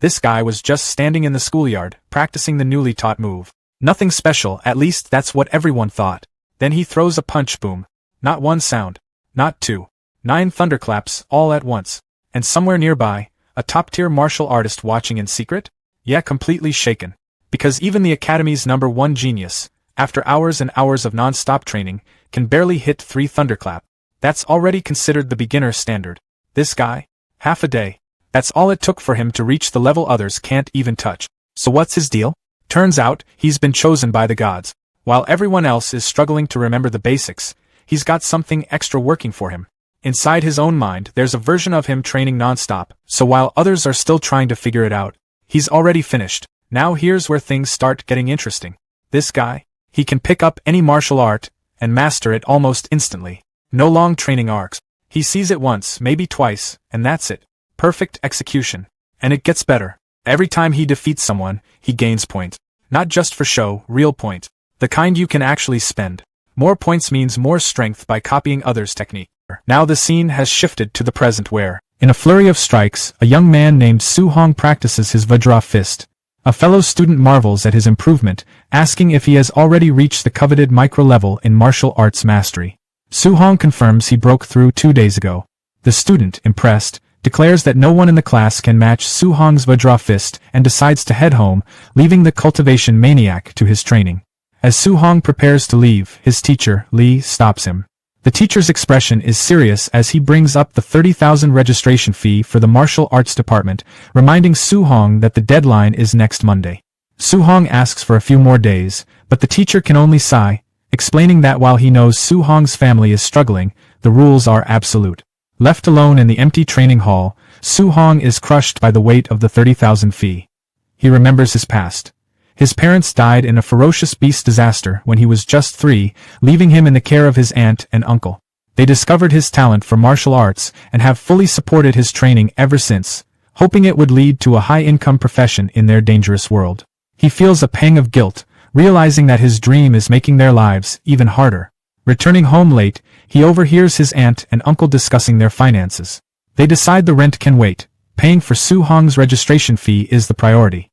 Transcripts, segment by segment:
This guy was just standing in the schoolyard, practicing the newly taught move. Nothing special, at least that's what everyone thought. Then he throws a punch, boom. Not one sound. Not two. 9 thunderclaps, all at once. And somewhere nearby, a top-tier martial artist watching in secret? Yeah, completely shaken. Because even the Academy's #1 genius, after hours and hours of non-stop training, can barely hit 3 thunderclap. That's already considered the beginner standard. This guy? Half a day. That's all it took for him to reach the level others can't even touch. So what's his deal? Turns out, he's been chosen by the gods. While everyone else is struggling to remember the basics, he's got something extra working for him. Inside his own mind, there's a version of him training non-stop, so while others are still trying to figure it out, he's already finished. Now here's where things start getting interesting. This guy? He can pick up any martial art, and master it almost instantly. No long training arcs. He sees it once, maybe twice, and that's it. Perfect execution. And it gets better. Every time he defeats someone, he gains point. Not just for show, real point. The kind you can actually spend. More points means more strength by copying others' technique. Now the scene has shifted to the present where, in a flurry of strikes, a young man named Su-hong practices his Vajra fist. A fellow student marvels at his improvement, asking if he has already reached the coveted micro-level in martial arts mastery. Su-hong confirms he broke through 2 days ago. The student, impressed, declares that no one in the class can match Su-hong's Vajra fist and decides to head home, leaving the cultivation maniac to his training. As Su-hong prepares to leave, his teacher, Lee, stops him. The teacher's expression is serious as he brings up the 30,000 registration fee for the martial arts department, reminding Su-hong that the deadline is next Monday. Su-hong asks for a few more days, but the teacher can only sigh, explaining that while he knows Su-hong's family is struggling, the rules are absolute. Left alone in the empty training hall, Su-hong is crushed by the weight of the 30,000 fee. He remembers his past. His parents died in a ferocious beast disaster when he was just 3, leaving him in the care of his aunt and uncle. They discovered his talent for martial arts and have fully supported his training ever since, hoping it would lead to a high-income profession in their dangerous world. He feels a pang of guilt, realizing that his dream is making their lives even harder. Returning home late, he overhears his aunt and uncle discussing their finances. They decide the rent can wait. Paying for Su-hong's registration fee is the priority.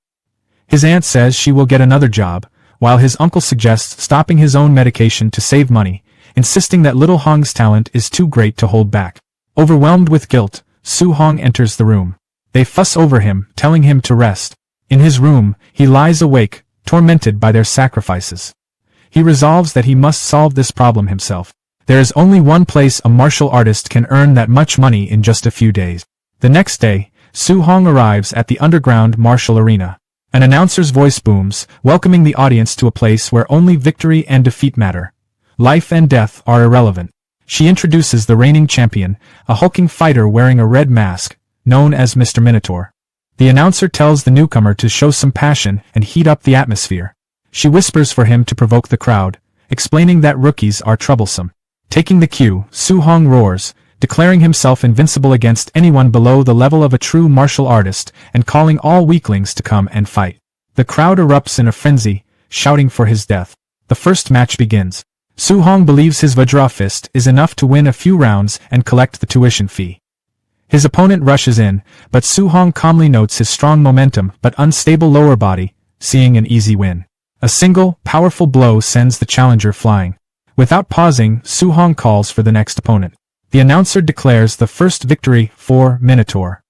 His aunt says she will get another job, while his uncle suggests stopping his own medication to save money, insisting that little Hong's talent is too great to hold back. Overwhelmed with guilt, Su-hong enters the room. They fuss over him, telling him to rest. In his room, he lies awake, tormented by their sacrifices. He resolves that he must solve this problem himself. There is only one place a martial artist can earn that much money in just a few days. The next day, Su-hong arrives at the underground martial arena. An announcer's voice booms, welcoming the audience to a place where only victory and defeat matter. Life and death are irrelevant. She introduces the reigning champion, a hulking fighter wearing a red mask, known as Mr. Minotaur. The announcer tells the newcomer to show some passion and heat up the atmosphere. She whispers for him to provoke the crowd, explaining that rookies are troublesome. Taking the cue, Su-hong roars, declaring himself invincible against anyone below the level of a true martial artist and calling all weaklings to come and fight. The crowd erupts in a frenzy, shouting for his death. The first match begins. Su-hong believes his Vajra fist is enough to win a few rounds and collect the tuition fee. His opponent rushes in, but Su-hong calmly notes his strong momentum but unstable lower body, seeing an easy win. A single, powerful blow sends the challenger flying. Without pausing, Su-hong calls for the next opponent. The announcer declares the first victory for Minotaur.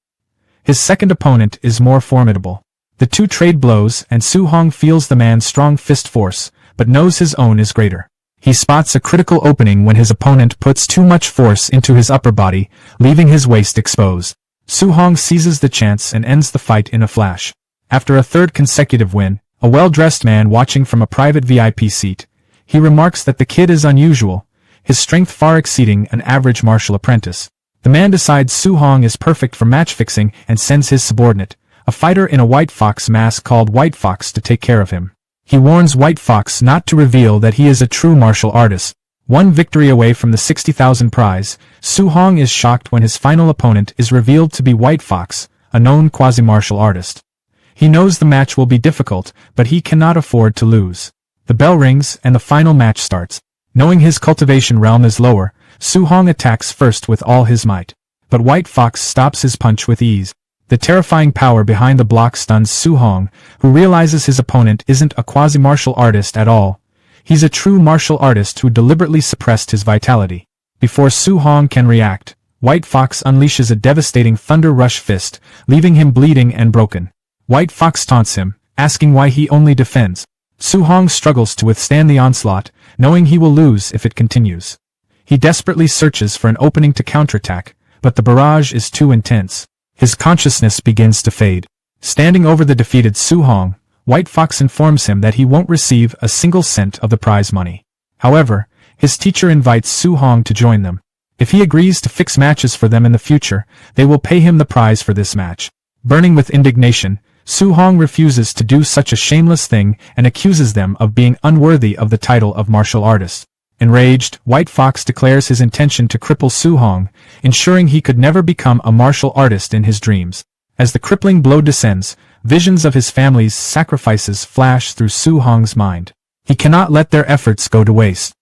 His second opponent is more formidable. The two trade blows and Su-hong feels the man's strong fist force, but knows his own is greater. He spots a critical opening when his opponent puts too much force into his upper body, leaving his waist exposed. Su-hong seizes the chance and ends the fight in a flash. After a third consecutive win, a well-dressed man watching from a private VIP seat, he remarks that the kid is unusual, his strength far exceeding an average martial apprentice. The man decides Su-hong is perfect for match-fixing and sends his subordinate, a fighter in a White Fox mask called White Fox, to take care of him. He warns White Fox not to reveal that he is a true martial artist. One victory away from the 60,000 prize, Su-hong is shocked when his final opponent is revealed to be White Fox, a known quasi-martial artist. He knows the match will be difficult, but he cannot afford to lose. The bell rings and the final match starts. Knowing his cultivation realm is lower, Su-hong attacks first with all his might. But White Fox stops his punch with ease. The terrifying power behind the block stuns Su-hong, who realizes his opponent isn't a quasi-martial artist at all. He's a true martial artist who deliberately suppressed his vitality. Before Su-hong can react, White Fox unleashes a devastating Thunder Rush fist, leaving him bleeding and broken. White Fox taunts him, asking why he only defends. Su-hong struggles to withstand the onslaught, knowing he will lose if it continues. He desperately searches for an opening to counterattack, but the barrage is too intense. His consciousness begins to fade. Standing over the defeated Su-hong, White Fox informs him that he won't receive a single cent of the prize money. However, his teacher invites Su-hong to join them. If he agrees to fix matches for them in the future, they will pay him the prize for this match. Burning with indignation, Su-hong refuses to do such a shameless thing and accuses them of being unworthy of the title of martial artist. Enraged, White Fox declares his intention to cripple Su-hong, ensuring he could never become a martial artist in his dreams. As the crippling blow descends, visions of his family's sacrifices flash through Su-hong's mind. He cannot let their efforts go to waste.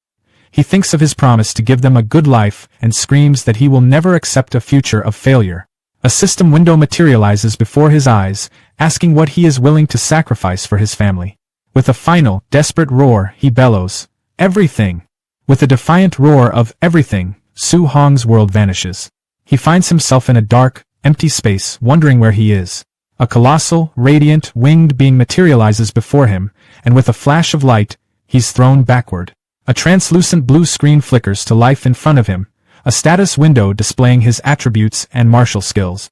He thinks of his promise to give them a good life and screams that he will never accept a future of failure. A system window materializes before his eyes, asking what he is willing to sacrifice for his family. With a final, desperate roar, he bellows, "Everything!" With a defiant roar of everything, Su-hong's world vanishes. He finds himself in a dark, empty space, wondering where he is. A colossal, radiant, winged being materializes before him, and with a flash of light, he's thrown backward. A translucent blue screen flickers to life in front of him, a status window displaying his attributes and martial skills.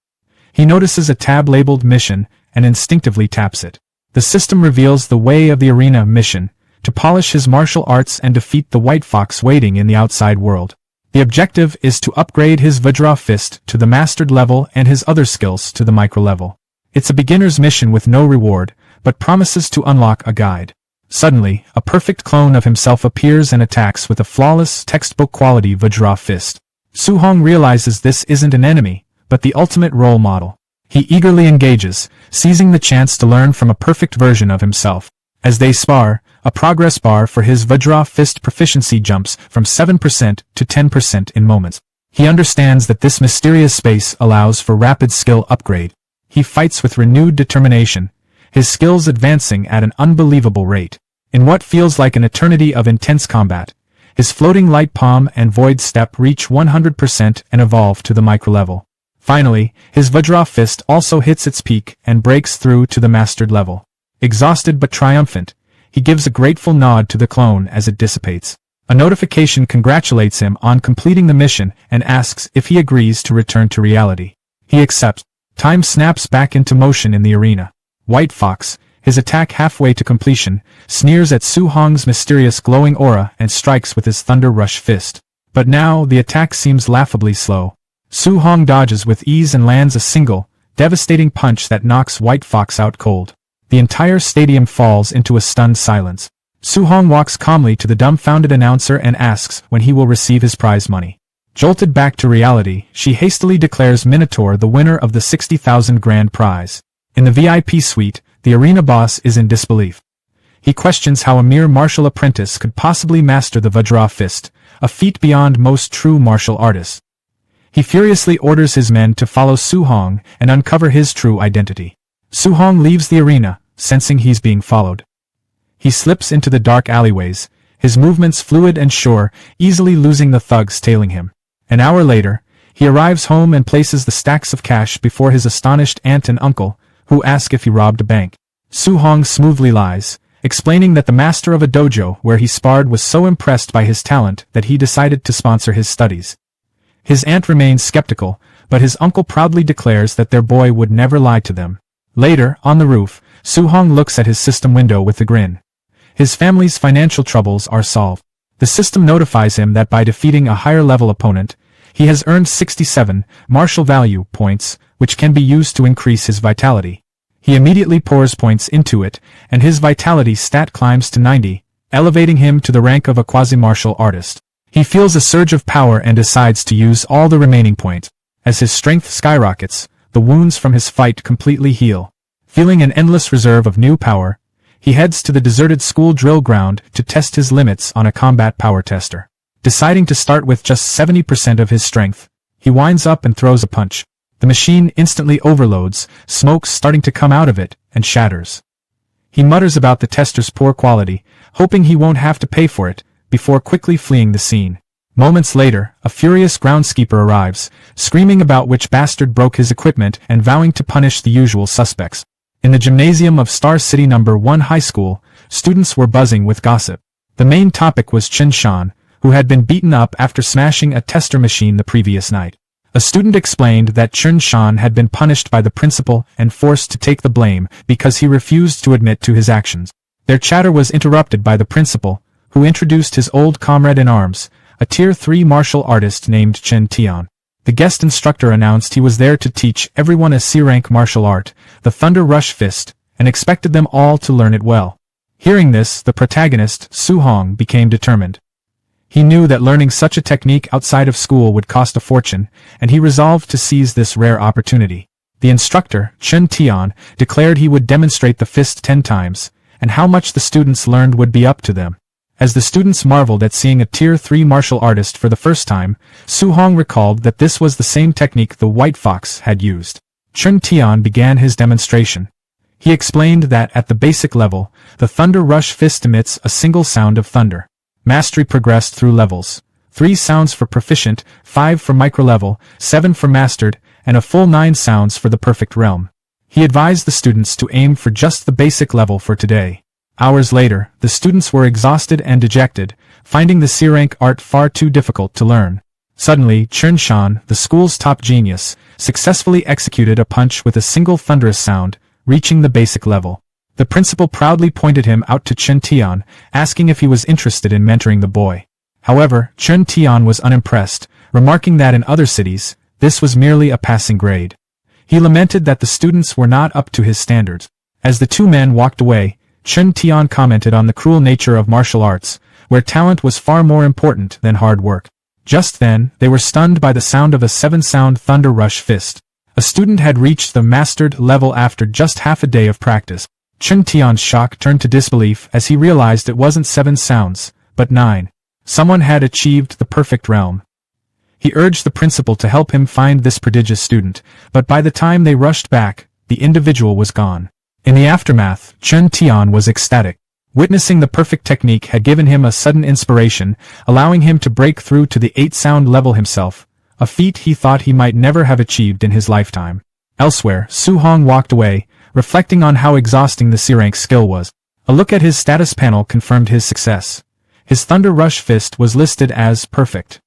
He notices a tab labeled Mission, and instinctively taps it. The system reveals the Way of the Arena mission, to polish his martial arts and defeat the White Fox waiting in the outside world. The objective is to upgrade his Vajra Fist to the mastered level and his other skills to the micro level. It's a beginner's mission with no reward, but promises to unlock a guide. Suddenly, a perfect clone of himself appears and attacks with a flawless, textbook-quality Vajra Fist. Su-hong realizes this isn't an enemy, but the ultimate role model. He eagerly engages, seizing the chance to learn from a perfect version of himself. As they spar, a progress bar for his Vajra Fist proficiency jumps from 7% to 10% in moments. He understands that this mysterious space allows for rapid skill upgrade. He fights with renewed determination, his skills advancing at an unbelievable rate. In what feels like an eternity of intense combat, his floating light palm and void step reach 100% and evolve to the micro-level. Finally, his Vajra Fist also hits its peak and breaks through to the mastered level. Exhausted but triumphant, he gives a grateful nod to the clone as it dissipates. A notification congratulates him on completing the mission and asks if he agrees to return to reality. He accepts. Time snaps back into motion in the arena. White Fox, his attack halfway to completion, sneers at Su-hong's mysterious glowing aura and strikes with his Thunder Rush fist. But now the attack seems laughably slow. Su-hong dodges with ease and lands a single, devastating punch that knocks White Fox out cold. The entire stadium falls into a stunned silence. Su-hong walks calmly to the dumbfounded announcer and asks when he will receive his prize money. Jolted back to reality, she hastily declares Minotaur the winner of the 60,000 grand prize. In the VIP suite, the arena boss is in disbelief. He questions how a mere martial apprentice could possibly master the Vajra Fist, a feat beyond most true martial artists. He furiously orders his men to follow Su-hong and uncover his true identity. Su-hong leaves the arena, sensing he's being followed. He slips into the dark alleyways, his movements fluid and sure, easily losing the thugs tailing him. An hour later, he arrives home and places the stacks of cash before his astonished aunt and uncle, who ask if he robbed a bank. Su-hong smoothly lies, explaining that the master of a dojo where he sparred was so impressed by his talent that he decided to sponsor his studies. His aunt remains skeptical, but his uncle proudly declares that their boy would never lie to them. Later, on the roof, Su-hong looks at his system window with a grin. His family's financial troubles are solved. The system notifies him that by defeating a higher-level opponent, he has earned 67 martial value points, which can be used to increase his vitality. He immediately pours points into it, and his vitality stat climbs to 90, elevating him to the rank of a quasi-martial artist. He feels a surge of power and decides to use all the remaining points. As his strength skyrockets, the wounds from his fight completely heal. Feeling an endless reserve of new power, he heads to the deserted school drill ground to test his limits on a combat power tester. Deciding to start with just 70% of his strength, he winds up and throws a punch. The machine instantly overloads, smoke starting to come out of it, and shatters. He mutters about the tester's poor quality, hoping he won't have to pay for it, before quickly fleeing the scene. Moments later, a furious groundskeeper arrives, screaming about which bastard broke his equipment and vowing to punish the usual suspects. In the gymnasium of Star City No. 1 High School, students were buzzing with gossip. The main topic was Chen Shan, who had been beaten up after smashing a tester machine the previous night. A student explained that Chen Shan had been punished by the principal and forced to take the blame because he refused to admit to his actions. Their chatter was interrupted by the principal, who introduced his old comrade-in-arms, a Tier 3 martial artist named Chen Tian. The guest instructor announced he was there to teach everyone a C-rank martial art, the Thunder Rush Fist, and expected them all to learn it well. Hearing this, the protagonist, Su Hong, became determined. He knew that learning such a technique outside of school would cost a fortune, and he resolved to seize this rare opportunity. The instructor, Chen Tian, declared he would demonstrate the fist 10 times, and how much the students learned would be up to them. As the students marveled at seeing a Tier 3 martial artist for the first time, Su Hong recalled that this was the same technique the White Fox had used. Chen Tian began his demonstration. He explained that at the basic level, the Thunder Rush Fist emits a single sound of thunder. Mastery progressed through levels. 3 sounds for proficient, 5 for micro-level, 7 for mastered, and a full 9 sounds for the perfect realm. He advised the students to aim for just the basic level for today. Hours later, the students were exhausted and dejected, finding the C-rank art far too difficult to learn. Suddenly, Chen Shan, the school's top genius, successfully executed a punch with a single thunderous sound, reaching the basic level. The principal proudly pointed him out to Chen Tian, asking if he was interested in mentoring the boy. However, Chen Tian was unimpressed, remarking that in other cities, this was merely a passing grade. He lamented that the students were not up to his standards. As the two men walked away, Chen Tian commented on the cruel nature of martial arts, where talent was far more important than hard work. Just then, they were stunned by the sound of a 7-sound Thunder Rush Fist. A student had reached the mastered level after just half a day of practice. Chen Tian's shock turned to disbelief as he realized it wasn't 7 sounds, but 9. Someone had achieved the perfect realm. He urged the principal to help him find this prodigious student, but by the time they rushed back, the individual was gone. In the aftermath, Chen Tian was ecstatic. Witnessing the perfect technique had given him a sudden inspiration, allowing him to break through to the 8-sound level himself, a feat he thought he might never have achieved in his lifetime. Elsewhere, Su Hong walked away, reflecting on how exhausting the C-rank skill was. A look at his status panel confirmed his success. His Thunder Rush Fist was listed as perfect.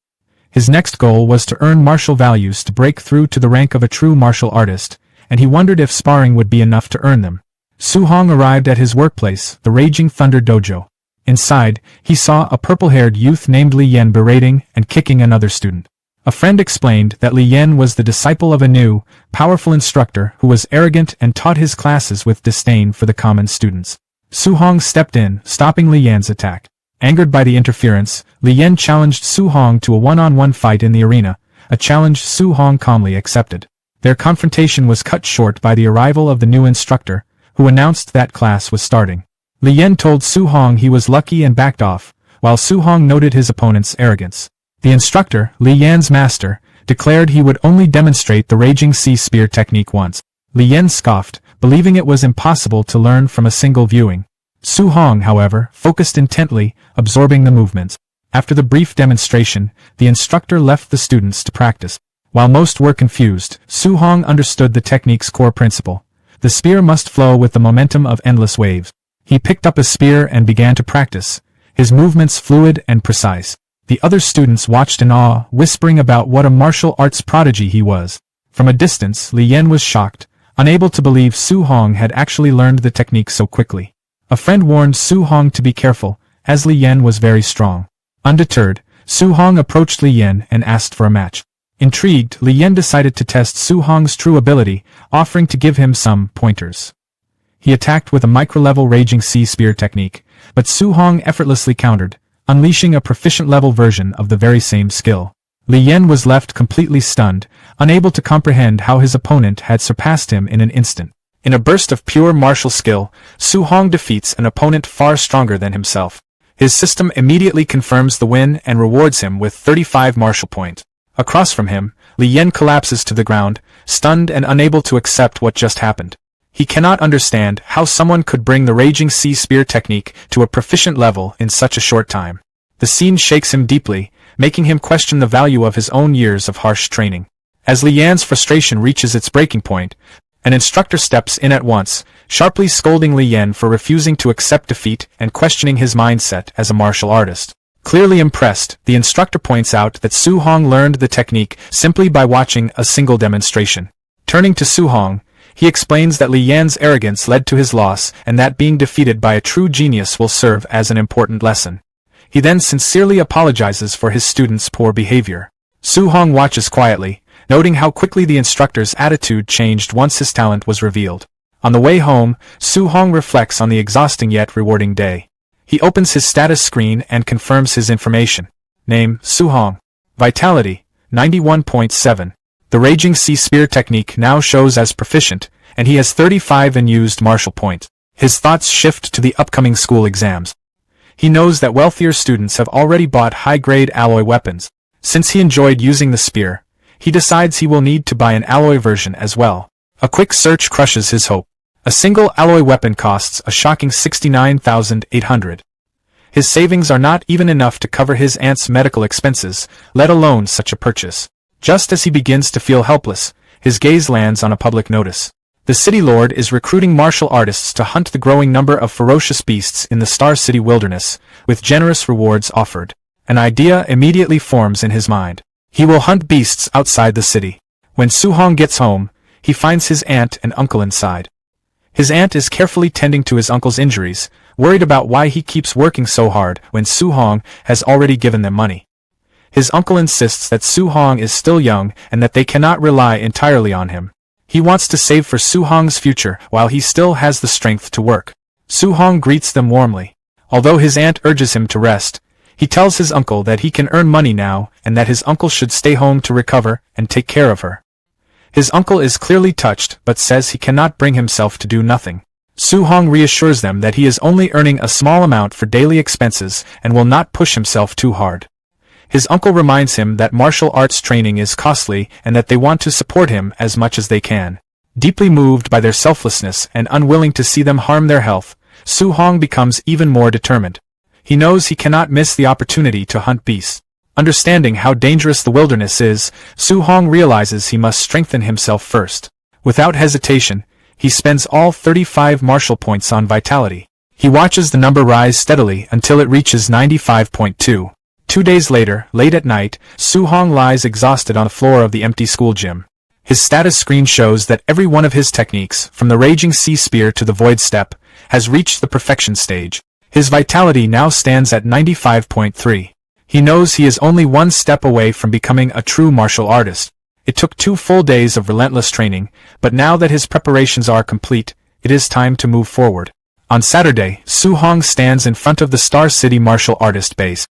His next goal was to earn martial values to break through to the rank of a true martial artist, and he wondered if sparring would be enough to earn them. Su Hong arrived at his workplace, the Raging Thunder Dojo. Inside, he saw a purple-haired youth named Li Yan berating and kicking another student. A friend explained that Li Yan was the disciple of a new, powerful instructor who was arrogant and taught his classes with disdain for the common students. Su Hong stepped in, stopping Li Yan's attack. Angered by the interference, Li Yan challenged Su Hong to a one-on-one fight in the arena, a challenge Su Hong calmly accepted. Their confrontation was cut short by the arrival of the new instructor, who announced that class was starting. Li Yan told Su Hong he was lucky and backed off, while Su Hong noted his opponent's arrogance. The instructor, Li Yan's master, declared he would only demonstrate the Raging Sea Spear technique once. Li Yan scoffed, believing it was impossible to learn from a single viewing. Su Hong, however, focused intently, absorbing the movements. After the brief demonstration, the instructor left the students to practice. While most were confused, Su Hong understood the technique's core principle. The spear must flow with the momentum of endless waves. He picked up a spear and began to practice, his movements fluid and precise. The other students watched in awe, whispering about what a martial arts prodigy he was. From a distance, Li Yan was shocked, unable to believe Su Hong had actually learned the technique so quickly. A friend warned Su Hong to be careful, as Li Yan was very strong. Undeterred, Su Hong approached Li Yan and asked for a match. Intrigued, Li Yan decided to test Su Hong's true ability, offering to give him some pointers. He attacked with a micro-level Raging Sea Spear technique, but Su Hong effortlessly countered, unleashing a proficient-level version of the very same skill. Li Yan was left completely stunned, unable to comprehend how his opponent had surpassed him in an instant. In a burst of pure martial skill, Su Hong defeats an opponent far stronger than himself. His system immediately confirms the win and rewards him with 35 martial points. Across from him, Li Yan collapses to the ground, stunned and unable to accept what just happened. He cannot understand how someone could bring the raging sea spear technique to a proficient level in such a short time. The scene shakes him deeply, making him question the value of his own years of harsh training. As Li Yan's frustration reaches its breaking point, an instructor steps in at once, sharply scolding Li Yan for refusing to accept defeat and questioning his mindset as a martial artist. Clearly impressed, the instructor points out that Su Hong learned the technique simply by watching a single demonstration. Turning to Su Hong, he explains that Li Yan's arrogance led to his loss and that being defeated by a true genius will serve as an important lesson. He then sincerely apologizes for his student's poor behavior. Su Hong watches quietly, noting how quickly the instructor's attitude changed once his talent was revealed. On the way home, Su Hong reflects on the exhausting yet rewarding day. He opens his status screen and confirms his information. Name, Su Hong. Vitality, 91.7. The Raging Sea Spear technique now shows as proficient, and he has 35 unused martial points. His thoughts shift to the upcoming school exams. He knows that wealthier students have already bought high-grade alloy weapons. Since he enjoyed using the spear, he decides he will need to buy an alloy version as well. A quick search crushes his hope. A single alloy weapon costs a shocking 69,800. His savings are not even enough to cover his aunt's medical expenses, let alone such a purchase. Just as he begins to feel helpless, his gaze lands on a public notice. The city lord is recruiting martial artists to hunt the growing number of ferocious beasts in the Star City wilderness, with generous rewards offered. An idea immediately forms in his mind. He will hunt beasts outside the city. When Su Hong gets home, he finds his aunt and uncle inside. His aunt is carefully tending to his uncle's injuries, worried about why he keeps working so hard when Su Hong has already given them money. His uncle insists that Su Hong is still young and that they cannot rely entirely on him. He wants to save for Su Hong's future while he still has the strength to work. Su Hong greets them warmly. Although his aunt urges him to rest, he tells his uncle that he can earn money now and that his uncle should stay home to recover and take care of her. His uncle is clearly touched but says he cannot bring himself to do nothing. Su Hong reassures them that he is only earning a small amount for daily expenses and will not push himself too hard. His uncle reminds him that martial arts training is costly and that they want to support him as much as they can. Deeply moved by their selflessness and unwilling to see them harm their health, Su Hong becomes even more determined. He knows he cannot miss the opportunity to hunt beasts. Understanding how dangerous the wilderness is, Su Hong realizes he must strengthen himself first. Without hesitation, he spends all 35 martial points on vitality. He watches the number rise steadily until it reaches 95.2. 2 days later, late at night, Su Hong lies exhausted on the floor of the empty school gym. His status screen shows that every one of his techniques, from the Raging Sea Spear to the Void Step, has reached the perfection stage. His vitality now stands at 95.3. He knows he is only one step away from becoming a true martial artist. It took 2 full days of relentless training, but now that his preparations are complete, it is time to move forward. On Saturday, Su Hong stands in front of the Star City martial artist base.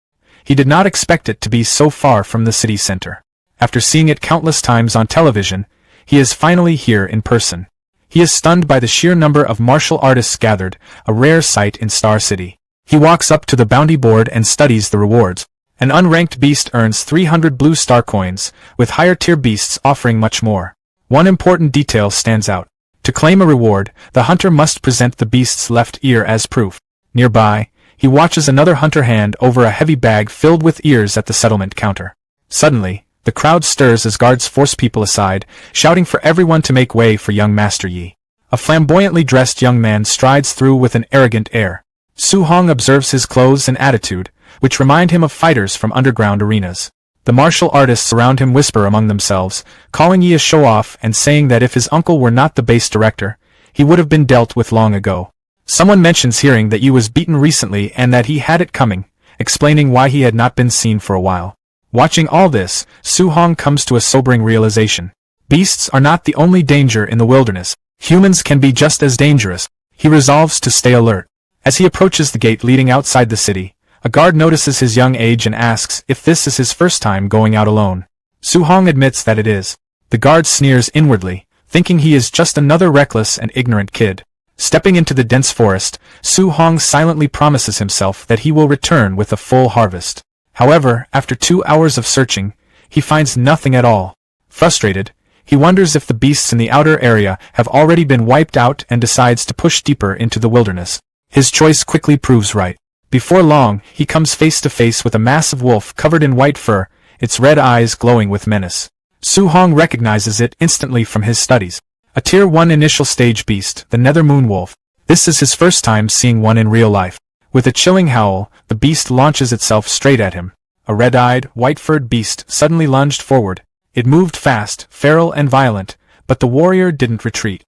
He did not expect it to be so far from the city center. After seeing it countless times on television, he is finally here in person. He is stunned by the sheer number of martial artists gathered, a rare sight in Star City. He walks up to the bounty board and studies the rewards. An unranked beast earns 300 blue star coins, with higher-tier beasts offering much more. One important detail stands out. To claim a reward, the hunter must present the beast's left ear as proof. Nearby, he watches another hunter hand over a heavy bag filled with ears at the settlement counter. Suddenly, the crowd stirs as guards force people aside, shouting for everyone to make way for young Master Yi. A flamboyantly dressed young man strides through with an arrogant air. Su Hong observes his clothes and attitude, which remind him of fighters from underground arenas. The martial artists around him whisper among themselves, calling Yi a show-off and saying that if his uncle were not the base director, he would have been dealt with long ago. Someone mentions hearing that Yi was beaten recently and that he had it coming, explaining why he had not been seen for a while. Watching all this, Su Hong comes to a sobering realization. Beasts are not the only danger in the wilderness. Humans can be just as dangerous. He resolves to stay alert. As he approaches the gate leading outside the city, a guard notices his young age and asks if this is his first time going out alone. Su Hong admits that it is. The guard sneers inwardly, thinking he is just another reckless and ignorant kid. Stepping into the dense forest, Su Hong silently promises himself that he will return with a full harvest. However, after 2 hours of searching, he finds nothing at all. Frustrated, he wonders if the beasts in the outer area have already been wiped out and decides to push deeper into the wilderness. His choice quickly proves right. Before long, he comes face to face with a massive wolf covered in white fur, its red eyes glowing with menace. Su Hong recognizes it instantly from his studies. A Tier 1 initial stage beast, the Nether Moon Wolf. This is his first time seeing one in real life. With a chilling howl, the beast launches itself straight at him. A red-eyed, white-furred beast suddenly lunged forward. It moved fast, feral and violent, but the warrior didn't retreat.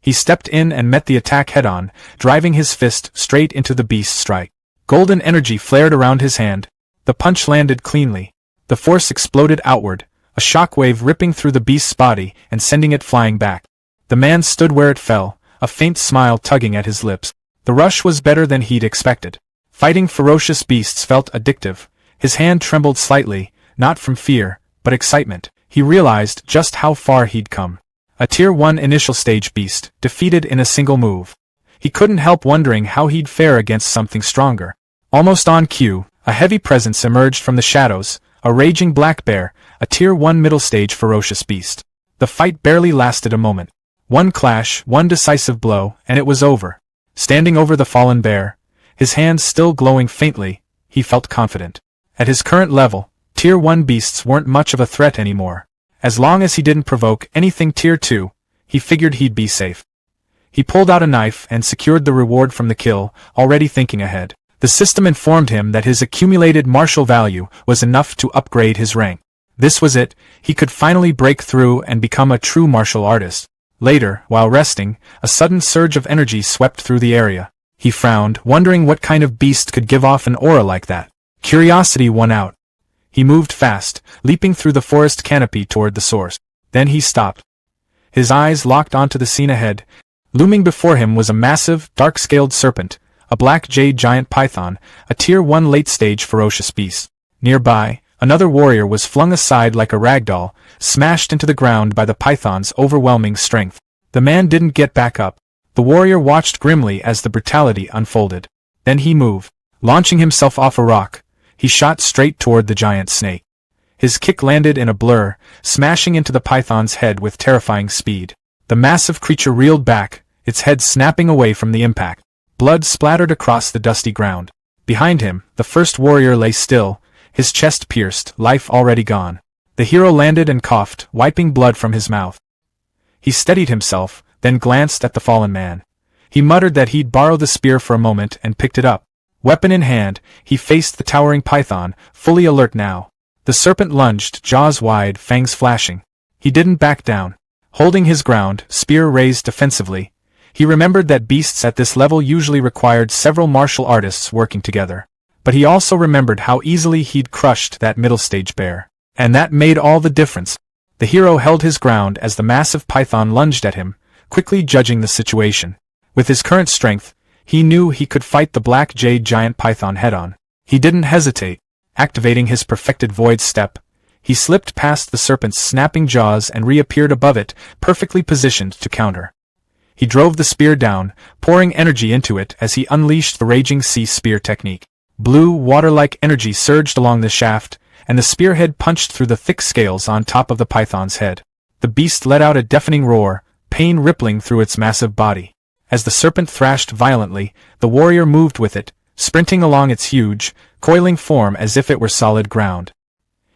He stepped in and met the attack head-on, driving his fist straight into the beast's strike. Golden energy flared around his hand. The punch landed cleanly. The force exploded outward, a shockwave ripping through the beast's body and sending it flying back. The man stood where it fell, a faint smile tugging at his lips. The rush was better than he'd expected. Fighting ferocious beasts felt addictive. His hand trembled slightly, not from fear, but excitement. He realized just how far he'd come. A Tier 1 initial stage beast, defeated in a single move. He couldn't help wondering how he'd fare against something stronger. Almost on cue, a heavy presence emerged from the shadows, a raging black bear, a Tier 1 middle stage ferocious beast. The fight barely lasted a moment. One clash, one decisive blow, and it was over. Standing over the fallen bear, his hands still glowing faintly, he felt confident. At his current level, Tier 1 beasts weren't much of a threat anymore. As long as he didn't provoke anything Tier 2, he figured he'd be safe. He pulled out a knife and secured the reward from the kill, already thinking ahead. The system informed him that his accumulated martial value was enough to upgrade his rank. This was it, he could finally break through and become a true martial artist. Later, while resting, a sudden surge of energy swept through the area. He frowned, wondering what kind of beast could give off an aura like that. Curiosity won out. He moved fast, leaping through the forest canopy toward the source. Then he stopped. His eyes locked onto the scene ahead. Looming before him was a massive, dark-scaled serpent, a black jade giant python, a Tier 1 late-stage ferocious beast. Nearby, another warrior was flung aside like a ragdoll, smashed into the ground by the python's overwhelming strength. The man didn't get back up. The warrior watched grimly as the brutality unfolded. Then he moved. Launching himself off a rock, he shot straight toward the giant snake. His kick landed in a blur, smashing into the python's head with terrifying speed. The massive creature reeled back, its head snapping away from the impact. Blood splattered across the dusty ground. Behind him, the first warrior lay still, his chest pierced, life already gone. The hero landed and coughed, wiping blood from his mouth. He steadied himself, then glanced at the fallen man. He muttered that he'd borrow the spear for a moment and picked it up. Weapon in hand, he faced the towering python, fully alert now. The serpent lunged, jaws wide, fangs flashing. He didn't back down. Holding his ground, spear raised defensively, he remembered that beasts at this level usually required several martial artists working together. But he also remembered how easily he'd crushed that middle-stage bear. And that made all the difference. The hero held his ground as the massive python lunged at him, quickly judging the situation. With his current strength, he knew he could fight the black jade giant python head-on. He didn't hesitate. Activating his perfected void step, he slipped past the serpent's snapping jaws and reappeared above it, perfectly positioned to counter. He drove the spear down, pouring energy into it as he unleashed the raging sea spear technique. Blue, water-like energy surged along the shaft, and the spearhead punched through the thick scales on top of the python's head. The beast let out a deafening roar, pain rippling through its massive body. As the serpent thrashed violently, the warrior moved with it, sprinting along its huge, coiling form as if it were solid ground.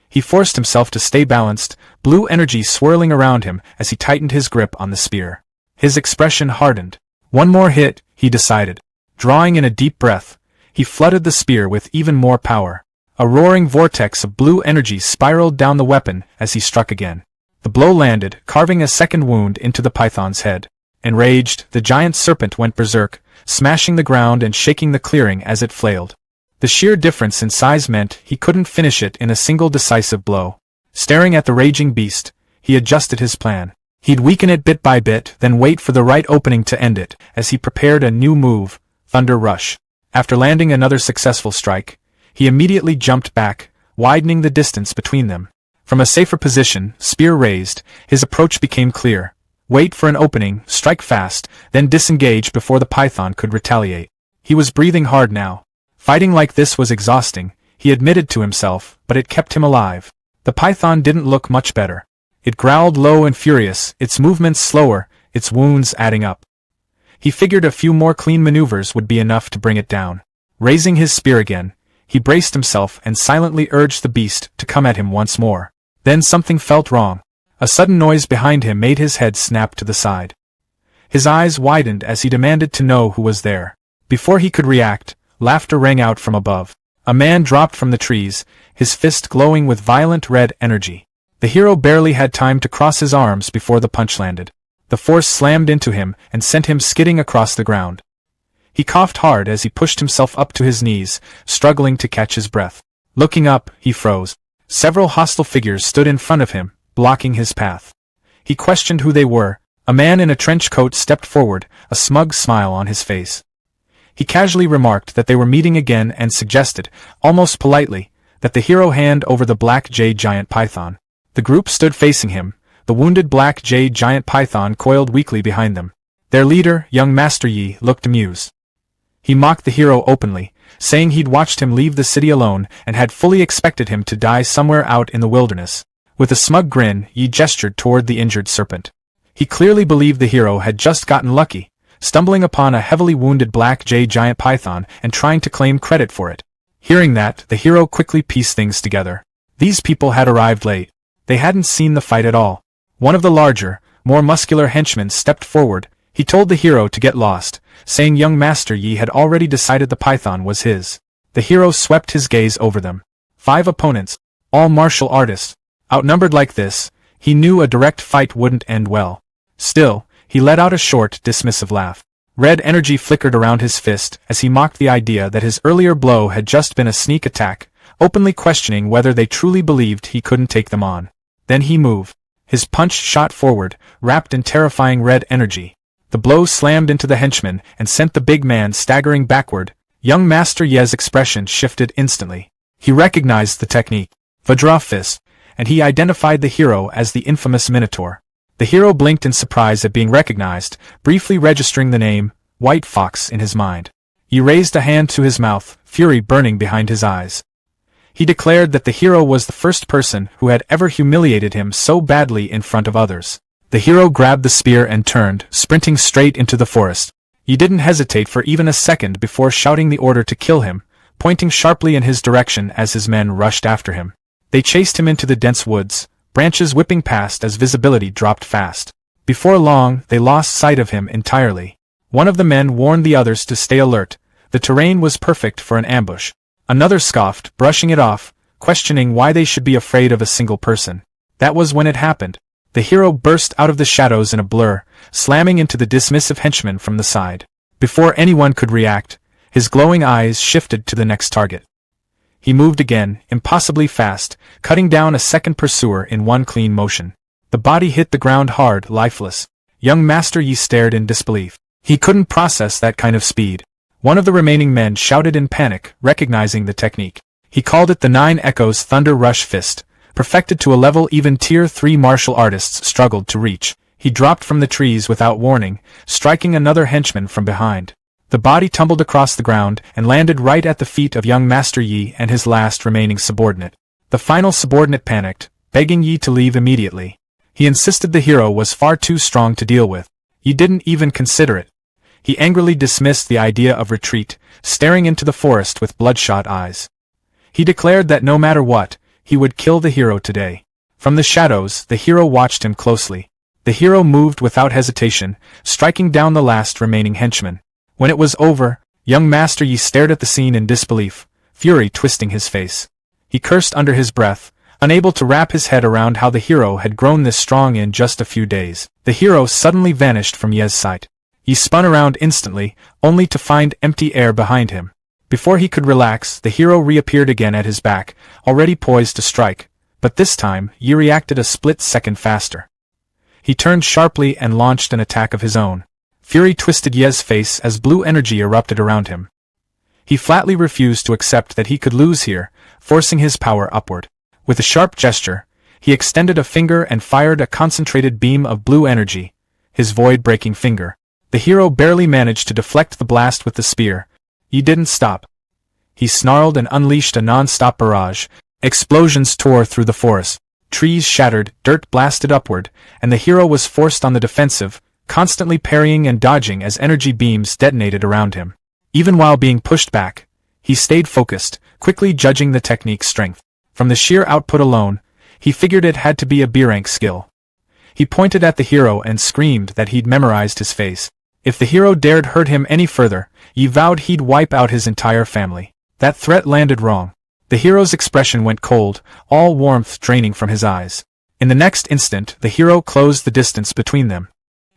He forced himself to stay balanced, blue energy swirling around him as he tightened his grip on the spear. His expression hardened. One more hit, he decided. Drawing in a deep breath, he flooded the spear with even more power. A roaring vortex of blue energy spiraled down the weapon as he struck again. The blow landed, carving a second wound into the python's head. Enraged, the giant serpent went berserk, smashing the ground and shaking the clearing as it flailed. The sheer difference in size meant he couldn't finish it in a single decisive blow. Staring at the raging beast, he adjusted his plan. He'd weaken it bit by bit, then wait for the right opening to end it, as he prepared a new move, Thunder Rush. After landing another successful strike, he immediately jumped back, widening the distance between them. From a safer position, spear raised, his approach became clear. Wait for an opening, strike fast, then disengage before the python could retaliate. He was breathing hard now. Fighting like this was exhausting, he admitted to himself, but it kept him alive. The python didn't look much better. It growled low and furious, its movements slower, its wounds adding up. He figured a few more clean maneuvers would be enough to bring it down. Raising his spear again, he braced himself and silently urged the beast to come at him once more. Then something felt wrong. A sudden noise behind him made his head snap to the side. His eyes widened as he demanded to know who was there. Before he could react, laughter rang out from above. A man dropped from the trees, his fist glowing with violent red energy. The hero barely had time to cross his arms before the punch landed. The force slammed into him and sent him skidding across the ground. He coughed hard as he pushed himself up to his knees, struggling to catch his breath. Looking up, he froze. Several hostile figures stood in front of him, blocking his path. He questioned who they were. A man in a trench coat stepped forward, a smug smile on his face. He casually remarked that they were meeting again and suggested, almost politely, that the hero hand over the black jade giant python. The group stood facing him, the wounded black jade giant python coiled weakly behind them. Their leader, young Master Yi, looked amused. He mocked the hero openly, saying he'd watched him leave the city alone and had fully expected him to die somewhere out in the wilderness. With a smug grin, Yi gestured toward the injured serpent. He clearly believed the hero had just gotten lucky, stumbling upon a heavily wounded black jade giant python and trying to claim credit for it. Hearing that, the hero quickly pieced things together. These people had arrived late. They hadn't seen the fight at all. One of the larger, more muscular henchmen stepped forward. He told the hero to get lost, saying young Master Yi had already decided the python was his. The hero swept his gaze over them. 5 opponents, all martial artists. Outnumbered like this, he knew a direct fight wouldn't end well. Still, he let out a short, dismissive laugh. Red energy flickered around his fist as he mocked the idea that his earlier blow had just been a sneak attack, openly questioning whether they truly believed he couldn't take them on. Then he moved. His punch shot forward, wrapped in terrifying red energy. The blow slammed into the henchman and sent the big man staggering backward. Young Master Ye's expression shifted instantly. He recognized the technique, Vajra Fist, and he identified the hero as the infamous Minotaur. The hero blinked in surprise at being recognized, briefly registering the name, White Fox, in his mind. He raised a hand to his mouth, fury burning behind his eyes. He declared that the hero was the first person who had ever humiliated him so badly in front of others. The hero grabbed the spear and turned, sprinting straight into the forest. He didn't hesitate for even a second before shouting the order to kill him, pointing sharply in his direction as his men rushed after him. They chased him into the dense woods, branches whipping past as visibility dropped fast. Before long, they lost sight of him entirely. One of the men warned the others to stay alert. The terrain was perfect for an ambush. Another scoffed, brushing it off, questioning why they should be afraid of a single person. That was when it happened. The hero burst out of the shadows in a blur, slamming into the dismissive henchman from the side. Before anyone could react, his glowing eyes shifted to the next target. He moved again, impossibly fast, cutting down a second pursuer in one clean motion. The body hit the ground hard, lifeless. Young Master Yi stared in disbelief. He couldn't process that kind of speed. One of the remaining men shouted in panic, recognizing the technique. He called it the 9 Echoes Thunder Rush Fist, perfected to a level even Tier 3 martial artists struggled to reach. He dropped from the trees without warning, striking another henchman from behind. The body tumbled across the ground and landed right at the feet of young Master Yi and his last remaining subordinate. The final subordinate panicked, begging Yi to leave immediately. He insisted the hero was far too strong to deal with. Yi didn't even consider it. He angrily dismissed the idea of retreat, staring into the forest with bloodshot eyes. He declared that no matter what, he would kill the hero today. From the shadows, the hero watched him closely. The hero moved without hesitation, striking down the last remaining henchman. When it was over, young Master Yi stared at the scene in disbelief, fury twisting his face. He cursed under his breath, unable to wrap his head around how the hero had grown this strong in just a few days. The hero suddenly vanished from Ye's sight. He spun around instantly, only to find empty air behind him. Before he could relax, the hero reappeared again at his back, already poised to strike, but this time, Yi reacted a split second faster. He turned sharply and launched an attack of his own. Fury twisted Ye's face as blue energy erupted around him. He flatly refused to accept that he could lose here, forcing his power upward. With a sharp gesture, he extended a finger and fired a concentrated beam of blue energy, his void-breaking finger. The hero barely managed to deflect the blast with the spear. He didn't stop. He snarled and unleashed a non-stop barrage. Explosions tore through the forest. Trees shattered, dirt blasted upward, and the hero was forced on the defensive, constantly parrying and dodging as energy beams detonated around him. Even while being pushed back, he stayed focused, quickly judging the technique's strength. From the sheer output alone, he figured it had to be a B-rank skill. He pointed at the hero and screamed that he'd memorized his face. If the hero dared hurt him any further, he vowed he'd wipe out his entire family. That threat landed wrong. The hero's expression went cold, all warmth draining from his eyes. In the next instant, the hero closed the distance between them.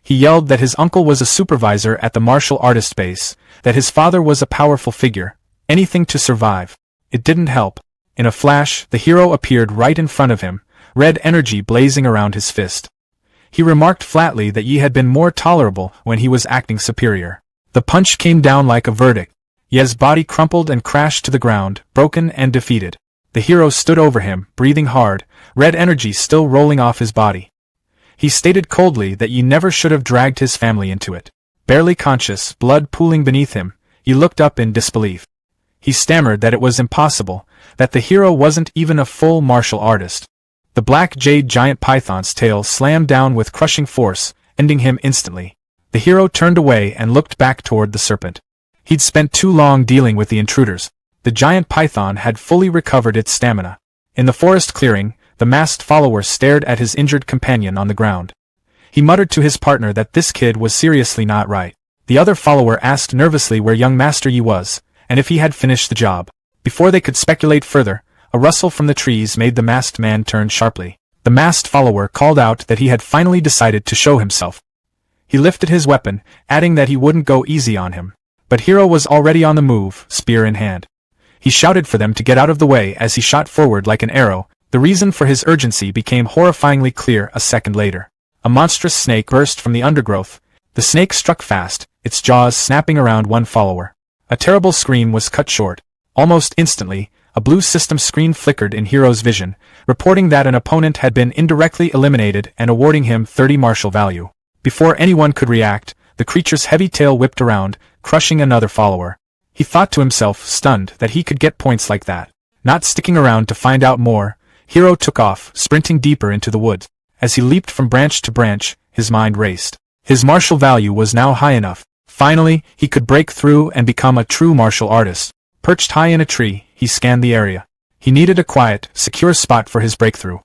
He yelled that his uncle was a supervisor at the martial artist base, that his father was a powerful figure, anything to survive. It didn't help. In a flash, the hero appeared right in front of him, red energy blazing around his fist. He remarked flatly that Yi had been more tolerable when he was acting superior. The punch came down like a verdict. Ye's body crumpled and crashed to the ground, broken and defeated. The hero stood over him, breathing hard, red energy still rolling off his body. He stated coldly that Yi never should have dragged his family into it. Barely conscious, blood pooling beneath him, Yi looked up in disbelief. He stammered that it was impossible, that the hero wasn't even a full martial artist. The black jade giant python's tail slammed down with crushing force, ending him instantly. The hero turned away and looked back toward the serpent. He'd spent too long dealing with the intruders. The giant python had fully recovered its stamina. In the forest clearing, the masked follower stared at his injured companion on the ground. He muttered to his partner that this kid was seriously not right. The other follower asked nervously where young Master Yi was, and if he had finished the job. Before they could speculate further, a rustle from the trees made the masked man turn sharply. The masked follower called out that he had finally decided to show himself. He lifted his weapon, adding that he wouldn't go easy on him. But Hero was already on the move, spear in hand. He shouted for them to get out of the way as he shot forward like an arrow. The reason for his urgency became horrifyingly clear a second later. A monstrous snake burst from the undergrowth. The snake struck fast, its jaws snapping around one follower. A terrible scream was cut short. Almost instantly, a blue system screen flickered in Hero's vision, reporting that an opponent had been indirectly eliminated and awarding him 30 martial value. Before anyone could react, the creature's heavy tail whipped around, crushing another follower. He thought to himself, stunned, that he could get points like that. Not sticking around to find out more, Hero took off, sprinting deeper into the woods. As he leaped from branch to branch, his mind raced. His martial value was now high enough. Finally, he could break through and become a true martial artist. Perched high in a tree, he scanned the area. He needed a quiet, secure spot for his breakthrough.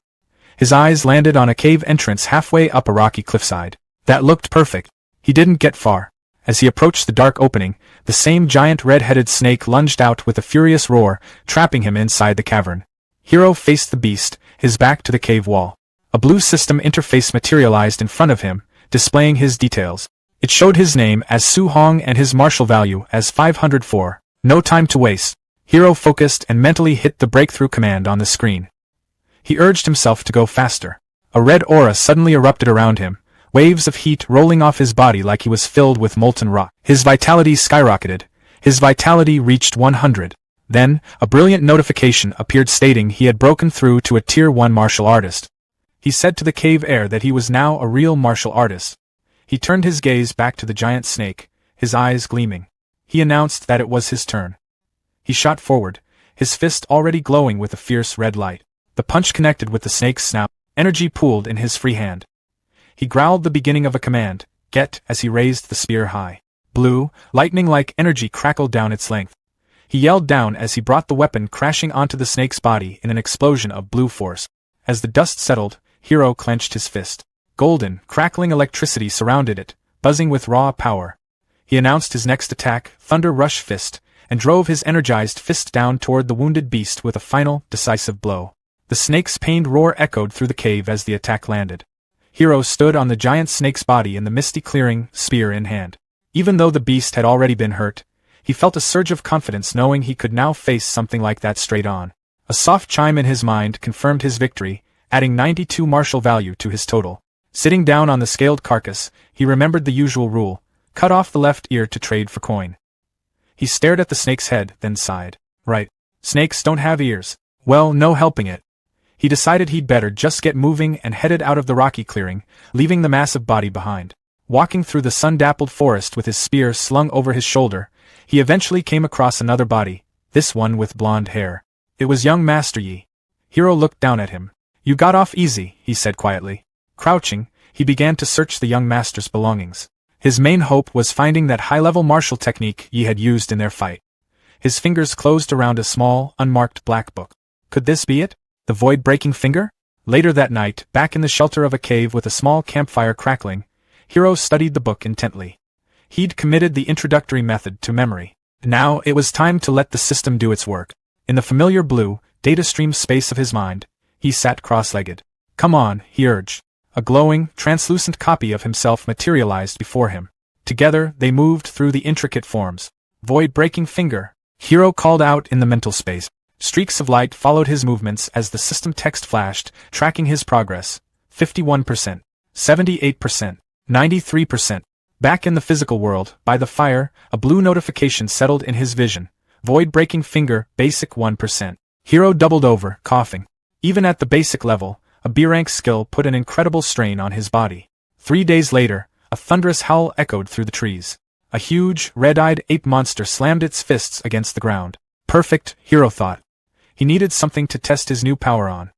His eyes landed on a cave entrance halfway up a rocky cliffside. That looked perfect. He didn't get far. As he approached the dark opening, the same giant red-headed snake lunged out with a furious roar, trapping him inside the cavern. Hero faced the beast, his back to the cave wall. A blue system interface materialized in front of him, displaying his details. It showed his name as Su Hong and his martial value as 504. No time to waste. Hero focused and mentally hit the breakthrough command on the screen. He urged himself to go faster. A red aura suddenly erupted around him, waves of heat rolling off his body like he was filled with molten rock. His vitality skyrocketed. His vitality reached 100. Then, a brilliant notification appeared stating he had broken through to a Tier 1 martial artist. He said to the cave air that he was now a real martial artist. He turned his gaze back to the giant snake, his eyes gleaming. He announced that it was his turn. He shot forward, his fist already glowing with a fierce red light. The punch connected with the snake's snout. Energy pooled in his free hand. He growled the beginning of a command, "Get," as he raised the spear high. Blue, lightning-like energy crackled down its length. He yelled down as he brought the weapon crashing onto the snake's body in an explosion of blue force. As the dust settled, Hero clenched his fist. Golden, crackling electricity surrounded it, buzzing with raw power. He announced his next attack, Thunder Rush Fist, and drove his energized fist down toward the wounded beast with a final, decisive blow. The snake's pained roar echoed through the cave as the attack landed. Hero stood on the giant snake's body in the misty clearing, spear in hand. Even though the beast had already been hurt, he felt a surge of confidence knowing he could now face something like that straight on. A soft chime in his mind confirmed his victory, adding 92 martial value to his total. Sitting down on the scaled carcass, he remembered the usual rule: cut off the left ear to trade for coin. He stared at the snake's head, then sighed. Right. Snakes don't have ears. Well, no helping it. He decided he'd better just get moving and headed out of the rocky clearing, leaving the massive body behind. Walking through the sun-dappled forest with his spear slung over his shoulder, he eventually came across another body, this one with blonde hair. It was young Master Yi. Hero looked down at him. You got off easy, he said quietly. Crouching, he began to search the young master's belongings. His main hope was finding that high-level martial technique Yi had used in their fight. His fingers closed around a small, unmarked black book. Could this be it? The void-breaking finger? Later that night, back in the shelter of a cave with a small campfire crackling, Hiro studied the book intently. He'd committed the introductory method to memory. Now it was time to let the system do its work. In the familiar blue, data-stream space of his mind, he sat cross-legged. Come on, he urged. A glowing, translucent copy of himself materialized before him. Together, they moved through the intricate forms. Void-breaking finger, Hiro called out in the mental space. Streaks of light followed his movements as the system text flashed, tracking his progress. 51%, 78%, 93%. Back in the physical world, by the fire, a blue notification settled in his vision. Void-breaking finger, basic 1%. Hiro doubled over, coughing. Even at the basic level, a B-rank skill put an incredible strain on his body. 3 days later, a thunderous howl echoed through the trees. A huge, red-eyed ape monster slammed its fists against the ground. Perfect, Hiro thought. He needed something to test his new power on.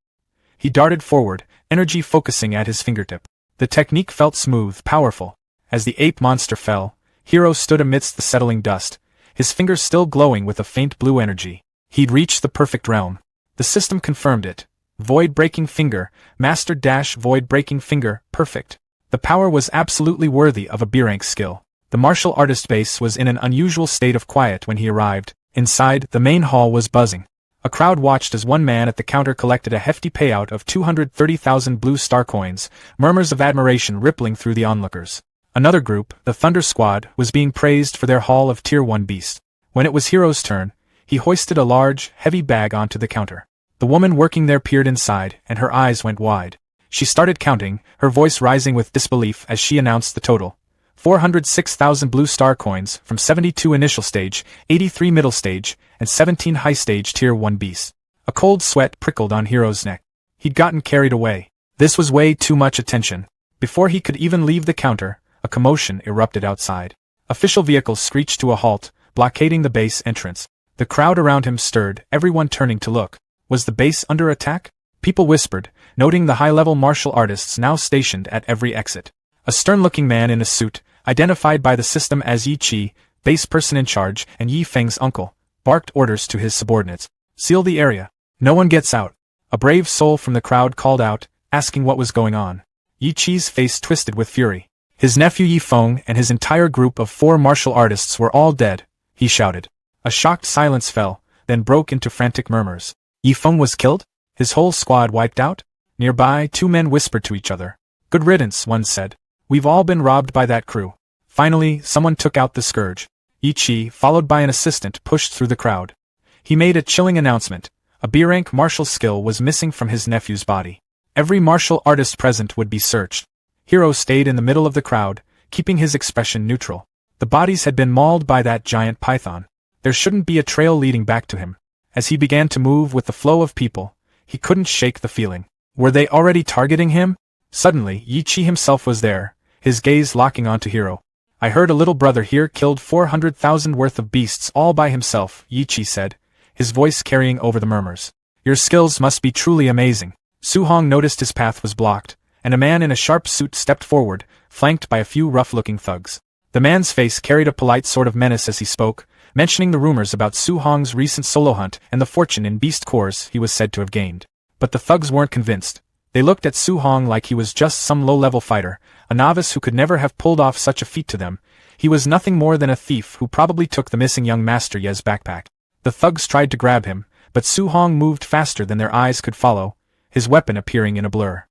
He darted forward, energy focusing at his fingertip. The technique felt smooth, powerful. As the ape monster fell, Hiro stood amidst the settling dust, his fingers still glowing with a faint blue energy. He'd reached the perfect realm. The system confirmed it. Void-breaking finger, master-void-breaking finger, perfect. The power was absolutely worthy of a B-rank skill. The martial artist base was in an unusual state of quiet when he arrived. Inside, the main hall was buzzing. A crowd watched as one man at the counter collected a hefty payout of 230,000 blue star coins, murmurs of admiration rippling through the onlookers. Another group, the Thunder Squad, was being praised for their haul of Tier 1 beasts. When it was Hiro's turn, he hoisted a large, heavy bag onto the counter. The woman working there peered inside, and her eyes went wide. She started counting, her voice rising with disbelief as she announced the total. 406,000 blue star coins from 72 initial stage, 83 middle stage, and 17 high stage Tier 1 beasts. A cold sweat prickled on Hiro's neck. He'd gotten carried away. This was way too much attention. Before he could even leave the counter, a commotion erupted outside. Official vehicles screeched to a halt, blockading the base entrance. The crowd around him stirred, everyone turning to look. Was the base under attack? People whispered, noting the high-level martial artists now stationed at every exit. A stern-looking man in a suit, identified by the system as Yi Chi, base person in charge, and Yi Feng's uncle, barked orders to his subordinates. Seal the area. No one gets out. A brave soul from the crowd called out, asking what was going on. Yi Chi's face twisted with fury. His nephew Yi Feng and his entire group of 4 martial artists were all dead, he shouted. A shocked silence fell, then broke into frantic murmurs. Yi Feng was killed? His whole squad wiped out? Nearby, 2 men whispered to each other. Good riddance, one said. We've all been robbed by that crew. Finally, someone took out the scourge. Yi Chi, followed by an assistant, pushed through the crowd. He made a chilling announcement. A B-rank martial skill was missing from his nephew's body. Every martial artist present would be searched. Hiro stayed in the middle of the crowd, keeping his expression neutral. The bodies had been mauled by that giant python. There shouldn't be a trail leading back to him. As he began to move with the flow of people, he couldn't shake the feeling. Were they already targeting him? Suddenly, Yi Chi himself was there, his gaze locking onto Hiro. I heard a little brother here killed 400,000 worth of beasts all by himself, Yi Chi said, his voice carrying over the murmurs. Your skills must be truly amazing. Su Hong noticed his path was blocked, and a man in a sharp suit stepped forward, flanked by a few rough-looking thugs. The man's face carried a polite sort of menace as he spoke, mentioning the rumors about Su Hong's recent solo hunt and the fortune in beast cores he was said to have gained. But the thugs weren't convinced. They looked at Su Hong like he was just some low-level fighter, a novice who could never have pulled off such a feat to them. He was nothing more than a thief who probably took the missing young Master Ye's backpack. The thugs tried to grab him, but Su Hong moved faster than their eyes could follow, his weapon appearing in a blur.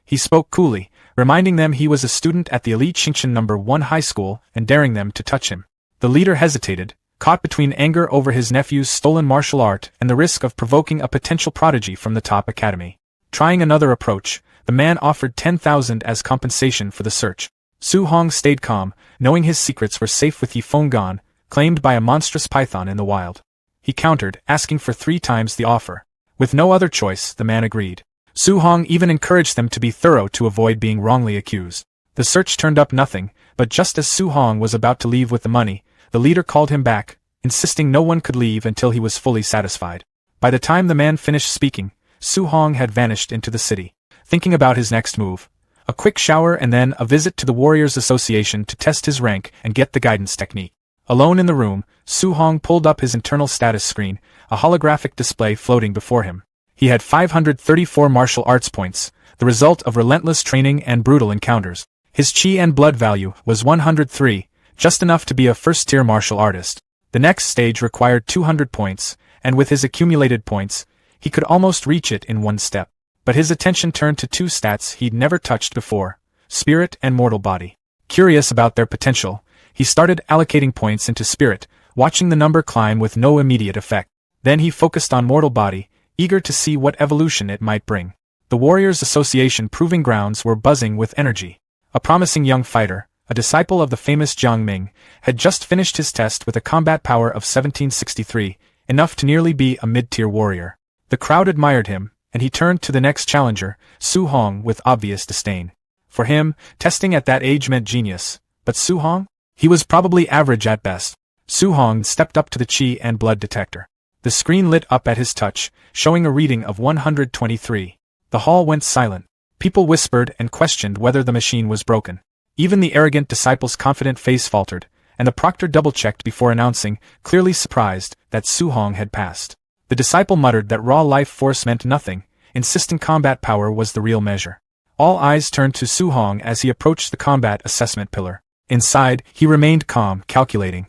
He spoke coolly, reminding them he was a student at the elite Xingqian No. 1 high school and daring them to touch him. The leader hesitated, caught between anger over his nephew's stolen martial art and the risk of provoking a potential prodigy from the top academy. Trying another approach, the man offered 10,000 as compensation for the search. Su Hong stayed calm, knowing his secrets were safe with Yi Feng gone, claimed by a monstrous python in the wild. He countered, asking for 3 times the offer. With no other choice, the man agreed. Su Hong even encouraged them to be thorough to avoid being wrongly accused. The search turned up nothing, but just as Su Hong was about to leave with the money, the leader called him back, insisting no one could leave until he was fully satisfied. By the time the man finished speaking, Su Hong had vanished into the city. Thinking about his next move, a quick shower and then a visit to the Warriors Association to test his rank and get the guidance technique. Alone in the room, Su Hong pulled up his internal status screen, a holographic display floating before him. He had 534 martial arts points, the result of relentless training and brutal encounters. His chi and blood value was 103, just enough to be a first-tier martial artist. The next stage required 200 points, and with his accumulated points, he could almost reach it in one step. But his attention turned to two stats he'd never touched before: spirit and mortal body. Curious about their potential, he started allocating points into spirit, watching the number climb with no immediate effect. Then he focused on mortal body, eager to see what evolution it might bring. The Warriors Association proving grounds were buzzing with energy. A promising young fighter, a disciple of the famous Jiang Ming, had just finished his test with a combat power of 1763, enough to nearly be a mid-tier warrior. The crowd admired him, and he turned to the next challenger, Su Hong, with obvious disdain. For him, testing at that age meant genius, but Su Hong? He was probably average at best. Su Hong stepped up to the chi and blood detector. The screen lit up at his touch, showing a reading of 123. The hall went silent. People whispered and questioned whether the machine was broken. Even the arrogant disciple's confident face faltered, and the proctor double-checked before announcing, clearly surprised, that Su Hong had passed. The disciple muttered that raw life force meant nothing, insisting combat power was the real measure. All eyes turned to Su Hong as he approached the combat assessment pillar. Inside, he remained calm, calculating.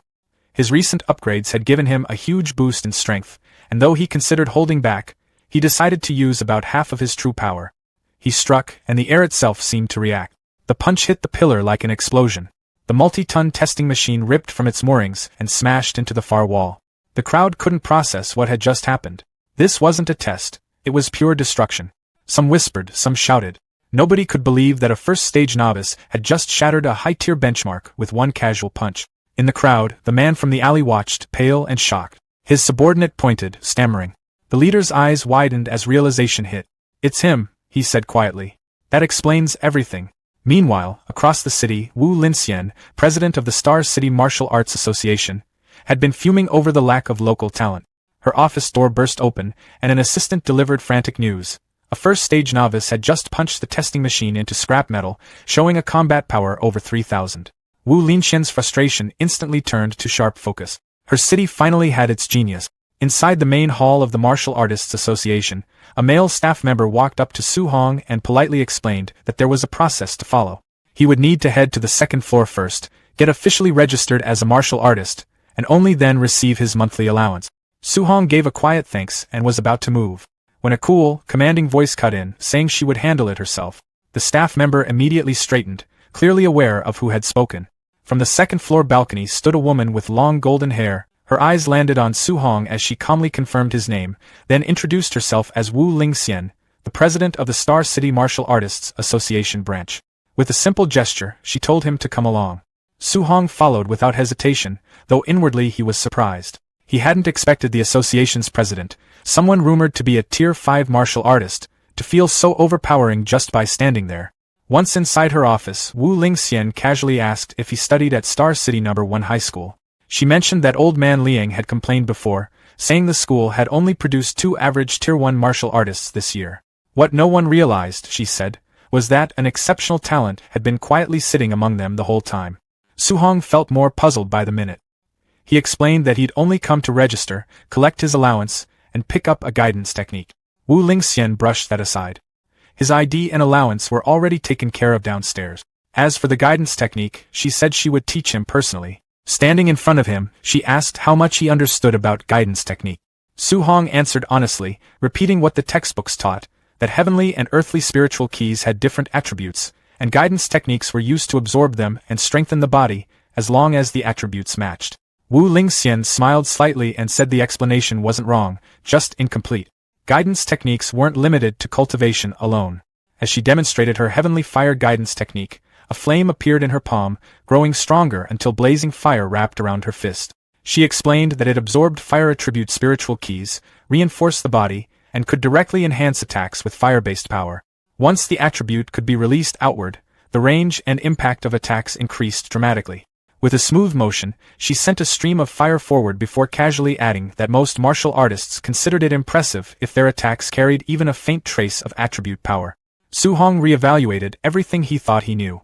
His recent upgrades had given him a huge boost in strength, and though he considered holding back, he decided to use about half of his true power. He struck, and the air itself seemed to react. The punch hit the pillar like an explosion. The multi-ton testing machine ripped from its moorings and smashed into the far wall. The crowd couldn't process what had just happened. This wasn't a test, it was pure destruction. Some whispered, some shouted. Nobody could believe that a first-stage novice had just shattered a high-tier benchmark with one casual punch. In the crowd, the man from the alley watched, pale and shocked. His subordinate pointed, stammering. The leader's eyes widened as realization hit. "It's him," he said quietly. "That explains everything." Meanwhile, across the city, Wu Linxian, president of the Star City Martial Arts Association, had been fuming over the lack of local talent. Her office door burst open, and an assistant delivered frantic news. A first-stage novice had just punched the testing machine into scrap metal, showing a combat power over 3,000. Wu Linxian's frustration instantly turned to sharp focus. Her city finally had its genius. Inside the main hall of the Martial Artists Association, a male staff member walked up to Su Hong and politely explained that there was a process to follow. He would need to head to the second floor first, get officially registered as a martial artist, and only then receive his monthly allowance. Su Hong gave a quiet thanks and was about to move, when a cool, commanding voice cut in, saying she would handle it herself. The staff member immediately straightened, clearly aware of who had spoken. From the second-floor balcony stood a woman with long golden hair. Her eyes landed on Su Hong as she calmly confirmed his name, then introduced herself as Wu Linxian, the president of the Star City Martial Artists Association branch. With a simple gesture, she told him to come along. Su Hong followed without hesitation, though inwardly he was surprised. He hadn't expected the association's president, someone rumored to be a Tier 5 martial artist, to feel so overpowering just by standing there. Once inside her office, Wu Linxian casually asked if he studied at Star City No. 1 High School. She mentioned that old man Liang had complained before, saying the school had only produced 2 average Tier 1 martial artists this year. What no one realized, she said, was that an exceptional talent had been quietly sitting among them the whole time. Su Hong felt more puzzled by the minute. He explained that he'd only come to register, collect his allowance, and pick up a guidance technique. Wu Linxian brushed that aside. His ID and allowance were already taken care of downstairs. As for the guidance technique, she said she would teach him personally. Standing in front of him, she asked how much he understood about guidance technique. Su Hong answered honestly, repeating what the textbooks taught, that heavenly and earthly spiritual keys had different attributes, and guidance techniques were used to absorb them and strengthen the body, as long as the attributes matched. Wu Linxian smiled slightly and said the explanation wasn't wrong, just incomplete. Guidance techniques weren't limited to cultivation alone. As she demonstrated her heavenly fire guidance technique, a flame appeared in her palm, growing stronger until blazing fire wrapped around her fist. She explained that it absorbed fire attribute spiritual keys, reinforced the body, and could directly enhance attacks with fire-based power. Once the attribute could be released outward, the range and impact of attacks increased dramatically. With a smooth motion, she sent a stream of fire forward before casually adding that most martial artists considered it impressive if their attacks carried even a faint trace of attribute power. Su-hong reevaluated everything he thought he knew.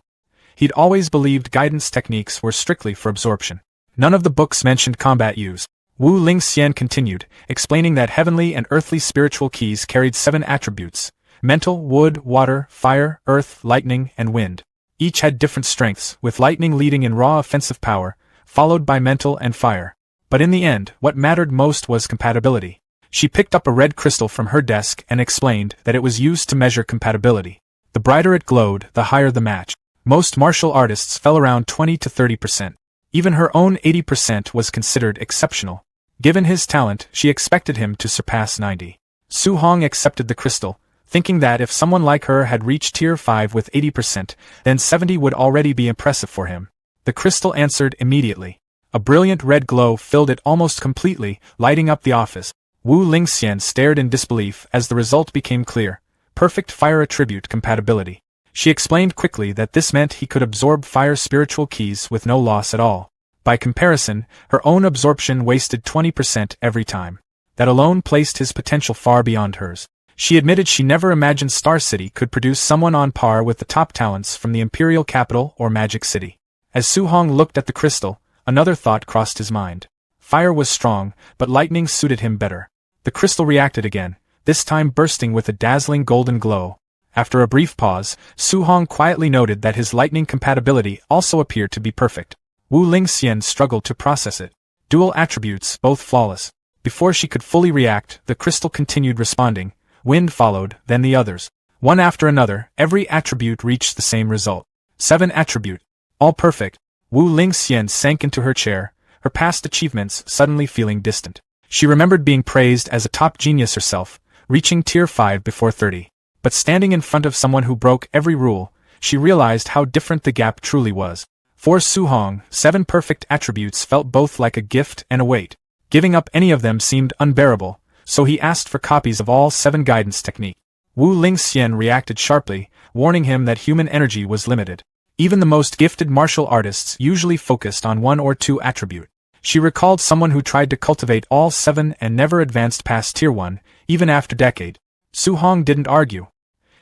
He'd always believed guidance techniques were strictly for absorption. None of the books mentioned combat use. Wu Lingxian continued, explaining that heavenly and earthly spiritual keys carried 7 attributes: mental, wood, water, fire, earth, lightning, and wind. Each had different strengths, with lightning leading in raw offensive power, followed by mental and fire. But in the end, what mattered most was compatibility. She picked up a red crystal from her desk and explained that it was used to measure compatibility. The brighter it glowed, the higher the match. Most martial artists fell around 20 to 30%. Even her own 80% was considered exceptional. Given his talent, she expected him to surpass 90. Su-hong accepted the crystal, thinking that if someone like her had reached Tier 5 with 80%, then 70 would already be impressive for him. The crystal answered immediately. A brilliant red glow filled it almost completely, lighting up the office. Wu Lingxian stared in disbelief as the result became clear: perfect fire attribute compatibility. She explained quickly that this meant he could absorb fire spiritual keys with no loss at all. By comparison, her own absorption wasted 20% every time. That alone placed his potential far beyond hers. She admitted she never imagined Star City could produce someone on par with the top talents from the Imperial Capital or Magic City. As Su-hong looked at the crystal, another thought crossed his mind. Fire was strong, but lightning suited him better. The crystal reacted again, this time bursting with a dazzling golden glow. After a brief pause, Su-hong quietly noted that his lightning compatibility also appeared to be perfect. Wu Lingxian struggled to process it. Dual attributes, both flawless. Before she could fully react, the crystal continued responding. Wind followed, then the others. One after another, every attribute reached the same result. 7 attribute. All perfect. Wu Lingxian sank into her chair, her past achievements suddenly feeling distant. She remembered being praised as a top genius herself, reaching Tier 5 before 30. But standing in front of someone who broke every rule, she realized how different the gap truly was. For Su-hong, 7 perfect attributes felt both like a gift and a weight. Giving up any of them seemed unbearable, so he asked for copies of all 7 guidance techniques. Wu Lingxian reacted sharply, warning him that human energy was limited. Even the most gifted martial artists usually focused on 1 or 2 attribute. She recalled someone who tried to cultivate all 7 and never advanced past Tier 1, even after decade. Su-hong didn't argue.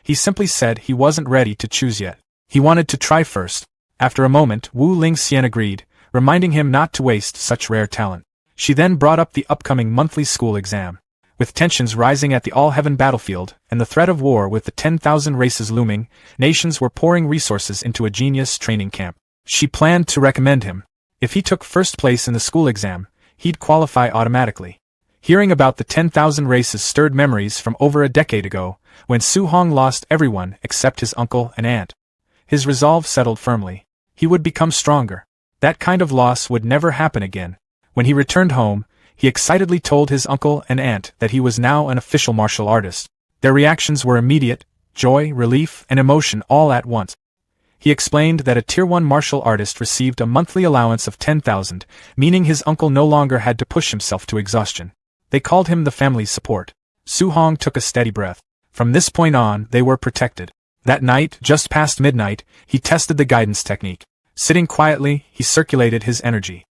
He simply said he wasn't ready to choose yet. He wanted to try first. After a moment, Wu Lingxian agreed, reminding him not to waste such rare talent. She then brought up the upcoming monthly school exam. With tensions rising at the all-heaven battlefield, and the threat of war with the 10,000 races looming, nations were pouring resources into a genius training camp. She planned to recommend him. If he took first place in the school exam, he'd qualify automatically. Hearing about the 10,000 races stirred memories from over a decade ago, when Su-hong lost everyone except his uncle and aunt. His resolve settled firmly. He would become stronger. That kind of loss would never happen again. When he returned home, he excitedly told his uncle and aunt that he was now an official martial artist. Their reactions were immediate: joy, relief, and emotion all at once. He explained that a Tier 1 martial artist received a monthly allowance of 10,000, meaning his uncle no longer had to push himself to exhaustion. They called him the family's support. Su-hong took a steady breath. From this point on, they were protected. That night, just past midnight, he tested the guidance technique. Sitting quietly, he circulated his energy.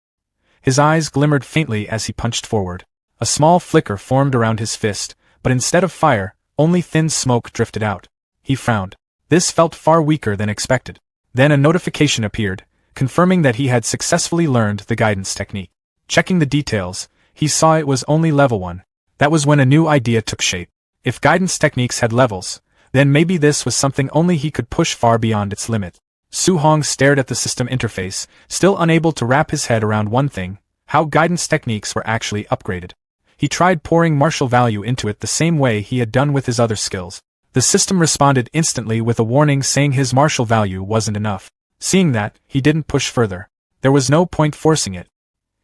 His eyes glimmered faintly as he punched forward. A small flicker formed around his fist, but instead of fire, only thin smoke drifted out. He frowned. This felt far weaker than expected. Then a notification appeared, confirming that he had successfully learned the guidance technique. Checking the details, he saw it was only level 1. That was when a new idea took shape. If guidance techniques had levels, then maybe this was something only he could push far beyond its limit. Su-hong stared at the system interface, still unable to wrap his head around one thing: how guidance techniques were actually upgraded. He tried pouring martial value into it the same way he had done with his other skills. The system responded instantly with a warning saying his martial value wasn't enough. Seeing that, he didn't push further. There was no point forcing it.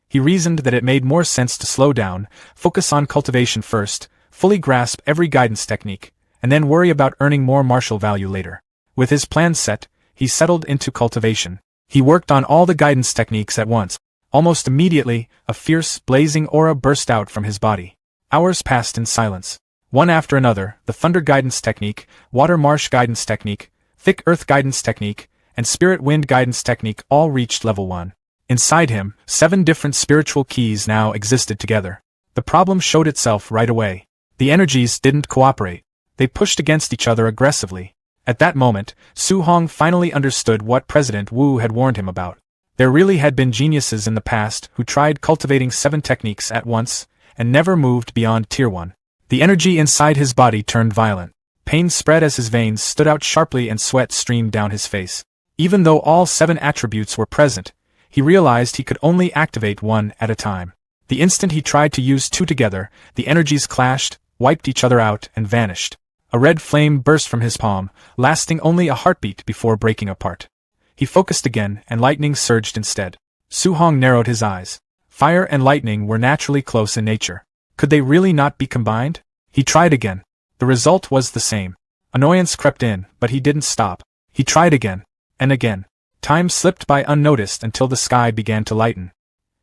He reasoned that it made more sense to slow down, focus on cultivation first, fully grasp every guidance technique, and then worry about earning more martial value later. With his plan set, he settled into cultivation. He worked on all the guidance techniques at once. Almost immediately, a fierce, blazing aura burst out from his body. Hours passed in silence. One after another, the Thunder Guidance Technique, Water Marsh Guidance Technique, Thick Earth Guidance Technique, and Spirit Wind Guidance Technique all reached level 1. Inside him, 7 different spiritual keys now existed together. The problem showed itself right away. The energies didn't cooperate. They pushed against each other aggressively. At that moment, Su Hong finally understood what President Wu had warned him about. There really had been geniuses in the past who tried cultivating 7 techniques at once, and never moved beyond Tier 1. The energy inside his body turned violent. Pain spread as his veins stood out sharply and sweat streamed down his face. Even though all 7 attributes were present, he realized he could only activate 1 at a time. The instant he tried to use 2 together, the energies clashed, wiped each other out, and vanished. A red flame burst from his palm, lasting only a heartbeat before breaking apart. He focused again, and lightning surged instead. Su Hong narrowed his eyes. Fire and lightning were naturally close in nature. Could they really not be combined? He tried again. The result was the same. Annoyance crept in, but he didn't stop. He tried again. And again. Time slipped by unnoticed until the sky began to lighten.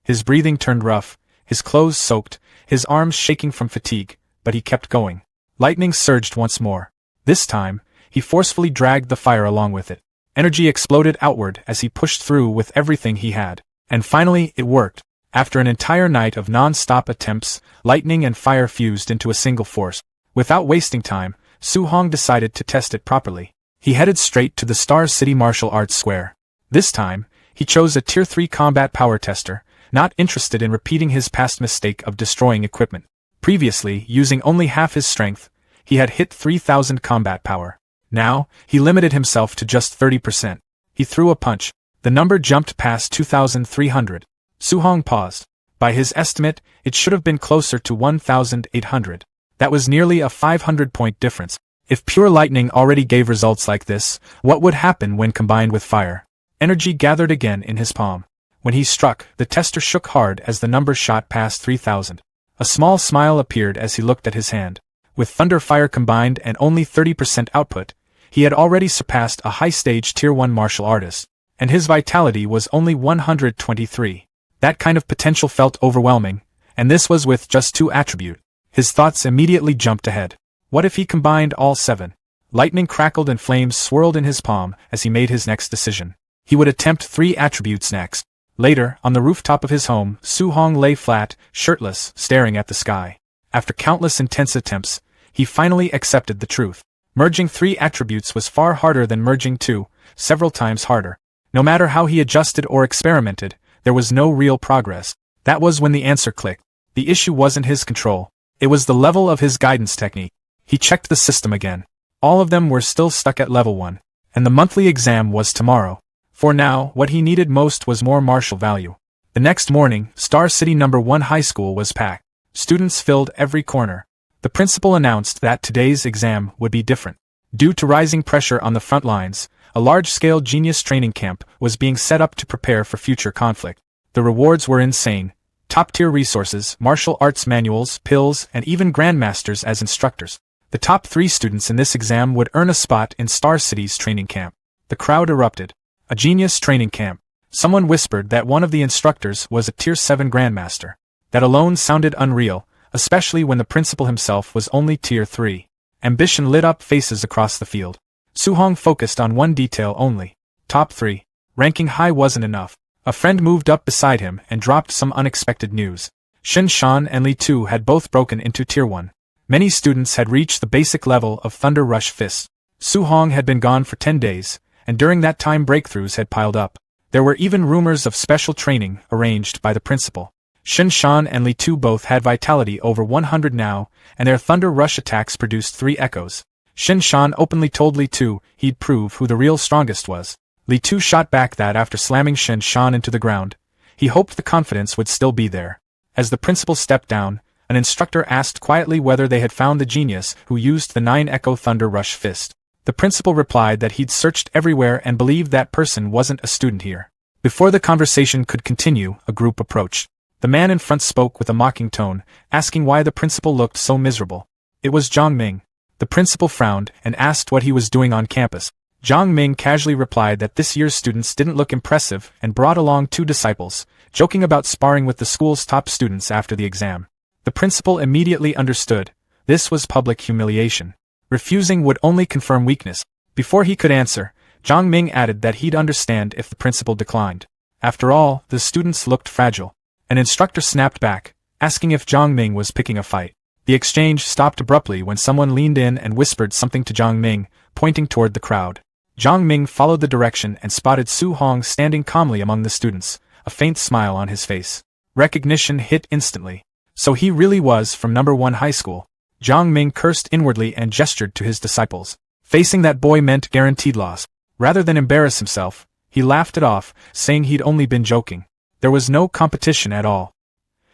His breathing turned rough, his clothes soaked, his arms shaking from fatigue, but he kept going. Lightning surged once more. This time, he forcefully dragged the fire along with it. Energy exploded outward as he pushed through with everything he had. And finally, it worked. After an entire night of non-stop attempts, lightning and fire fused into a single force. Without wasting time, Su Hong decided to test it properly. He headed straight to the Star City Martial Arts Square. This time, he chose a Tier 3 combat power tester, not interested in repeating his past mistake of destroying equipment. Previously, using only half his strength, he had hit 3,000 combat power. Now, he limited himself to just 30%. He threw a punch. The number jumped past 2,300. Su Hong paused. By his estimate, it should have been closer to 1,800. That was nearly a 500-point difference. If pure lightning already gave results like this, what would happen when combined with fire? Energy gathered again in his palm. When he struck, the tester shook hard as the number shot past 3,000. A small smile appeared as he looked at his hand. With thunder fire combined and only 30% output, he had already surpassed a high-stage Tier 1 martial artist, and his vitality was only 123. That kind of potential felt overwhelming, and this was with just 2 attributes. His thoughts immediately jumped ahead. What if he combined all 7? Lightning crackled and flames swirled in his palm as he made his next decision. He would attempt 3 attributes next. Later, on the rooftop of his home, Su Hong lay flat, shirtless, staring at the sky. After countless intense attempts, he finally accepted the truth. Merging 3 attributes was far harder than merging 2, several times harder. No matter how he adjusted or experimented, there was no real progress. That was when the answer clicked. The issue wasn't his control. It was the level of his guidance technique. He checked the system again. All of them were still stuck at level 1, and the monthly exam was tomorrow. For now, what he needed most was more martial value. The next morning, Star City No. 1 High School was packed. Students filled every corner. The principal announced that today's exam would be different. Due to rising pressure on the front lines, a large-scale genius training camp was being set up to prepare for future conflict. The rewards were insane. Top-tier resources, martial arts manuals, pills, and even grandmasters as instructors. The top 3 students in this exam would earn a spot in Star City's training camp. The crowd erupted. A genius training camp. Someone whispered that one of the instructors was a Tier 7 grandmaster. That alone sounded unreal, especially when the principal himself was only Tier 3. Ambition lit up faces across the field. Su Hong focused on one detail only. Top 3. Ranking high wasn't enough. A friend moved up beside him and dropped some unexpected news. Shin Shan and Li Tu had both broken into Tier 1. Many students had reached the basic level of Thunder Rush Fist. Su Hong had been gone for 10 days, and during that time breakthroughs had piled up. There were even rumors of special training arranged by the principal. Shin Shan and Li Tu both had vitality over 100 now, and their Thunder Rush attacks produced 3 echoes. Shin Shan openly told Li Tu he'd prove who the real strongest was. Li Tu shot back that after slamming Shin Shan into the ground, he hoped the confidence would still be there. As the principal stepped down, an instructor asked quietly whether they had found the genius who used the 9-echo Thunder Rush Fist. The principal replied that he'd searched everywhere and believed that person wasn't a student here. Before the conversation could continue, a group approached. The man in front spoke with a mocking tone, asking why the principal looked so miserable. It was Zhang Ming. The principal frowned and asked what he was doing on campus. Zhang Ming casually replied that this year's students didn't look impressive and brought along 2 disciples, joking about sparring with the school's top students after the exam. The principal immediately understood. This was public humiliation. Refusing would only confirm weakness. Before he could answer, Zhang Ming added that he'd understand if the principal declined. After all, the students looked fragile. An instructor snapped back, asking if Zhang Ming was picking a fight. The exchange stopped abruptly when someone leaned in and whispered something to Zhang Ming, pointing toward the crowd. Zhang Ming followed the direction and spotted Su Hong standing calmly among the students, a faint smile on his face. Recognition hit instantly. So he really was from number 1 high school. Zhang Ming cursed inwardly and gestured to his disciples. Facing that boy meant guaranteed loss. Rather than embarrass himself, he laughed it off, saying he'd only been joking. There was no competition at all.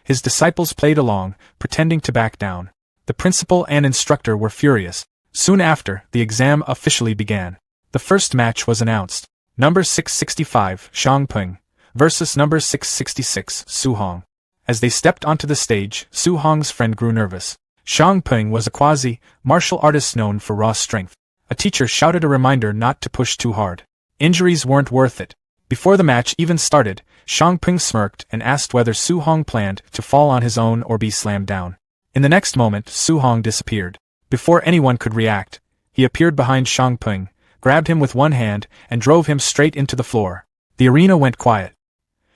His disciples played along, pretending to back down. The principal and instructor were furious. Soon after, the exam officially began. The first match was announced. Number 665, Shang Peng, versus number 666, Su Hong. As they stepped onto the stage, Su Hong's friend grew nervous. Shang Peng was a quasi-martial artist known for raw strength. A teacher shouted a reminder not to push too hard. Injuries weren't worth it. Before the match even started, Shang Peng smirked and asked whether Su Hong planned to fall on his own or be slammed down. In the next moment, Su Hong disappeared. Before anyone could react, he appeared behind Shang Peng, grabbed him with one hand, and drove him straight into the floor. The arena went quiet.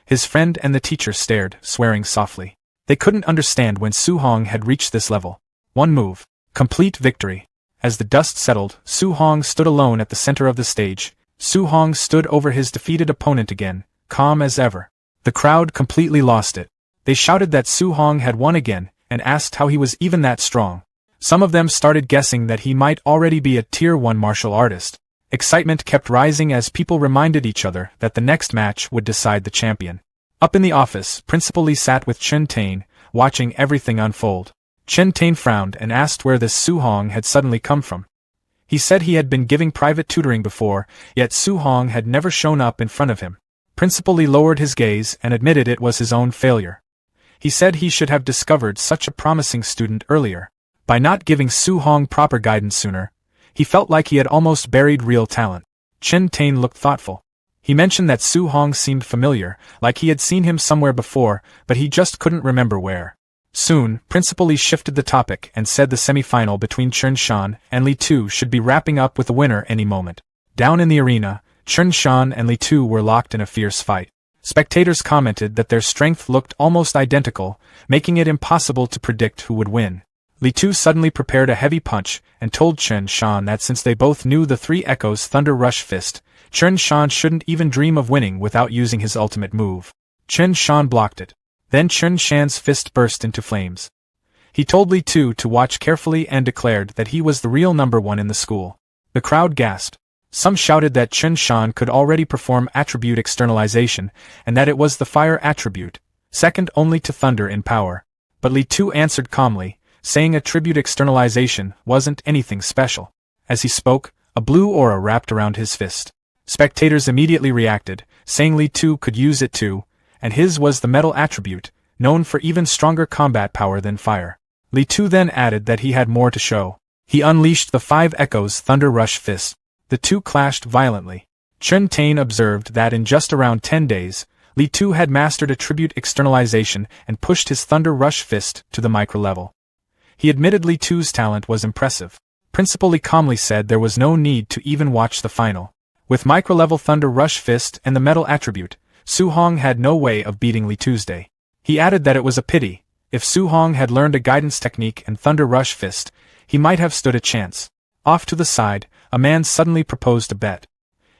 His friend and the teacher stared, swearing softly. They couldn't understand when Su Hong had reached this level. One move. Complete victory. As the dust settled, Su Hong stood alone at the center of the stage. Su Hong stood over his defeated opponent again, calm as ever. The crowd completely lost it. They shouted that Su Hong had won again, and asked how he was even that strong. Some of them started guessing that he might already be a Tier 1 martial artist. Excitement kept rising as people reminded each other that the next match would decide the champion. Up in the office, Principal Lee sat with Chen Tain, watching everything unfold. Chen Tain frowned and asked where this Su Hong had suddenly come from. He said he had been giving private tutoring before, yet Su Hong had never shown up in front of him. Principal Lee lowered his gaze and admitted it was his own failure. He said he should have discovered such a promising student earlier. By not giving Su Hong proper guidance sooner, he felt like he had almost buried real talent. Chen Tain looked thoughtful. He mentioned that Su Hong seemed familiar, like he had seen him somewhere before, but he just couldn't remember where. Soon, Principal Lee shifted the topic and said the semi-final between Chen Shan and Li Tu should be wrapping up with a winner any moment. Down in the arena, Chen Shan and Li Tu were locked in a fierce fight. Spectators commented that their strength looked almost identical, making it impossible to predict who would win. Li Tu suddenly prepared a heavy punch and told Chen Shan that since they both knew the Three Echoes Thunder Rush Fist, Chen Shan shouldn't even dream of winning without using his ultimate move. Chen Shan blocked it. Then Chen Shan's fist burst into flames. He told Li Tu to watch carefully and declared that he was the real number 1 in the school. The crowd gasped. Some shouted that Chen Shan could already perform attribute externalization, and that it was the fire attribute, second only to thunder in power. But Li Tu answered calmly, saying attribute externalization wasn't anything special. As he spoke, a blue aura wrapped around his fist. Spectators immediately reacted, saying Li Tu could use it too, and his was the metal attribute, known for even stronger combat power than fire. Li Tu then added that he had more to show. He unleashed the Five Echoes Thunder Rush Fist. The two clashed violently. Chen Tain observed that in just around 10 days, Li Tu had mastered attribute externalization and pushed his Thunder Rush Fist to the micro level. He admitted Li Tu's talent was impressive. Principal Lee calmly said there was no need to even watch the final. With micro-level Thunder Rush Fist and the metal attribute, Su Hong had no way of beating Li Tuesday. He added that it was a pity. If Su Hong had learned a guidance technique and Thunder Rush Fist, he might have stood a chance. Off to the side, a man suddenly proposed a bet.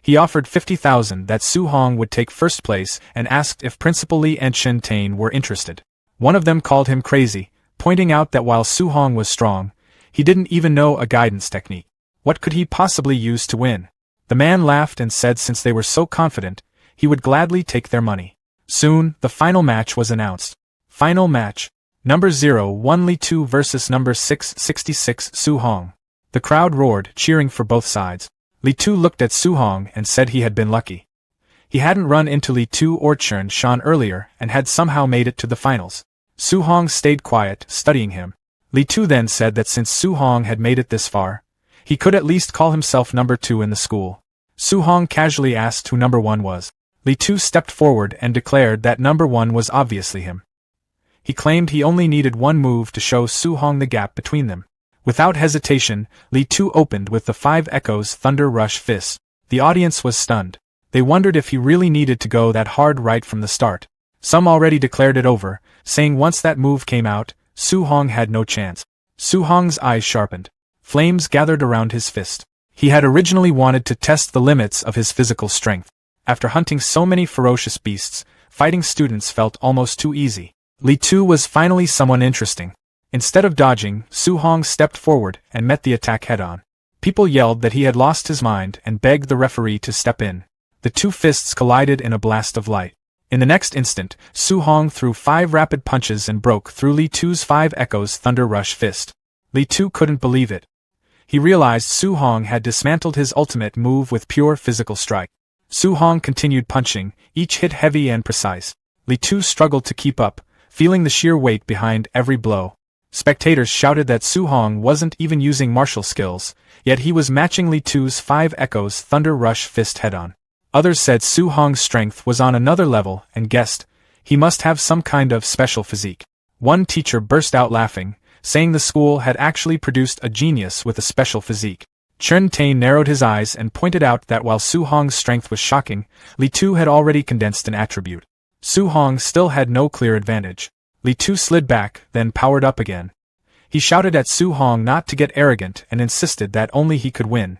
He offered 50,000 that Su Hong would take first place and asked if Principal Lee and Chen Tain were interested. One of them called him crazy, pointing out that while Su Hong was strong, he didn't even know a guidance technique. What could he possibly use to win? The man laughed and said since they were so confident, he would gladly take their money. Soon, the final match was announced. Final match. Number 01 Li Tu versus number 666 Su Hong. The crowd roared, cheering for both sides. Li Tu looked at Su Hong and said he had been lucky. He hadn't run into Li Tu or Chen Shan earlier and had somehow made it to the finals. Su Hong stayed quiet, studying him. Li Tu then said that since Su Hong had made it this far, he could at least call himself number 2 in the school. Su Hong casually asked who number 1 was. Li Tu stepped forward and declared that number 1 was obviously him. He claimed he only needed one move to show Su Hong the gap between them. Without hesitation, Li Tu opened with the Five Echoes Thunder Rush Fist. The audience was stunned. They wondered if he really needed to go that hard right from the start. Some already declared it over, saying once that move came out, Su Hong had no chance. Su Hong's eyes sharpened. Flames gathered around his fist. He had originally wanted to test the limits of his physical strength. After hunting so many ferocious beasts, fighting students felt almost too easy. Li Tu was finally someone interesting. Instead of dodging, Su Hong stepped forward and met the attack head-on. People yelled that he had lost his mind and begged the referee to step in. The two fists collided in a blast of light. In the next instant, Su Hong threw 5 rapid punches and broke through Li Tu's 5 Echoes Thunder Rush fist. Li Tu couldn't believe it. He realized Su Hong had dismantled his ultimate move with pure physical strike. Su Hong continued punching, each hit heavy and precise. Li Tu struggled to keep up, feeling the sheer weight behind every blow. Spectators shouted that Su Hong wasn't even using martial skills, yet he was matching Li Tu's 5 Echoes Thunder Rush fist head-on. Others said Su Hong's strength was on another level and guessed he must have some kind of special physique. One teacher burst out laughing, saying the school had actually produced a genius with a special physique. Chen Tain narrowed his eyes and pointed out that while Su Hong's strength was shocking, Li Tu had already condensed an attribute. Su Hong still had no clear advantage. Li Tu slid back, then powered up again. He shouted at Su Hong not to get arrogant and insisted that only he could win.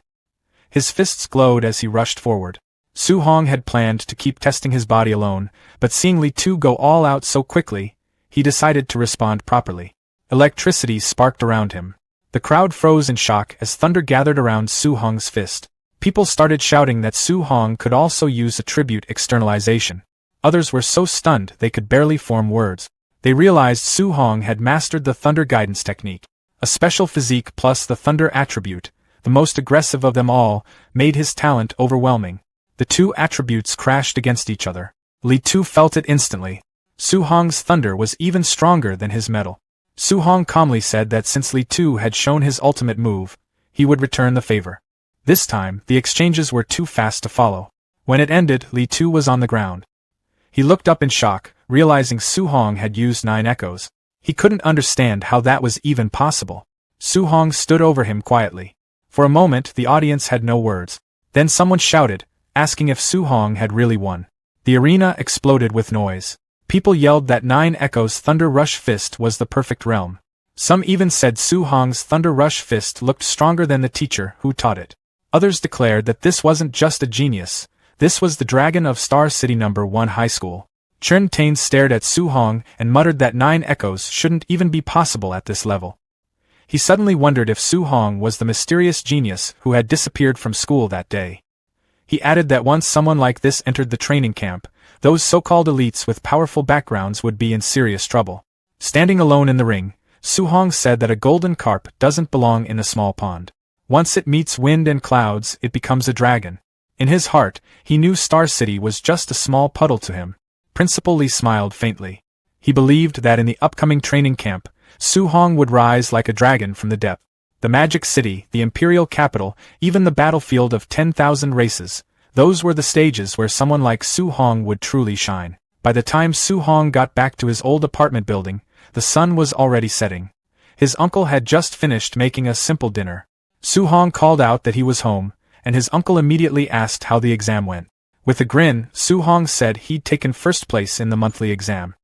His fists glowed as he rushed forward. Su Hong had planned to keep testing his body alone, but seeing Li Tu go all out so quickly, he decided to respond properly. Electricity sparked around him. The crowd froze in shock as thunder gathered around Su Hong's fist. People started shouting that Su Hong could also use attribute externalization. Others were so stunned they could barely form words. They realized Su Hong had mastered the thunder guidance technique. A special physique plus the thunder attribute, the most aggressive of them all, made his talent overwhelming. The two attributes crashed against each other. Li Tu felt it instantly. Su Hong's thunder was even stronger than his metal. Su Hong calmly said that since Li Tu had shown his ultimate move, he would return the favor. This time, the exchanges were too fast to follow. When it ended, Li Tu was on the ground. He looked up in shock, realizing Su Hong had used 9 echoes. He couldn't understand how that was even possible. Su Hong stood over him quietly. For a moment, the audience had no words. Then someone shouted, asking if Su Hong had really won. The arena exploded with noise. People yelled that 9 Echoes Thunder Rush Fist was the perfect realm. Some even said Su Hong's Thunder Rush Fist looked stronger than the teacher who taught it. Others declared that this wasn't just a genius, this was the dragon of Star City No. 1 High School. Chen Tain stared at Su Hong and muttered that 9 Echoes shouldn't even be possible at this level. He suddenly wondered if Su Hong was the mysterious genius who had disappeared from school that day. He added that once someone like this entered the training camp, those so-called elites with powerful backgrounds would be in serious trouble. Standing alone in the ring, Su Hong said that a golden carp doesn't belong in a small pond. Once it meets wind and clouds, it becomes a dragon. In his heart, he knew Star City was just a small puddle to him. Principal Lee smiled faintly. He believed that in the upcoming training camp, Su Hong would rise like a dragon from the depth. The Magic City, the Imperial Capital, even the battlefield of 10,000 races, those were the stages where someone like Su Hong would truly shine. By the time Su Hong got back to his old apartment building, the sun was already setting. His uncle had just finished making a simple dinner. Su Hong called out that he was home, and his uncle immediately asked how the exam went. With a grin, Su Hong said he'd taken first place in the monthly exam.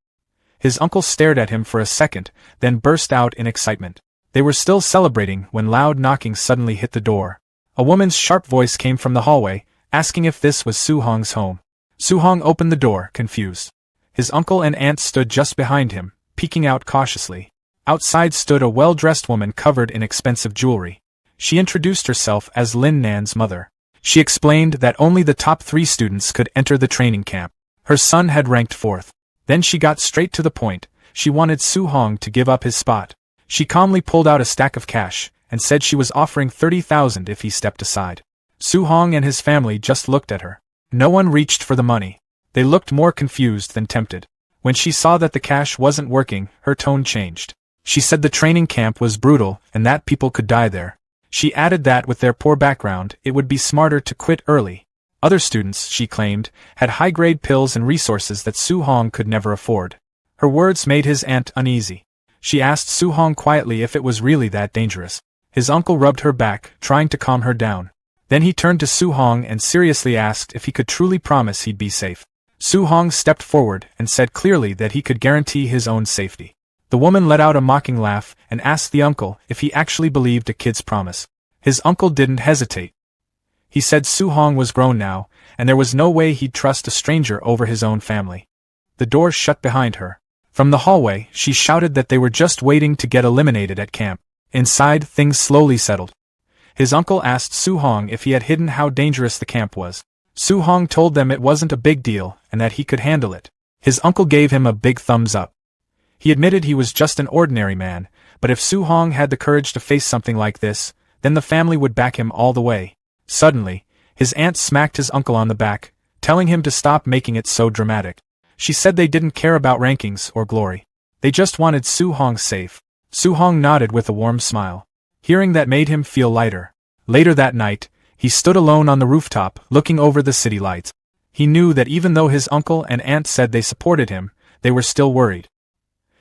His uncle stared at him for a second, then burst out in excitement. They were still celebrating when loud knocking suddenly hit the door. A woman's sharp voice came from the hallway, asking if this was Su Hong's home. Su Hong opened the door, confused. His uncle and aunt stood just behind him, peeking out cautiously. Outside stood a well-dressed woman covered in expensive jewelry. She introduced herself as Lin Nan's mother. She explained that only the top 3 students could enter the training camp. Her son had ranked 4th. Then she got straight to the point. She wanted Su Hong to give up his spot. She calmly pulled out a stack of cash, and said she was offering 30,000 if he stepped aside. Su Hong and his family just looked at her. No one reached for the money. They looked more confused than tempted. When she saw that the cash wasn't working, her tone changed. She said the training camp was brutal, and that people could die there. She added that with their poor background, it would be smarter to quit early. Other students, she claimed, had high-grade pills and resources that Su Hong could never afford. Her words made his aunt uneasy. She asked Su Hong quietly if it was really that dangerous. His uncle rubbed her back, trying to calm her down. Then he turned to Su Hong and seriously asked if he could truly promise he'd be safe. Su Hong stepped forward and said clearly that he could guarantee his own safety. The woman let out a mocking laugh and asked the uncle if he actually believed a kid's promise. His uncle didn't hesitate. He said Su Hong was grown now, and there was no way he'd trust a stranger over his own family. The door shut behind her. From the hallway, she shouted that they were just waiting to get eliminated at camp. Inside, things slowly settled. His uncle asked Su Hong if he had hidden how dangerous the camp was. Su Hong told them it wasn't a big deal and that he could handle it. His uncle gave him a big thumbs up. He admitted he was just an ordinary man, but if Su Hong had the courage to face something like this, then the family would back him all the way. Suddenly, his aunt smacked his uncle on the back, telling him to stop making it so dramatic. She said they didn't care about rankings or glory. They just wanted Su Hong safe. Su Hong nodded with a warm smile. Hearing that made him feel lighter. Later that night, he stood alone on the rooftop, looking over the city lights. He knew that even though his uncle and aunt said they supported him, they were still worried.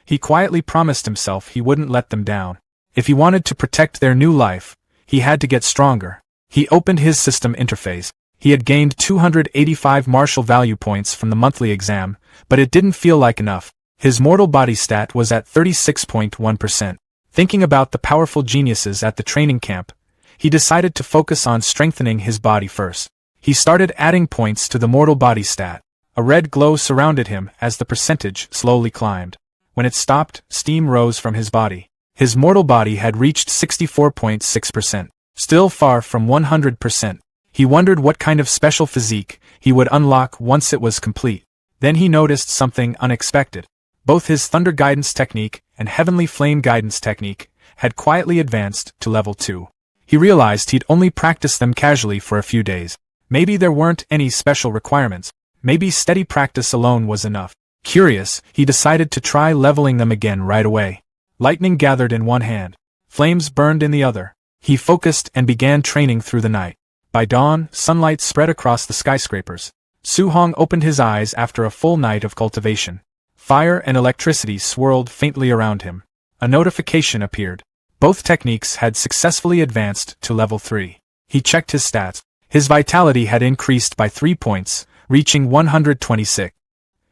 He quietly promised himself he wouldn't let them down. If he wanted to protect their new life, he had to get stronger. He opened his system interface. He had gained 285 martial value points from the monthly exam, but it didn't feel like enough. His mortal body stat was at 36.1%. Thinking about the powerful geniuses at the training camp, he decided to focus on strengthening his body first. He started adding points to the mortal body stat. A red glow surrounded him as the percentage slowly climbed. When it stopped, steam rose from his body. His mortal body had reached 64.6%, still far from 100%. He wondered what kind of special physique he would unlock once it was complete. Then he noticed something unexpected. Both his Thunder Guidance technique and Heavenly Flame Guidance technique had quietly advanced to level 2. He realized he'd only practiced them casually for a few days. Maybe there weren't any special requirements. Maybe steady practice alone was enough. Curious, he decided to try leveling them again right away. Lightning gathered in one hand. Flames burned in the other. He focused and began training through the night. By dawn, sunlight spread across the skyscrapers. Su Hong opened his eyes after a full night of cultivation. Fire and electricity swirled faintly around him. A notification appeared. Both techniques had successfully advanced to level 3. He checked his stats. His vitality had increased by 3 points, reaching 126.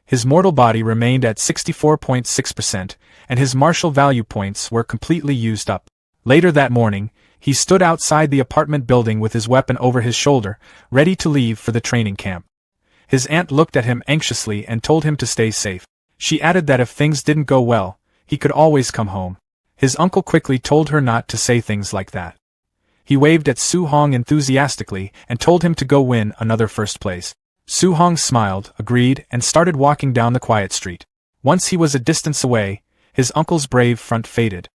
His mortal body remained at 64.6%, and his martial value points were completely used up. Later that morning, he stood outside the apartment building with his weapon over his shoulder, ready to leave for the training camp. His aunt looked at him anxiously and told him to stay safe. She added that if things didn't go well, he could always come home. His uncle quickly told her not to say things like that. He waved at Su Hong enthusiastically and told him to go win another first place. Su Hong smiled, agreed, and started walking down the quiet street. Once he was a distance away, his uncle's brave front faded.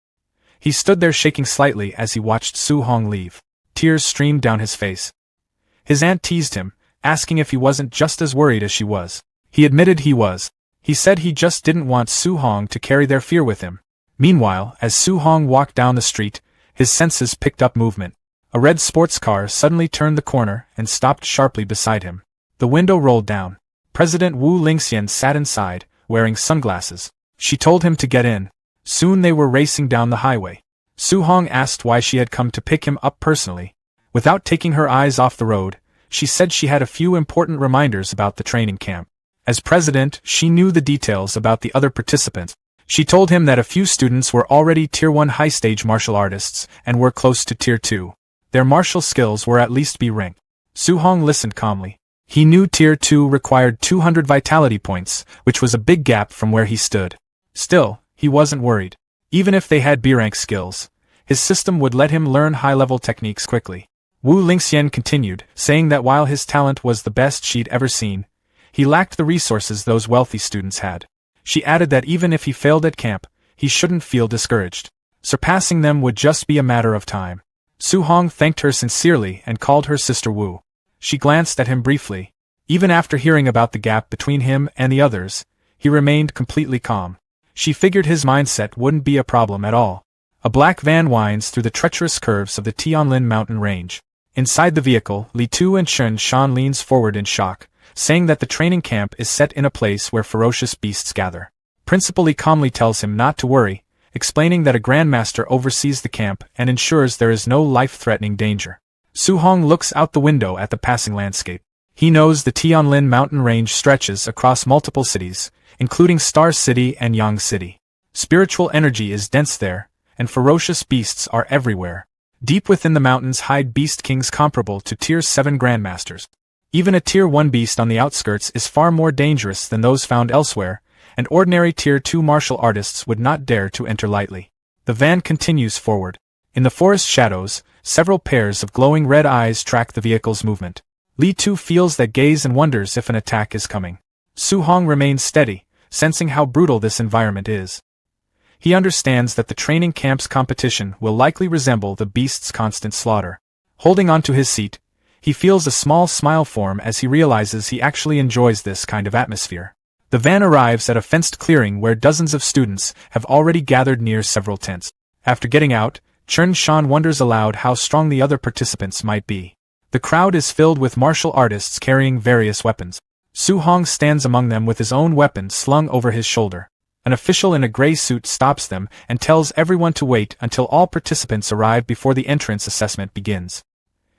He stood there shaking slightly as he watched Su Hong leave. Tears streamed down his face. His aunt teased him, asking if he wasn't just as worried as she was. He admitted he was. He said he just didn't want Su Hong to carry their fear with him. Meanwhile, as Su Hong walked down the street, his senses picked up movement. A red sports car suddenly turned the corner and stopped sharply beside him. The window rolled down. President Wu Lingxian sat inside, wearing sunglasses. She told him to get in. Soon they were racing down the highway. Su Hong asked why she had come to pick him up personally. Without taking her eyes off the road, she said she had a few important reminders about the training camp. As president, she knew the details about the other participants. She told him that a few students were already Tier 1 high-stage martial artists and were close to Tier 2. Their martial skills were at least B ranked. Su Hong listened calmly. He knew Tier 2 required 200 vitality points, which was a big gap from where he stood. Still, he wasn't worried. Even if they had B-rank skills, his system would let him learn high-level techniques quickly. Wu Lingxian continued, saying that while his talent was the best she'd ever seen, he lacked the resources those wealthy students had. She added that even if he failed at camp, he shouldn't feel discouraged. Surpassing them would just be a matter of time. Su Hong thanked her sincerely and called her sister Wu. She glanced at him briefly. Even after hearing about the gap between him and the others, he remained completely calm. She figured his mindset wouldn't be a problem at all. A black van winds through the treacherous curves of the Tianlin mountain range. Inside the vehicle, Li Tu and Chen Shan leans forward in shock, saying that the training camp is set in a place where ferocious beasts gather. Principal Li calmly tells him not to worry, explaining that a grandmaster oversees the camp and ensures there is no life-threatening danger. Su-hong looks out the window at the passing landscape. He knows the Tianlin mountain range stretches across multiple cities, including Star City and Yang City. Spiritual energy is dense there, and ferocious beasts are everywhere. Deep within the mountains hide beast kings comparable to Tier 7 grandmasters. Even a Tier 1 beast on the outskirts is far more dangerous than those found elsewhere, and ordinary Tier 2 martial artists would not dare to enter lightly. The van continues forward. In the forest shadows, several pairs of glowing red eyes track the vehicle's movement. Li Tu feels that gaze and wonders if an attack is coming. Su-hong remains steady, sensing how brutal this environment is. He understands that the training camp's competition will likely resemble the beast's constant slaughter. Holding onto his seat, he feels a small smile form as he realizes he actually enjoys this kind of atmosphere. The van arrives at a fenced clearing where dozens of students have already gathered near several tents. After getting out, Chun Shan wonders aloud how strong the other participants might be. The crowd is filled with martial artists carrying various weapons. Su-hong stands among them with his own weapon slung over his shoulder. An official in a gray suit stops them and tells everyone to wait until all participants arrive before the entrance assessment begins.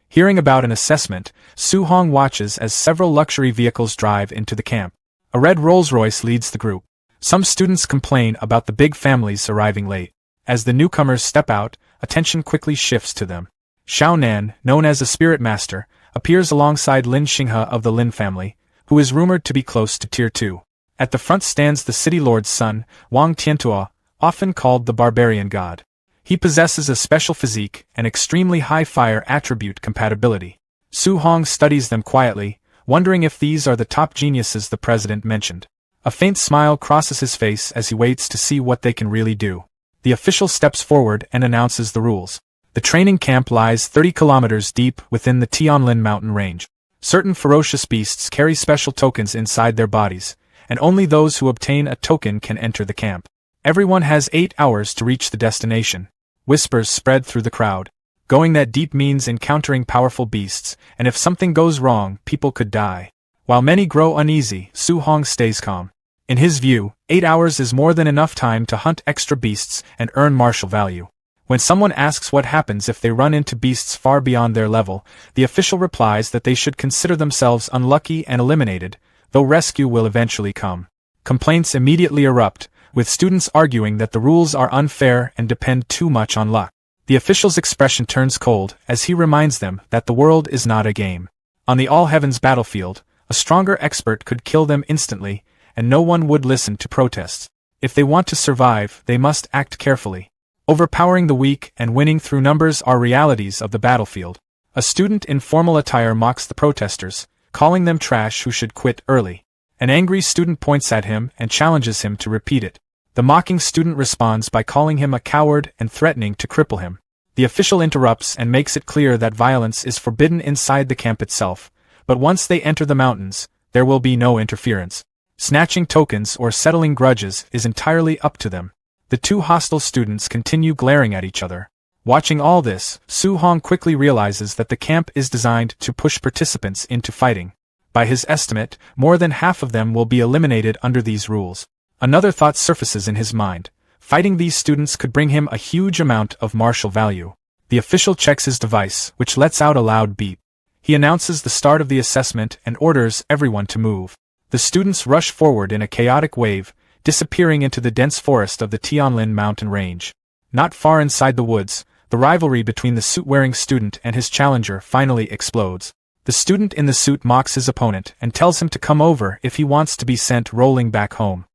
Hearing about an assessment, Su-hong watches as several luxury vehicles drive into the camp. A red Rolls-Royce leads the group. Some students complain about the big families arriving late. As the newcomers step out, attention quickly shifts to them. Xiao Nan, known as a spirit master, appears alongside Lin Xinghe of the Lin family, who is rumored to be close to Tier 2. At the front stands the city lord's son, Wang Tiantuo, often called the barbarian god. He possesses a special physique and extremely high fire attribute compatibility. Su-hong studies them quietly, wondering if these are the top geniuses the president mentioned. A faint smile crosses his face as he waits to see what they can really do. The official steps forward and announces the rules. The training camp lies 30 kilometers deep within the Tianlin mountain range. Certain ferocious beasts carry special tokens inside their bodies, and only those who obtain a token can enter the camp. Everyone has 8 hours to reach the destination. Whispers spread through the crowd. Going that deep means encountering powerful beasts, and if something goes wrong, people could die. While many grow uneasy, Su-hong stays calm. In his view, 8 hours is more than enough time to hunt extra beasts and earn martial value. When someone asks what happens if they run into beasts far beyond their level, the official replies that they should consider themselves unlucky and eliminated, though rescue will eventually come. Complaints immediately erupt, with students arguing that the rules are unfair and depend too much on luck. The official's expression turns cold as he reminds them that the world is not a game. On the all-heavens battlefield, a stronger expert could kill them instantly, and no one would listen to protests. If they want to survive, they must act carefully. Overpowering the weak and winning through numbers are realities of the battlefield. A student in formal attire mocks the protesters, calling them trash who should quit early. An angry student points at him and challenges him to repeat it. The mocking student responds by calling him a coward and threatening to cripple him. The official interrupts and makes it clear that violence is forbidden inside the camp itself, but once they enter the mountains, there will be no interference. Snatching tokens or settling grudges is entirely up to them. The two hostile students continue glaring at each other. Watching all this, Su-hong quickly realizes that the camp is designed to push participants into fighting. By his estimate, more than half of them will be eliminated under these rules. Another thought surfaces in his mind. Fighting these students could bring him a huge amount of martial value. The official checks his device, which lets out a loud beep. He announces the start of the assessment and orders everyone to move. The students rush forward in a chaotic wave, disappearing into the dense forest of the Tianlin mountain range. Not far inside the woods, the rivalry between the suit-wearing student and his challenger finally explodes. The student in the suit mocks his opponent and tells him to come over if he wants to be sent rolling back home.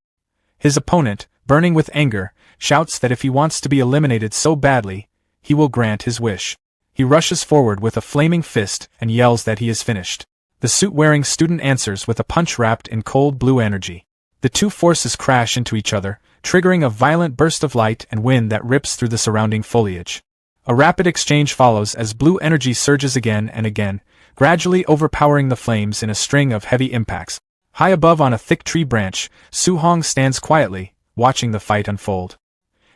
His opponent, burning with anger, shouts that if he wants to be eliminated so badly, he will grant his wish. He rushes forward with a flaming fist and yells that he is finished. The suit-wearing student answers with a punch wrapped in cold blue energy. The two forces crash into each other, triggering a violent burst of light and wind that rips through the surrounding foliage. A rapid exchange follows as blue energy surges again and again, gradually overpowering the flames in a string of heavy impacts. High above on a thick tree branch, Su-hong stands quietly, watching the fight unfold.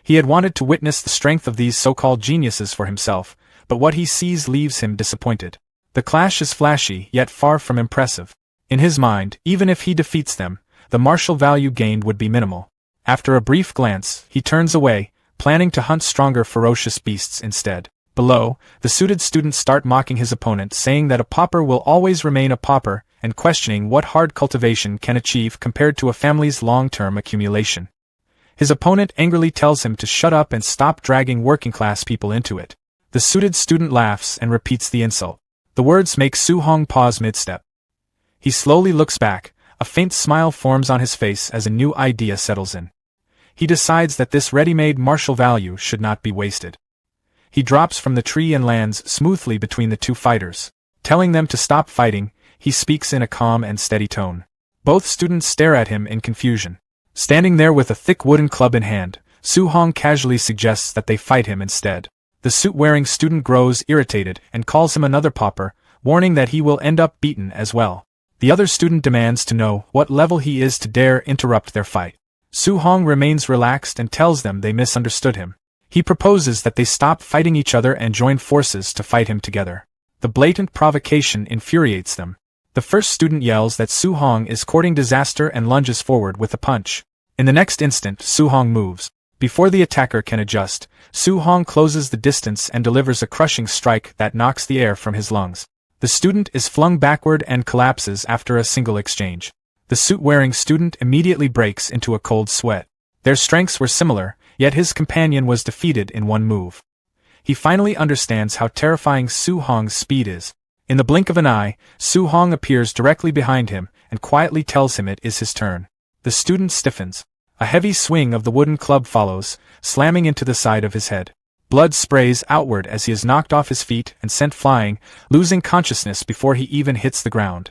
He had wanted to witness the strength of these so-called geniuses for himself, but what he sees leaves him disappointed. The clash is flashy, yet far from impressive. In his mind, even if he defeats them, the martial value gained would be minimal. After a brief glance, he turns away, planning to hunt stronger ferocious beasts instead. Below, the suited students start mocking his opponent, saying that a pauper will always remain a pauper, and questioning what hard cultivation can achieve compared to a family's long-term accumulation. His opponent angrily tells him to shut up and stop dragging working-class people into it. The suited student laughs and repeats the insult. The words make Su-hong pause mid-step. He slowly looks back, a faint smile forms on his face as a new idea settles in. He decides that this ready-made martial value should not be wasted. He drops from the tree and lands smoothly between the two fighters. Telling them to stop fighting, he speaks in a calm and steady tone. Both students stare at him in confusion. Standing there with a thick wooden club in hand, Su-hong casually suggests that they fight him instead. The suit-wearing student grows irritated and calls him another pauper, warning that he will end up beaten as well. The other student demands to know what level he is to dare interrupt their fight. Su-hong remains relaxed and tells them they misunderstood him. He proposes that they stop fighting each other and join forces to fight him together. The blatant provocation infuriates them. The first student yells that Su-hong is courting disaster and lunges forward with a punch. In the next instant, Su-hong moves. Before the attacker can adjust, Su-hong closes the distance and delivers a crushing strike that knocks the air from his lungs. The student is flung backward and collapses after a single exchange. The suit-wearing student immediately breaks into a cold sweat. Their strengths were similar, yet his companion was defeated in one move. He finally understands how terrifying Su-hong's speed is. In the blink of an eye, Su-hong appears directly behind him and quietly tells him it is his turn. The student stiffens. A heavy swing of the wooden club follows, slamming into the side of his head. Blood sprays outward as he is knocked off his feet and sent flying, losing consciousness before he even hits the ground.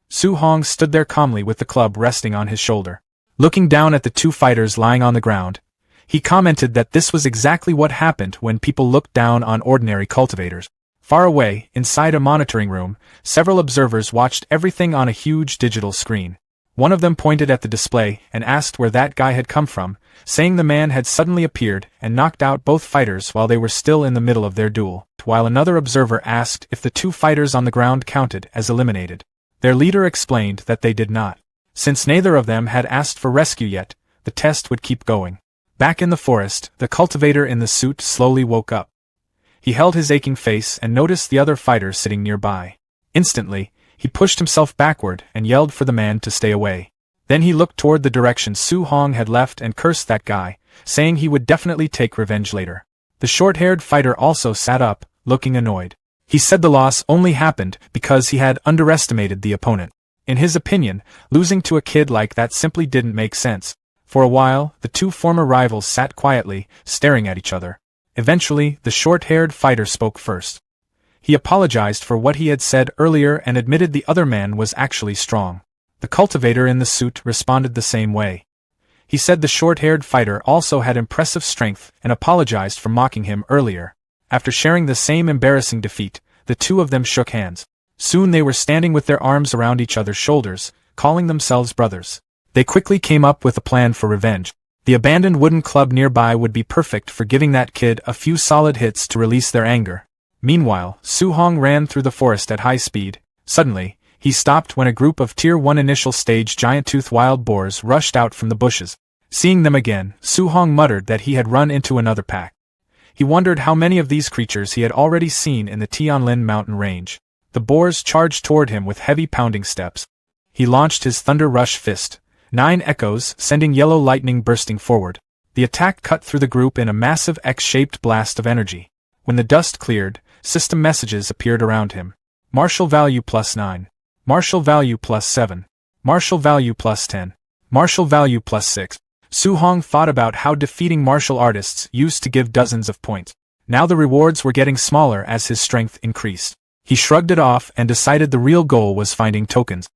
Su-hong stood there calmly with the club resting on his shoulder. Looking down at the two fighters lying on the ground, he commented that this was exactly what happened when people looked down on ordinary cultivators. Far away, inside a monitoring room, several observers watched everything on a huge digital screen. One of them pointed at the display and asked where that guy had come from, saying the man had suddenly appeared and knocked out both fighters while they were still in the middle of their duel, while another observer asked if the two fighters on the ground counted as eliminated. Their leader explained that they did not. Since neither of them had asked for rescue yet, the test would keep going. Back in the forest, the cultivator in the suit slowly woke up. He held his aching face and noticed the other fighter sitting nearby. Instantly, he pushed himself backward and yelled for the man to stay away. Then he looked toward the direction Su-hong had left and cursed that guy, saying he would definitely take revenge later. The short-haired fighter also sat up, looking annoyed. He said the loss only happened because he had underestimated the opponent. In his opinion, losing to a kid like that simply didn't make sense. For a while, the two former rivals sat quietly, staring at each other. Eventually, the short-haired fighter spoke first. He apologized for what he had said earlier and admitted the other man was actually strong. The cultivator in the suit responded the same way. He said the short-haired fighter also had impressive strength and apologized for mocking him earlier. After sharing the same embarrassing defeat, the two of them shook hands. Soon they were standing with their arms around each other's shoulders, calling themselves brothers. They quickly came up with a plan for revenge. The abandoned wooden club nearby would be perfect for giving that kid a few solid hits to release their anger. Meanwhile, Su-hong ran through the forest at high speed. Suddenly, he stopped when a group of Tier 1 initial stage giant-toothed wild boars rushed out from the bushes. Seeing them again, Su-hong muttered that he had run into another pack. He wondered how many of these creatures he had already seen in the Tianlin mountain range. The boars charged toward him with heavy pounding steps. He launched his Thunder Rush fist. 9 echoes, sending yellow lightning bursting forward. The attack cut through the group in a massive X-shaped blast of energy. When the dust cleared, system messages appeared around him. Martial value +9. Martial value +7. Martial value +10. Martial value +6. Su-hong thought about how defeating martial artists used to give dozens of points. Now the rewards were getting smaller as his strength increased. He shrugged it off and decided the real goal was finding tokens.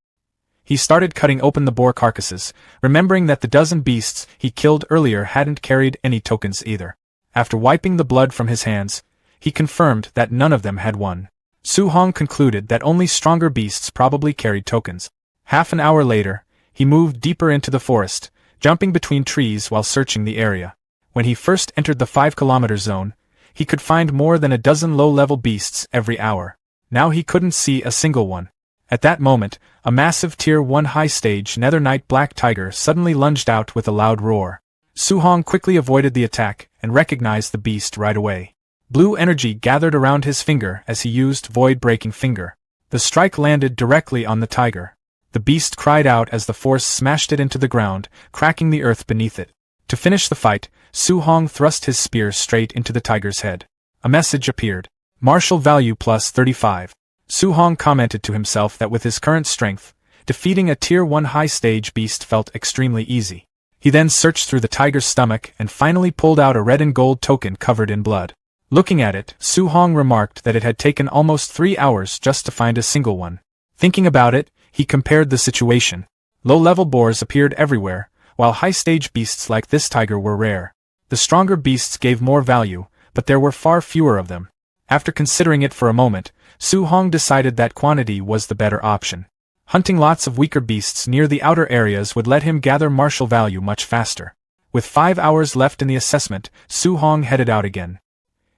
He started cutting open the boar carcasses, remembering that the dozen beasts he killed earlier hadn't carried any tokens either. After wiping the blood from his hands, he confirmed that none of them had one. Su-hong concluded that only stronger beasts probably carried tokens. Half an hour later, he moved deeper into the forest, jumping between trees while searching the area. When he first entered the 5-kilometer zone, he could find more than a dozen low-level beasts every hour. Now he couldn't see a single one. At that moment, a massive Tier 1 high-stage Nether Knight black tiger suddenly lunged out with a loud roar. Su-hong quickly avoided the attack and recognized the beast right away. Blue energy gathered around his finger as he used void-breaking finger. The strike landed directly on the tiger. The beast cried out as the force smashed it into the ground, cracking the earth beneath it. To finish the fight, Su Hong thrust his spear straight into the tiger's head. A message appeared. Martial value plus 35. Su Hong commented to himself that with his current strength, defeating a Tier 1 high-stage beast felt extremely easy. He then searched through the tiger's stomach and finally pulled out a red and gold token covered in blood. Looking at it, Su Hong remarked that it had taken almost 3 hours just to find a single one. Thinking about it, he compared the situation. Low-level boars appeared everywhere, while high-stage beasts like this tiger were rare. The stronger beasts gave more value, but there were far fewer of them. After considering it for a moment, Su Hong decided that quantity was the better option. Hunting lots of weaker beasts near the outer areas would let him gather martial value much faster. With 5 hours left in the assessment, Su Hong headed out again.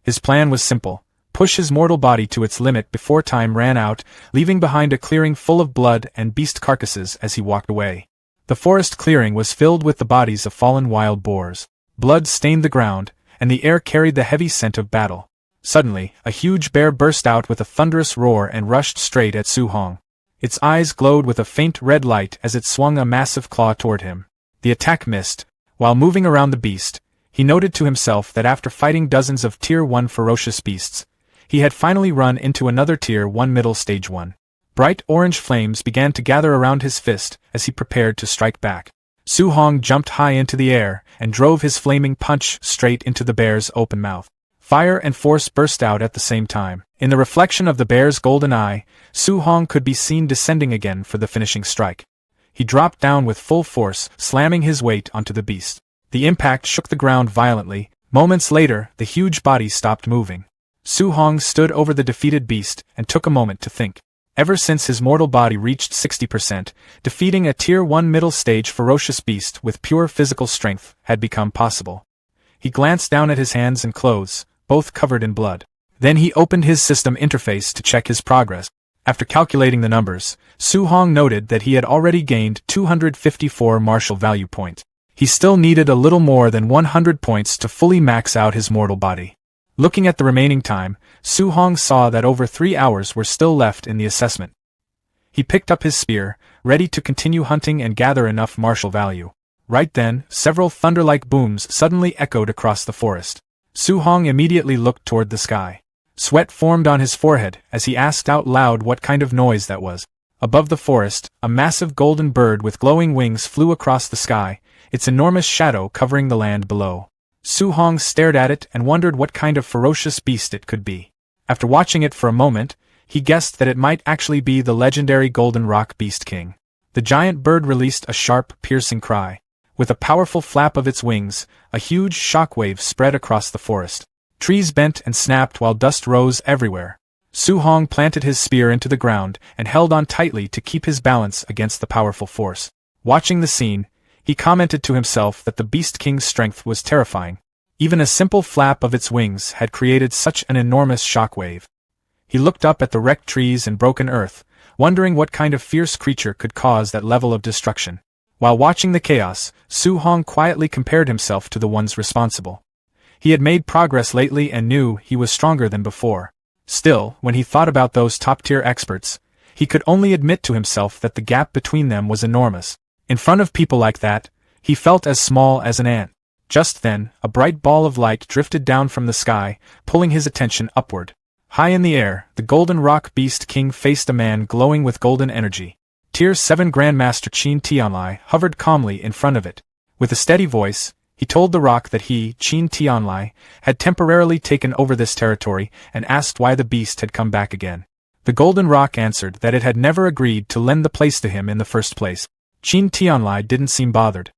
His plan was simple: push his mortal body to its limit before time ran out, leaving behind a clearing full of blood and beast carcasses as he walked away. The forest clearing was filled with the bodies of fallen wild boars. Blood stained the ground, and the air carried the heavy scent of battle. Suddenly, a huge bear burst out with a thunderous roar and rushed straight at Su Hong. Its eyes glowed with a faint red light as it swung a massive claw toward him. The attack missed. While moving around the beast, he noted to himself that after fighting dozens of Tier 1 ferocious beasts, he had finally run into another Tier 1 middle stage one. Bright orange flames began to gather around his fist as he prepared to strike back. Su Hong jumped high into the air and drove his flaming punch straight into the bear's open mouth. Fire and force burst out at the same time. In the reflection of the bear's golden eye, Su Hong could be seen descending again for the finishing strike. He dropped down with full force, slamming his weight onto the beast. The impact shook the ground violently. Moments later, the huge body stopped moving. Su Hong stood over the defeated beast and took a moment to think. Ever since his mortal body reached 60%, defeating a Tier 1 middle stage ferocious beast with pure physical strength had become possible. He glanced down at his hands and clothes, both covered in blood. Then he opened his system interface to check his progress. After calculating the numbers, Su Hong noted that he had already gained 254 martial value points. He still needed a little more than 100 points to fully max out his mortal body. Looking at the remaining time, Su Hong saw that over 3 hours were still left in the assessment. He picked up his spear, ready to continue hunting and gather enough martial value. Right then, several thunder-like booms suddenly echoed across the forest. Su Hong immediately looked toward the sky. Sweat formed on his forehead as he asked out loud what kind of noise that was. Above the forest, a massive golden bird with glowing wings flew across the sky, its enormous shadow covering the land below. Su Hong stared at it and wondered what kind of ferocious beast it could be. After watching it for a moment, he guessed that it might actually be the legendary Golden Rock Beast King. The giant bird released a sharp, piercing cry. With a powerful flap of its wings, a huge shockwave spread across the forest. Trees bent and snapped while dust rose everywhere. Su Hong planted his spear into the ground and held on tightly to keep his balance against the powerful force. Watching the scene, he commented to himself that the Beast King's strength was terrifying. Even a simple flap of its wings had created such an enormous shockwave. He looked up at the wrecked trees and broken earth, wondering what kind of fierce creature could cause that level of destruction. While watching the chaos, Su Hong quietly compared himself to the ones responsible. He had made progress lately and knew he was stronger than before. Still, when he thought about those top-tier experts, he could only admit to himself that the gap between them was enormous. In front of people like that, he felt as small as an ant. Just then, a bright ball of light drifted down from the sky, pulling his attention upward. High in the air, the Golden Rock Beast King faced a man glowing with golden energy. Tier 7 Grandmaster Qin Tianlai hovered calmly in front of it. With a steady voice, he told the rock that he, Qin Tianlai, had temporarily taken over this territory and asked why the beast had come back again. The Golden Rock answered that it had never agreed to lend the place to him in the first place. Qin Tianlai didn't seem bothered.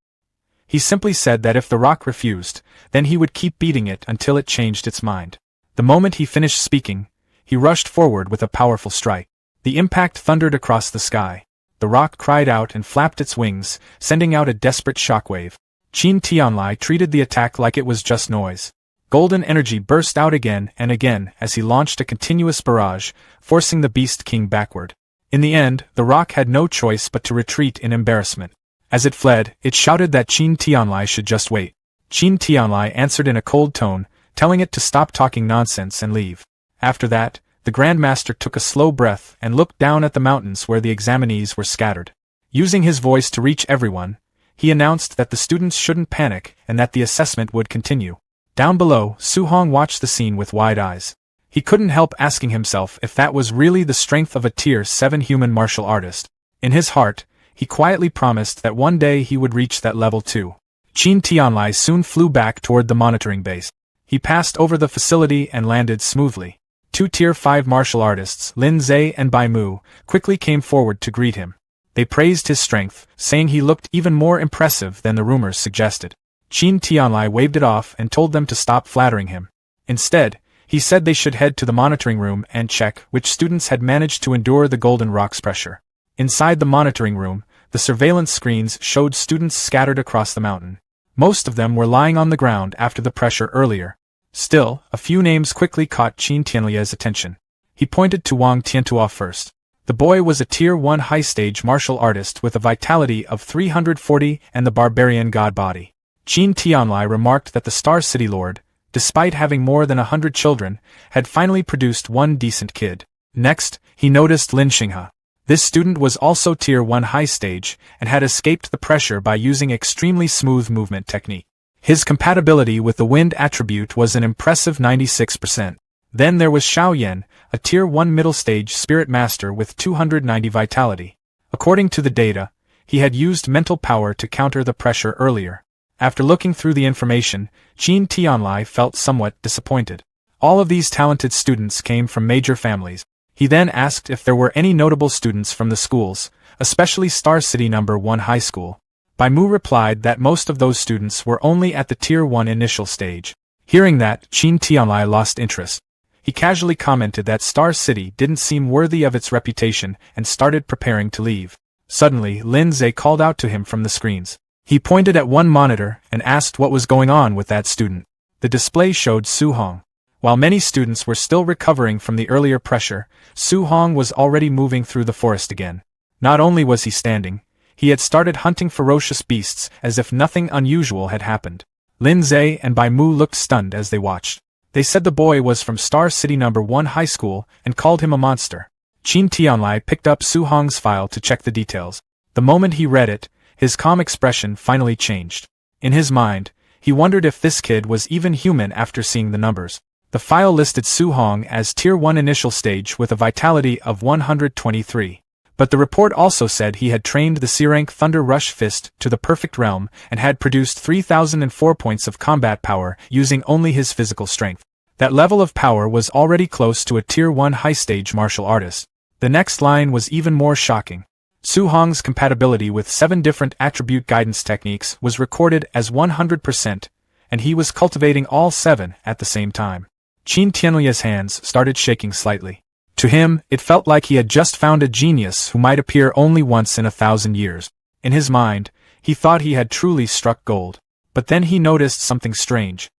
He simply said that if the rock refused, then he would keep beating it until it changed its mind. The moment he finished speaking, he rushed forward with a powerful strike. The impact thundered across the sky. The rock cried out and flapped its wings, sending out a desperate shockwave. Qin Tianlai treated the attack like it was just noise. Golden energy burst out again and again as he launched a continuous barrage, forcing the Beast King backward. In the end, the rock had no choice but to retreat in embarrassment. As it fled, it shouted that Qin Tianlai should just wait. Qin Tianlai answered in a cold tone, telling it to stop talking nonsense and leave. After that, the Grandmaster took a slow breath and looked down at the mountains where the examinees were scattered. Using his voice to reach everyone, he announced that the students shouldn't panic and that the assessment would continue. Down below, Su-hong watched the scene with wide eyes. He couldn't help asking himself if that was really the strength of a Tier 7 human martial artist. In his heart, he quietly promised that one day he would reach that level too. Qin Tianlai soon flew back toward the monitoring base. He passed over the facility and landed smoothly. Two Tier 5 martial artists, Lin Zhe and Bai Mu, quickly came forward to greet him. They praised his strength, saying he looked even more impressive than the rumors suggested. Qin Tianlai waved it off and told them to stop flattering him. Instead, he said they should head to the monitoring room and check which students had managed to endure the Golden Rock's pressure. Inside the monitoring room, the surveillance screens showed students scattered across the mountain. Most of them were lying on the ground after the pressure earlier. Still, a few names quickly caught Qin Tianlia's attention. He pointed to Wang Tiantua first. The boy was a Tier 1 high-stage martial artist with a vitality of 340 and the barbarian god body. Qin Tianlai remarked that the Star City Lord, despite having more than 100 children, had finally produced one decent kid. Next, he noticed Lin Xinghe. This student was also Tier 1 high stage and had escaped the pressure by using extremely smooth movement technique. His compatibility with the wind attribute was an impressive 96%. Then there was Xiao Yan, a Tier 1 middle stage spirit master with 290 vitality. According to the data, he had used mental power to counter the pressure earlier. After looking through the information, Qin Tianlai felt somewhat disappointed. All of these talented students came from major families. He then asked if there were any notable students from the schools, especially Star City No. 1 High School. Bai Mu replied that most of those students were only at the Tier 1 initial stage. Hearing that, Qin Tianlai lost interest. He casually commented that Star City didn't seem worthy of its reputation and started preparing to leave. Suddenly, Lin Zhe called out to him from the screens. He pointed at one monitor and asked what was going on with that student. The display showed Su-hong. While many students were still recovering from the earlier pressure, Su-hong was already moving through the forest again. Not only was he standing, he had started hunting ferocious beasts as if nothing unusual had happened. Lin Zhe and Bai Mu looked stunned as they watched. They said the boy was from Star City No. 1 High School and called him a monster. Qin Tianlai picked up Su-hong's file to check the details. The moment he read it, his calm expression finally changed. In his mind, he wondered if this kid was even human after seeing the numbers. The file listed Su-hong as Tier 1 initial stage with a vitality of 123. But the report also said he had trained the C-rank Thunder Rush Fist to the perfect realm and had produced 3004 points of combat power using only his physical strength. That level of power was already close to a Tier 1 high-stage martial artist. The next line was even more shocking. Su-hong's compatibility with 7 different attribute guidance techniques was recorded as 100%, and he was cultivating all 7 at the same time. Qin Tianlia's hands started shaking slightly. To him, it felt like he had just found a genius who might appear only once in 1,000 years. In his mind, he thought he had truly struck gold. But then he noticed something strange.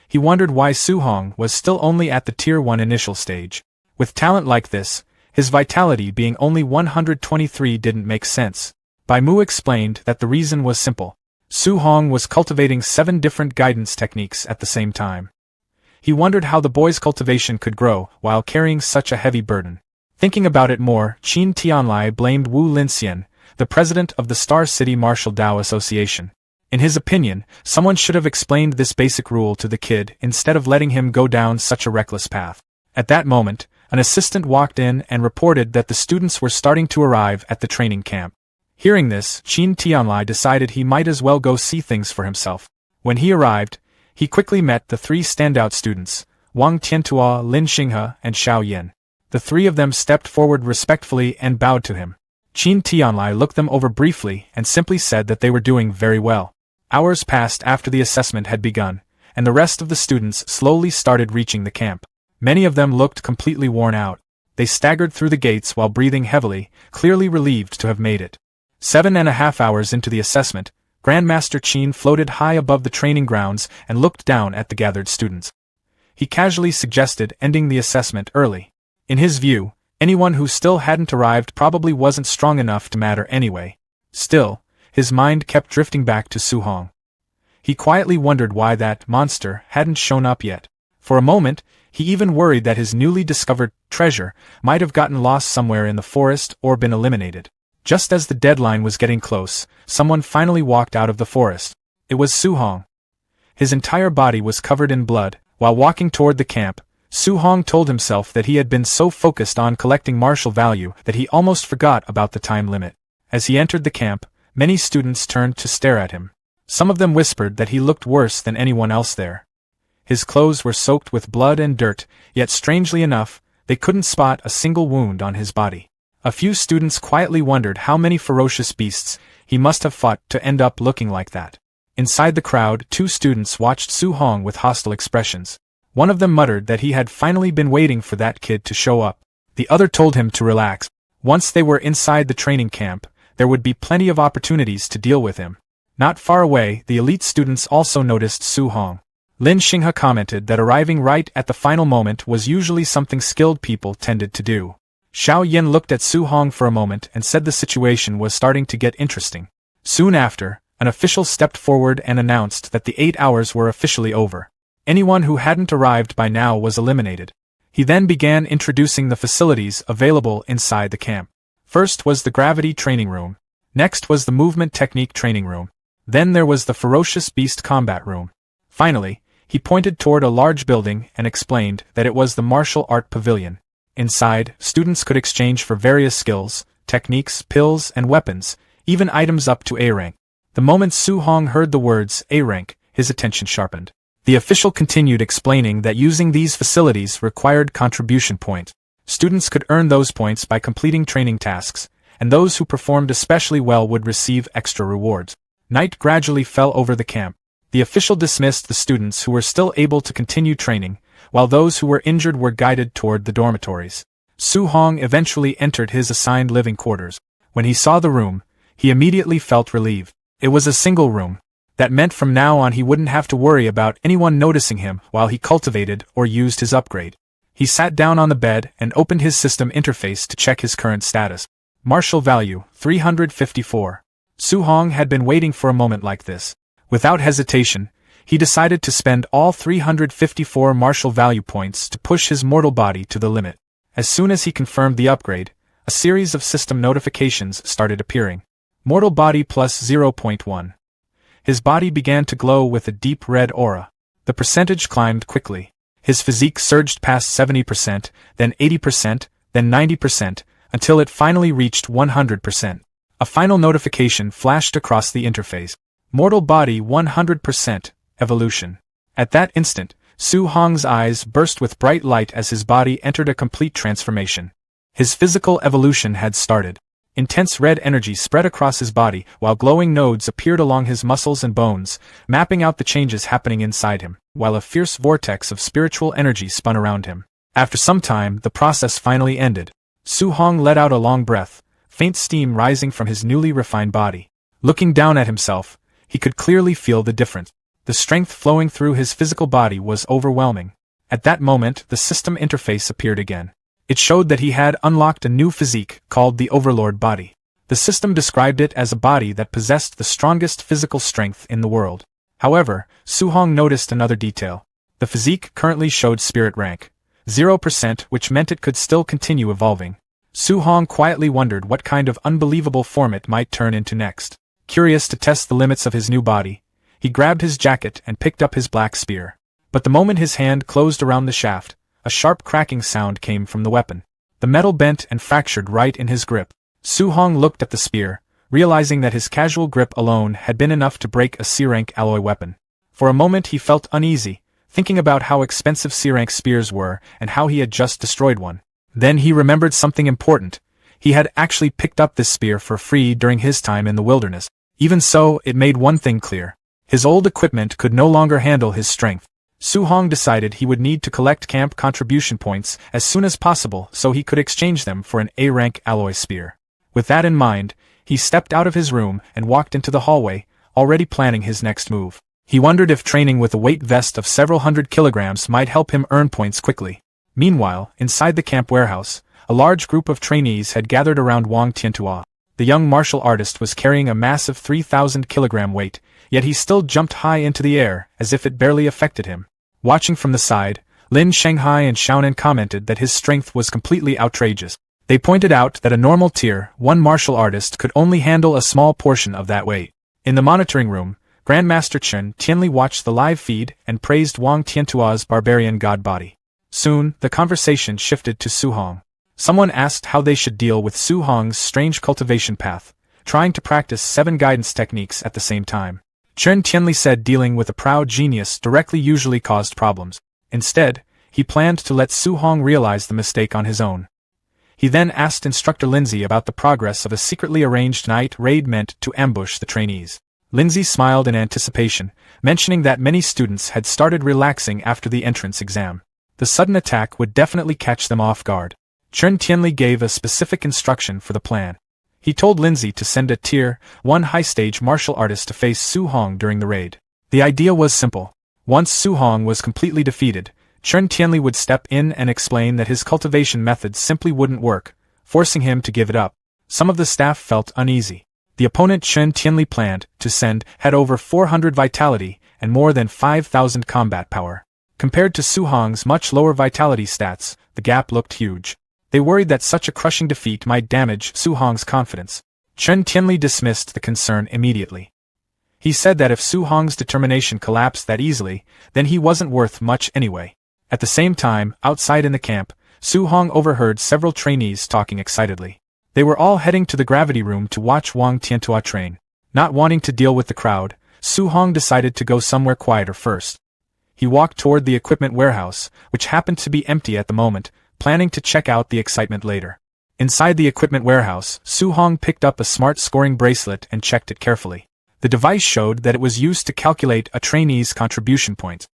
He wondered why Su-hong was still only at the Tier 1 initial stage. With talent like this, his vitality being only 123 didn't make sense. Bai Mu explained that the reason was simple. Su-hong was cultivating 7 different guidance techniques at the same time. He wondered how the boy's cultivation could grow while carrying such a heavy burden. Thinking about it more, Qin Tianlai blamed Wu Linxian, the president of the Star City Martial Dao Association. In his opinion, someone should have explained this basic rule to the kid instead of letting him go down such a reckless path. At that moment, an assistant walked in and reported that the students were starting to arrive at the training camp. Hearing this, Qin Tianlai decided he might as well go see things for himself. When he arrived, he quickly met the 3 standout students, Wang Tiantua, Lin Xinghe, and Xiao Yan. The 3 of them stepped forward respectfully and bowed to him. Qin Tianlai looked them over briefly and simply said that they were doing very well. Hours passed after the assessment had begun, and the rest of the students slowly started reaching the camp. Many of them looked completely worn out. They staggered through the gates while breathing heavily, clearly relieved to have made it. 7.5 hours into the assessment, Grandmaster Qin floated high above the training grounds and looked down at the gathered students. He casually suggested ending the assessment early. In his view, anyone who still hadn't arrived probably wasn't strong enough to matter anyway. Still, his mind kept drifting back to Su-hong. He quietly wondered why that monster hadn't shown up yet. For a moment, he even worried that his newly discovered treasure might have gotten lost somewhere in the forest or been eliminated. Just as the deadline was getting close, someone finally walked out of the forest. It was Su-hong. His entire body was covered in blood. While walking toward the camp, Su-hong told himself that he had been so focused on collecting martial value that he almost forgot about the time limit. As he entered the camp, many students turned to stare at him. Some of them whispered that he looked worse than anyone else there. His clothes were soaked with blood and dirt, yet strangely enough, they couldn't spot a single wound on his body. A few students quietly wondered how many ferocious beasts he must have fought to end up looking like that. Inside the crowd, 2 students watched Su-hong with hostile expressions. One of them muttered that he had finally been waiting for that kid to show up. The other told him to relax. Once they were inside the training camp, there would be plenty of opportunities to deal with him. Not far away, the elite students also noticed Su-hong. Lin Xinghe commented that arriving right at the final moment was usually something skilled people tended to do. Xiao Yin looked at Su-hong for a moment and said the situation was starting to get interesting. Soon after, an official stepped forward and announced that the 8 hours were officially over. Anyone who hadn't arrived by now was eliminated. He then began introducing the facilities available inside the camp. First was the gravity training room. Next was the movement technique training room. Then there was the ferocious beast combat room. Finally, he pointed toward a large building and explained that it was the martial art pavilion. Inside, students could exchange for various skills, techniques, pills, and weapons, even items up to A rank. The moment Su-hong heard the words A rank, his attention sharpened. The official continued explaining that using these facilities required contribution points. Students could earn those points by completing training tasks, and those who performed especially well would receive extra rewards. Night gradually fell over the camp. The official dismissed the students who were still able to continue training, while those who were injured were guided toward the dormitories. Su-hong eventually entered his assigned living quarters. When he saw the room, he immediately felt relieved. It was a single room. That meant from now on he wouldn't have to worry about anyone noticing him while he cultivated or used his upgrade. He sat down on the bed and opened his system interface to check his current status. Martial value, 354. Su-hong had been waiting for a moment like this. Without hesitation, he decided to spend all 354 martial value points to push his mortal body to the limit. As soon as he confirmed the upgrade, a series of system notifications started appearing. Mortal body plus 0.1. His body began to glow with a deep red aura. The percentage climbed quickly. His physique surged past 70%, then 80%, then 90%, until it finally reached 100%. A final notification flashed across the interface. Mortal body 100%, evolution. At that instant, Su-hong's eyes burst with bright light as his body entered a complete transformation. His physical evolution had started. Intense red energy spread across his body, while glowing nodes appeared along his muscles and bones, mapping out the changes happening inside him, while a fierce vortex of spiritual energy spun around him. After some time, the process finally ended. Su-hong let out a long breath, faint steam rising from his newly refined body. Looking down at himself, he could clearly feel the difference. The strength flowing through his physical body was overwhelming. At that moment, the system interface appeared again. It showed that he had unlocked a new physique, called the Overlord body. The system described it as a body that possessed the strongest physical strength in the world. However, Su-hong noticed another detail. The physique currently showed spirit rank 0%, which meant it could still continue evolving. Su-hong quietly wondered what kind of unbelievable form it might turn into next. Curious to test the limits of his new body, he grabbed his jacket and picked up his black spear. But the moment his hand closed around the shaft, a sharp cracking sound came from the weapon. The metal bent and fractured right in his grip. Su-hong looked at the spear, realizing that his casual grip alone had been enough to break a C-rank alloy weapon. For a moment he felt uneasy, thinking about how expensive C-rank spears were and how he had just destroyed one. Then he remembered something important. He had actually picked up this spear for free during his time in the wilderness. Even so, it made one thing clear. His old equipment could no longer handle his strength. Su-hong decided he would need to collect camp contribution points as soon as possible so he could exchange them for an A-rank alloy spear. With that in mind, he stepped out of his room and walked into the hallway, already planning his next move. He wondered if training with a weight vest of several hundred kilograms might help him earn points quickly. Meanwhile, inside the camp warehouse, a large group of trainees had gathered around Wang Tiantua. The young martial artist was carrying a massive 3,000-kilogram weight, yet he still jumped high into the air, as if it barely affected him. Watching from the side, Lin Shanghai and Xiaonan commented that his strength was completely outrageous. They pointed out that a normal Tier 1 martial artist could only handle a small portion of that weight. In the monitoring room, Grandmaster Chen Tianli watched the live feed and praised Wang Tiantua's barbarian god body. Soon, the conversation shifted to Su Hong. Someone asked how they should deal with Su Hong's strange cultivation path, trying to practice 7 guidance techniques at the same time. Chen Tianli said dealing with a proud genius directly usually caused problems. Instead, he planned to let Su Hong realize the mistake on his own. He then asked Instructor Lindsay about the progress of a secretly arranged night raid meant to ambush the trainees. Lindsay smiled in anticipation, mentioning that many students had started relaxing after the entrance exam. The sudden attack would definitely catch them off guard. Chen Tianli gave a specific instruction for the plan. He told Lindsay to send a Tier 1 high-stage martial artist to face Su Hong during the raid. The idea was simple. Once Su Hong was completely defeated, Chen Tianli would step in and explain that his cultivation methods simply wouldn't work, forcing him to give it up. Some of the staff felt uneasy. The opponent Chen Tianli planned to send had over 400 vitality and more than 5,000 combat power. Compared to Su Hong's much lower vitality stats, the gap looked huge. They worried that such a crushing defeat might damage Su Hong's confidence. Chen Tianli dismissed the concern immediately. He said that if Su Hong's determination collapsed that easily, then he wasn't worth much anyway. At the same time, outside in the camp, Su Hong overheard several trainees talking excitedly. They were all heading to the gravity room to watch Wang Tiantua train. Not wanting to deal with the crowd, Su Hong decided to go somewhere quieter first. He walked toward the equipment warehouse, which happened to be empty at the moment, planning to check out the excitement later. Inside the equipment warehouse, Su Hong picked up a smart scoring bracelet and checked it carefully. The device showed that it was used to calculate a trainee's contribution points.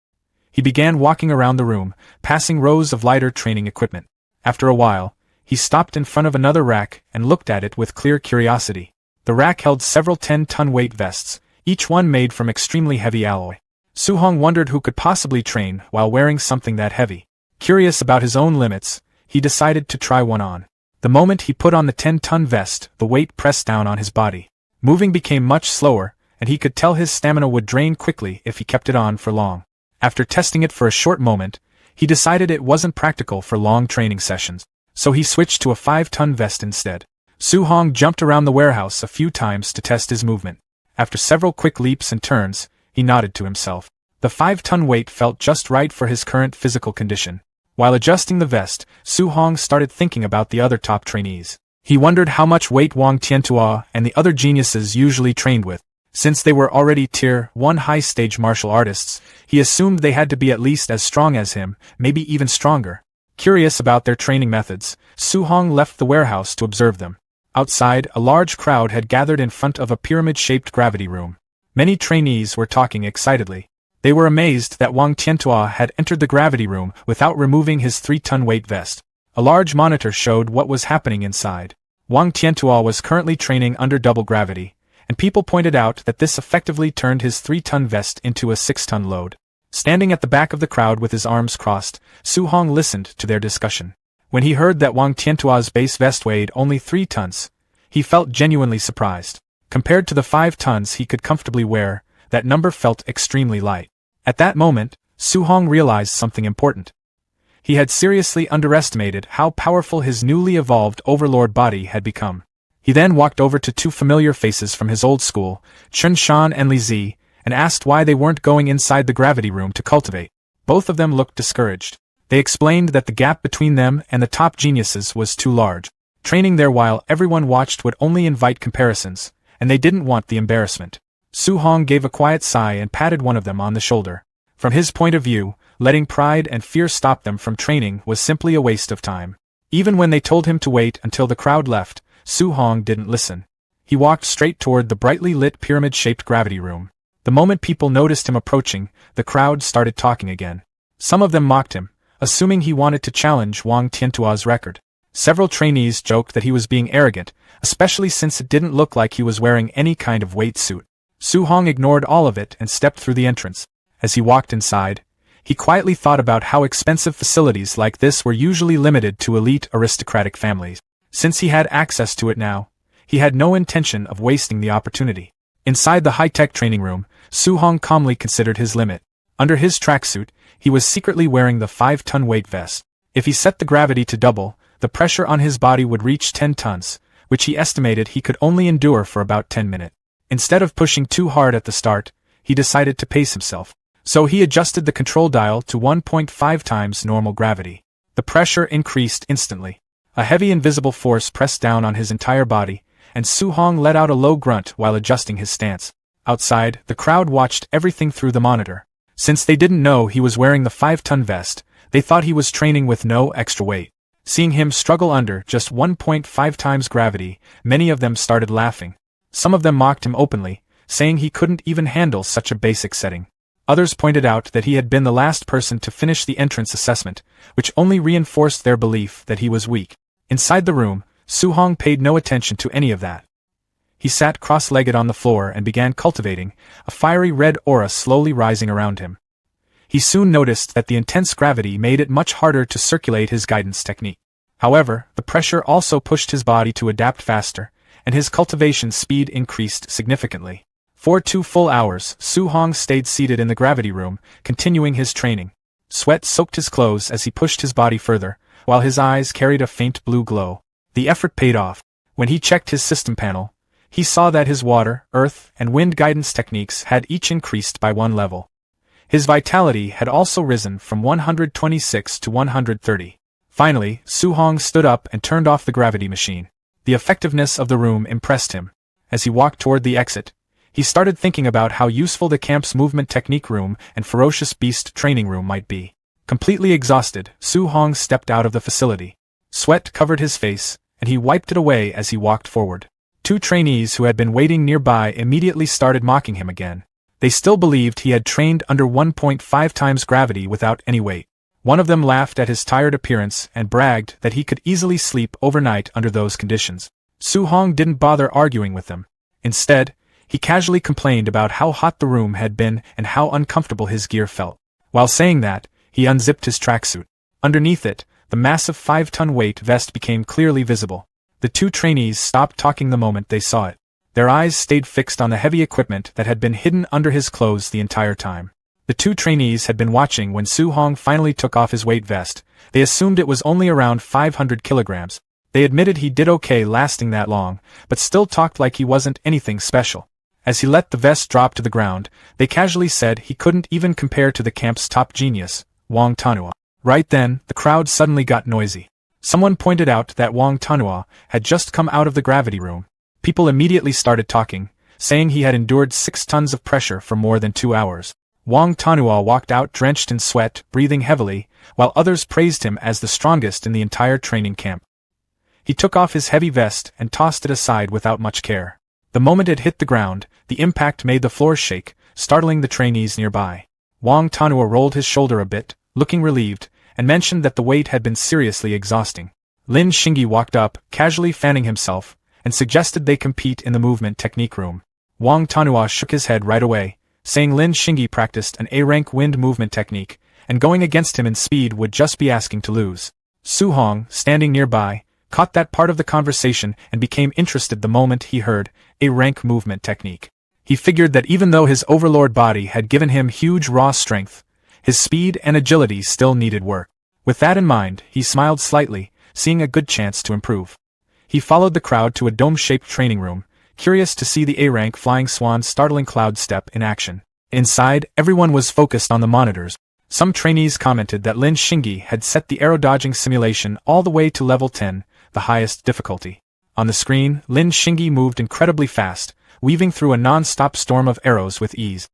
He began walking around the room, passing rows of lighter training equipment. After a while, he stopped in front of another rack and looked at it with clear curiosity. The rack held several 10-ton weight vests, each one made from extremely heavy alloy. Su Hong wondered who could possibly train while wearing something that heavy. Curious about his own limits, he decided to try one on. The moment he put on the 10-ton vest, the weight pressed down on his body. Moving became much slower, and he could tell his stamina would drain quickly if he kept it on for long. After testing it for a short moment, he decided it wasn't practical for long training sessions, so he switched to a 5-ton vest instead. Su Hong jumped around the warehouse a few times to test his movement. After several quick leaps and turns, he nodded to himself. The 5-ton weight felt just right for his current physical condition. While adjusting the vest, Su Hong started thinking about the other top trainees. He wondered how much weight Wang Tiantua and the other geniuses usually trained with. Since they were already Tier 1 high-stage martial artists, he assumed they had to be at least as strong as him, maybe even stronger. Curious about their training methods, Su Hong left the warehouse to observe them. Outside, a large crowd had gathered in front of a pyramid-shaped gravity room. Many trainees were talking excitedly. They were amazed that Wang Tiantua had entered the gravity room without removing his 3-ton weight vest. A large monitor showed what was happening inside. Wang Tiantua was currently training under double gravity, and people pointed out that this effectively turned his 3-ton vest into a 6-ton load. Standing at the back of the crowd with his arms crossed, Su Hong listened to their discussion. When he heard that Wang Tiantua's base vest weighed only 3 tons, he felt genuinely surprised. Compared to the 5 tons he could comfortably wear, that number felt extremely light. At that moment, Su Hong realized something important. He had seriously underestimated how powerful his newly evolved overlord body had become. He then walked over to 2 familiar faces from his old school, Chen Shan and Li Zi, and asked why they weren't going inside the gravity room to cultivate. Both of them looked discouraged. They explained that the gap between them and the top geniuses was too large. Training there while everyone watched would only invite comparisons, and they didn't want the embarrassment. Su Hong gave a quiet sigh and patted one of them on the shoulder. From his point of view, letting pride and fear stop them from training was simply a waste of time. Even when they told him to wait until the crowd left, Su Hong didn't listen. He walked straight toward the brightly lit pyramid-shaped gravity room. The moment people noticed him approaching, the crowd started talking again. Some of them mocked him, assuming he wanted to challenge Wang Tiantua's record. Several trainees joked that he was being arrogant, especially since it didn't look like he was wearing any kind of weight suit. Su Hong ignored all of it and stepped through the entrance. As he walked inside, he quietly thought about how expensive facilities like this were usually limited to elite aristocratic families. Since he had access to it now, he had no intention of wasting the opportunity. Inside the high-tech training room, Su Hong calmly considered his limit. Under his tracksuit, he was secretly wearing the 5-ton weight vest. If he set the gravity to double, the pressure on his body would reach 10 tons, which he estimated he could only endure for about 10 minutes. Instead of pushing too hard at the start, he decided to pace himself. So he adjusted the control dial to 1.5 times normal gravity. The pressure increased instantly. A heavy invisible force pressed down on his entire body, and Su-hong let out a low grunt while adjusting his stance. Outside, the crowd watched everything through the monitor. Since they didn't know he was wearing the 5-ton vest, they thought he was training with no extra weight. Seeing him struggle under just 1.5 times gravity, many of them started laughing. Some of them mocked him openly, saying he couldn't even handle such a basic setting. Others pointed out that he had been the last person to finish the entrance assessment, which only reinforced their belief that he was weak. Inside the room, Su-hong paid no attention to any of that. He sat cross-legged on the floor and began cultivating, a fiery red aura slowly rising around him. He soon noticed that the intense gravity made it much harder to circulate his guidance technique. However, the pressure also pushed his body to adapt faster, and his cultivation speed increased significantly. For 2 full hours, Su-hong stayed seated in the gravity room, continuing his training. Sweat soaked his clothes as he pushed his body further, while his eyes carried a faint blue glow. The effort paid off. When he checked his system panel, he saw that his water, earth, and wind guidance techniques had each increased by 1 level. His vitality had also risen from 126 to 130. Finally, Su-hong stood up and turned off the gravity machine. The effectiveness of the room impressed him. As he walked toward the exit, he started thinking about how useful the camp's movement technique room and ferocious beast training room might be. Completely exhausted, Su-hong stepped out of the facility. Sweat covered his face, and he wiped it away as he walked forward. 2 trainees who had been waiting nearby immediately started mocking him again. They still believed he had trained under 1.5 times gravity without any weight. One of them laughed at his tired appearance and bragged that he could easily sleep overnight under those conditions. Su-hong didn't bother arguing with them. Instead, he casually complained about how hot the room had been and how uncomfortable his gear felt. While saying that, he unzipped his tracksuit. Underneath it, the massive 5-ton weight vest became clearly visible. The 2 trainees stopped talking the moment they saw it. Their eyes stayed fixed on the heavy equipment that had been hidden under his clothes the entire time. The 2 trainees had been watching when Su-hong finally took off his weight vest. They assumed it was only around 500 kilograms. They admitted he did okay lasting that long, but still talked like he wasn't anything special. As he let the vest drop to the ground, they casually said he couldn't even compare to the camp's top genius, Wang Tanhua. Right then, the crowd suddenly got noisy. Someone pointed out that Wang Tanhua had just come out of the gravity room. People immediately started talking, saying he had endured 6 tons of pressure for more than 2 hours. Wang Tanhua walked out drenched in sweat, breathing heavily, while others praised him as the strongest in the entire training camp. He took off his heavy vest and tossed it aside without much care. The moment it hit the ground, the impact made the floor shake, startling the trainees nearby. Wang Tanhua rolled his shoulder a bit, looking relieved, and mentioned that the weight had been seriously exhausting. Lin Xingyi walked up, casually fanning himself, and suggested they compete in the movement technique room. Wang Tanhua shook his head right away, saying Lin Xingyi practiced an A-rank wind movement technique, and going against him in speed would just be asking to lose. Su-hong, standing nearby, caught that part of the conversation and became interested the moment he heard A-rank movement technique. He figured that even though his overlord body had given him huge raw strength, his speed and agility still needed work. With that in mind, he smiled slightly, seeing a good chance to improve. He followed the crowd to a dome-shaped training room, curious to see the A-rank Flying Swan's startling cloud step in action. Inside, everyone was focused on the monitors. Some trainees commented that Lin Xingyi had set the arrow-dodging simulation all the way to level 10, the highest difficulty. On the screen, Lin Xingyi moved incredibly fast, weaving through a non-stop storm of arrows with ease.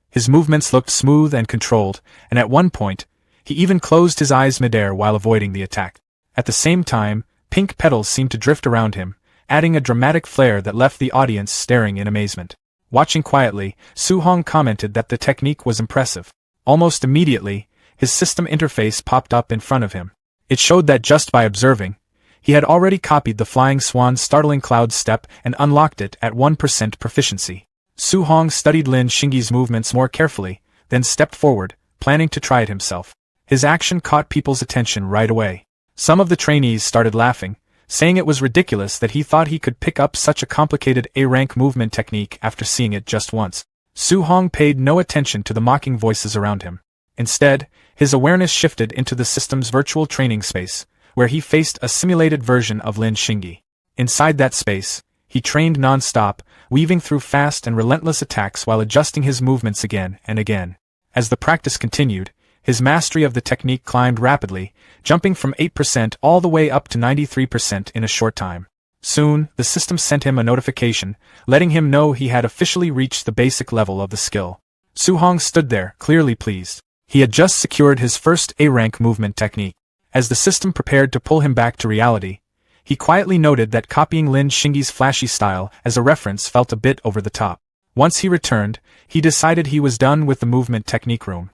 His movements looked smooth and controlled, and at one point, he even closed his eyes midair while avoiding the attack. At the same time, pink petals seemed to drift around him, adding a dramatic flair that left the audience staring in amazement. Watching quietly, Su-hong commented that the technique was impressive. Almost immediately, his system interface popped up in front of him. It showed that just by observing, he had already copied the Flying Swan's startling cloud step and unlocked it at 1% proficiency. Su-hong studied Lin Xingyi's movements more carefully, then stepped forward, planning to try it himself. His action caught people's attention right away. Some of the trainees started laughing, saying it was ridiculous that he thought he could pick up such a complicated A-rank movement technique after seeing it just once. Su Hong paid no attention to the mocking voices around him. Instead, his awareness shifted into the system's virtual training space, where he faced a simulated version of Lin Xingyi. Inside that space, he trained non-stop, weaving through fast and relentless attacks while adjusting his movements again and again. As the practice continued, his mastery of the technique climbed rapidly, jumping from 8% all the way up to 93% in a short time. Soon, the system sent him a notification, letting him know he had officially reached the basic level of the skill. Su Hong stood there, clearly pleased. He had just secured his first A-rank movement technique. As the system prepared to pull him back to reality, he quietly noted that copying Lin Xingyi's flashy style as a reference felt a bit over the top. Once he returned, he decided he was done with the movement technique room.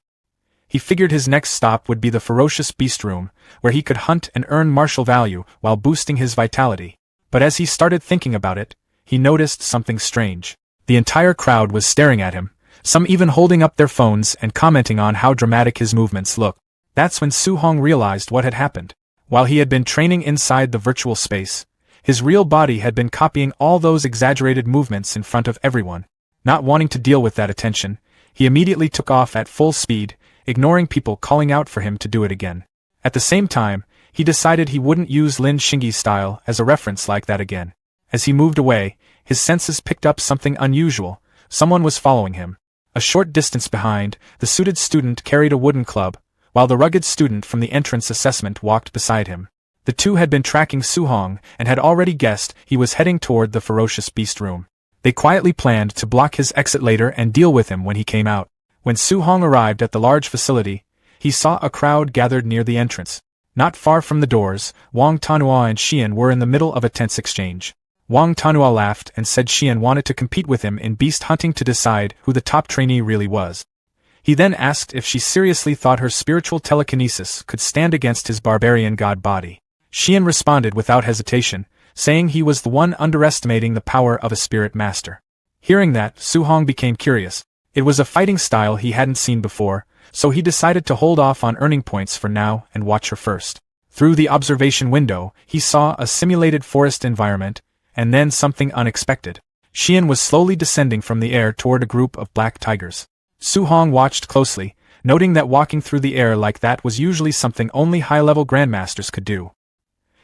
He figured his next stop would be the ferocious beast room, where he could hunt and earn martial value while boosting his vitality. But as he started thinking about it, he noticed something strange. The entire crowd was staring at him, some even holding up their phones and commenting on how dramatic his movements looked. That's when Su Hong realized what had happened. While he had been training inside the virtual space, his real body had been copying all those exaggerated movements in front of everyone. Not wanting to deal with that attention, he immediately took off at full speed, ignoring people calling out for him to do it again. At the same time, he decided he wouldn't use Lin Xingyi's style as a reference like that again. As he moved away, his senses picked up something unusual. Someone was following him. A short distance behind, the suited student carried a wooden club, while the rugged student from the entrance assessment walked beside him. The two had been tracking Su Hong and had already guessed he was heading toward the ferocious beast room. They quietly planned to block his exit later and deal with him when he came out. When Su Hong arrived at the large facility, he saw a crowd gathered near the entrance. Not far from the doors, Wang Tanhua and Xian were in the middle of a tense exchange. Wang Tanhua laughed and said Xian wanted to compete with him in beast hunting to decide who the top trainee really was. He then asked if she seriously thought her spiritual telekinesis could stand against his barbarian god body. Xian responded without hesitation, saying he was the one underestimating the power of a spirit master. Hearing that, Su Hong became curious. It was a fighting style he hadn't seen before, so he decided to hold off on earning points for now and watch her first. Through the observation window, he saw a simulated forest environment, and then something unexpected. Xian was slowly descending from the air toward a group of black tigers. Su Hong watched closely, noting that walking through the air like that was usually something only high-level grandmasters could do.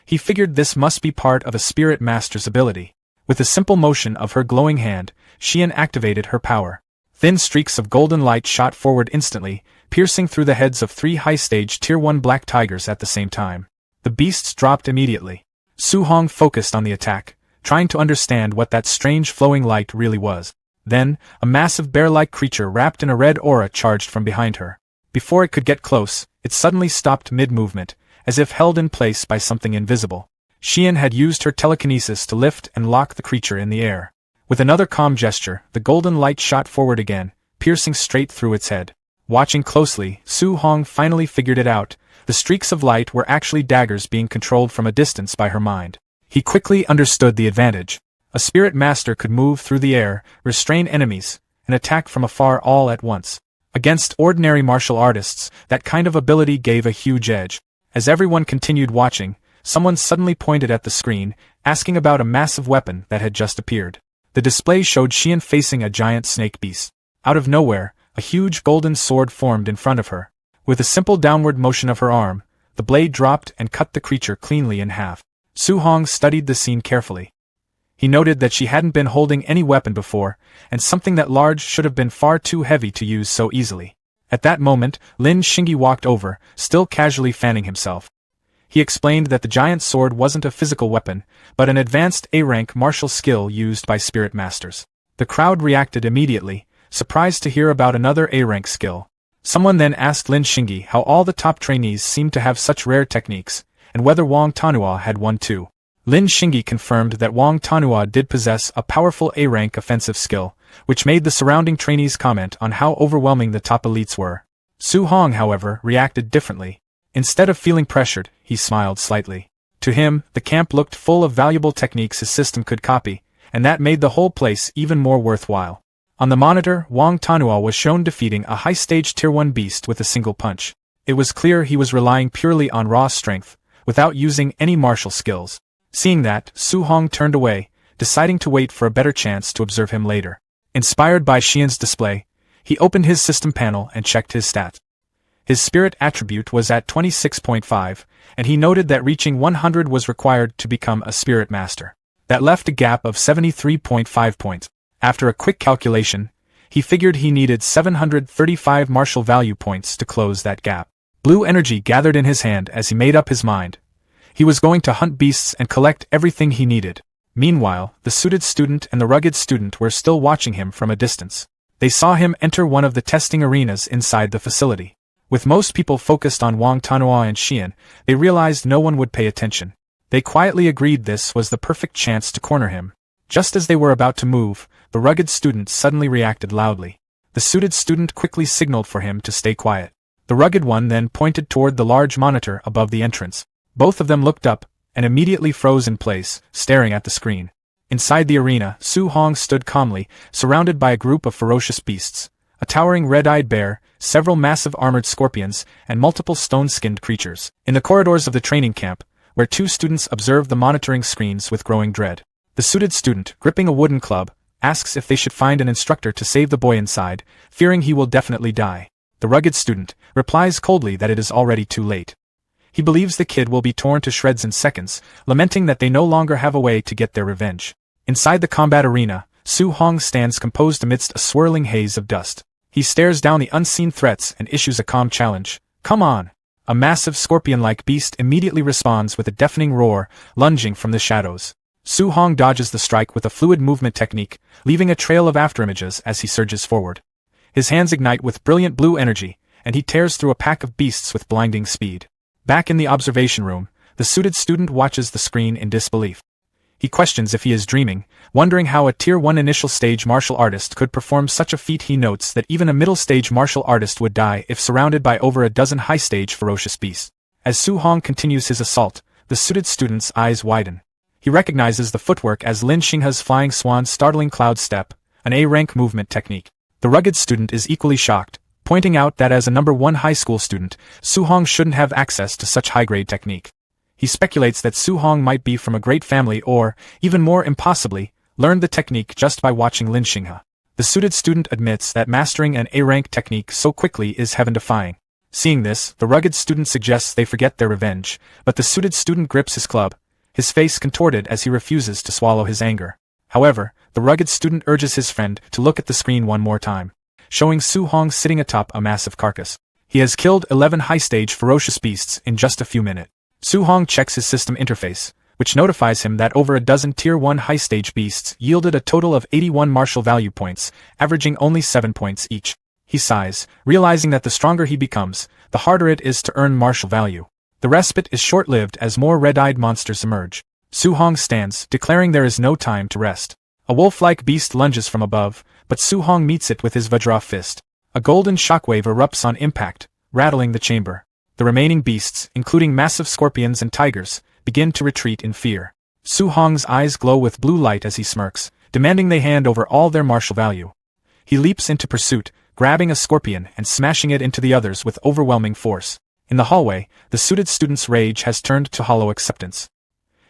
He figured this must be part of a spirit master's ability. With a simple motion of her glowing hand, Xian activated her power. Thin streaks of golden light shot forward instantly, piercing through the heads of 3 high-stage Tier 1 black tigers at the same time. The beasts dropped immediately. Su Hong focused on the attack, trying to understand what that strange flowing light really was. Then, a massive bear-like creature wrapped in a red aura charged from behind her. Before it could get close, it suddenly stopped mid-movement, as if held in place by something invisible. Xian had used her telekinesis to lift and lock the creature in the air. With another calm gesture, the golden light shot forward again, piercing straight through its head. Watching closely, Su Hong finally figured it out. The streaks of light were actually daggers being controlled from a distance by her mind. He quickly understood the advantage. A spirit master could move through the air, restrain enemies, and attack from afar all at once. Against ordinary martial artists, that kind of ability gave a huge edge. As everyone continued watching, someone suddenly pointed at the screen, asking about a massive weapon that had just appeared. The display showed Xian facing a giant snake beast. Out of nowhere, a huge golden sword formed in front of her. With a simple downward motion of her arm, the blade dropped and cut the creature cleanly in half. Su Hong studied the scene carefully. He noted that she hadn't been holding any weapon before, and something that large should have been far too heavy to use so easily. At that moment, Lin Xingyi walked over, still casually fanning himself. He explained that the giant sword wasn't a physical weapon, but an advanced A-rank martial skill used by spirit masters. The crowd reacted immediately, surprised to hear about another A-rank skill. Someone then asked Lin Xingyi how all the top trainees seemed to have such rare techniques, and whether Wang Tanhua had one too. Lin Xingyi confirmed that Wang Tanhua did possess a powerful A-rank offensive skill, which made the surrounding trainees comment on how overwhelming the top elites were. Su Hong, however, reacted differently. Instead of feeling pressured, he smiled slightly. To him, the camp looked full of valuable techniques his system could copy, and that made the whole place even more worthwhile. On the monitor, Wang Tanhua was shown defeating a high-stage Tier 1 beast with a single punch. It was clear he was relying purely on raw strength, without using any martial skills. Seeing that, Su Hong turned away, deciding to wait for a better chance to observe him later. Inspired by Xian's display, he opened his system panel and checked his stats. His spirit attribute was at 26.5, and he noted that reaching 100 was required to become a spirit master. That left a gap of 73.5 points. After a quick calculation, he figured he needed 735 martial value points to close that gap. Blue energy gathered in his hand as he made up his mind. He was going to hunt beasts and collect everything he needed. Meanwhile, the suited student and the rugged student were still watching him from a distance. They saw him enter one of the testing arenas inside the facility. With most people focused on Wang Tanhua and Xian, they realized no one would pay attention. They quietly agreed this was the perfect chance to corner him. Just as they were about to move, the rugged student suddenly reacted loudly. The suited student quickly signaled for him to stay quiet. The rugged one then pointed toward the large monitor above the entrance. Both of them looked up, and immediately froze in place, staring at the screen. Inside the arena, Su Hong stood calmly, surrounded by a group of ferocious beasts. A towering red-eyed bear, several massive armored scorpions, and multiple stone-skinned creatures. In the corridors of the training camp, where two students observed the monitoring screens with growing dread. The suited student, gripping a wooden club, asks if they should find an instructor to save the boy inside, fearing he will definitely die. The rugged student replies coldly that it is already too late. He believes the kid will be torn to shreds in seconds, lamenting that they no longer have a way to get their revenge. Inside the combat arena, Su Hong stands composed amidst a swirling haze of dust. He stares down the unseen threats and issues a calm challenge. Come on! A massive scorpion-like beast immediately responds with a deafening roar, lunging from the shadows. Su Hong dodges the strike with a fluid movement technique, leaving a trail of afterimages as he surges forward. His hands ignite with brilliant blue energy, and he tears through a pack of beasts with blinding speed. Back in the observation room, the suited student watches the screen in disbelief. He questions if he is dreaming, wondering how a Tier 1 initial stage martial artist could perform such a feat. He notes that even a middle stage martial artist would die if surrounded by over a dozen high stage ferocious beasts. As Su Hong continues his assault, the suited student's eyes widen. He recognizes the footwork as Lin Xinghe's flying swan's startling cloud step, an A-rank movement technique. The rugged student is equally shocked, pointing out that as a number 1 high school student, Su Hong shouldn't have access to such high-grade technique. He speculates that Su Hong might be from a great family or, even more impossibly, learned the technique just by watching Lin Xinghe. The suited student admits that mastering an A-rank technique so quickly is heaven-defying. Seeing this, the rugged student suggests they forget their revenge, but the suited student grips his club, his face contorted as he refuses to swallow his anger. However, the rugged student urges his friend to look at the screen one more time, showing Su Hong sitting atop a massive carcass. He has killed 11 high-stage ferocious beasts in just a few minutes. Su Hong checks his system interface, which notifies him that over a dozen Tier 1 high-stage beasts yielded a total of 81 martial value points, averaging only 7 points each. He sighs, realizing that the stronger he becomes, the harder it is to earn martial value. The respite is short-lived as more red-eyed monsters emerge. Su Hong stands, declaring there is no time to rest. A wolf-like beast lunges from above, but Su Hong meets it with his Vajra fist. A golden shockwave erupts on impact, rattling the chamber. The remaining beasts, including massive scorpions and tigers, begin to retreat in fear. Su Hong's eyes glow with blue light as he smirks, demanding they hand over all their martial value. He leaps into pursuit, grabbing a scorpion and smashing it into the others with overwhelming force. In the hallway, the suited student's rage has turned to hollow acceptance.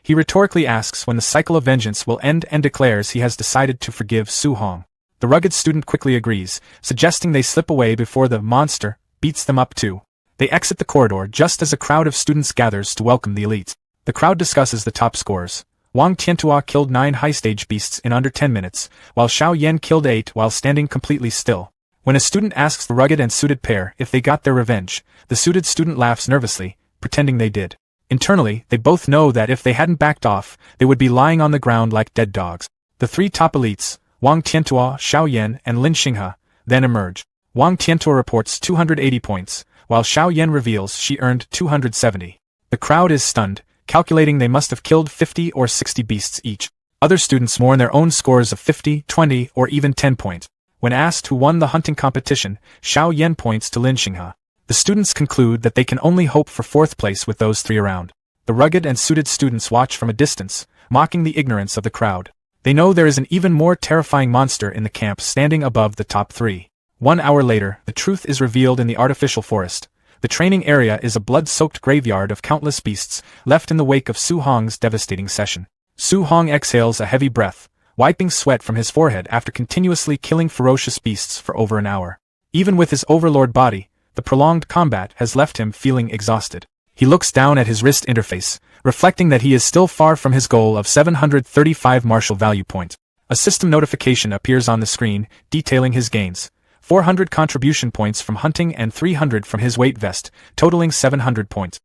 He rhetorically asks when the cycle of vengeance will end and declares he has decided to forgive Su Hong. The rugged student quickly agrees, suggesting they slip away before the monster beats them up too. They exit the corridor just as a crowd of students gathers to welcome the elites. The crowd discusses the top scores. Wang Tiantua killed 9 high-stage beasts in under 10 minutes, while Xiao Yan killed 8 while standing completely still. When a student asks the rugged and suited pair if they got their revenge, the suited student laughs nervously, pretending they did. Internally, they both know that if they hadn't backed off, they would be lying on the ground like dead dogs. The 3 top elites, Wang Tiantua, Xiao Yan, and Lin Xinghe, then emerge. Wang Tiantua reports 280 points, while Xiao Yan reveals she earned 270. The crowd is stunned, calculating they must have killed 50 or 60 beasts each. Other students mourn their own scores of 50, 20, or even 10 points. When asked who won the hunting competition, Xiao Yan points to Lin Xinghe. The students conclude that they can only hope for 4th place with those 3 around. The rugged and suited students watch from a distance, mocking the ignorance of the crowd. They know there is an even more terrifying monster in the camp standing above the top 3. 1 hour later, the truth is revealed in the artificial forest. The training area is a blood-soaked graveyard of countless beasts, left in the wake of Su Hong's devastating session. Su Hong exhales a heavy breath, wiping sweat from his forehead after continuously killing ferocious beasts for over an hour. Even with his overlord body, the prolonged combat has left him feeling exhausted. He looks down at his wrist interface, reflecting that he is still far from his goal of 735 martial value points. A system notification appears on the screen, detailing his gains. 400 contribution points from hunting and 300 from his weight vest, totaling 700 points.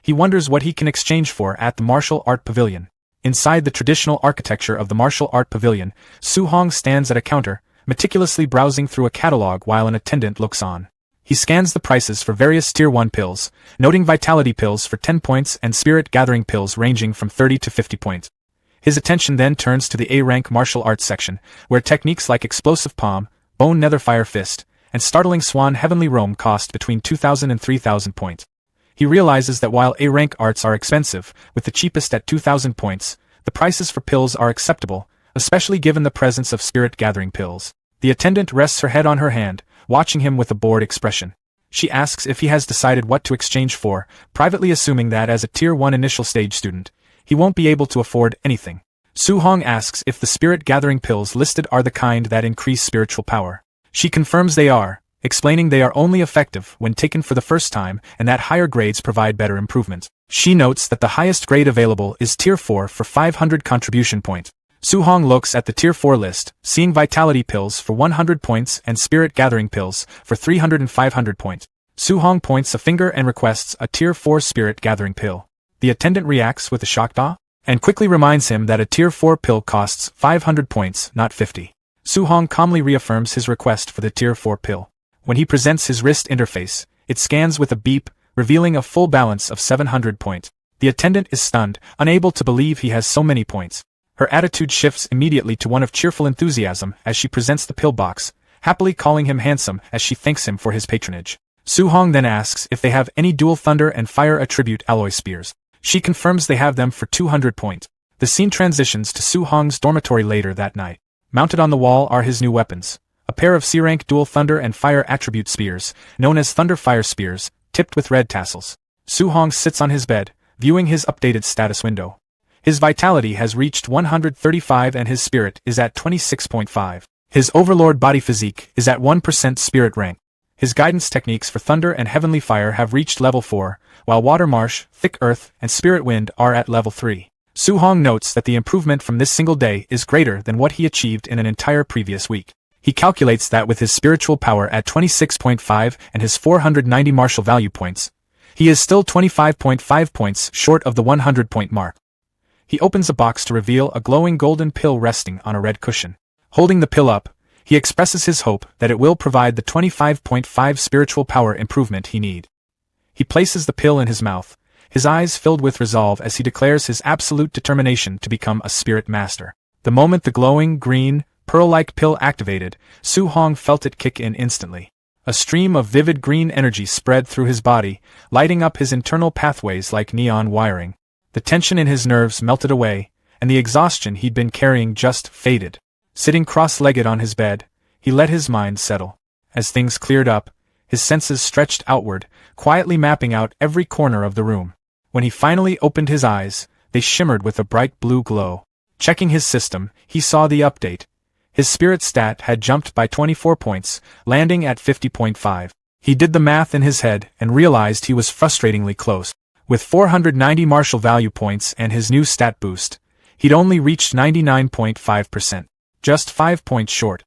He wonders what he can exchange for at the martial art pavilion. Inside the traditional architecture of the martial art pavilion, Su Hong stands at a counter, meticulously browsing through a catalog while an attendant looks on. He scans the prices for various Tier 1 pills, noting vitality pills for 10 points and spirit gathering pills ranging from 30 to 50 points. His attention then turns to the A-rank martial arts section, where techniques like explosive palm, bone nether fire fist, and startling swan heavenly roam cost between 2,000 and 3,000 points. He realizes that while A-rank arts are expensive, with the cheapest at 2,000 points, the prices for pills are acceptable, especially given the presence of spirit gathering pills. The attendant rests her head on her hand, watching him with a bored expression. She asks if he has decided what to exchange for, privately assuming that as a Tier 1 initial stage student, he won't be able to afford anything. Su Hong asks if the spirit gathering pills listed are the kind that increase spiritual power. She confirms they are, explaining they are only effective when taken for the first time and that higher grades provide better improvement. She notes that the highest grade available is Tier 4 for 500 contribution points. Su Hong looks at the Tier 4 list, seeing vitality pills for 100 points and spirit gathering pills for 300 and 500 points. Su Hong points a finger and requests a Tier 4 spirit gathering pill. The attendant reacts with a shocked awe, and quickly reminds him that a Tier 4 pill costs 500 points, not 50. Su Hong calmly reaffirms his request for the Tier 4 pill. When he presents his wrist interface, it scans with a beep, revealing a full balance of 700 points. The attendant is stunned, unable to believe he has so many points. Her attitude shifts immediately to one of cheerful enthusiasm as she presents the pill box, happily calling him handsome as she thanks him for his patronage. Su Hong then asks if they have any dual thunder and fire attribute alloy spears. She confirms they have them for 200 points. The scene transitions to Su Hong's dormitory later that night. Mounted on the wall are his new weapons. A pair of C-rank dual thunder and fire attribute spears, known as Thunder Fire Spears, tipped with red tassels. Su Hong sits on his bed, viewing his updated status window. His vitality has reached 135 and his spirit is at 26.5. His overlord body physique is at 1% spirit rank. His guidance techniques for thunder and heavenly fire have reached level 4, while water marsh, thick earth, and spirit wind are at level 3. Su Hong notes that the improvement from this single day is greater than what he achieved in an entire previous week. He calculates that with his spiritual power at 26.5 and his 490 martial value points, he is still 25.5 points short of the 100-point mark. He opens a box to reveal a glowing golden pill resting on a red cushion. Holding the pill up, he expresses his hope that it will provide the 25.5 spiritual power improvement he needs. He places the pill in his mouth, his eyes filled with resolve as he declares his absolute determination to become a spirit master. The moment the glowing, green, pearl-like pill activated, Su Hong felt it kick in instantly. A stream of vivid green energy spread through his body, lighting up his internal pathways like neon wiring. The tension in his nerves melted away, and the exhaustion he'd been carrying just faded. Sitting cross-legged on his bed, he let his mind settle. As things cleared up, his senses stretched outward, quietly mapping out every corner of the room. When he finally opened his eyes, they shimmered with a bright blue glow. Checking his system, he saw the update. His spirit stat had jumped by 24 points, landing at 50.5. He did the math in his head and realized he was frustratingly close. With 490 martial value points and his new stat boost, he'd only reached 99.5%. Just 5 points short.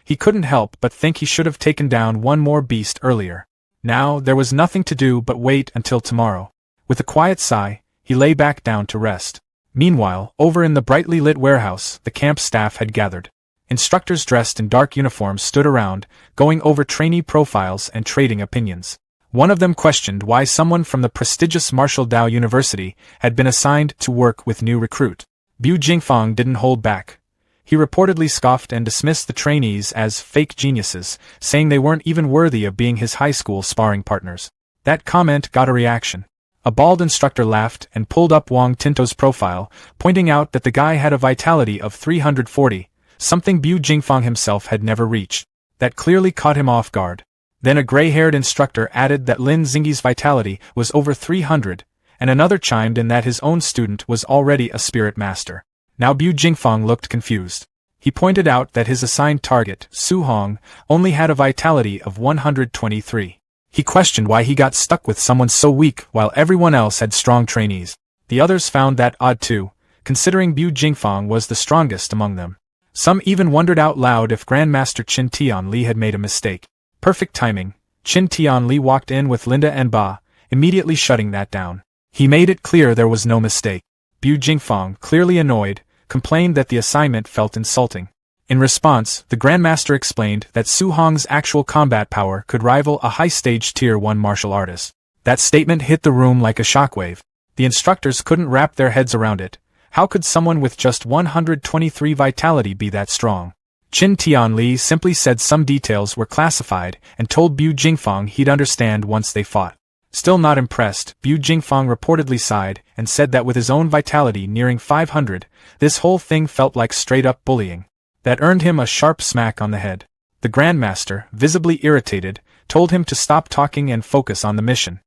He couldn't help but think he should have taken down one more beast earlier. Now, there was nothing to do but wait until tomorrow. With a quiet sigh, he lay back down to rest. Meanwhile, over in the brightly lit warehouse, the camp staff had gathered. Instructors dressed in dark uniforms stood around, going over trainee profiles and trading opinions. One of them questioned why someone from the prestigious Martial Dao University had been assigned to work with new recruit. Bu Jingfang didn't hold back. He reportedly scoffed and dismissed the trainees as fake geniuses, saying they weren't even worthy of being his high school sparring partners. That comment got a reaction. A bald instructor laughed and pulled up Wang Tinto's profile, pointing out that the guy had a vitality of 340, something Bu Jingfang himself had never reached. That clearly caught him off guard. Then a gray-haired instructor added that Lin Xingyi's vitality was over 300, and another chimed in that his own student was already a spirit master. Now Bu Jingfang looked confused. He pointed out that his assigned target, Su Hong, only had a vitality of 123. He questioned why he got stuck with someone so weak while everyone else had strong trainees. The others found that odd too, considering Bu Jingfang was the strongest among them. Some even wondered out loud if Grandmaster Qin Tianli had made a mistake. Perfect timing. Qin Tianli walked in with Linda and Ba, immediately shutting that down. He made it clear there was no mistake. Bu Jingfang, clearly annoyed, complained that the assignment felt insulting. In response, the Grandmaster explained that Su Hong's actual combat power could rival a high-stage Tier 1 martial artist. That statement hit the room like a shockwave. The instructors couldn't wrap their heads around it. How could someone with just 123 vitality be that strong? Qin Tianli simply said some details were classified and told Bu Jingfang he'd understand once they fought. Still not impressed, Bu Jingfang reportedly sighed and said that with his own vitality nearing 500, this whole thing felt like straight-up bullying. That earned him a sharp smack on the head. The Grandmaster, visibly irritated, told him to stop talking and focus on the mission.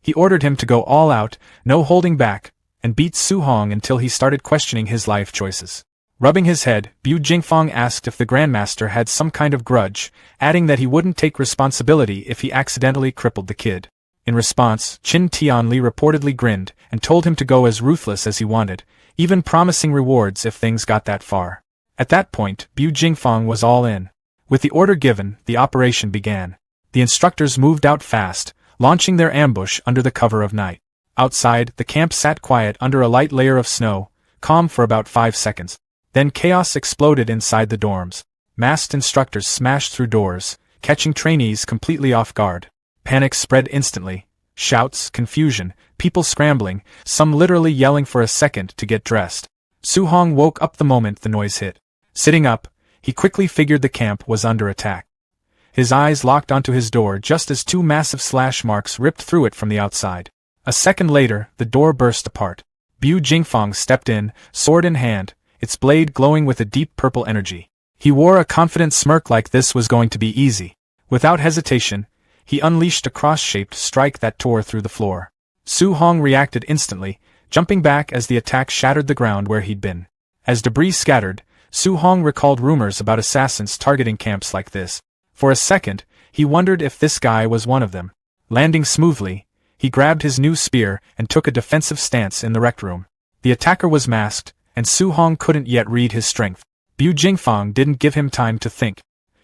He ordered him to go all out, no holding back, and beat Su Hong until he started questioning his life choices. Rubbing his head, Bu Jingfang asked if the Grandmaster had some kind of grudge, adding that he wouldn't take responsibility if he accidentally crippled the kid. In response, Qin Tianli reportedly grinned and told him to go as ruthless as he wanted, even promising rewards if things got that far. At that point, Bu Jingfang was all in. With the order given, the operation began. The instructors moved out fast, launching their ambush under the cover of night. Outside, the camp sat quiet under a light layer of snow, calm for about 5 seconds. Then chaos exploded inside the dorms. Masked instructors smashed through doors, catching trainees completely off guard. Panic spread instantly. Shouts, confusion, people scrambling, some literally yelling for a second to get dressed. Su Hong woke up the moment the noise hit. Sitting up, he quickly figured the camp was under attack. His eyes locked onto his door just as 2 massive slash marks ripped through it from the outside. A second later, the door burst apart. Bu Jingfang stepped in, sword in hand, its blade glowing with a deep purple energy. He wore a confident smirk like this was going to be easy. Without hesitation, he unleashed a cross-shaped strike that tore through the floor. Su Hong reacted instantly, jumping back as the attack shattered the ground where he'd been. As debris scattered, Su Hong recalled rumors about assassins targeting camps like this. For a second, he wondered if this guy was one of them. Landing smoothly, he grabbed his new spear and took a defensive stance in the rec room. The attacker was masked, and Su Hong couldn't yet read his strength. Bu Jingfang didn't give him time to think.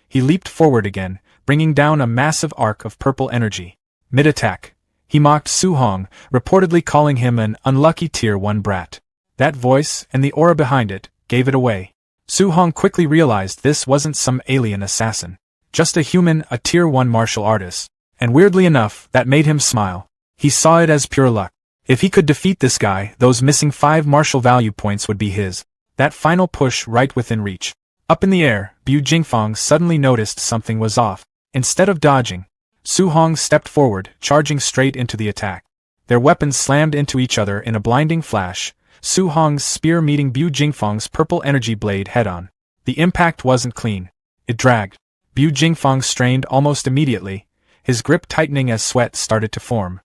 He leaped forward again, bringing down a massive arc of purple energy. Mid-attack, he mocked Su Hong, reportedly calling him an unlucky Tier 1 brat. That voice, and the aura behind it, gave it away. Su Hong quickly realized this wasn't some alien assassin. Just a human, a Tier 1 martial artist. And weirdly enough, that made him smile. He saw it as pure luck. If he could defeat this guy, those missing 5 martial value points would be his. That final push right within reach. Up in the air, Bu Jingfang suddenly noticed something was off. Instead of dodging, Su Hong stepped forward, charging straight into the attack. Their weapons slammed into each other in a blinding flash, Su Hong's spear meeting Bu Jingfang's purple energy blade head-on. The impact wasn't clean. It dragged. Bu Jingfang strained almost immediately, his grip tightening as sweat started to form.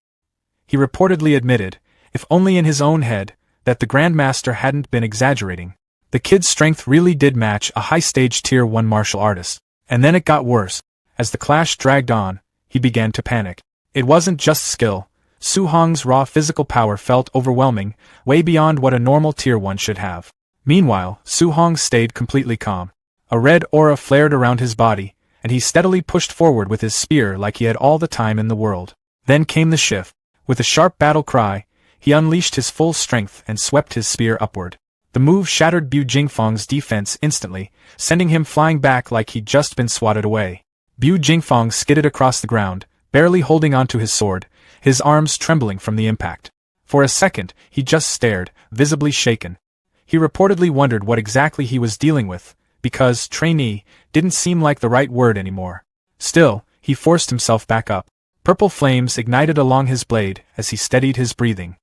He reportedly admitted, if only in his own head, that the Grandmaster hadn't been exaggerating. The kid's strength really did match a high-stage Tier 1 martial artist. And then it got worse. As the clash dragged on, he began to panic. It wasn't just skill. Su Hong's raw physical power felt overwhelming, way beyond what a normal Tier 1 should have. Meanwhile, Su Hong stayed completely calm. A red aura flared around his body, and he steadily pushed forward with his spear like he had all the time in the world. Then came the shift. With a sharp battle cry, he unleashed his full strength and swept his spear upward. The move shattered Bu Jingfang's defense instantly, sending him flying back like he'd just been swatted away. Bu Jingfang skidded across the ground, barely holding onto his sword, his arms trembling from the impact. For a second, he just stared, visibly shaken. He reportedly wondered what exactly he was dealing with, because trainee didn't seem like the right word anymore. Still, he forced himself back up. Purple flames ignited along his blade as he steadied his breathing.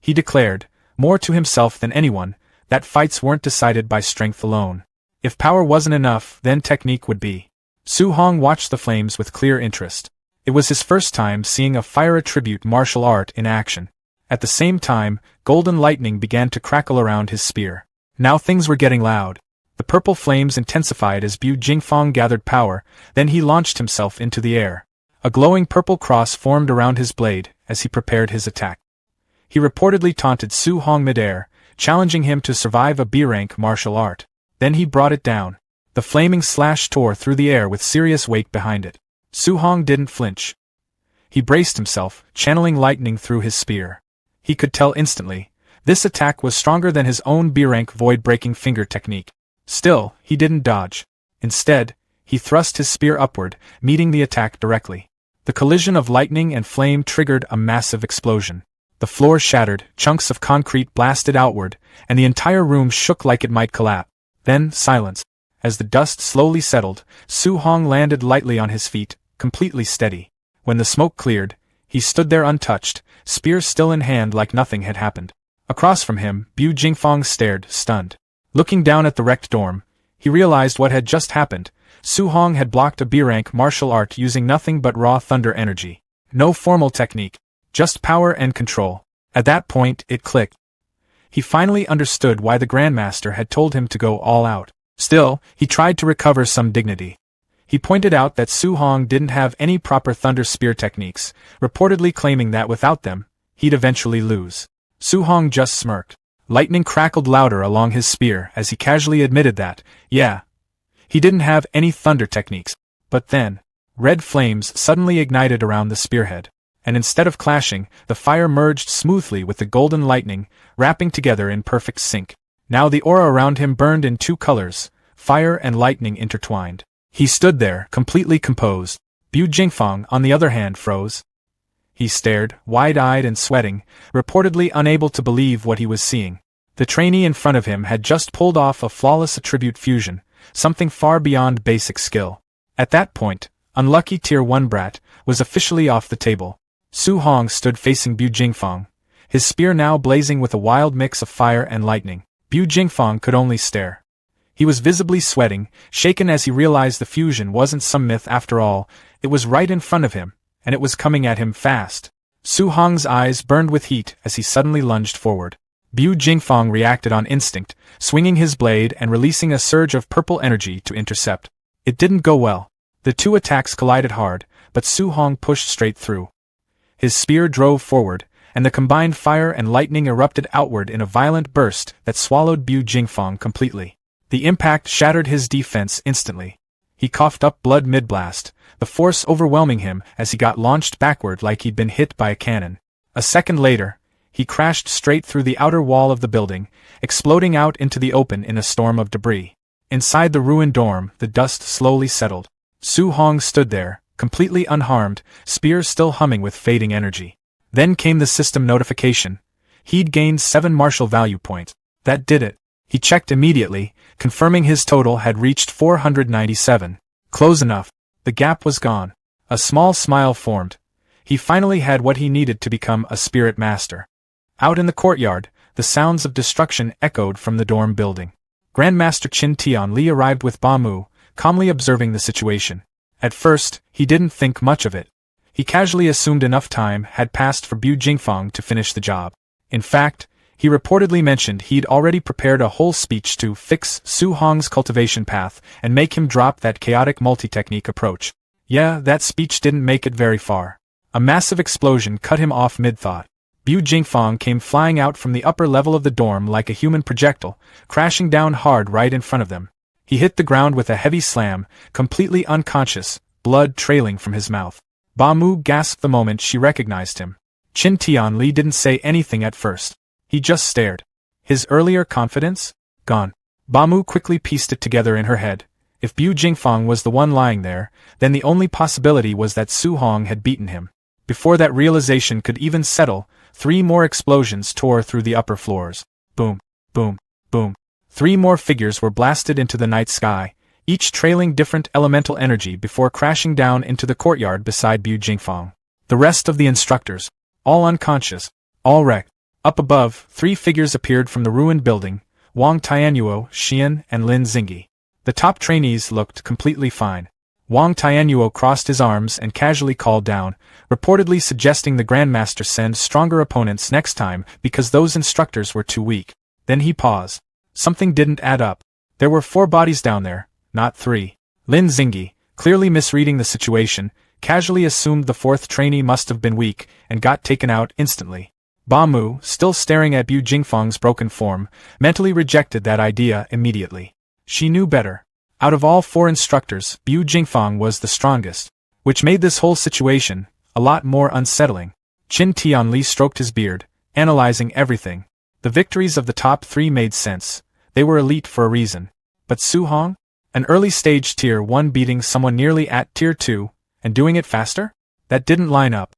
He declared, more to himself than anyone, that fights weren't decided by strength alone. If power wasn't enough, then technique would be. Su Hong watched the flames with clear interest. It was his first time seeing a fire attribute martial art in action. At the same time, golden lightning began to crackle around his spear. Now things were getting loud. The purple flames intensified as Bu Jingfang gathered power, then he launched himself into the air. A glowing purple cross formed around his blade as he prepared his attack. He reportedly taunted Su Hong midair, challenging him to survive a B-rank martial art. Then he brought it down. The flaming slash tore through the air with serious weight behind it. Su Hong didn't flinch. He braced himself, channeling lightning through his spear. He could tell instantly, this attack was stronger than his own B-rank void-breaking finger technique. Still, he didn't dodge. Instead, he thrust his spear upward, meeting the attack directly. The collision of lightning and flame triggered a massive explosion. The floor shattered, chunks of concrete blasted outward, and the entire room shook like it might collapse. Then, silence. As the dust slowly settled, Su Hong landed lightly on his feet, completely steady. When the smoke cleared, he stood there untouched, spear still in hand like nothing had happened. Across from him, Bu Jingfang stared, stunned. Looking down at the wrecked dorm, he realized what had just happened. Su Hong had blocked a B-rank martial art using nothing but raw thunder energy. No formal technique. Just power and control. At that point, it clicked. He finally understood why the Grandmaster had told him to go all out. Still, he tried to recover some dignity. He pointed out that Su Hong didn't have any proper thunder spear techniques, reportedly claiming that without them, he'd eventually lose. Su Hong just smirked. Lightning crackled louder along his spear as he casually admitted that, yeah, he didn't have any thunder techniques. But then, red flames suddenly ignited around the spearhead. And instead of clashing, the fire merged smoothly with the golden lightning, wrapping together in perfect sync. Now the aura around him burned in two colors, fire and lightning intertwined. He stood there, completely composed. Bu Jingfang, on the other hand, froze. He stared, wide-eyed and sweating, reportedly unable to believe what he was seeing. The trainee in front of him had just pulled off a flawless attribute fusion, something far beyond basic skill. At that point, unlucky Tier 1 brat was officially off the table. Su Hong stood facing Bu Jingfang, his spear now blazing with a wild mix of fire and lightning. Bu Jingfang could only stare. He was visibly sweating, shaken as he realized the fusion wasn't some myth after all, it was right in front of him, and it was coming at him fast. Su Hong's eyes burned with heat as he suddenly lunged forward. Bu Jingfang reacted on instinct, swinging his blade and releasing a surge of purple energy to intercept. It didn't go well. The two attacks collided hard, but Su Hong pushed straight through. His spear drove forward, and the combined fire and lightning erupted outward in a violent burst that swallowed Bu Jingfang completely. The impact shattered his defense instantly. He coughed up blood mid-blast, the force overwhelming him as he got launched backward like he'd been hit by a cannon. A second later, he crashed straight through the outer wall of the building, exploding out into the open in a storm of debris. Inside the ruined dorm, the dust slowly settled. Su Hong stood there, completely unharmed, spear still humming with fading energy. Then came the system notification. He'd gained 7 martial value points. That did it. He checked immediately, confirming his total had reached 497. Close enough. The gap was gone. A small smile formed. He finally had what he needed to become a spirit master. Out in the courtyard, the sounds of destruction echoed from the dorm building. Grandmaster Qin Tianli arrived with Ba Mu, calmly observing the situation. At first, he didn't think much of it. He casually assumed enough time had passed for Bu Jingfang to finish the job. In fact, he reportedly mentioned he'd already prepared a whole speech to fix Su Hong's cultivation path and make him drop that chaotic multi-technique approach. Yeah, that speech didn't make it very far. A massive explosion cut him off mid-thought. Bu Jingfang came flying out from the upper level of the dorm like a human projectile, crashing down hard right in front of them. He hit the ground with a heavy slam, completely unconscious, blood trailing from his mouth. Ba Mu gasped the moment she recognized him. Qin Tianli didn't say anything at first. He just stared. His earlier confidence? Gone. Ba Mu quickly pieced it together in her head. If Bu Jingfang was the one lying there, then the only possibility was that Su Hong had beaten him. Before that realization could even settle, 3 more explosions tore through the upper floors. Boom, boom, boom. 3 more figures were blasted into the night sky, each trailing different elemental energy before crashing down into the courtyard beside Bu Jingfang. The rest of the instructors, all unconscious, all wrecked. Up above, 3 figures appeared from the ruined building, Wang Tianyuo, Xian, and Lin Xingyi. The top trainees looked completely fine. Wang Tianyuo crossed his arms and casually called down, reportedly suggesting the Grandmaster send stronger opponents next time because those instructors were too weak. Then he paused. Something didn't add up. There were 4 bodies down there, not 3. Lin Xingyi, clearly misreading the situation, casually assumed the 4th trainee must have been weak and got taken out instantly. Ba Mu, still staring at Bu Jingfeng's broken form, mentally rejected that idea immediately. She knew better. Out of all 4 instructors, Bu Jingfeng was the strongest, which made this whole situation a lot more unsettling. Qin Tianli stroked his beard, analyzing everything. The victories of the top 3 made sense. They were elite for a reason. But Su Hong? An early-stage Tier 1 beating someone nearly at Tier 2, and doing it faster? That didn't line up.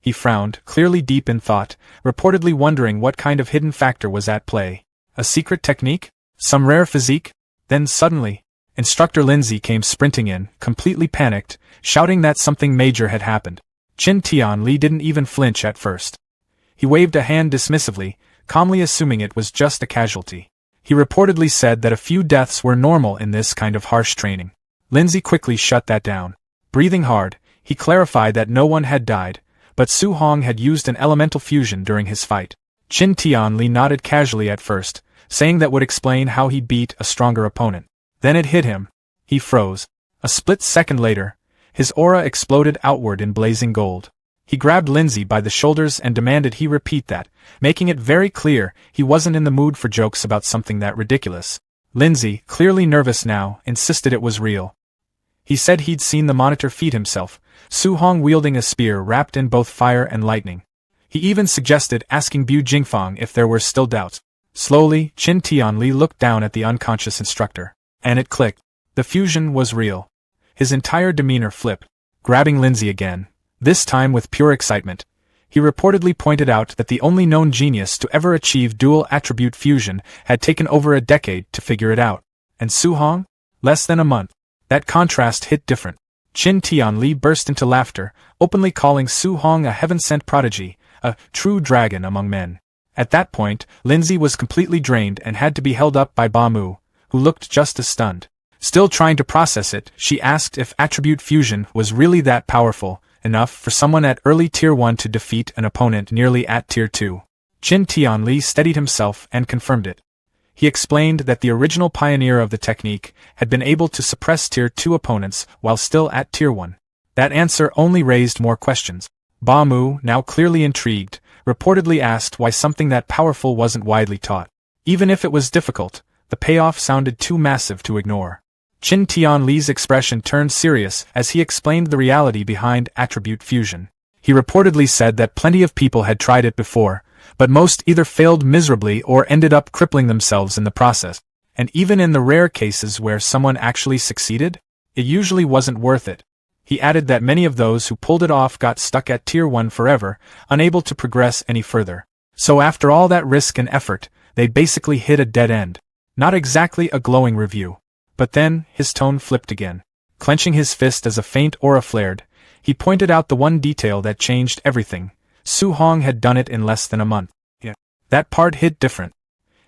He frowned, clearly deep in thought, reportedly wondering what kind of hidden factor was at play. A secret technique? Some rare physique? Then suddenly, Instructor Lindsay came sprinting in, completely panicked, shouting that something major had happened. Qin Tianli didn't even flinch at first. He waved a hand dismissively, calmly assuming it was just a casualty. He reportedly said that a few deaths were normal in this kind of harsh training. Lindsay quickly shut that down. Breathing hard, he clarified that no one had died, but Su Hong had used an elemental fusion during his fight. Qin Tianli nodded casually at first, saying that would explain how he beat a stronger opponent. Then it hit him. He froze. A split second later, his aura exploded outward in blazing gold. He grabbed Lindsay by the shoulders and demanded he repeat that, making it very clear he wasn't in the mood for jokes about something that ridiculous. Lindsay, clearly nervous now, insisted it was real. He said he'd seen the monitor feed himself, Su Hong wielding a spear wrapped in both fire and lightning. He even suggested asking Bu Jingfeng if there were still doubts. Slowly, Qin Tianli looked down at the unconscious instructor. And it clicked. The fusion was real. His entire demeanor flipped. Grabbing Lindsay again, this time with pure excitement, he reportedly pointed out that the only known genius to ever achieve dual-attribute fusion had taken over a decade to figure it out. And Su Hong? Less than a month. That contrast hit different. Qin Tianli burst into laughter, openly calling Su Hong a heaven-sent prodigy, a true dragon among men. At that point, Lindsay was completely drained and had to be held up by Ba Mu, who looked just as stunned. Still trying to process it, she asked if attribute fusion was really that powerful, enough for someone at early Tier 1 to defeat an opponent nearly at Tier 2. Qin Tianli steadied himself and confirmed it. He explained that the original pioneer of the technique had been able to suppress Tier 2 opponents while still at Tier 1. That answer only raised more questions. Ba Mu, now clearly intrigued, reportedly asked why something that powerful wasn't widely taught. Even if it was difficult, the payoff sounded too massive to ignore. Qin Tianli's expression turned serious as he explained the reality behind attribute fusion. He reportedly said that plenty of people had tried it before, but most either failed miserably or ended up crippling themselves in the process. And even in the rare cases where someone actually succeeded, it usually wasn't worth it. He added that many of those who pulled it off got stuck at Tier 1 forever, unable to progress any further. So after all that risk and effort, they basically hit a dead end. Not exactly a glowing review. But then, his tone flipped again. Clenching his fist as a faint aura flared, he pointed out the one detail that changed everything. Su Hong had done it in less than a month. That part hit different.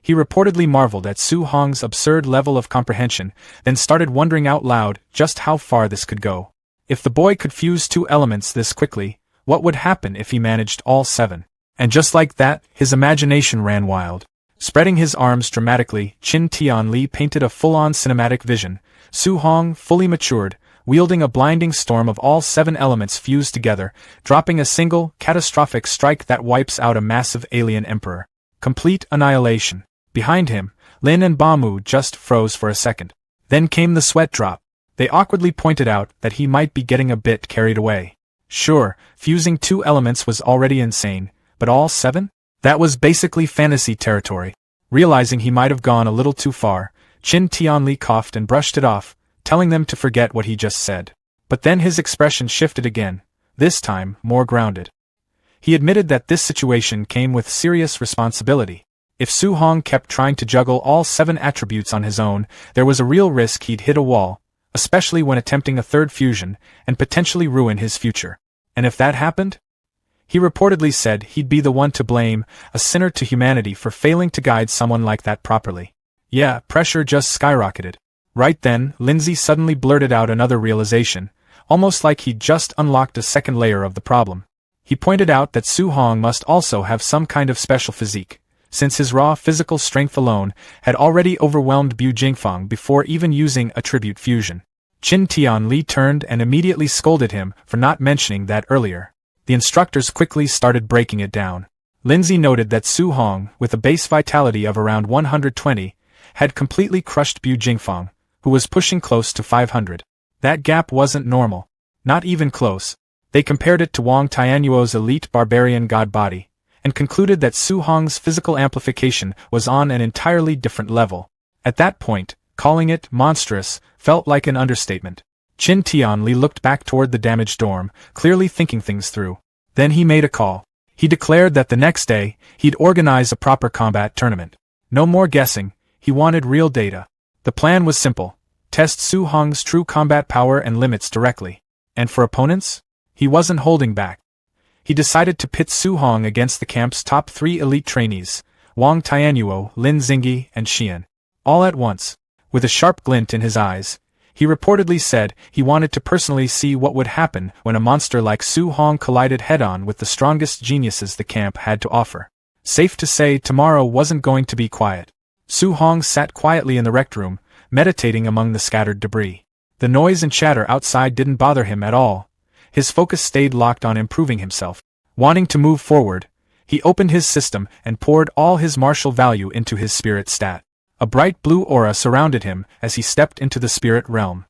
He reportedly marveled at Su Hong's absurd level of comprehension, then started wondering out loud just how far this could go. If the boy could fuse 2 elements this quickly, what would happen if he managed all 7? And just like that, his imagination ran wild. Spreading his arms dramatically, Qin Tianli painted a full-on cinematic vision. Su Hong, fully matured, wielding a blinding storm of all 7 elements fused together, dropping a single, catastrophic strike that wipes out a massive alien emperor. Complete annihilation. Behind him, Lin and Ba Mu just froze for a second. Then came the sweat drop. They awkwardly pointed out that he might be getting a bit carried away. Sure, fusing 2 elements was already insane, but all 7? That was basically fantasy territory. Realizing he might have gone a little too far, Qin Tianli coughed and brushed it off, telling them to forget what he just said. But then his expression shifted again, this time more grounded. He admitted that this situation came with serious responsibility. If Su Hong kept trying to juggle all 7 attributes on his own, there was a real risk he'd hit a wall, especially when attempting a third fusion, and potentially ruin his future. And if that happened? He reportedly said he'd be the one to blame, a sinner to humanity for failing to guide someone like that properly. Yeah, pressure just skyrocketed. Right then, Lindsay suddenly blurted out another realization, almost like he'd just unlocked a second layer of the problem. He pointed out that Su Hong must also have some kind of special physique, since his raw physical strength alone had already overwhelmed Bu Jingfang before even using attribute fusion. Qin Tianli turned and immediately scolded him for not mentioning that earlier. The instructors quickly started breaking it down. Lindsay noted that Su Hong, with a base vitality of around 120, had completely crushed Bu Jingfang, who was pushing close to 500. That gap wasn't normal. Not even close. They compared it to Wang Tianyuo's elite barbarian god body, and concluded that Su Hong's physical amplification was on an entirely different level. At that point, calling it monstrous felt like an understatement. Qin Tianli looked back toward the damaged dorm, clearly thinking things through. Then he made a call. He declared that the next day, he'd organize a proper combat tournament. No more guessing, he wanted real data. The plan was simple: test Su Hong's true combat power and limits directly. And for opponents? He wasn't holding back. He decided to pit Su Hong against the camp's top 3 elite trainees, Wang Tianyuo, Lin Xingyi, and Xian. All at once. With a sharp glint in his eyes, he reportedly said he wanted to personally see what would happen when a monster like Su Hong collided head-on with the strongest geniuses the camp had to offer. Safe to say tomorrow wasn't going to be quiet. Su Hong sat quietly in the rec room, meditating among the scattered debris. The noise and chatter outside didn't bother him at all. His focus stayed locked on improving himself. Wanting to move forward, he opened his system and poured all his martial value into his spirit stat. A bright blue aura surrounded him as he stepped into the spirit realm.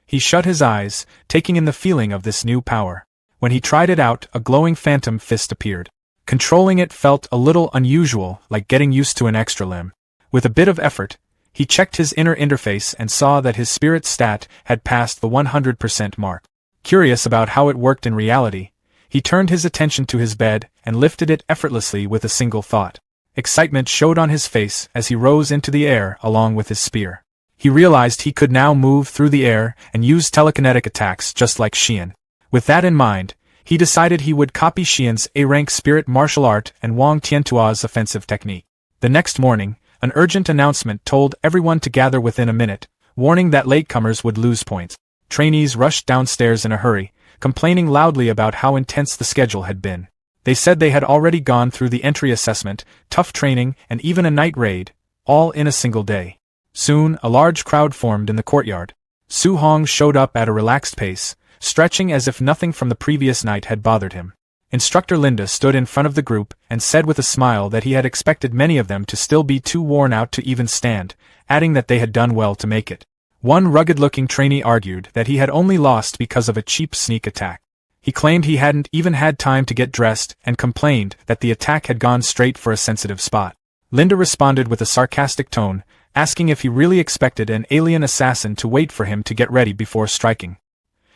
He shut his eyes, taking in the feeling of this new power. When he tried it out, a glowing phantom fist appeared. Controlling it felt a little unusual, like getting used to an extra limb. With a bit of effort, he checked his inner interface and saw that his spirit stat had passed the 100% mark. Curious about how it worked in reality, he turned his attention to his bed and lifted it effortlessly with a single thought. Excitement showed on his face as he rose into the air along with his spear. He realized he could now move through the air and use telekinetic attacks just like Xian. With that in mind, he decided he would copy Xian's A-rank spirit martial art and Wang Tiantua's offensive technique. The next morning, an urgent announcement told everyone to gather within a minute, warning that latecomers would lose points. Trainees rushed downstairs in a hurry, complaining loudly about how intense the schedule had been. They said they had already gone through the entry assessment, tough training, and even a night raid, all in a single day. Soon, a large crowd formed in the courtyard. Su Hong showed up at a relaxed pace, stretching as if nothing from the previous night had bothered him. Instructor Linda stood in front of the group and said with a smile that he had expected many of them to still be too worn out to even stand, adding that they had done well to make it. One rugged-looking trainee argued that he had only lost because of a cheap sneak attack. He claimed he hadn't even had time to get dressed and complained that the attack had gone straight for a sensitive spot. Linda responded with a sarcastic tone, asking if he really expected an alien assassin to wait for him to get ready before striking.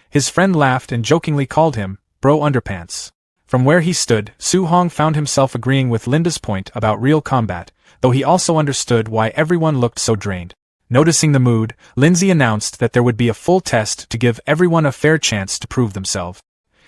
His friend laughed and jokingly called him, Bro Underpants. From where he stood, Su Hong found himself agreeing with Linda's point about real combat, though he also understood why everyone looked so drained. Noticing the mood, Lindsay announced that there would be a full test to give everyone a fair chance to prove themselves.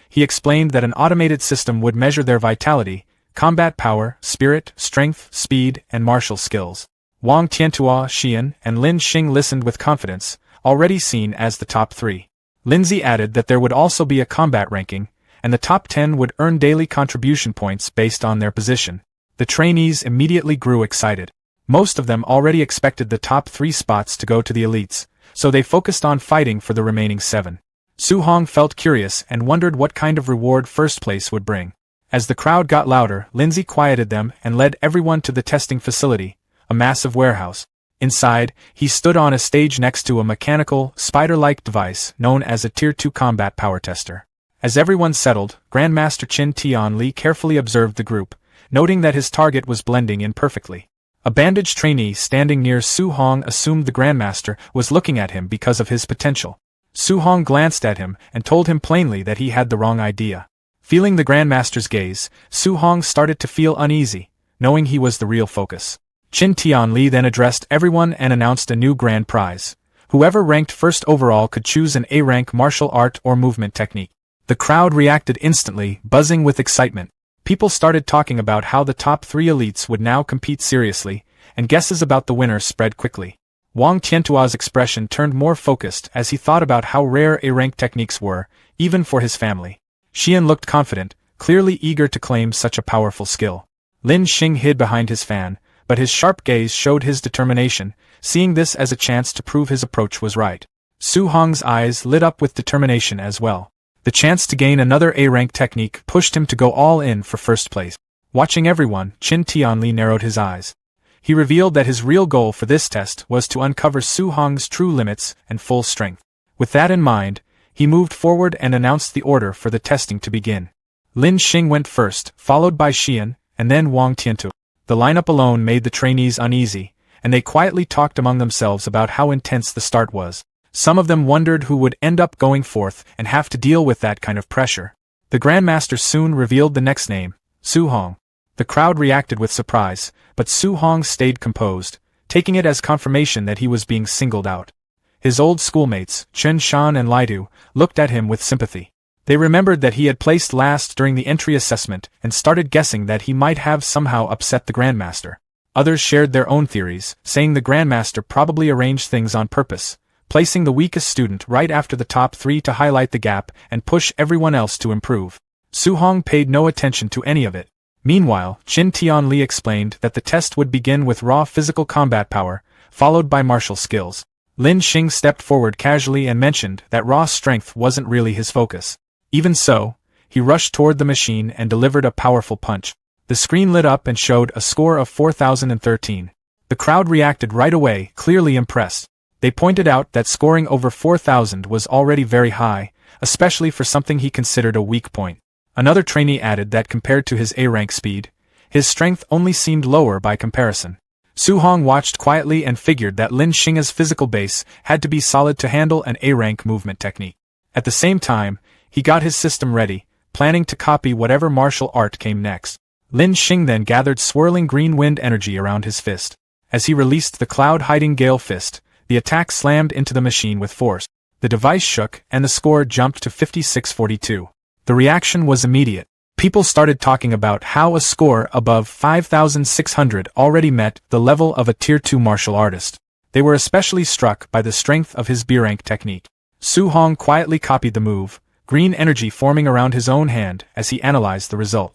He explained that an automated system would measure their vitality, combat power, spirit, strength, speed, and martial skills. Wang Tiantua, Xian, and Lin Xing listened with confidence, already seen as the top 3. Lindsay added that there would also be a combat ranking, and the top 10 would earn daily contribution points based on their position. The trainees immediately grew excited. Most of them already expected the top 3 spots to go to the elites, so they focused on fighting for the remaining 7. Su Hong felt curious and wondered what kind of reward first place would bring. As the crowd got louder, Lindsay quieted them and led everyone to the testing facility, a massive warehouse. Inside, he stood on a stage next to a mechanical, spider-like device known as a Tier 2 combat power tester. As everyone settled, Grandmaster Qin Tianli carefully observed the group, noting that his target was blending in perfectly. A bandaged trainee standing near Su Hong assumed the Grandmaster was looking at him because of his potential. Su Hong glanced at him and told him plainly that he had the wrong idea. Feeling the Grandmaster's gaze, Su Hong started to feel uneasy, knowing he was the real focus. Qin Tianli then addressed everyone and announced a new grand prize. Whoever ranked first overall could choose an A-rank martial art or movement technique. The crowd reacted instantly, buzzing with excitement. People started talking about how the top 3 elites would now compete seriously, and guesses about the winner spread quickly. Wang Tiantua's expression turned more focused as he thought about how rare A-rank techniques were, even for his family. Xian looked confident, clearly eager to claim such a powerful skill. Lin Xing hid behind his fan, but his sharp gaze showed his determination, seeing this as a chance to prove his approach was right. Su Hong's eyes lit up with determination as well. The chance to gain another A-rank technique pushed him to go all in for first place. Watching everyone, Qin Tianli narrowed his eyes. He revealed that his real goal for this test was to uncover Su Hong's true limits and full strength. With that in mind, he moved forward and announced the order for the testing to begin. Lin Xing went first, followed by Xian, and then Wang Tiantu. The lineup alone made the trainees uneasy, and they quietly talked among themselves about how intense the start was. Some of them wondered who would end up going forth and have to deal with that kind of pressure. The Grandmaster soon revealed the next name, Su Hong. The crowd reacted with surprise, but Su Hong stayed composed, taking it as confirmation that he was being singled out. His old schoolmates, Chen Shan and Lidu, looked at him with sympathy. They remembered that he had placed last during the entry assessment and started guessing that he might have somehow upset the Grandmaster. Others shared their own theories, saying the Grandmaster probably arranged things on purpose, placing the weakest student right after the top 3 to highlight the gap and push everyone else to improve. Su Hong paid no attention to any of it. Meanwhile, Qin Tianli explained that the test would begin with raw physical combat power, followed by martial skills. Lin Xing stepped forward casually and mentioned that raw strength wasn't really his focus. Even so, he rushed toward the machine and delivered a powerful punch. The screen lit up and showed a score of 4,013. The crowd reacted right away, clearly impressed. They pointed out that scoring over 4,000 was already very high, especially for something he considered a weak point. Another trainee added that compared to his A-rank speed, his strength only seemed lower by comparison. Su Hong watched quietly and figured that Lin Xing's physical base had to be solid to handle an A-rank movement technique. At the same time, he got his system ready, planning to copy whatever martial art came next. Lin Xing then gathered swirling green wind energy around his fist. As he released the cloud-hiding gale fist, the attack slammed into the machine with force. The device shook, and the score jumped to 5642. The reaction was immediate. People started talking about how a score above 5,600 already met the level of a Tier 2 martial artist. They were especially struck by the strength of his B-rank technique. Su Hong quietly copied the move, green energy forming around his own hand as he analyzed the result.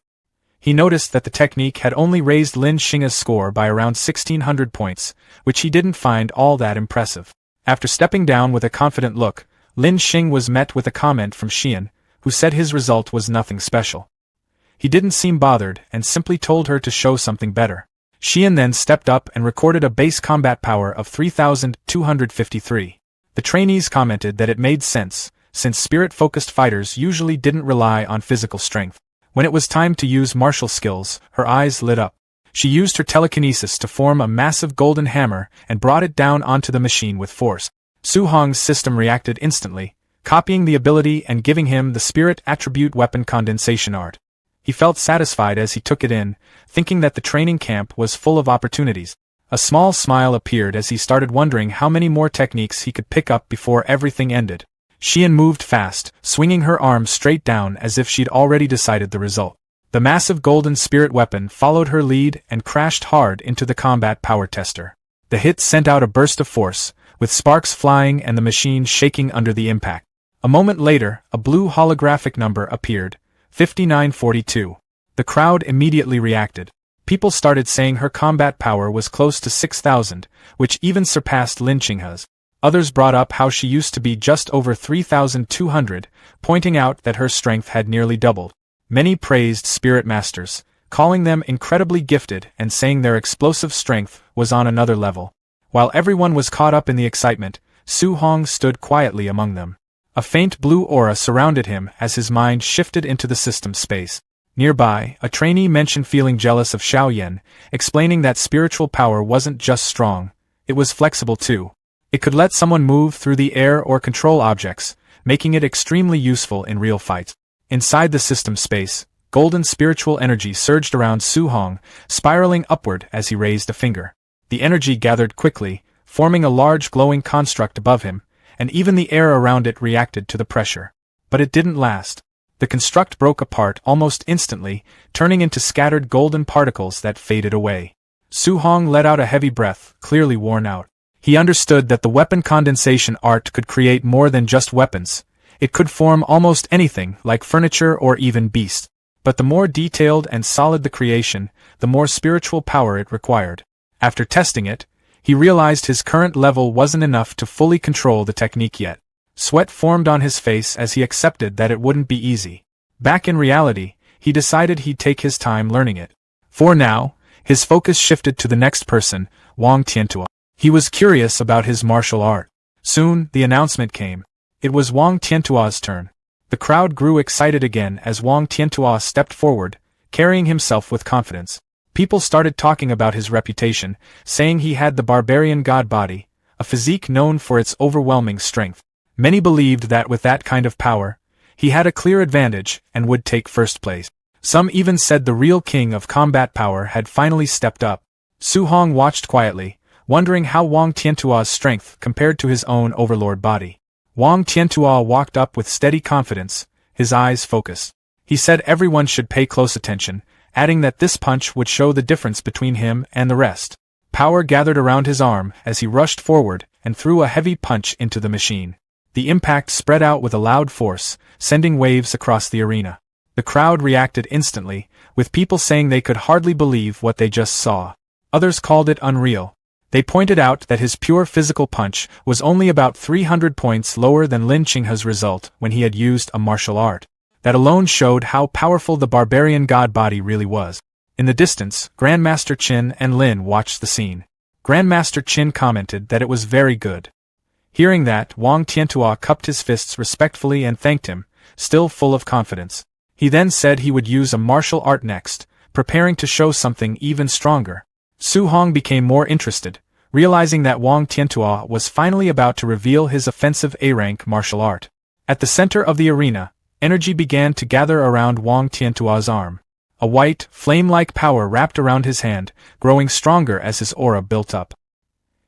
He noticed that the technique had only raised Lin Xing's score by around 1,600 points, which he didn't find all that impressive. After stepping down with a confident look, Lin Xing was met with a comment from Xian, who said his result was nothing special. He didn't seem bothered and simply told her to show something better. Xian then stepped up and recorded a base combat power of 3,253. The trainees commented that it made sense, since spirit-focused fighters usually didn't rely on physical strength. When it was time to use martial skills, her eyes lit up. She used her telekinesis to form a massive golden hammer and brought it down onto the machine with force. Su Hong's system reacted instantly, copying the ability and giving him the spirit attribute weapon condensation art. He felt satisfied as he took it in, thinking that the training camp was full of opportunities. A small smile appeared as he started wondering how many more techniques he could pick up before everything ended. Xian moved fast, swinging her arms straight down as if she'd already decided the result. The massive golden spirit weapon followed her lead and crashed hard into the combat power tester. The hit sent out a burst of force, with sparks flying and the machine shaking under the impact. A moment later, a blue holographic number appeared, 5942. The crowd immediately reacted. People started saying her combat power was close to 6,000, which even surpassed Lin Xing's. Others brought up how she used to be just over 3,200, pointing out that her strength had nearly doubled. Many praised spirit masters, calling them incredibly gifted and saying their explosive strength was on another level. While everyone was caught up in the excitement, Su Hong stood quietly among them. A faint blue aura surrounded him as his mind shifted into the system space. Nearby, a trainee mentioned feeling jealous of Xiao Yan, explaining that spiritual power wasn't just strong, it was flexible too. It could let someone move through the air or control objects, making it extremely useful in real fights. Inside the system space, golden spiritual energy surged around Su Hong, spiraling upward as he raised a finger. The energy gathered quickly, forming a large glowing construct above him, and even the air around it reacted to the pressure. But it didn't last. The construct broke apart almost instantly, turning into scattered golden particles that faded away. Su Hong let out a heavy breath, clearly worn out. He understood that the weapon condensation art could create more than just weapons. It could form almost anything, like furniture or even beasts. But the more detailed and solid the creation, the more spiritual power it required. After testing it, he realized his current level wasn't enough to fully control the technique yet. Sweat formed on his face as he accepted that it wouldn't be easy. Back in reality, he decided he'd take his time learning it. For now, his focus shifted to the next person, Wang Tiantua. He was curious about his martial art. Soon, the announcement came. It was Wang Tiantua's turn. The crowd grew excited again as Wang Tiantua stepped forward, carrying himself with confidence. People started talking about his reputation, saying he had the barbarian god body, a physique known for its overwhelming strength. Many believed that with that kind of power, he had a clear advantage and would take first place. Some even said the real king of combat power had finally stepped up. Su Hong watched quietly, wondering how Wang Tiantua's strength compared to his own overlord body. Wang Tiantua walked up with steady confidence, his eyes focused. He said everyone should pay close attention, adding that this punch would show the difference between him and the rest. Power gathered around his arm as he rushed forward and threw a heavy punch into the machine. The impact spread out with a loud force, sending waves across the arena. The crowd reacted instantly, with people saying they could hardly believe what they just saw. Others called it unreal. They pointed out that his pure physical punch was only about 300 points lower than Lin Qinghe's result when he had used a martial art. That alone showed how powerful the barbarian god body really was. In the distance, Grandmaster Qin and Lin watched the scene. Grandmaster Qin commented that it was very good. Hearing that, Wang Tiantua cupped his fists respectfully and thanked him, still full of confidence. He then said he would use a martial art next, preparing to show something even stronger. Su Hong became more interested, realizing that Wang Tiantua was finally about to reveal his offensive A-rank martial art. At the center of the arena, energy began to gather around Wang Tiantua's arm. A white, flame-like power wrapped around his hand, growing stronger as his aura built up.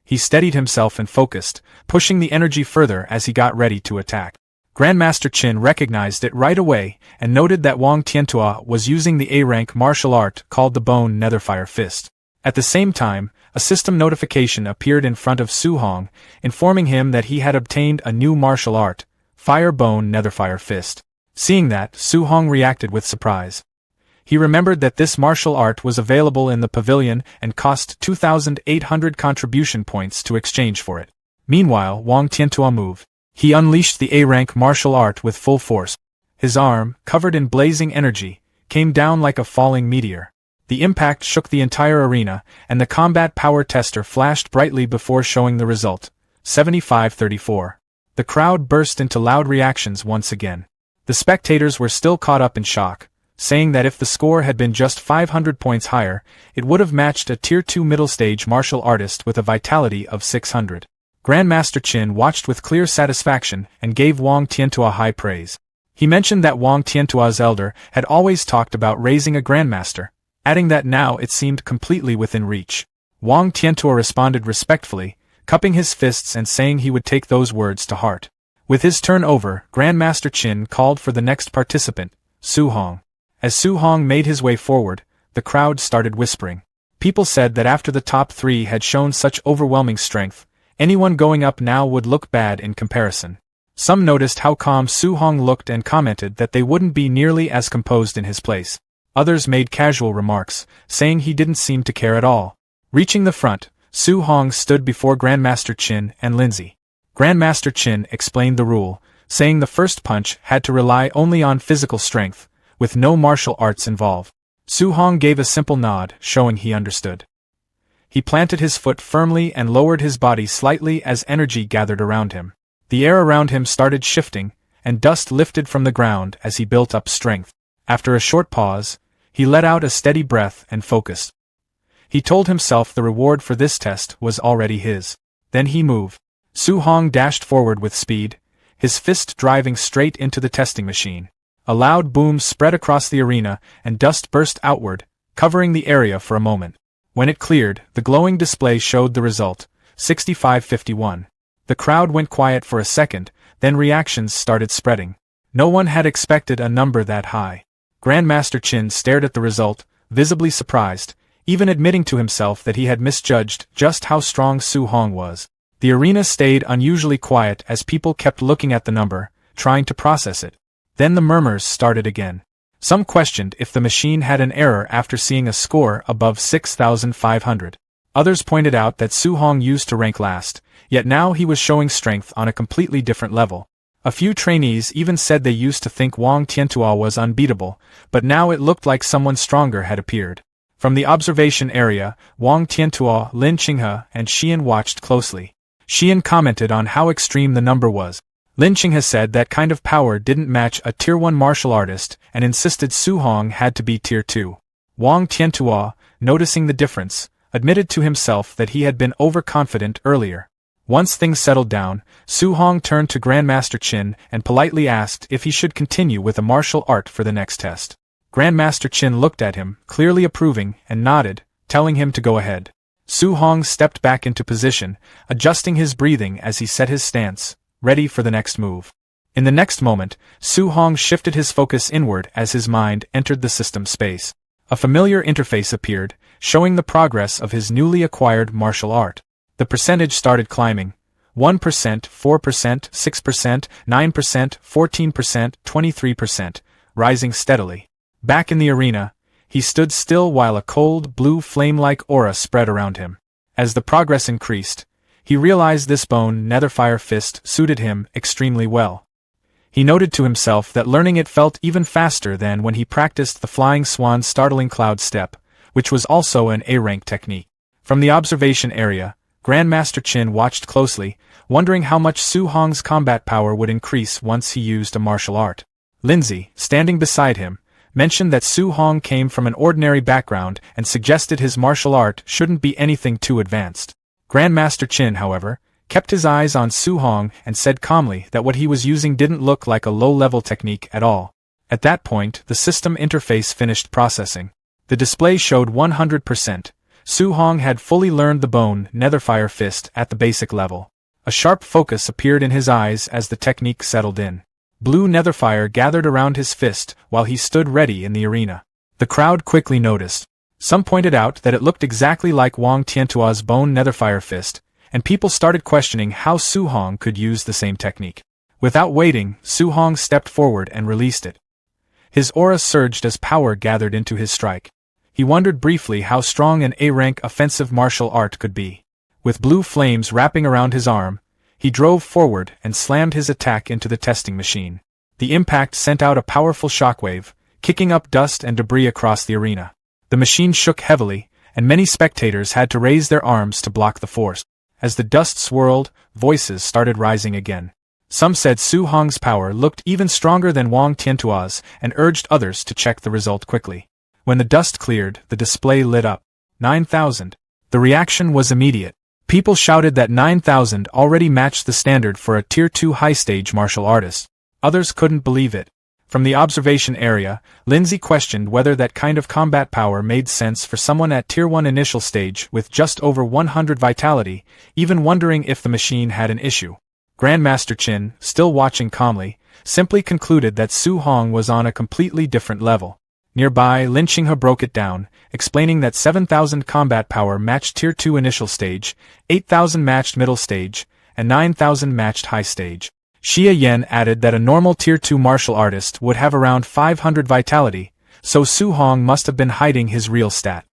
He steadied himself and focused, pushing the energy further as he got ready to attack. Grandmaster Qin recognized it right away and noted that Wang Tiantua was using the A-rank martial art called the Bone Netherfire Fist. At the same time, a system notification appeared in front of Su Hong, informing him that he had obtained a new martial art, Fire Bone Netherfire Fist. Seeing that, Su Hong reacted with surprise. He remembered that this martial art was available in the pavilion and cost 2,800 contribution points to exchange for it. Meanwhile, Wang Tiantua moved. He unleashed the A-rank martial art with full force. His arm, covered in blazing energy, came down like a falling meteor. The impact shook the entire arena, and the combat power tester flashed brightly before showing the result, 75-34. The crowd burst into loud reactions once again. The spectators were still caught up in shock, saying that if the score had been just 500 points higher, it would have matched a Tier 2 middle-stage martial artist with a vitality of 600. Grandmaster Qin watched with clear satisfaction and gave Wang Tiantua high praise. He mentioned that Wang Tiantua's elder had always talked about raising a grandmaster, adding that now it seemed completely within reach. Wang Tiantua responded respectfully, cupping his fists and saying he would take those words to heart. With his turn over, Grandmaster Qin called for the next participant, Su Hong. As Su Hong made his way forward, the crowd started whispering. People said that after the top three had shown such overwhelming strength, anyone going up now would look bad in comparison. Some noticed how calm Su Hong looked and commented that they wouldn't be nearly as composed in his place. Others made casual remarks, saying he didn't seem to care at all. Reaching the front, Su Hong stood before Grandmaster Qin and Lindsay. Grandmaster Qin explained the rule, saying the first punch had to rely only on physical strength, with no martial arts involved. Su Hong gave a simple nod, showing he understood. He planted his foot firmly and lowered his body slightly as energy gathered around him. The air around him started shifting, and dust lifted from the ground as he built up strength. After a short pause, he let out a steady breath and focused. He told himself the reward for this test was already his. Then he moved. Su Hong dashed forward with speed, his fist driving straight into the testing machine. A loud boom spread across the arena, and dust burst outward, covering the area for a moment. When it cleared, the glowing display showed the result, 65-51. The crowd went quiet for a second, then reactions started spreading. No one had expected a number that high. Grandmaster Qin stared at the result, visibly surprised, even admitting to himself that he had misjudged just how strong Su Hong was. The arena stayed unusually quiet as people kept looking at the number, trying to process it. Then the murmurs started again. Some questioned if the machine had an error after seeing a score above 6,500. Others pointed out that Su Hong used to rank last, yet now he was showing strength on a completely different level. A few trainees even said they used to think Wang Tiantua was unbeatable, but now it looked like someone stronger had appeared. From the observation area, Wang Tiantua, Lin Qinghe, and Xian watched closely. Xian commented on how extreme the number was. Lin Qinghe said that kind of power didn't match a Tier 1 martial artist and insisted Su Hong had to be Tier 2. Wang Tiantua, noticing the difference, admitted to himself that he had been overconfident earlier. Once things settled down, Su Hong turned to Grandmaster Qin and politely asked if he should continue with a martial art for the next test. Grandmaster Qin looked at him, clearly approving, and nodded, telling him to go ahead. Su Hong stepped back into position, adjusting his breathing as he set his stance, ready for the next move. In the next moment, Su Hong shifted his focus inward as his mind entered the system space. A familiar interface appeared, showing the progress of his newly acquired martial art. The percentage started climbing. 1%, 4%, 6%, 9%, 14%, 23%, rising steadily. Back in the arena, he stood still while a cold, blue flame-like aura spread around him. As the progress increased, he realized this bone netherfire fist suited him extremely well. He noted to himself that learning it felt even faster than when he practiced the flying swan startling cloud step, which was also an A-rank technique. From the observation area, Grandmaster Qin watched closely, wondering how much Su Hong's combat power would increase once he used a martial art. Lindsay, standing beside him, mentioned that Su Hong came from an ordinary background and suggested his martial art shouldn't be anything too advanced. Grandmaster Qin, however, kept his eyes on Su Hong and said calmly that what he was using didn't look like a low-level technique at all. At that point, the system interface finished processing. The display showed 100%. Su Hong had fully learned the bone netherfire fist at the basic level. A sharp focus appeared in his eyes as the technique settled in. Blue netherfire gathered around his fist while he stood ready in the arena. The crowd quickly noticed. Some pointed out that it looked exactly like Wang Tiantua's bone netherfire fist, and people started questioning how Su Hong could use the same technique. Without waiting, Su Hong stepped forward and released it. His aura surged as power gathered into his strike. He wondered briefly how strong an A-rank offensive martial art could be. With blue flames wrapping around his arm, he drove forward and slammed his attack into the testing machine. The impact sent out a powerful shockwave, kicking up dust and debris across the arena. The machine shook heavily, and many spectators had to raise their arms to block the force. As the dust swirled, voices started rising again. Some said Su Hong's power looked even stronger than Wang Tiantua's and urged others to check the result quickly. When the dust cleared, the display lit up. 9,000. The reaction was immediate. People shouted that 9,000 already matched the standard for a Tier 2 high-stage martial artist. Others couldn't believe it. From the observation area, Lindsay questioned whether that kind of combat power made sense for someone at Tier 1 initial stage with just over 100 vitality, even wondering if the machine had an issue. Grandmaster Qin, still watching calmly, simply concluded that Su Hong was on a completely different level. Nearby, Lin Qinghe broke it down, explaining that 7,000 combat power matched Tier 2 initial stage, 8,000 matched middle stage, and 9,000 matched high stage. Xia Yan added that a normal Tier 2 martial artist would have around 500 vitality, so Su Hong must have been hiding his real stat.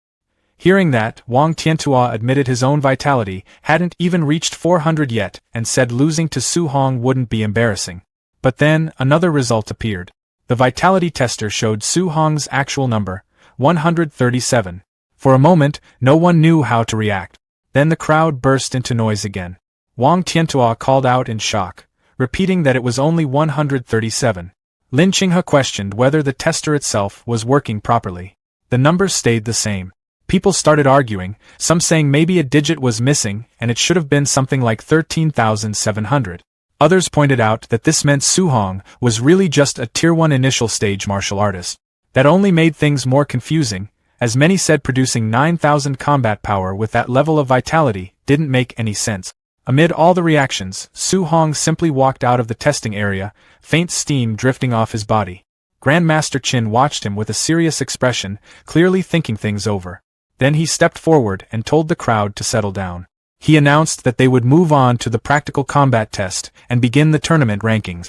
Hearing that, Wang Tiantua admitted his own vitality hadn't even reached 400 yet and said losing to Su Hong wouldn't be embarrassing. But then, another result appeared. The vitality tester showed Su Hong's actual number, 137. For a moment, no one knew how to react. Then the crowd burst into noise again. Wang Tiantua called out in shock, repeating that it was only 137. Lin Qinghe questioned whether the tester itself was working properly. The numbers stayed the same. People started arguing, some saying maybe a digit was missing and it should have been something like 13,700. Others pointed out that this meant Su Hong was really just a Tier 1 initial stage martial artist. That only made things more confusing, as many said producing 9,000 combat power with that level of vitality didn't make any sense. Amid all the reactions, Su Hong simply walked out of the testing area, faint steam drifting off his body. Grandmaster Qin watched him with a serious expression, clearly thinking things over. Then he stepped forward and told the crowd to settle down. He announced that they would move on to the practical combat test and begin the tournament rankings.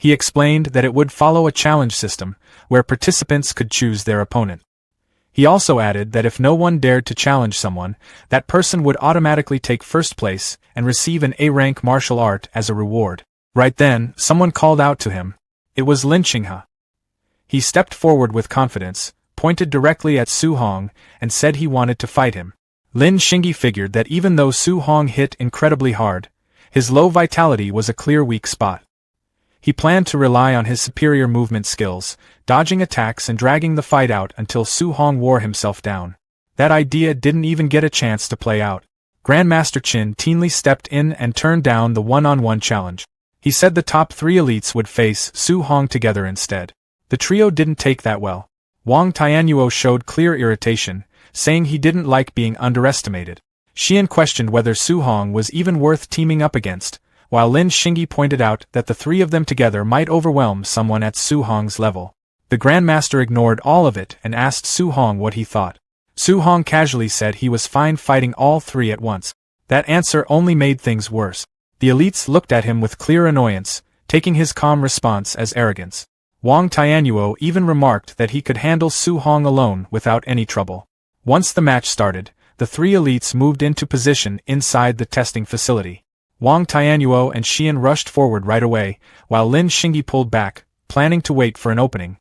He explained that it would follow a challenge system, where participants could choose their opponent. He also added that if no one dared to challenge someone, that person would automatically take first place and receive an A-rank martial art as a reward. Right then, someone called out to him. It was Lin Xinghe. He stepped forward with confidence, pointed directly at Su Hong, and said he wanted to fight him. Lin Xinghe figured that even though Su Hong hit incredibly hard, his low vitality was a clear weak spot. He planned to rely on his superior movement skills, dodging attacks and dragging the fight out until Su Hong wore himself down. That idea didn't even get a chance to play out. Grandmaster Qin Tianli stepped in and turned down the one-on-one challenge. He said the top 3 elites would face Su Hong together instead. The trio didn't take that well. Wang Tianyuo showed clear irritation, saying he didn't like being underestimated. Xian questioned whether Su Hong was even worth teaming up against, while Lin Xinghe pointed out that the 3 of them together might overwhelm someone at Su Hong's level. The Grandmaster ignored all of it and asked Su Hong what he thought. Su Hong casually said he was fine fighting all 3 at once. That answer only made things worse. The elites looked at him with clear annoyance, taking his calm response as arrogance. Wang Tianyuo even remarked that he could handle Su Hong alone without any trouble. Once the match started, the 3 elites moved into position inside the testing facility. Wang Tianyuo and Xian rushed forward right away, while Lin Xinghe pulled back, planning to wait for an opening.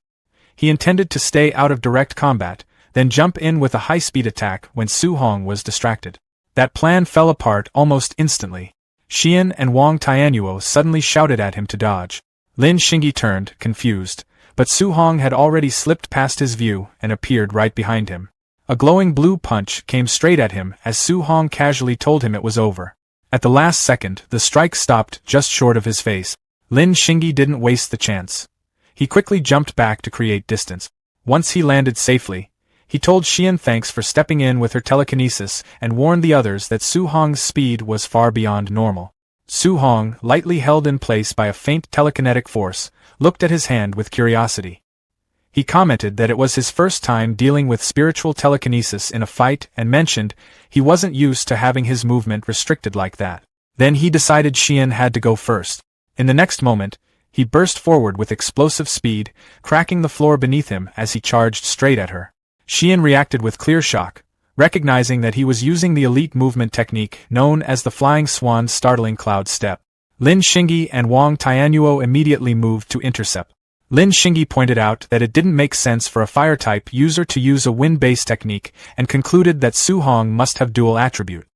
He intended to stay out of direct combat, then jump in with a high-speed attack when Su Hong was distracted. That plan fell apart almost instantly. Xian and Wang Tianyuo suddenly shouted at him to dodge. Lin Xinghe turned, confused, but Su Hong had already slipped past his view and appeared right behind him. A glowing blue punch came straight at him as Su Hong casually told him it was over. At the last second, the strike stopped just short of his face. Lin Xinghe didn't waste the chance. He quickly jumped back to create distance. Once he landed safely, he told Xian thanks for stepping in with her telekinesis and warned the others that Su Hong's speed was far beyond normal. Su Hong, lightly held in place by a faint telekinetic force, looked at his hand with curiosity. He commented that it was his first time dealing with spiritual telekinesis in a fight and mentioned he wasn't used to having his movement restricted like that. Then he decided Xian had to go first. In the next moment, he burst forward with explosive speed, cracking the floor beneath him as he charged straight at her. Xian reacted with clear shock, recognizing that he was using the elite movement technique known as the Flying Swan's startling cloud step. Lin Xinghe and Wang Tianyuo immediately moved to intercept. Lin Xinghe pointed out that it didn't make sense for a fire-type user to use a wind-based technique and concluded that Su Hong must have dual attribute.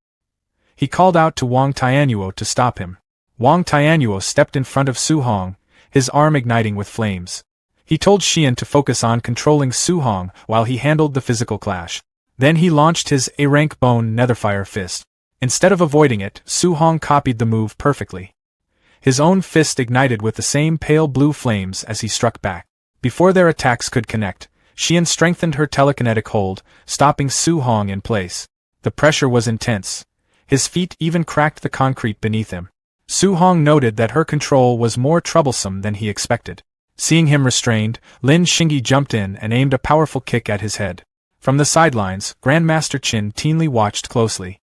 He called out to Wang Tianyuo to stop him. Wang Tianyuo stepped in front of Su Hong, his arm igniting with flames. He told Xian to focus on controlling Su Hong while he handled the physical clash. Then he launched his A-rank bone netherfire fist. Instead of avoiding it, Su Hong copied the move perfectly. His own fist ignited with the same pale blue flames as he struck back. Before their attacks could connect, Xian strengthened her telekinetic hold, stopping Su Hong in place. The pressure was intense. His feet even cracked the concrete beneath him. Su Hong noted that her control was more troublesome than he expected. Seeing him restrained, Lin Xinghe jumped in and aimed a powerful kick at his head. From the sidelines, Grandmaster Qin Tianli watched closely.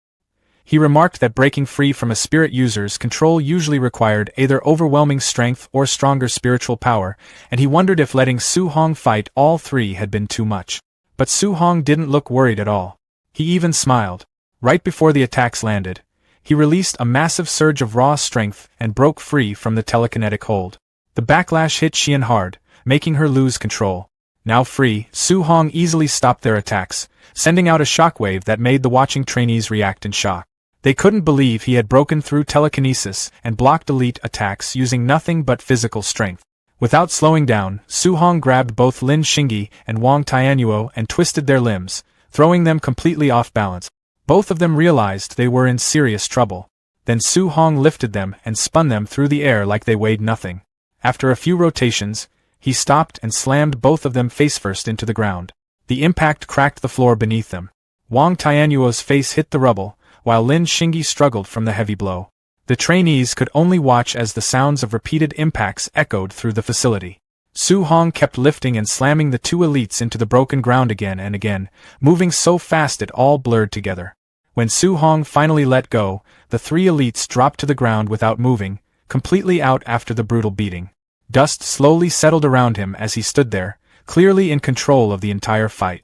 He remarked that breaking free from a spirit user's control usually required either overwhelming strength or stronger spiritual power, and he wondered if letting Su Hong fight all 3 had been too much. But Su Hong didn't look worried at all. He even smiled. Right before the attacks landed, he released a massive surge of raw strength and broke free from the telekinetic hold. The backlash hit Xian hard, making her lose control. Now free, Su Hong easily stopped their attacks, sending out a shockwave that made the watching trainees react in shock. They couldn't believe he had broken through telekinesis and blocked elite attacks using nothing but physical strength. Without slowing down, Su Hong grabbed both Lin Xinghe and Wang Tianyuo and twisted their limbs, throwing them completely off balance. Both of them realized they were in serious trouble. Then Su Hong lifted them and spun them through the air like they weighed nothing. After a few rotations, he stopped and slammed both of them face-first into the ground. The impact cracked the floor beneath them. Wang Tianyuo's face hit the rubble, while Lin Xinghe struggled from the heavy blow. The trainees could only watch as the sounds of repeated impacts echoed through the facility. Su Hong kept lifting and slamming the 2 elites into the broken ground again and again, moving so fast it all blurred together. When Su Hong finally let go, the 3 elites dropped to the ground without moving, completely out after the brutal beating. Dust slowly settled around him as he stood there, clearly in control of the entire fight.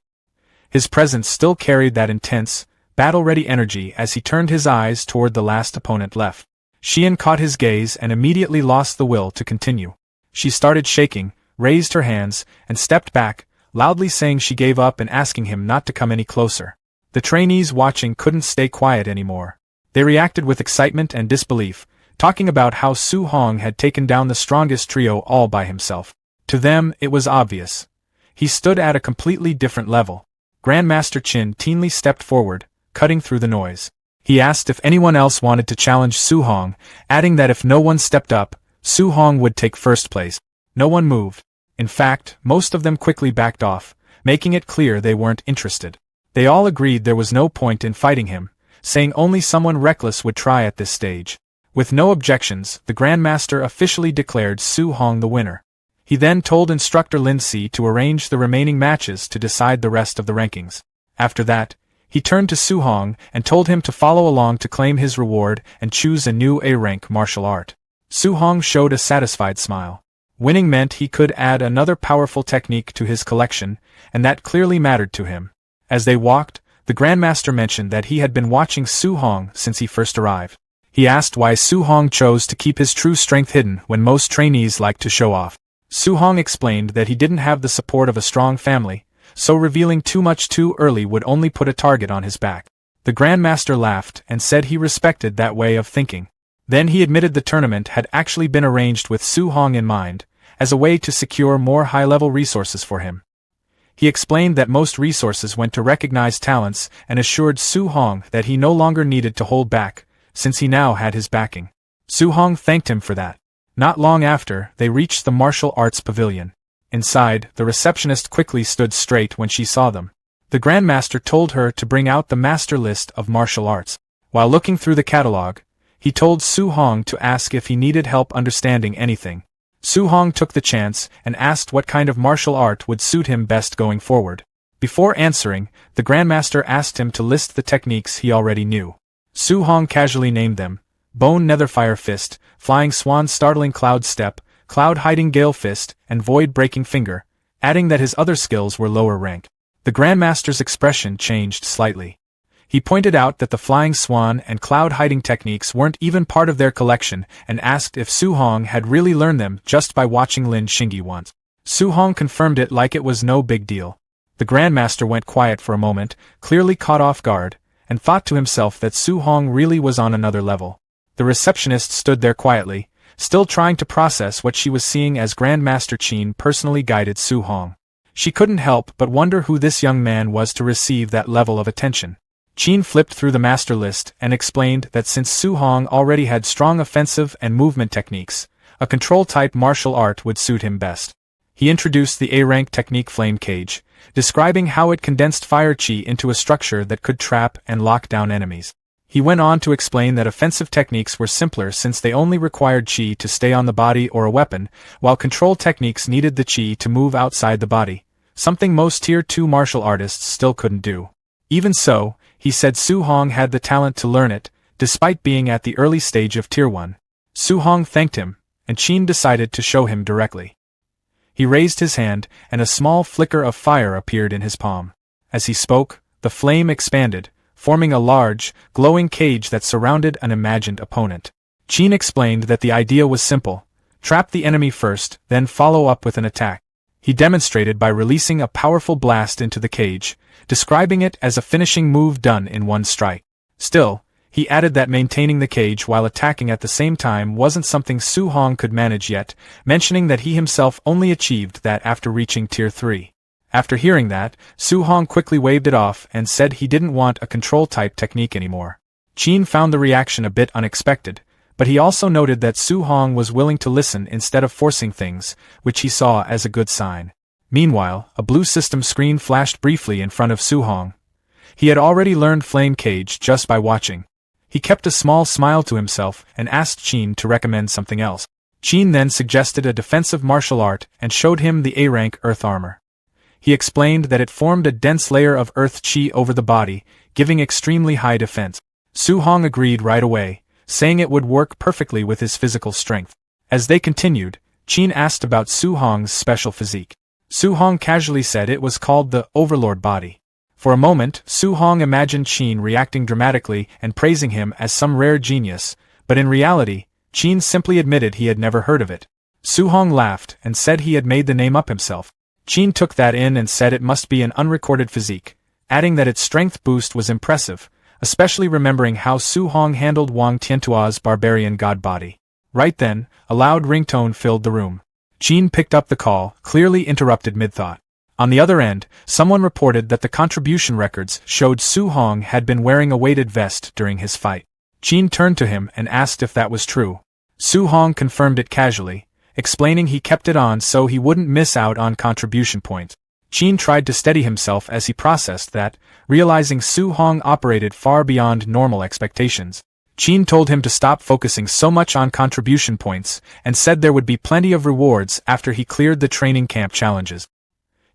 His presence still carried that intense, battle-ready energy as he turned his eyes toward the last opponent left. Xian caught his gaze and immediately lost the will to continue. She started shaking, raised her hands, and stepped back, loudly saying she gave up and asking him not to come any closer. The trainees watching couldn't stay quiet anymore. They reacted with excitement and disbelief, talking about how Su Hong had taken down the strongest trio all by himself. To them, it was obvious. He stood at a completely different level. Grandmaster Qin keenly stepped forward, cutting through the noise. He asked if anyone else wanted to challenge Su Hong, adding that if no one stepped up, Su Hong would take first place. No one moved. In fact, most of them quickly backed off, making it clear they weren't interested. They all agreed there was no point in fighting him, saying only someone reckless would try at this stage. With no objections, the Grandmaster officially declared Su Hong the winner. He then told instructor Lin Si to arrange the remaining matches to decide the rest of the rankings. After that, he turned to Su Hong and told him to follow along to claim his reward and choose a new A-rank martial art. Su Hong showed a satisfied smile. Winning meant he could add another powerful technique to his collection, and that clearly mattered to him. As they walked, the Grandmaster mentioned that he had been watching Su Hong since he first arrived. He asked why Su Hong chose to keep his true strength hidden when most trainees like to show off. Su Hong explained that he didn't have the support of a strong family, so revealing too much too early would only put a target on his back. The Grandmaster laughed and said he respected that way of thinking. Then he admitted the tournament had actually been arranged with Su Hong in mind, as a way to secure more high-level resources for him. He explained that most resources went to recognize talents and assured Su Hong that he no longer needed to hold back, since he now had his backing. Su Hong thanked him for that. Not long after, they reached the martial arts pavilion. Inside, the receptionist quickly stood straight when she saw them. The Grandmaster told her to bring out the master list of martial arts. While looking through the catalog, he told Su Hong to ask if he needed help understanding anything. Su Hong took the chance and asked what kind of martial art would suit him best going forward. Before answering, the Grandmaster asked him to list the techniques he already knew. Su Hong casually named them: Bone Netherfire Fist, Flying Swan Startling Cloud Step, Cloud Hiding Gale Fist, and Void Breaking Finger, adding that his other skills were lower rank. The Grandmaster's expression changed slightly. He pointed out that the Flying Swan and Cloud Hiding techniques weren't even part of their collection and asked if Su Hong had really learned them just by watching Lin Xingyi once. Su Hong confirmed it like it was no big deal. The Grandmaster went quiet for a moment, clearly caught off guard, and thought to himself that Su Hong really was on another level. The receptionist stood there quietly, still trying to process what she was seeing as Grandmaster Qin personally guided Su Hong. She couldn't help but wonder who this young man was to receive that level of attention. Qin flipped through the master list and explained that since Su Hong already had strong offensive and movement techniques, a control-type martial art would suit him best. He introduced the A-rank technique Flame Cage, describing how it condensed fire qi into a structure that could trap and lock down enemies. He went on to explain that offensive techniques were simpler since they only required qi to stay on the body or a weapon, while control techniques needed the qi to move outside the body, something most Tier 2 martial artists still couldn't do. Even so, he said Su Hong had the talent to learn it, despite being at the early stage of Tier 1. Su Hong thanked him, and Qin decided to show him directly. He raised his hand, and a small flicker of fire appeared in his palm. As he spoke, the flame expanded, forming a large, glowing cage that surrounded an imagined opponent. Qin explained that the idea was simple: trap the enemy first, then follow up with an attack. He demonstrated by releasing a powerful blast into the cage, describing it as a finishing move done in one strike. Still, he added that maintaining the cage while attacking at the same time wasn't something Su Hong could manage yet, mentioning that he himself only achieved that after reaching Tier 3. After hearing that, Su Hong quickly waved it off and said he didn't want a control-type technique anymore. Qin found the reaction a bit unexpected, but he also noted that Su Hong was willing to listen instead of forcing things, which he saw as a good sign. Meanwhile, a blue system screen flashed briefly in front of Su Hong. He had already learned Flame Cage just by watching. He kept a small smile to himself and asked Qin to recommend something else. Qin then suggested a defensive martial art and showed him the A-rank Earth Armor. He explained that it formed a dense layer of earth qi over the body, giving extremely high defense. Su Hong agreed right away, saying it would work perfectly with his physical strength. As they continued, Qin asked about Su Hong's special physique. Su Hong casually said it was called the Overlord body. For a moment, Su Hong imagined Qin reacting dramatically and praising him as some rare genius, but in reality, Qin simply admitted he had never heard of it. Su Hong laughed and said he had made the name up himself. Qin took that in and said it must be an unrecorded physique, adding that its strength boost was impressive, especially remembering how Su Hong handled Wang Tiantua's barbarian god body. Right then, a loud ringtone filled the room. Qin picked up the call, clearly interrupted mid-thought. On the other end, someone reported that the contribution records showed Su Hong had been wearing a weighted vest during his fight. Qin turned to him and asked if that was true. Su Hong confirmed it casually, explaining he kept it on so he wouldn't miss out on contribution points. Qin tried to steady himself as he processed that, realizing Su Hong operated far beyond normal expectations. Qin told him to stop focusing so much on contribution points and said there would be plenty of rewards after he cleared the training camp challenges.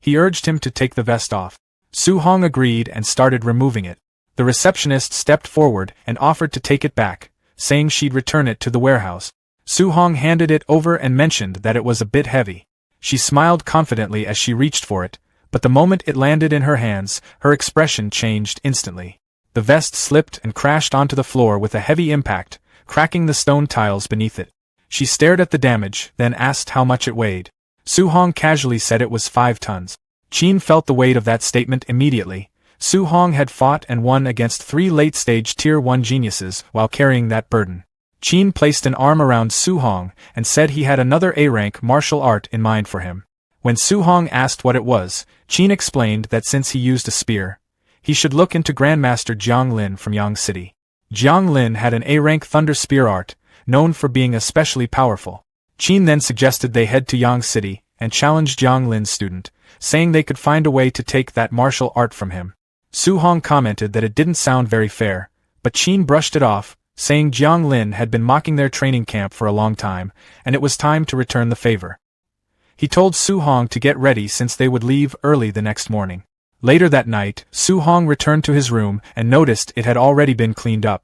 He urged him to take the vest off. Su Hong agreed and started removing it. The receptionist stepped forward and offered to take it back, saying she'd return it to the warehouse. Su Hong handed it over and mentioned that it was a bit heavy. She smiled confidently as she reached for it, but the moment it landed in her hands, her expression changed instantly. The vest slipped and crashed onto the floor with a heavy impact, cracking the stone tiles beneath it. She stared at the damage, then asked how much it weighed. Su Hong casually said it was 5 tons. Qin felt the weight of that statement immediately. Su Hong had fought and won against 3 late-stage Tier 1 geniuses while carrying that burden. Qin placed an arm around Su Hong and said he had another A-rank martial art in mind for him. When Su Hong asked what it was, Qin explained that since he used a spear, he should look into Grandmaster Jiang Lin from Yang City. Jiang Lin had an A-rank thunder spear art, known for being especially powerful. Qin then suggested they head to Yang City and challenge Jiang Lin's student, saying they could find a way to take that martial art from him. Su Hong commented that it didn't sound very fair, but Qin brushed it off, saying Jiang Lin had been mocking their training camp for a long time, and it was time to return the favor. He told Su Hong to get ready since they would leave early the next morning. Later that night, Su Hong returned to his room and noticed it had already been cleaned up.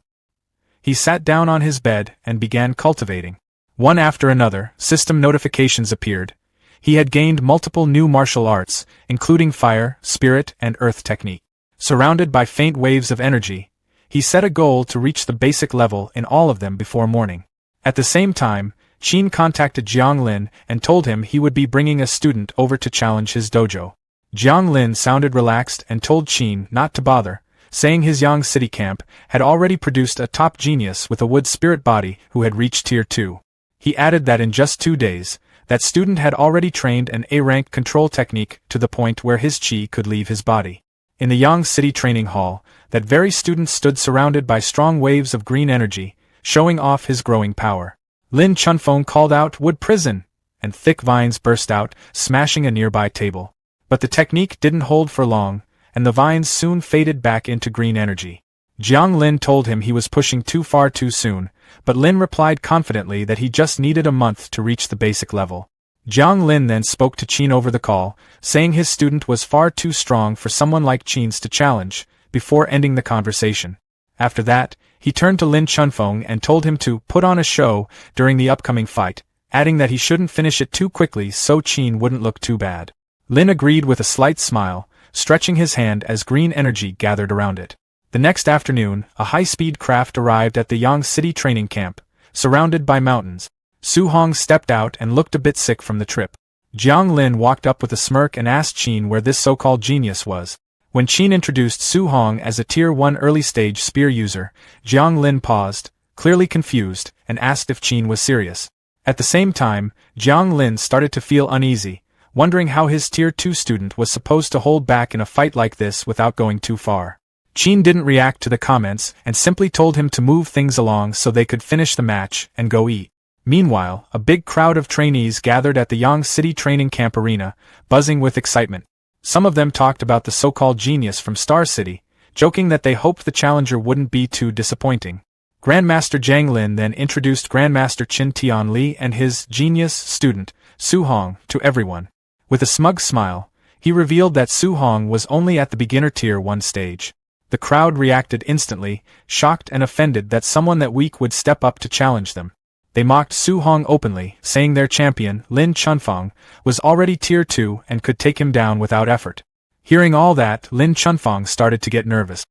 He sat down on his bed and began cultivating. One after another, system notifications appeared. He had gained multiple new martial arts, including fire, spirit, and earth technique. Surrounded by faint waves of energy, he set a goal to reach the basic level in all of them before morning. At the same time, Qin contacted Jiang Lin and told him he would be bringing a student over to challenge his dojo. Jiang Lin sounded relaxed and told Qin not to bother, saying his Yang City camp had already produced a top genius with a wood spirit body who had reached Tier 2. He added that in just 2 days, that student had already trained an A-rank control technique to the point where his chi could leave his body. In the Yang City training hall, that very student stood surrounded by strong waves of green energy, showing off his growing power. Lin Chunfeng called out, "Wood prison!" and thick vines burst out, smashing a nearby table. But the technique didn't hold for long, and the vines soon faded back into green energy. Jiang Lin told him he was pushing too far too soon, but Lin replied confidently that he just needed a month to reach the basic level. Jiang Lin then spoke to Qin over the call, saying his student was far too strong for someone like Qin's to challenge, before ending the conversation. After that, he turned to Lin Chunfeng and told him to put on a show during the upcoming fight, adding that he shouldn't finish it too quickly so Qin wouldn't look too bad. Lin agreed with a slight smile, stretching his hand as green energy gathered around it. The next afternoon, a high-speed craft arrived at the Yang City training camp, surrounded by mountains. Su Hong stepped out and looked a bit sick from the trip. Jiang Lin walked up with a smirk and asked Qin where this so-called genius was. When Qin introduced Su Hong as a Tier 1 early-stage spear user, Jiang Lin paused, clearly confused, and asked if Qin was serious. At the same time, Jiang Lin started to feel uneasy, wondering how his Tier 2 student was supposed to hold back in a fight like this without going too far. Qin didn't react to the comments and simply told him to move things along so they could finish the match and go eat. Meanwhile, a big crowd of trainees gathered at the Yang City training camp arena, buzzing with excitement. Some of them talked about the so-called genius from Star City, joking that they hoped the challenger wouldn't be too disappointing. Grandmaster Jiang Lin then introduced Grandmaster Qin Tian Li and his genius student, Su Hong, to everyone. With a smug smile, he revealed that Su Hong was only at the beginner Tier 1 stage. The crowd reacted instantly, shocked and offended that someone that weak would step up to challenge them. They mocked Su Hong openly, saying their champion, Lin Chunfang, was already Tier 2 and could take him down without effort. Hearing all that, Lin Chunfang started to get nervous.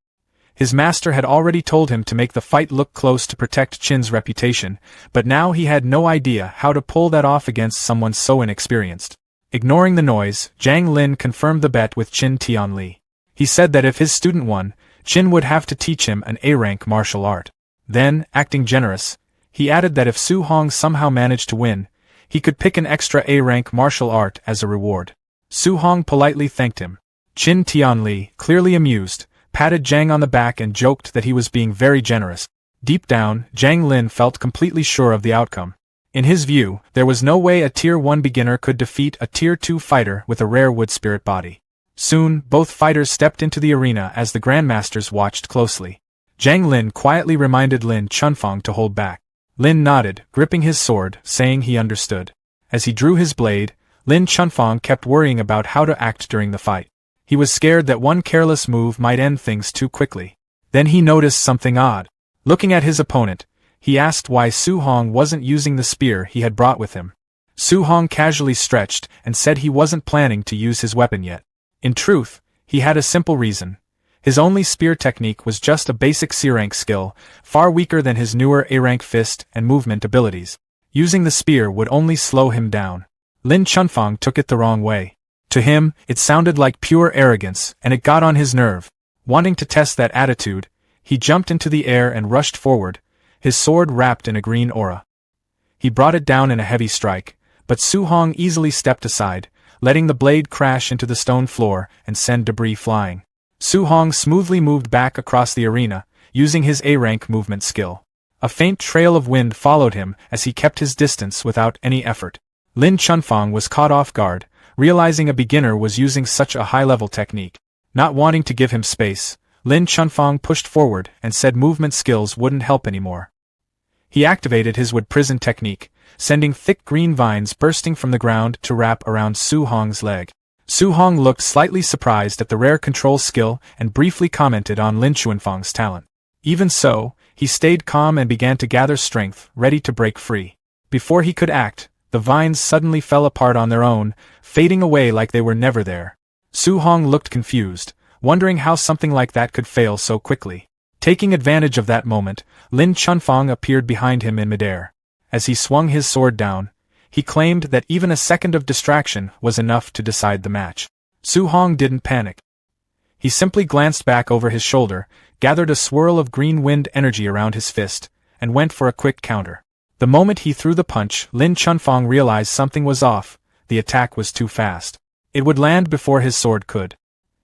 His master had already told him to make the fight look close to protect Qin's reputation, but now he had no idea how to pull that off against someone so inexperienced. Ignoring the noise, Zhang Lin confirmed the bet with Qin Tianli. He said that if his student won, Qin would have to teach him an A-rank martial art. Then, acting generous, he added that if Su Hong somehow managed to win, he could pick an extra A-rank martial art as a reward. Su Hong politely thanked him. Qin Tianli, clearly amused, patted Zhang on the back and joked that he was being very generous. Deep down, Zhang Lin felt completely sure of the outcome. In his view, there was no way a Tier 1 beginner could defeat a Tier 2 fighter with a rare wood spirit body. Soon, both fighters stepped into the arena as the grandmasters watched closely. Zhang Lin quietly reminded Lin Chunfang to hold back. Lin nodded, gripping his sword, saying he understood. As he drew his blade, Lin Chunfang kept worrying about how to act during the fight. He was scared that one careless move might end things too quickly. Then he noticed something odd. Looking at his opponent, he asked why Su Hong wasn't using the spear he had brought with him. Su Hong casually stretched and said he wasn't planning to use his weapon yet. In truth, he had a simple reason. His only spear technique was just a basic C-rank skill, far weaker than his newer A-rank fist and movement abilities. Using the spear would only slow him down. Lin Chunfang took it the wrong way. To him, it sounded like pure arrogance, and it got on his nerve. Wanting to test that attitude, he jumped into the air and rushed forward, his sword wrapped in a green aura. He brought it down in a heavy strike, but Su Hong easily stepped aside, letting the blade crash into the stone floor and send debris flying. Su Hong smoothly moved back across the arena, using his A-rank movement skill. A faint trail of wind followed him as he kept his distance without any effort. Lin Chunfang was caught off guard, realizing a beginner was using such a high-level technique. Not wanting to give him space, Lin Chunfang pushed forward and said movement skills wouldn't help anymore. He activated his wood prison technique, sending thick green vines bursting from the ground to wrap around Su Hong's leg. Su Hong looked slightly surprised at the rare control skill and briefly commented on Lin Chunfang's talent. Even so, he stayed calm and began to gather strength, ready to break free. Before he could act, the vines suddenly fell apart on their own, fading away like they were never there. Su Hong looked confused, wondering how something like that could fail so quickly. Taking advantage of that moment, Lin Chunfang appeared behind him in midair. As he swung his sword down, he claimed that even a second of distraction was enough to decide the match. Su Hong didn't panic. He simply glanced back over his shoulder, gathered a swirl of green wind energy around his fist, and went for a quick counter. The moment he threw the punch, Lin Chunfang realized something was off. The attack was too fast. It would land before his sword could.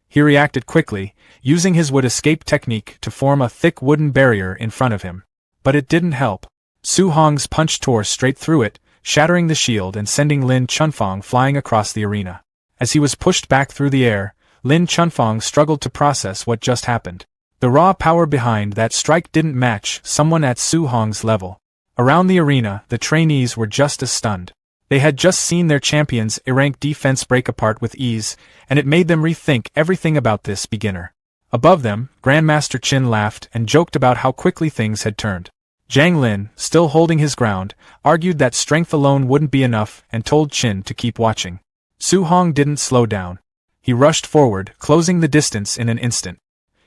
He reacted quickly, using his wood escape technique to form a thick wooden barrier in front of him. But it didn't help. Su Hong's punch tore straight through it, shattering the shield and sending Lin Chunfang flying across the arena. As he was pushed back through the air, Lin Chunfang struggled to process what just happened. The raw power behind that strike didn't match someone at Su Hong's level. Around the arena, the trainees were just as stunned. They had just seen their champion's A-rank defense break apart with ease, and it made them rethink everything about this beginner. Above them, Grandmaster Qin laughed and joked about how quickly things had turned. Zhang Lin, still holding his ground, argued that strength alone wouldn't be enough and told Qin to keep watching. Su Hong didn't slow down. He rushed forward, closing the distance in an instant.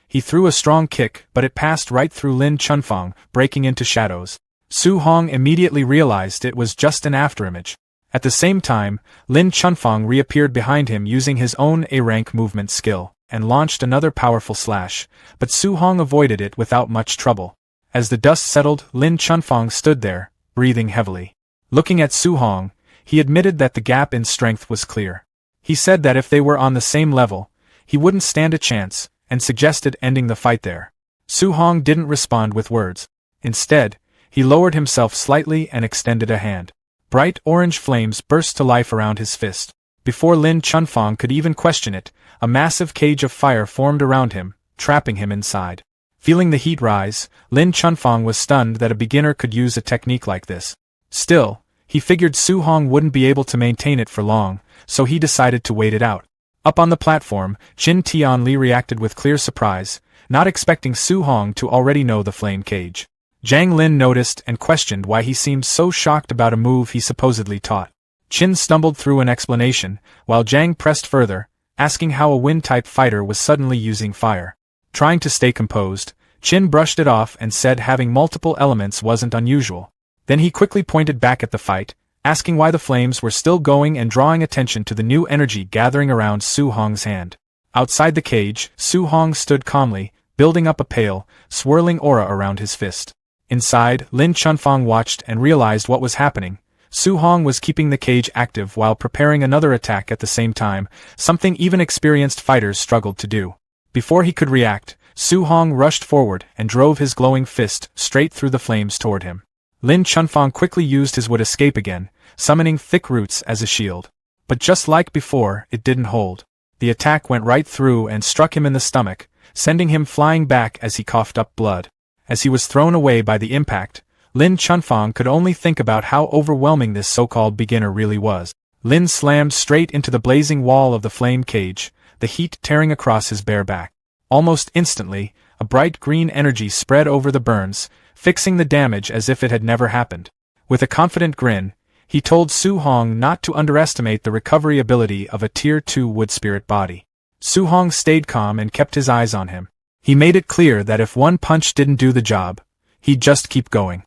He threw a strong kick, but it passed right through Lin Chunfang, breaking into shadows. Su Hong immediately realized it was just an afterimage. At the same time, Lin Chunfang reappeared behind him using his own A-rank movement skill, and launched another powerful slash, but Su Hong avoided it without much trouble. As the dust settled, Lin Chunfang stood there, breathing heavily. Looking at Su Hong, he admitted that the gap in strength was clear. He said that if they were on the same level, he wouldn't stand a chance, and suggested ending the fight there. Su Hong didn't respond with words. Instead, he lowered himself slightly and extended a hand. Bright orange flames burst to life around his fist. Before Lin Chunfang could even question it, a massive cage of fire formed around him, trapping him inside. Feeling the heat rise, Lin Chunfang was stunned that a beginner could use a technique like this. Still, he figured Su Hong wouldn't be able to maintain it for long, so he decided to wait it out. Up on the platform, Qin Tianli reacted with clear surprise, not expecting Su Hong to already know the flame cage. Zhang Lin noticed and questioned why he seemed so shocked about a move he supposedly taught. Qin stumbled through an explanation, while Zhang pressed further, asking how a wind-type fighter was suddenly using fire. Trying to stay composed, Qin brushed it off and said having multiple elements wasn't unusual. Then he quickly pointed back at the fight, asking why the flames were still going and drawing attention to the new energy gathering around Su Hong's hand. Outside the cage, Su Hong stood calmly, building up a pale, swirling aura around his fist. Inside, Lin Chunfang watched and realized what was happening. Su Hong was keeping the cage active while preparing another attack at the same time, something even experienced fighters struggled to do. Before he could react, Su Hong rushed forward and drove his glowing fist straight through the flames toward him. Lin Chunfang quickly used his wood escape again, summoning thick roots as a shield. But just like before, it didn't hold. The attack went right through and struck him in the stomach, sending him flying back as he coughed up blood. As he was thrown away by the impact, Lin Chunfang could only think about how overwhelming this so-called beginner really was. Lin slammed straight into the blazing wall of the flame cage, the heat tearing across his bare back. Almost instantly, a bright green energy spread over the burns, fixing the damage as if it had never happened. With a confident grin, he told Su Hong not to underestimate the recovery ability of a Tier 2 wood spirit body. Su Hong stayed calm and kept his eyes on him. He made it clear that if one punch didn't do the job, he'd just keep going.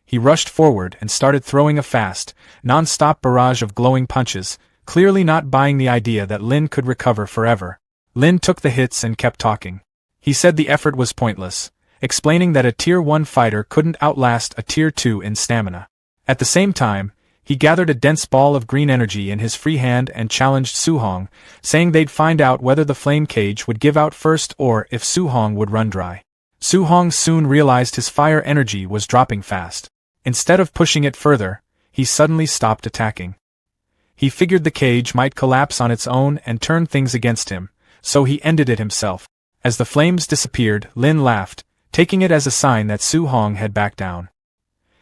He rushed forward and started throwing a fast, non-stop barrage of glowing punches, clearly not buying the idea that Lin could recover forever. Lin took the hits and kept talking. He said the effort was pointless, explaining that a Tier 1 fighter couldn't outlast a Tier 2 in stamina. At the same time, he gathered a dense ball of green energy in his free hand and challenged Su Hong, saying they'd find out whether the flame cage would give out first or if Su Hong would run dry. Su Hong soon realized his fire energy was dropping fast. Instead of pushing it further, he suddenly stopped attacking. He figured the cage might collapse on its own and turn things against him, so he ended it himself. As the flames disappeared, Lin laughed, taking it as a sign that Su Hong had backed down.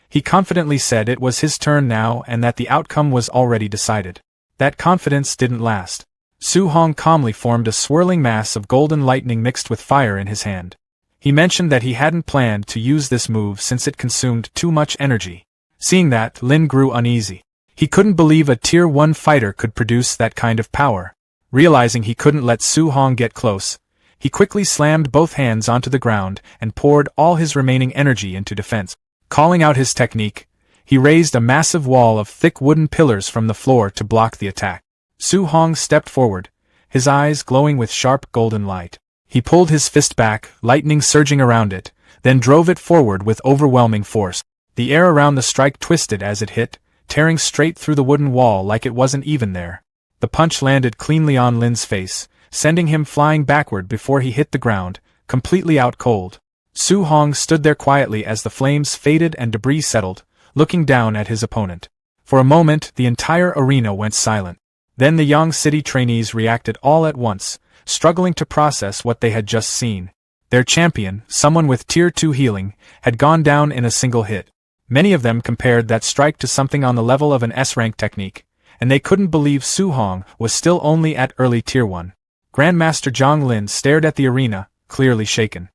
He confidently said it was his turn now and that the outcome was already decided. That confidence didn't last. Su Hong calmly formed a swirling mass of golden lightning mixed with fire in his hand. He mentioned that he hadn't planned to use this move since it consumed too much energy. Seeing that, Lin grew uneasy. He couldn't believe a Tier 1 fighter could produce that kind of power. Realizing he couldn't let Su Hong get close, he quickly slammed both hands onto the ground and poured all his remaining energy into defense. Calling out his technique, he raised a massive wall of thick wooden pillars from the floor to block the attack. Su Hong stepped forward, his eyes glowing with sharp golden light. He pulled his fist back, lightning surging around it, then drove it forward with overwhelming force. The air around the strike twisted as it hit, tearing straight through the wooden wall like it wasn't even there. The punch landed cleanly on Lin's face, sending him flying backward before he hit the ground, completely out cold. Su Hong stood there quietly as the flames faded and debris settled, looking down at his opponent. For a moment, the entire arena went silent. Then the Yang City trainees reacted all at once, struggling to process what they had just seen. Their champion, someone with Tier 2 healing, had gone down in a single hit. Many of them compared that strike to something on the level of an S-rank technique, and they couldn't believe Su Hong was still only at early Tier 1. Grandmaster Zhang Lin stared at the arena, clearly shaken.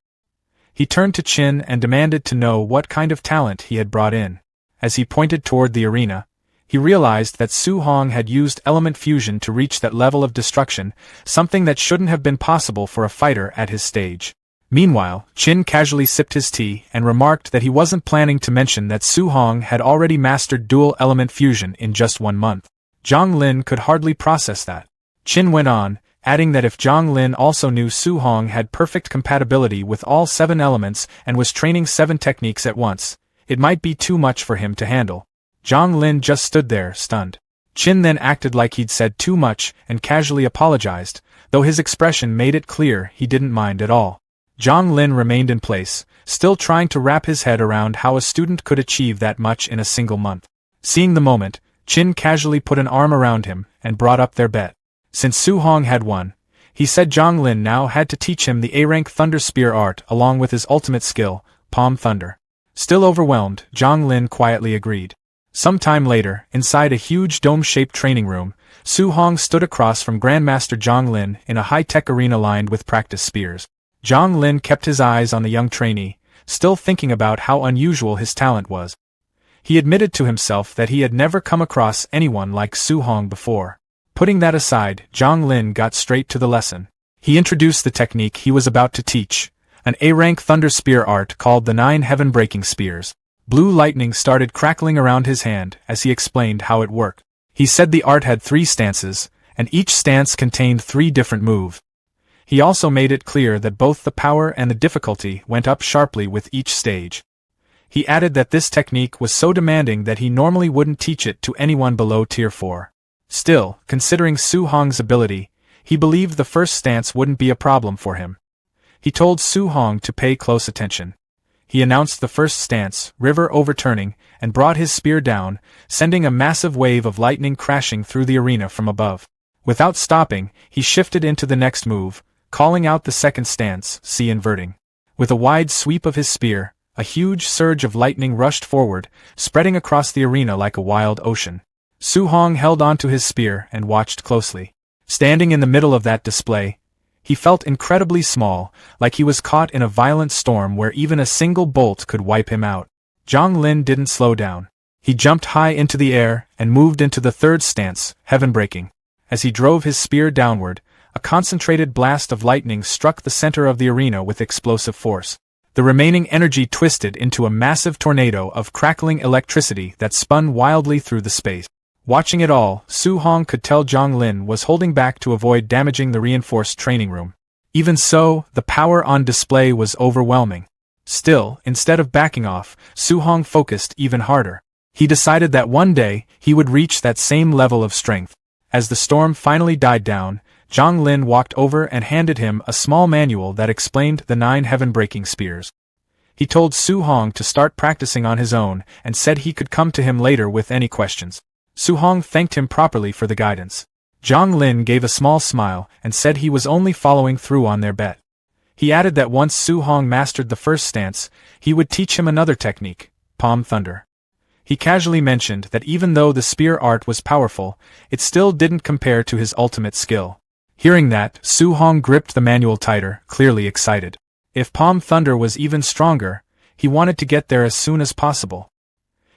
He turned to Qin and demanded to know what kind of talent he had brought in. As he pointed toward the arena, he realized that Su Hong had used element fusion to reach that level of destruction, something that shouldn't have been possible for a fighter at his stage. Meanwhile, Qin casually sipped his tea and remarked that he wasn't planning to mention that Su Hong had already mastered dual element fusion in just 1 month. Zhang Lin could hardly process that. Qin went on, adding that if Zhang Lin also knew Su Hong had perfect compatibility with all 7 elements and was training 7 techniques at once, it might be too much for him to handle. Zhang Lin just stood there, stunned. Qin then acted like he'd said too much and casually apologized, though his expression made it clear he didn't mind at all. Zhang Lin remained in place, still trying to wrap his head around how a student could achieve that much in a single month. Seeing the moment, Qin casually put an arm around him and brought up their bet. Since Su Hong had won, he said Zhang Lin now had to teach him the A-rank Thunder Spear art along with his ultimate skill, Palm Thunder. Still overwhelmed, Zhang Lin quietly agreed. Some time later, inside a huge dome-shaped training room, Su Hong stood across from Grandmaster Zhang Lin in a high-tech arena lined with practice spears. Zhang Lin kept his eyes on the young trainee, still thinking about how unusual his talent was. He admitted to himself that he had never come across anyone like Su Hong before. Putting that aside, Zhang Lin got straight to the lesson. He introduced the technique he was about to teach, an A-rank thunder spear art called the 9 heaven-breaking spears. Blue lightning started crackling around his hand as he explained how it worked. He said the art had 3 stances, and each stance contained 3 different moves. He also made it clear that both the power and the difficulty went up sharply with each stage. He added that this technique was so demanding that he normally wouldn't teach it to anyone below Tier 4. Still, considering Su Hong's ability, he believed the first stance wouldn't be a problem for him. He told Su Hong to pay close attention. He announced the first stance, river overturning, and brought his spear down, sending a massive wave of lightning crashing through the arena from above. Without stopping, he shifted into the next move, calling out the second stance, sea inverting. With a wide sweep of his spear, a huge surge of lightning rushed forward, spreading across the arena like a wild ocean. Su Hong held onto his spear and watched closely. Standing in the middle of that display, he felt incredibly small, like he was caught in a violent storm where even a single bolt could wipe him out. Zhang Lin didn't slow down. He jumped high into the air and moved into the third stance, heaven-breaking. As he drove his spear downward, a concentrated blast of lightning struck the center of the arena with explosive force. The remaining energy twisted into a massive tornado of crackling electricity that spun wildly through the space. Watching it all, Su Hong could tell Zhang Lin was holding back to avoid damaging the reinforced training room. Even so, the power on display was overwhelming. Still, instead of backing off, Su Hong focused even harder. He decided that one day, he would reach that same level of strength. As the storm finally died down, Zhang Lin walked over and handed him a small manual that explained the 9 heaven-breaking spears. He told Su Hong to start practicing on his own and said he could come to him later with any questions. Su Hong thanked him properly for the guidance. Zhang Lin gave a small smile and said he was only following through on their bet. He added that once Su Hong mastered the first stance, he would teach him another technique, palm thunder. He casually mentioned that even though the spear art was powerful, it still didn't compare to his ultimate skill. Hearing that, Su Hong gripped the manual tighter, clearly excited. If palm thunder was even stronger, he wanted to get there as soon as possible.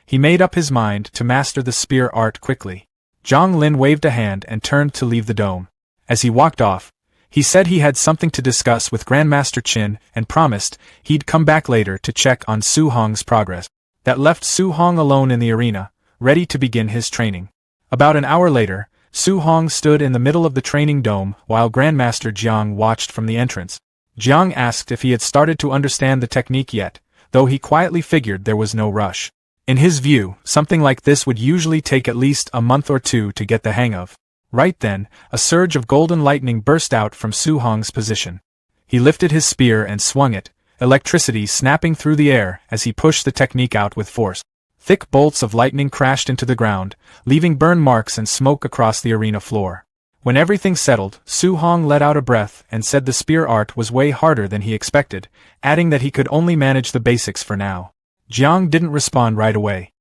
He made up his mind to master the spear art quickly. Zhang Lin waved a hand and turned to leave the dome. As he walked off, he said he had something to discuss with Grandmaster Qin and promised he'd come back later to check on Su Hong's progress. That left Su Hong alone in the arena, ready to begin his training. About an hour later, Su Hong stood in the middle of the training dome while Grandmaster Jiang watched from the entrance. Jiang asked if he had started to understand the technique yet, though he quietly figured there was no rush. In his view, something like this would usually take at least a month or 2 to get the hang of. Right then, a surge of golden lightning burst out from Su Hong's position. He lifted his spear and swung it, electricity snapping through the air as he pushed the technique out with force. Thick bolts of lightning crashed into the ground, leaving burn marks and smoke across the arena floor. When everything settled, Su Hong let out a breath and said the spear art was way harder than he expected, adding that he could only manage the basics for now. Jiang didn't respond right away.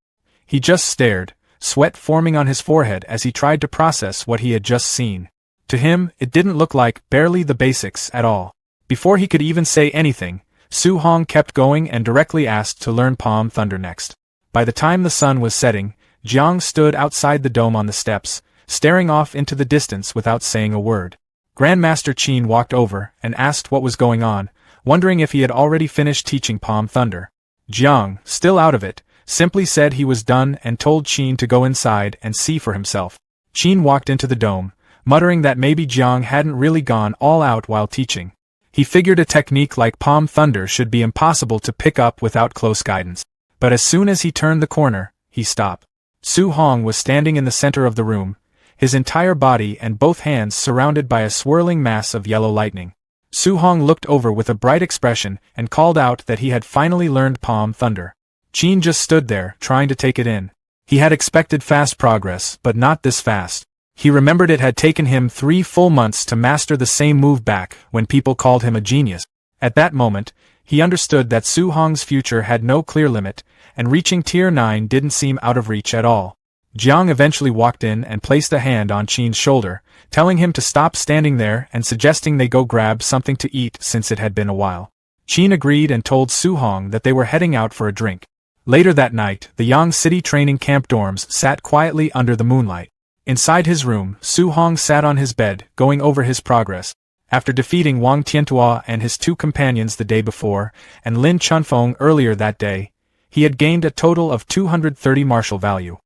He just stared, sweat forming on his forehead as he tried to process what he had just seen. To him, it didn't look like barely the basics at all. Before he could even say anything, Su Hong kept going and directly asked to learn palm thunder next. By the time the sun was setting, Jiang stood outside the dome on the steps, staring off into the distance without saying a word. Grandmaster Qin walked over and asked what was going on, wondering if he had already finished teaching palm thunder. Jiang, still out of it, simply said he was done and told Qin to go inside and see for himself. Qin walked into the dome, muttering that maybe Jiang hadn't really gone all out while teaching. He figured a technique like palm thunder should be impossible to pick up without close guidance. But as soon as he turned the corner, he stopped. Su Hong was standing in the center of the room, his entire body and both hands surrounded by a swirling mass of yellow lightning. Su Hong looked over with a bright expression and called out that he had finally learned palm thunder. Qin just stood there, trying to take it in. He had expected fast progress, but not this fast. He remembered it had taken him 3 full months to master the same move back when people called him a genius. At that moment, he understood that Su Hong's future had no clear limit, and reaching Tier 9 didn't seem out of reach at all. Jiang eventually walked in and placed a hand on Qin's shoulder, telling him to stop standing there and suggesting they go grab something to eat since it had been a while. Qin agreed and told Su Hong that they were heading out for a drink. Later that night, the Yang City training camp dorms sat quietly under the moonlight. Inside his room, Su Hong sat on his bed, going over his progress. After defeating Wang Tiantua and his 2 companions the day before, and Lin Chunfeng earlier that day, he had gained a total of 230 martial value.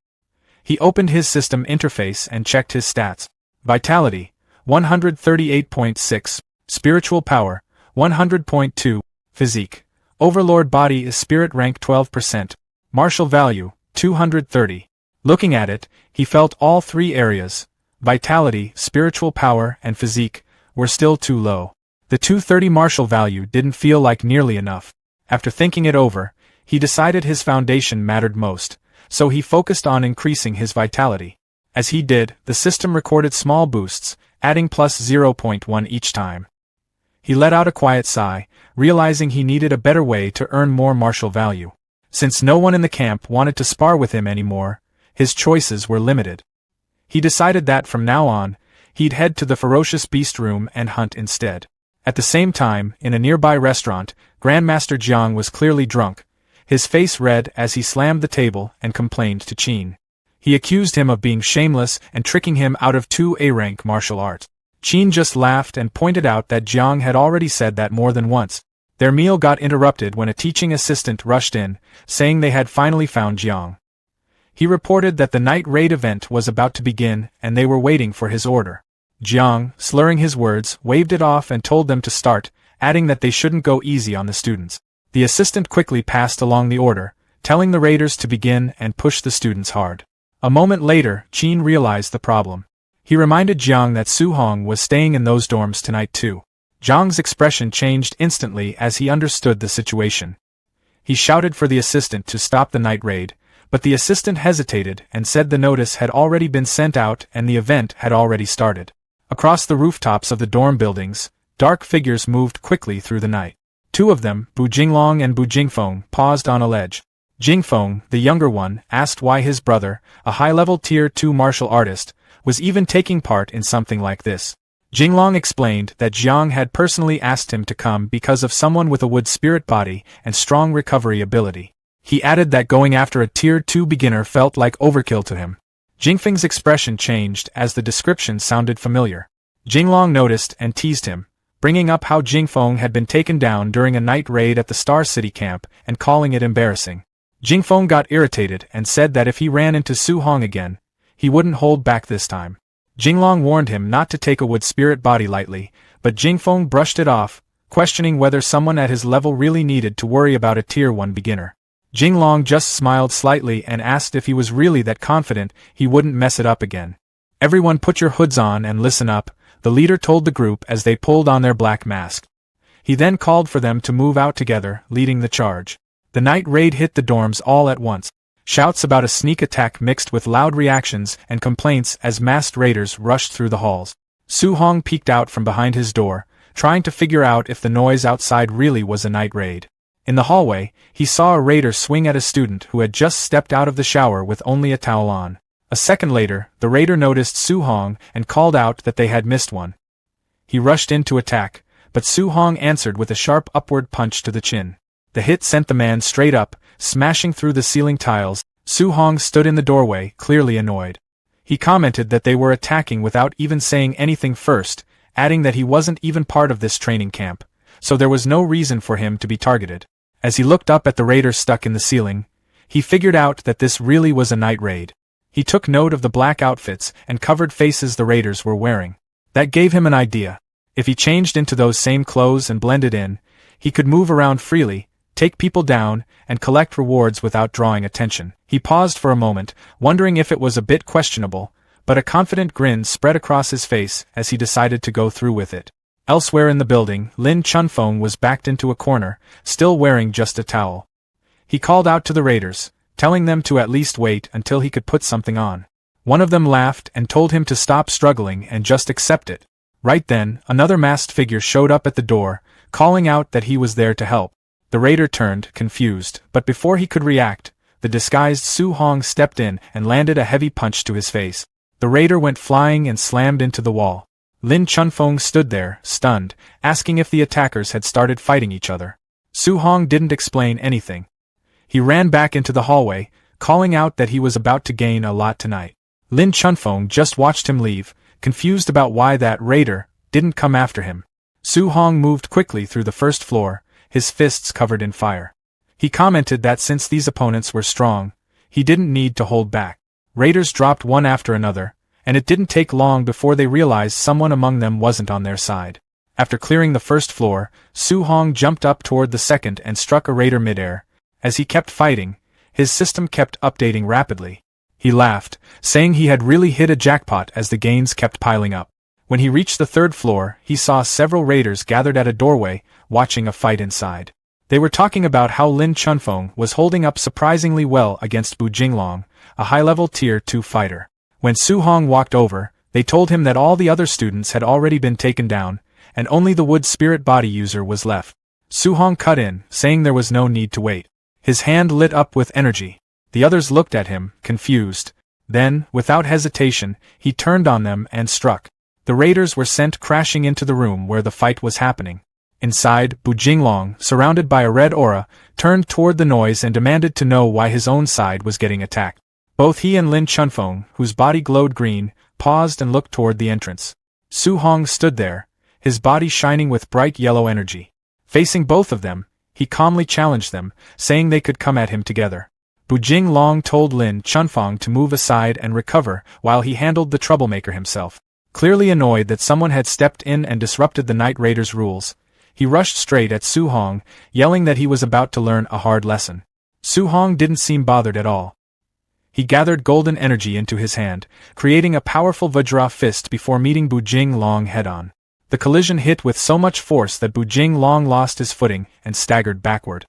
He opened his system interface and checked his stats. Vitality, 138.6, Spiritual Power, 100.2, Physique, Overlord Body is Spirit rank 12%, Martial Value, 230. Looking at it, he felt all 3 areas, Vitality, Spiritual Power, and Physique, were still too low. The 230 martial value didn't feel like nearly enough. After thinking it over, he decided his foundation mattered most, so he focused on increasing his vitality. As he did, the system recorded small boosts, adding plus 0.1 each time. He let out a quiet sigh, realizing he needed a better way to earn more martial value. Since no one in the camp wanted to spar with him anymore, his choices were limited. He decided that from now on, he'd head to the ferocious beast room and hunt instead. At the same time, in a nearby restaurant, Grandmaster Jiang was clearly drunk, his face red as he slammed the table and complained to Qin. He accused him of being shameless and tricking him out of 2 A-rank martial arts. Qin just laughed and pointed out that Jiang had already said that more than once. Their meal got interrupted when a teaching assistant rushed in, saying they had finally found Jiang. He reported that the night raid event was about to begin and they were waiting for his order. Jiang, slurring his words, waved it off and told them to start, adding that they shouldn't go easy on the students. The assistant quickly passed along the order, telling the raiders to begin and push the students hard. A moment later, Qin realized the problem. He reminded Jiang that Su Hong was staying in those dorms tonight too. Jiang's expression changed instantly as he understood the situation. He shouted for the assistant to stop the night raid, but the assistant hesitated and said the notice had already been sent out and the event had already started. Across the rooftops of the dorm buildings, dark figures moved quickly through the night. 2 of them, Bu Jinglong and Bu Jingfeng, paused on a ledge. Jingfeng, the younger one, asked why his brother, a high-level Tier 2 martial artist, was even taking part in something like this. Jinglong explained that Jiang had personally asked him to come because of someone with a wood spirit body and strong recovery ability. He added that going after a Tier 2 beginner felt like overkill to him. Jingfeng's expression changed as the description sounded familiar. Jinglong noticed and teased him, bringing up how Jingfeng had been taken down during a night raid at the Star City camp and calling it embarrassing. Jingfeng got irritated and said that if he ran into Su Hong again, he wouldn't hold back this time. Jinglong warned him not to take a wood spirit body lightly, but Jingfeng brushed it off, questioning whether someone at his level really needed to worry about a Tier 1 beginner. Jinglong just smiled slightly and asked if he was really that confident he wouldn't mess it up again. "Everyone put your hoods on and listen up," the leader told the group as they pulled on their black masks. He then called for them to move out together, leading the charge. The night raid hit the dorms all at once. Shouts about a sneak attack mixed with loud reactions and complaints as masked raiders rushed through the halls. Su Hong peeked out from behind his door, trying to figure out if the noise outside really was a night raid. In the hallway, he saw a raider swing at a student who had just stepped out of the shower with only a towel on. A second later, the raider noticed Su Hong and called out that they had missed one. He rushed in to attack, but Su Hong answered with a sharp upward punch to the chin. The hit sent the man straight up, smashing through the ceiling tiles. Su Hong stood in the doorway, clearly annoyed. He commented that they were attacking without even saying anything first, adding that he wasn't even part of this training camp, so there was no reason for him to be targeted. As he looked up at the raider stuck in the ceiling, he figured out that this really was a night raid. He took note of the black outfits and covered faces the raiders were wearing. That gave him an idea. If he changed into those same clothes and blended in, he could move around freely, take people down, and collect rewards without drawing attention. He paused for a moment, wondering if it was a bit questionable, but a confident grin spread across his face as he decided to go through with it. Elsewhere in the building, Lin Chunfeng was backed into a corner, still wearing just a towel. He called out to the raiders, telling them to at least wait until he could put something on. One of them laughed and told him to stop struggling and just accept it. Right then, another masked figure showed up at the door, calling out that he was there to help. The raider turned, confused, but before he could react, the disguised Su Hong stepped in and landed a heavy punch to his face. The raider went flying and slammed into the wall. Lin Chunfeng stood there, stunned, asking if the attackers had started fighting each other. Su Hong didn't explain anything. He ran back into the hallway, calling out that he was about to gain a lot tonight. Lin Chunfeng just watched him leave, confused about why that raider didn't come after him. Su Hong moved quickly through the first floor, his fists covered in fire. He commented that since these opponents were strong, he didn't need to hold back. Raiders dropped one after another, and it didn't take long before they realized someone among them wasn't on their side. After clearing the first floor, Su Hong jumped up toward the second and struck a raider midair. As he kept fighting, his system kept updating rapidly. He laughed, saying he had really hit a jackpot as the gains kept piling up. When he reached the third floor, he saw several raiders gathered at a doorway, watching a fight inside. They were talking about how Lin Chunfeng was holding up surprisingly well against Bu Jinglong, a high-level Tier 2 fighter. When Su Hong walked over, they told him that all the other students had already been taken down, and only the wood spirit body user was left. Su Hong cut in, saying there was no need to wait. His hand lit up with energy. The others looked at him, confused. Then, without hesitation, he turned on them and struck. The raiders were sent crashing into the room where the fight was happening. Inside, Bu Jinglong, surrounded by a red aura, turned toward the noise and demanded to know why his own side was getting attacked. Both he and Lin Chunfeng, whose body glowed green, paused and looked toward the entrance. Su Hong stood there, his body shining with bright yellow energy. Facing both of them, he calmly challenged them, saying they could come at him together. Bu Jinglong told Lin Chunfeng to move aside and recover while he handled the troublemaker himself. Clearly annoyed that someone had stepped in and disrupted the Night Raiders' rules, he rushed straight at Su Hong, yelling that he was about to learn a hard lesson. Su Hong didn't seem bothered at all. He gathered golden energy into his hand, creating a powerful Vajra fist before meeting Bu Jinglong head-on. The collision hit with so much force that Bu Jinglong lost his footing and staggered backward.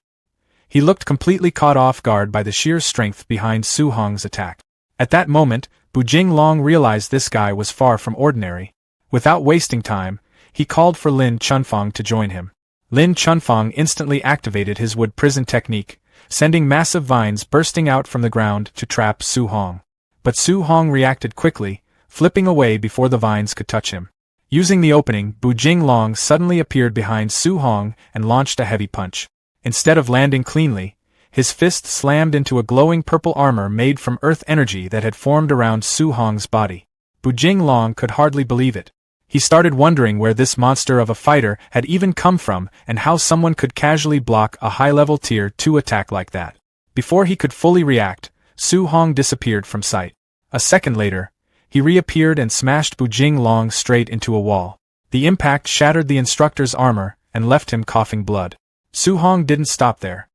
He looked completely caught off guard by the sheer strength behind Su Hong's attack. At that moment, Bu Jinglong realized this guy was far from ordinary. Without wasting time, he called for Lin Chunfeng to join him. Lin Chunfeng instantly activated his wood prison technique, sending massive vines bursting out from the ground to trap Su Hong. But Su Hong reacted quickly, flipping away before the vines could touch him. Using the opening, Bu Jinglong suddenly appeared behind Su Hong and launched a heavy punch. Instead of landing cleanly, his fist slammed into a glowing purple armor made from earth energy that had formed around Su Hong's body. Bu Jinglong could hardly believe it. He started wondering where this monster of a fighter had even come from and how someone could casually block a high-level Tier 2 attack like that. Before he could fully react, Su Hong disappeared from sight. A second later, he reappeared and smashed Bu Jinglong straight into a wall. The impact shattered the instructor's armor and left him coughing blood. Su Hong didn't stop there.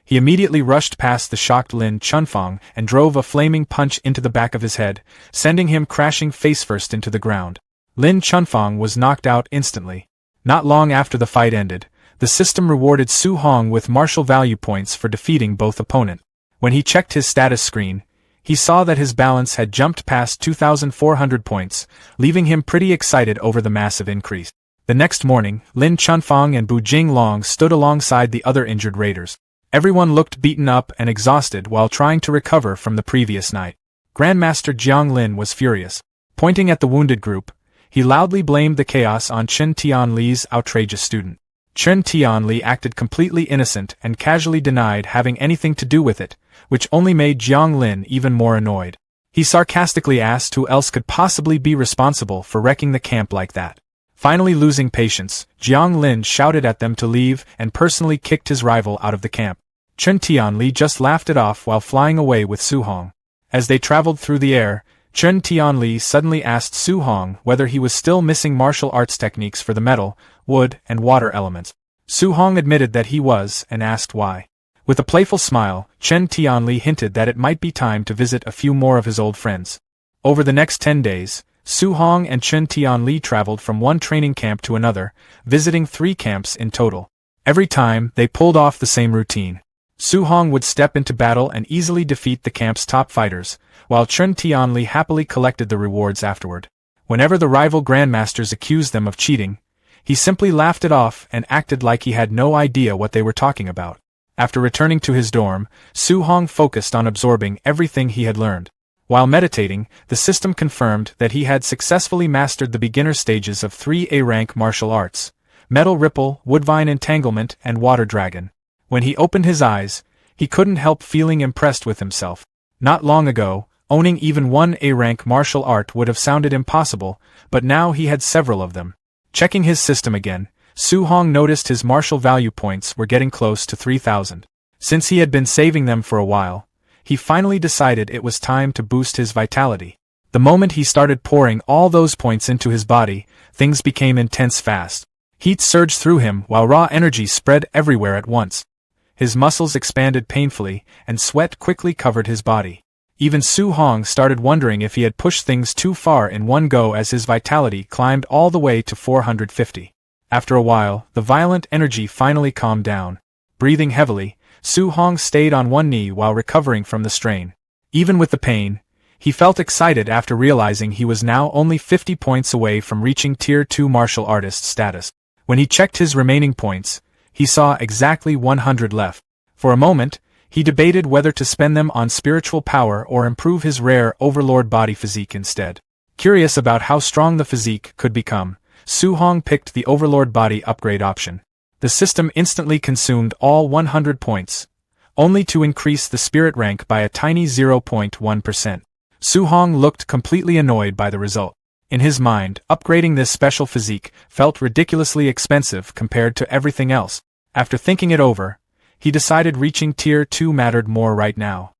He immediately rushed past the shocked Lin Chunfeng and drove a flaming punch into the back of his head, sending him crashing face-first into the ground. Lin Chunfeng was knocked out instantly. Not long after the fight ended, the system rewarded Su Hong with martial value points for defeating both opponents. When he checked his status screen, he saw that his balance had jumped past 2,400 points, leaving him pretty excited over the massive increase. The next morning, Lin Chunfeng and Bu Jinglong stood alongside the other injured raiders. Everyone looked beaten up and exhausted while trying to recover from the previous night. Grandmaster Jiang Lin was furious. Pointing at the wounded group, he loudly blamed the chaos on Chen Tianli's outrageous student. Chen Tianli acted completely innocent and casually denied having anything to do with it, which only made Jiang Lin even more annoyed. He sarcastically asked who else could possibly be responsible for wrecking the camp like that. Finally losing patience, Jiang Lin shouted at them to leave and personally kicked his rival out of the camp. Chen Tianli just laughed it off while flying away with Su Hong. As they traveled through the air, Chen Tianli suddenly asked Su Hong whether he was still missing martial arts techniques for the metal, wood, and water elements. Su Hong admitted that he was and asked why. With a playful smile, Chen Tianli hinted that it might be time to visit a few more of his old friends. Over the next 10 days, Su Hong and Chen Tianli traveled from one training camp to another, visiting 3 camps in total. Every time, they pulled off the same routine. Su Hong would step into battle and easily defeat the camp's top fighters, while Chen Tianli happily collected the rewards afterward. Whenever the rival grandmasters accused them of cheating, he simply laughed it off and acted like he had no idea what they were talking about. After returning to his dorm, Su Hong focused on absorbing everything he had learned. While meditating, the system confirmed that he had successfully mastered the beginner stages of 3 A-rank martial arts, Metal Ripple, Woodvine Entanglement, and Water Dragon. When he opened his eyes, he couldn't help feeling impressed with himself. Not long ago, owning even one A-rank martial art would have sounded impossible, but now he had several of them. Checking his system again, Su Hong noticed his martial value points were getting close to 3,000. Since he had been saving them for a while, he finally decided it was time to boost his vitality. The moment he started pouring all those points into his body, things became intense fast. Heat surged through him while raw energy spread everywhere at once. His muscles expanded painfully, and sweat quickly covered his body. Even Su Hong started wondering if he had pushed things too far in one go as his vitality climbed all the way to 450. After a while, the violent energy finally calmed down. Breathing heavily, Su Hong stayed on one knee while recovering from the strain. Even with the pain, he felt excited after realizing he was now only 50 points away from reaching Tier 2 martial artist status. When he checked his remaining points, he saw exactly 100 left. For a moment, he debated whether to spend them on spiritual power or improve his rare Overlord body physique instead. Curious about how strong the physique could become, Su Hong picked the Overlord body upgrade option. The system instantly consumed all 100 points, only to increase the spirit rank by a tiny 0.1%. Su Hong looked completely annoyed by the result. In his mind, upgrading this special physique felt ridiculously expensive compared to everything else. After thinking it over, he decided reaching Tier 2 mattered more right now.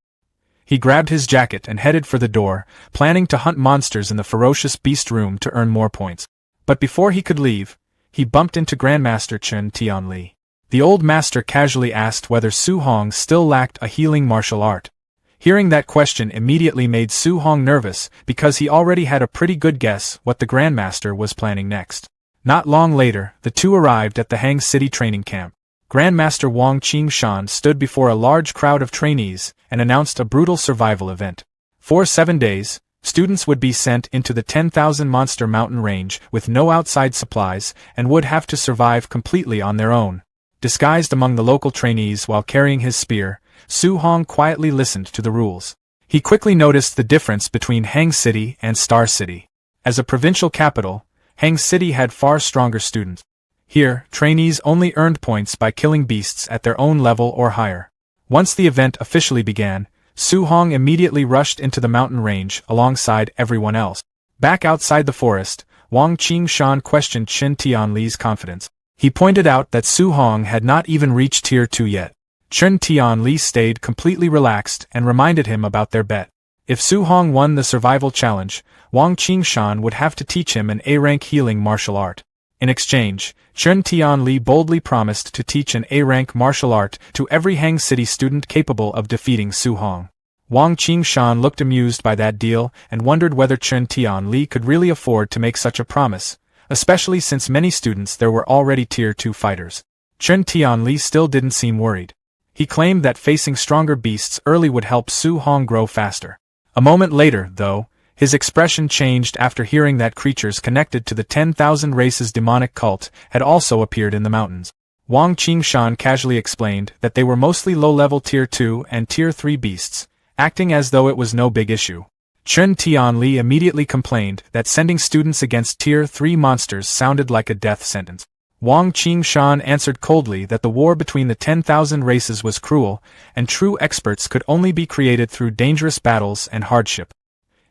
He grabbed his jacket and headed for the door, planning to hunt monsters in the ferocious beast room to earn more points. But before he could leave, he bumped into Grandmaster Chen Tianli. The old master casually asked whether Su Hong still lacked a healing martial art. Hearing that question immediately made Su Hong nervous because he already had a pretty good guess what the Grandmaster was planning next. Not long later, the two arrived at the Hang City training camp. Grandmaster Wang Qingshan stood before a large crowd of trainees and announced a brutal survival event. For 7 days, students would be sent into the 10,000 monster mountain range with no outside supplies and would have to survive completely on their own. Disguised among the local trainees while carrying his spear, Su Hong quietly listened to the rules. He quickly noticed the difference between Hang City and Star City. As a provincial capital, Hang City had far stronger students. Here, trainees only earned points by killing beasts at their own level or higher. Once the event officially began, Su Hong immediately rushed into the mountain range alongside everyone else. Back outside the forest, Wang Qingshan questioned Chen Tianli's confidence. He pointed out that Su Hong had not even reached Tier 2 yet. Chen Tianli stayed completely relaxed and reminded him about their bet. If Su Hong won the survival challenge, Wang Qingshan would have to teach him an A-rank healing martial art. In exchange, Chen Tianli boldly promised to teach an A-rank martial art to every Hang City student capable of defeating Su Hong. Wang Qingshan looked amused by that deal and wondered whether Chen Tianli could really afford to make such a promise, especially since many students there were already Tier 2 fighters. Chen Tianli still didn't seem worried. He claimed that facing stronger beasts early would help Su Hong grow faster. A moment later, though, his expression changed after hearing that creatures connected to the 10,000 races demonic cult had also appeared in the mountains. Wang Qingshan casually explained that they were mostly low-level Tier 2 and Tier 3 beasts, acting as though it was no big issue. Chen Tianli immediately complained that sending students against Tier 3 monsters sounded like a death sentence. Wang Qingshan answered coldly that the war between the 10,000 races was cruel, and true experts could only be created through dangerous battles and hardship.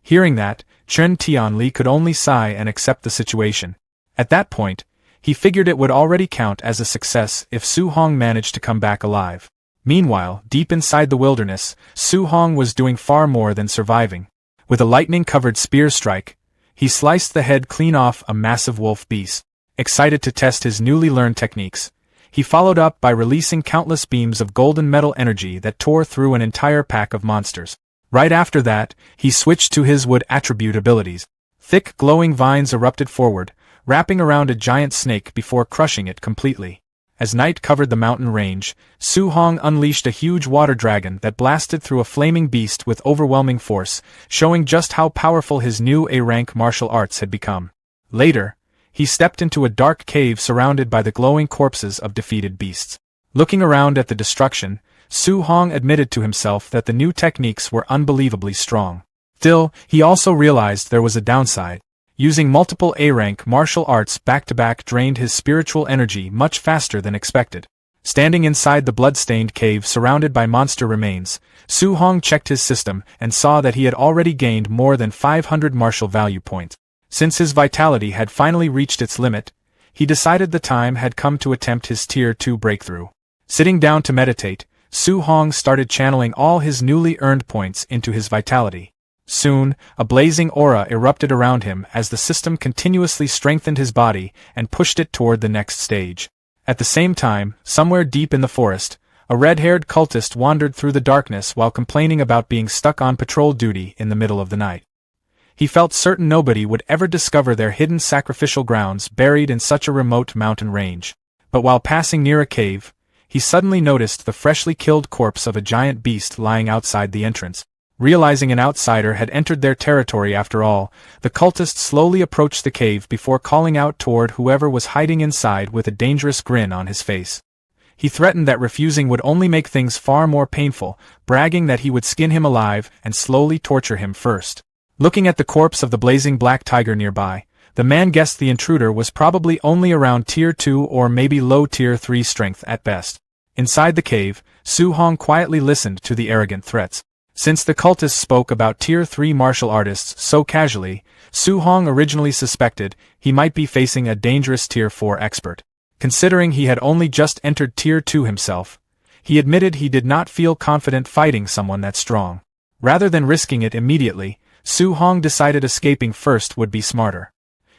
Hearing that, Chen Tianli could only sigh and accept the situation. At that point, he figured it would already count as a success if Su Hong managed to come back alive. Meanwhile, deep inside the wilderness, Su Hong was doing far more than surviving. With a lightning-covered spear strike, he sliced the head clean off a massive wolf beast. Excited to test his newly learned techniques, he followed up by releasing countless beams of golden metal energy that tore through an entire pack of monsters. Right after that, he switched to his wood attribute abilities. Thick glowing vines erupted forward, wrapping around a giant snake before crushing it completely. As night covered the mountain range, Su Hong unleashed a huge water dragon that blasted through a flaming beast with overwhelming force, showing just how powerful his new A-rank martial arts had become. Later, he stepped into a dark cave surrounded by the glowing corpses of defeated beasts. Looking around at the destruction, Su Hong admitted to himself that the new techniques were unbelievably strong. Still, he also realized there was a downside. Using multiple A-rank martial arts back-to-back drained his spiritual energy much faster than expected. Standing inside the blood-stained cave surrounded by monster remains, Su Hong checked his system and saw that he had already gained more than 500 martial value points. Since his vitality had finally reached its limit, he decided the time had come to attempt his Tier 2 breakthrough. Sitting down to meditate, Su Hong started channeling all his newly earned points into his vitality. Soon, a blazing aura erupted around him as the system continuously strengthened his body and pushed it toward the next stage. At the same time, somewhere deep in the forest, a red-haired cultist wandered through the darkness while complaining about being stuck on patrol duty in the middle of the night. He felt certain nobody would ever discover their hidden sacrificial grounds buried in such a remote mountain range. But while passing near a cave, he suddenly noticed the freshly killed corpse of a giant beast lying outside the entrance. Realizing an outsider had entered their territory after all, the cultist slowly approached the cave before calling out toward whoever was hiding inside with a dangerous grin on his face. He threatened that refusing would only make things far more painful, bragging that he would skin him alive and slowly torture him first. Looking at the corpse of the blazing black tiger nearby, the man guessed the intruder was probably only around Tier 2 or maybe low Tier 3 strength at best. Inside the cave, Su Hong quietly listened to the arrogant threats. Since the cultist spoke about Tier 3 martial artists so casually, Su Hong originally suspected he might be facing a dangerous Tier 4 expert. Considering he had only just entered Tier 2 himself, he admitted he did not feel confident fighting someone that strong. Rather than risking it immediately, Su Hong decided escaping first would be smarter.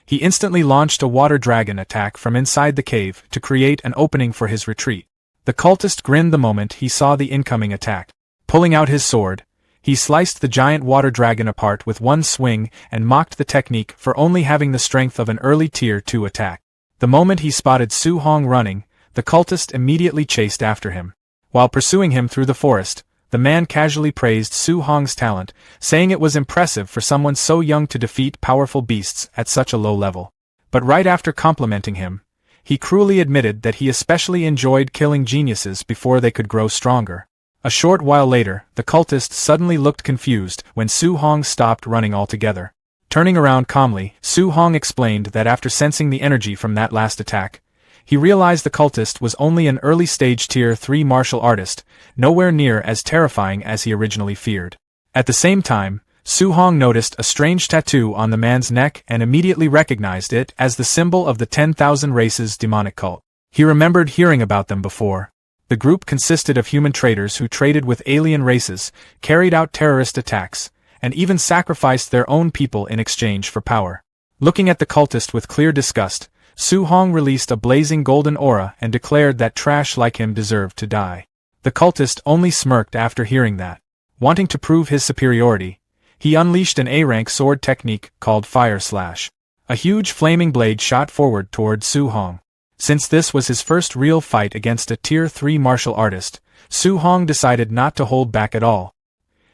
He instantly launched a water dragon attack from inside the cave to create an opening for his retreat. The cultist grinned the moment he saw the incoming attack. Pulling out his sword, he sliced the giant water dragon apart with one swing and mocked the technique for only having the strength of an early Tier 2 attack. The moment he spotted Su Hong running, the cultist immediately chased after him. While pursuing him through the forest, the man casually praised Su Hong's talent, saying it was impressive for someone so young to defeat powerful beasts at such a low level. But right after complimenting him, he cruelly admitted that he especially enjoyed killing geniuses before they could grow stronger. A short while later, the cultist suddenly looked confused when Su Hong stopped running altogether. Turning around calmly, Su Hong explained that after sensing the energy from that last attack, he realized the cultist was only an early-stage Tier 3 martial artist, nowhere near as terrifying as he originally feared. At the same time, Su Hong noticed a strange tattoo on the man's neck and immediately recognized it as the symbol of the 10,000 Races demonic cult. He remembered hearing about them before. The group consisted of human traders who traded with alien races, carried out terrorist attacks, and even sacrificed their own people in exchange for power. Looking at the cultist with clear disgust, Su Hong released a blazing golden aura and declared that trash like him deserved to die. The cultist only smirked after hearing that. Wanting to prove his superiority, he unleashed an A-rank sword technique called Fire Slash. A huge flaming blade shot forward toward Su Hong. Since this was his first real fight against a Tier 3 martial artist, Su Hong decided not to hold back at all.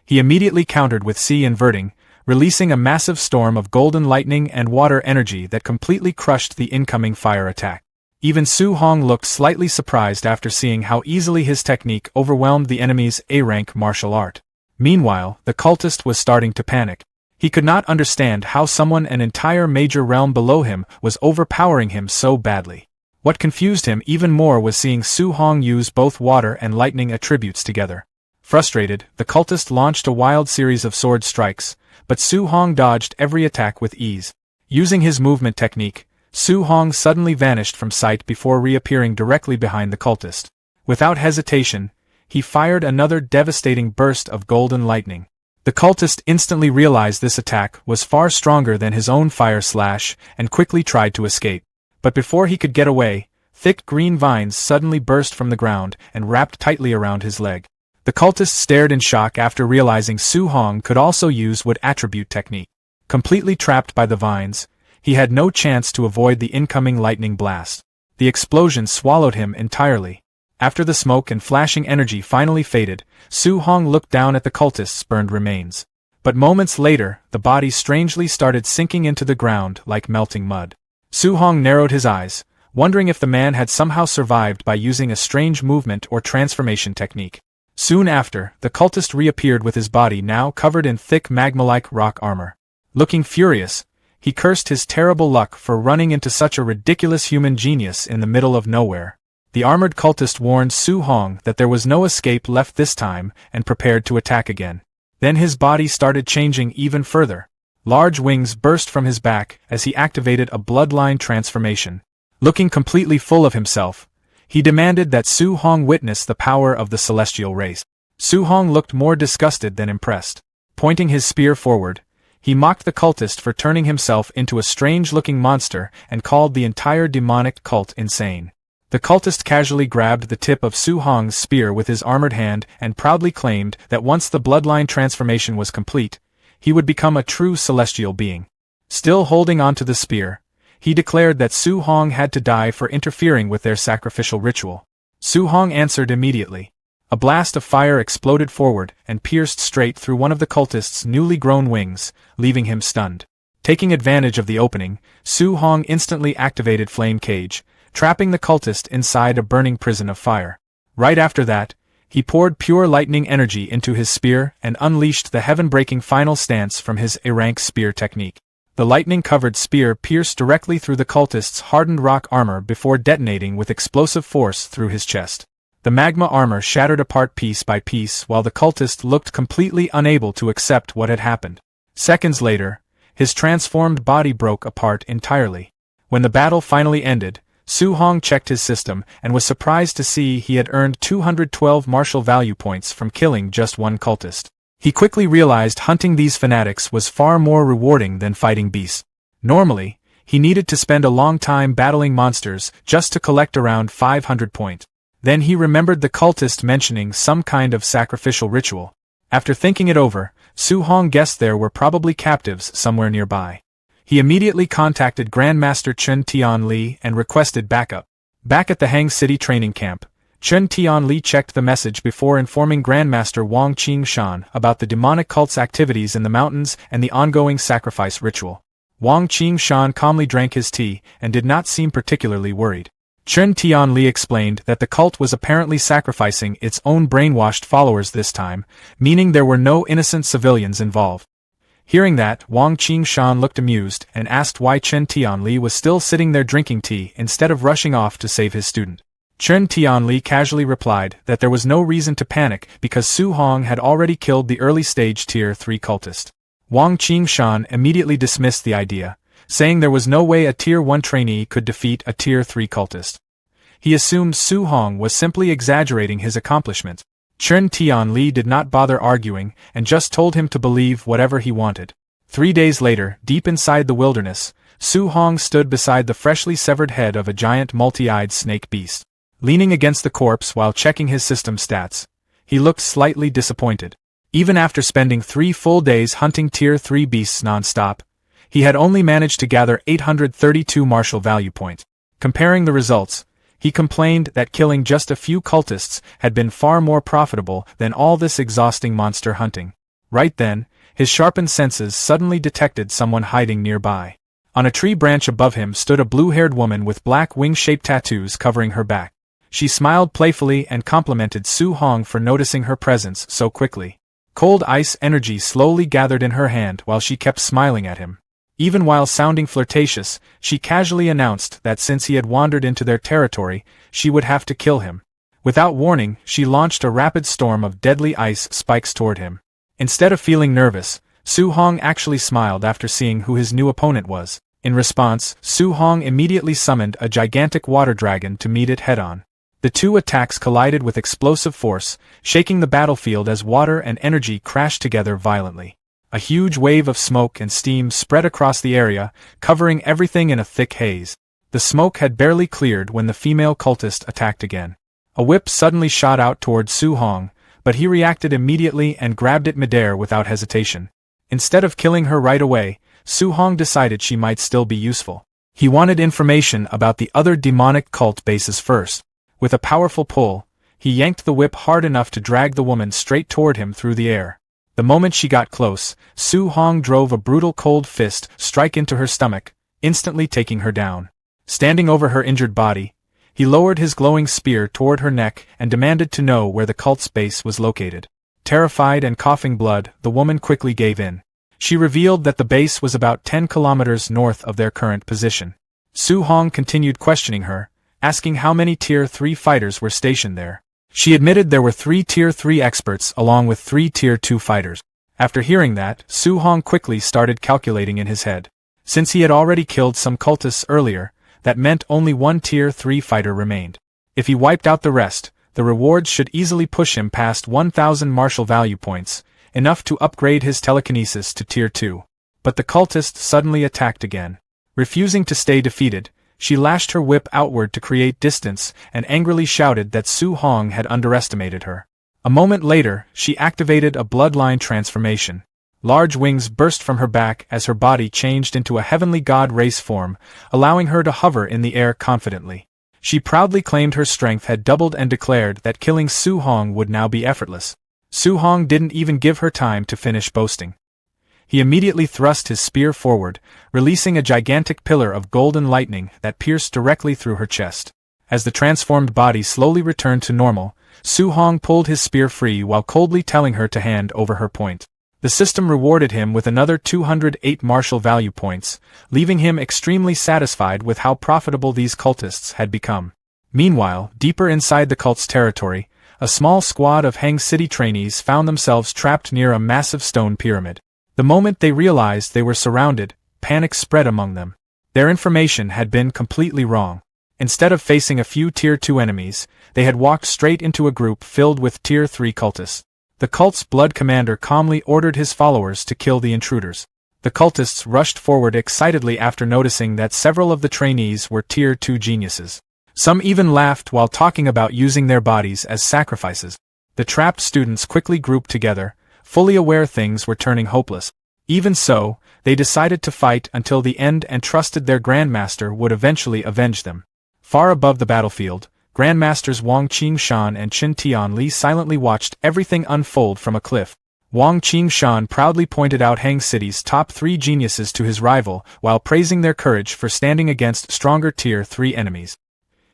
He immediately countered with C-inverting, releasing a massive storm of golden lightning and water energy that completely crushed the incoming fire attack. Even Su Hong looked slightly surprised after seeing how easily his technique overwhelmed the enemy's A-rank martial art. Meanwhile, the cultist was starting to panic. He could not understand how someone an entire major realm below him was overpowering him so badly. What confused him even more was seeing Su Hong use both water and lightning attributes together. Frustrated, the cultist launched a wild series of sword strikes, but Su Hong dodged every attack with ease. Using his movement technique, Su Hong suddenly vanished from sight before reappearing directly behind the cultist. Without hesitation, he fired another devastating burst of golden lightning. The cultist instantly realized this attack was far stronger than his own Fire Slash and quickly tried to escape. But before he could get away, thick green vines suddenly burst from the ground and wrapped tightly around his leg. The cultist stared in shock after realizing Su Hong could also use wood attribute technique. Completely trapped by the vines, he had no chance to avoid the incoming lightning blast. The explosion swallowed him entirely. After the smoke and flashing energy finally faded, Su Hong looked down at the cultist's burned remains. But moments later, the body strangely started sinking into the ground like melting mud. Su Hong narrowed his eyes, wondering if the man had somehow survived by using a strange movement or transformation technique. Soon after, the cultist reappeared with his body now covered in thick magma-like rock armor. Looking furious, He cursed his terrible luck for running into such a ridiculous human genius in the middle of nowhere. The armored cultist warned Su Hong that there was no escape left this time and prepared to attack again. Then his body started changing even further. Large wings burst from his back as he activated a bloodline transformation. Looking completely full of himself, he demanded that Su Hong witness the power of the celestial race. Su Hong looked more disgusted than impressed. Pointing his spear forward, he mocked the cultist for turning himself into a strange-looking monster and called the entire demonic cult insane. The cultist casually grabbed the tip of Su Hong's spear with his armored hand and proudly claimed that once the bloodline transformation was complete, he would become a true celestial being. Still holding onto the spear, he declared that Su Hong had to die for interfering with their sacrificial ritual. Su Hong answered immediately. A blast of fire exploded forward and pierced straight through one of the cultist's newly grown wings, leaving him stunned. Taking advantage of the opening, Su Hong instantly activated Flame Cage, trapping the cultist inside a burning prison of fire. Right after that, he poured pure lightning energy into his spear and unleashed the heaven-breaking final stance from his A-rank spear technique. The lightning-covered spear pierced directly through the cultist's hardened rock armor before detonating with explosive force through his chest. The magma armor shattered apart piece by piece while the cultist looked completely unable to accept what had happened. Seconds later, his transformed body broke apart entirely. When the battle finally ended, Su Hong checked his system and was surprised to see he had earned 212 martial value points from killing just one cultist. He quickly realized hunting these fanatics was far more rewarding than fighting beasts. Normally, he needed to spend a long time battling monsters just to collect around 500 points. Then he remembered the cultist mentioning some kind of sacrificial ritual. After thinking it over, Su Hong guessed there were probably captives somewhere nearby. He immediately contacted Grandmaster Chen Tianli and requested backup. Back at the Hang City training camp, Chen Tianli checked the message before informing Grandmaster Wang Qingshan about the demonic cult's activities in the mountains and the ongoing sacrifice ritual. Wang Qingshan calmly drank his tea and did not seem particularly worried. Chen Tianli explained that the cult was apparently sacrificing its own brainwashed followers this time, meaning there were no innocent civilians involved. Hearing that, Wang Qingshan looked amused and asked why Chen Tianli was still sitting there drinking tea instead of rushing off to save his student. Chen Tianli casually replied that there was no reason to panic because Su Hong had already killed the early-stage Tier 3 cultist. Wang Qingshan immediately dismissed the idea, saying there was no way a Tier 1 trainee could defeat a Tier 3 cultist. He assumed Su Hong was simply exaggerating his accomplishments. Chen Tianli did not bother arguing and just told him to believe whatever he wanted. 3 days later, deep inside the wilderness, Su Hong stood beside the freshly severed head of a giant multi-eyed snake beast. Leaning against the corpse while checking his system stats, he looked slightly disappointed. Even after spending 3 full days hunting Tier 3 beasts non-stop, he had only managed to gather 832 martial value points. Comparing the results, he complained that killing just a few cultists had been far more profitable than all this exhausting monster hunting. Right then, his sharpened senses suddenly detected someone hiding nearby. On a tree branch above him stood a blue-haired woman with black wing-shaped tattoos covering her back. She smiled playfully and complimented Su Hong for noticing her presence so quickly. Cold ice energy slowly gathered in her hand while she kept smiling at him. Even while sounding flirtatious, she casually announced that since he had wandered into their territory, she would have to kill him. Without warning, she launched a rapid storm of deadly ice spikes toward him. Instead of feeling nervous, Su Hong actually smiled after seeing who his new opponent was. In response, Su Hong immediately summoned a gigantic water dragon to meet it head-on. The two attacks collided with explosive force, shaking the battlefield as water and energy crashed together violently. A huge wave of smoke and steam spread across the area, covering everything in a thick haze. The smoke had barely cleared when the female cultist attacked again. A whip suddenly shot out toward Su Hong, but he reacted immediately and grabbed it midair without hesitation. Instead of killing her right away, Su Hong decided she might still be useful. He wanted information about the other demonic cult bases first. With a powerful pull, he yanked the whip hard enough to drag the woman straight toward him through the air. The moment she got close, Su Hong drove a brutal cold fist straight into her stomach, instantly taking her down. Standing over her injured body, he lowered his glowing spear toward her neck and demanded to know where the cult's base was located. Terrified and coughing blood, the woman quickly gave in. She revealed that the base was about 10 kilometers north of their current position. Su Hong continued questioning her, asking how many Tier 3 fighters were stationed there. She admitted there were 3 Tier 3 experts along with 3 Tier 2 fighters. After hearing that, Su Hong quickly started calculating in his head. Since he had already killed some cultists earlier, that meant only 1 Tier 3 fighter remained. If he wiped out the rest, the rewards should easily push him past 1,000 martial value points, enough to upgrade his telekinesis to Tier 2. But the cultist suddenly attacked again. Refusing to stay defeated, she lashed her whip outward to create distance and angrily shouted that Su Hong had underestimated her. A moment later, she activated a bloodline transformation. Large wings burst from her back as her body changed into a heavenly god race form, allowing her to hover in the air confidently. She proudly claimed her strength had doubled and declared that killing Su Hong would now be effortless. Su Hong didn't even give her time to finish boasting. He immediately thrust his spear forward, releasing a gigantic pillar of golden lightning that pierced directly through her chest. As the transformed body slowly returned to normal, Su Hong pulled his spear free while coldly telling her to hand over her point. The system rewarded him with another 208 martial value points, leaving him extremely satisfied with how profitable these cultists had become. Meanwhile, deeper inside the cult's territory, a small squad of Hang City trainees found themselves trapped near a massive stone pyramid. The moment they realized they were surrounded, panic spread among them. Their information had been completely wrong. Instead of facing a few Tier 2 enemies, they had walked straight into a group filled with Tier 3 cultists. The cult's blood commander calmly ordered his followers to kill the intruders. The cultists rushed forward excitedly after noticing that several of the trainees were Tier 2 geniuses. Some even laughed while talking about using their bodies as sacrifices. The trapped students quickly grouped together, fully aware things were turning hopeless. Even so, they decided to fight until the end and trusted their grandmaster would eventually avenge them. Far above the battlefield, Grandmasters Wang Qingshan and Chen Tianli silently watched everything unfold from a cliff. Wang Qingshan proudly pointed out Hang City's top 3 geniuses to his rival while praising their courage for standing against stronger Tier 3 enemies.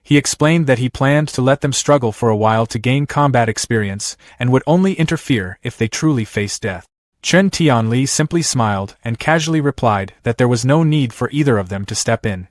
He explained that he planned to let them struggle for a while to gain combat experience and would only interfere if they truly faced death. Chen Tianli simply smiled and casually replied that there was no need for either of them to step in.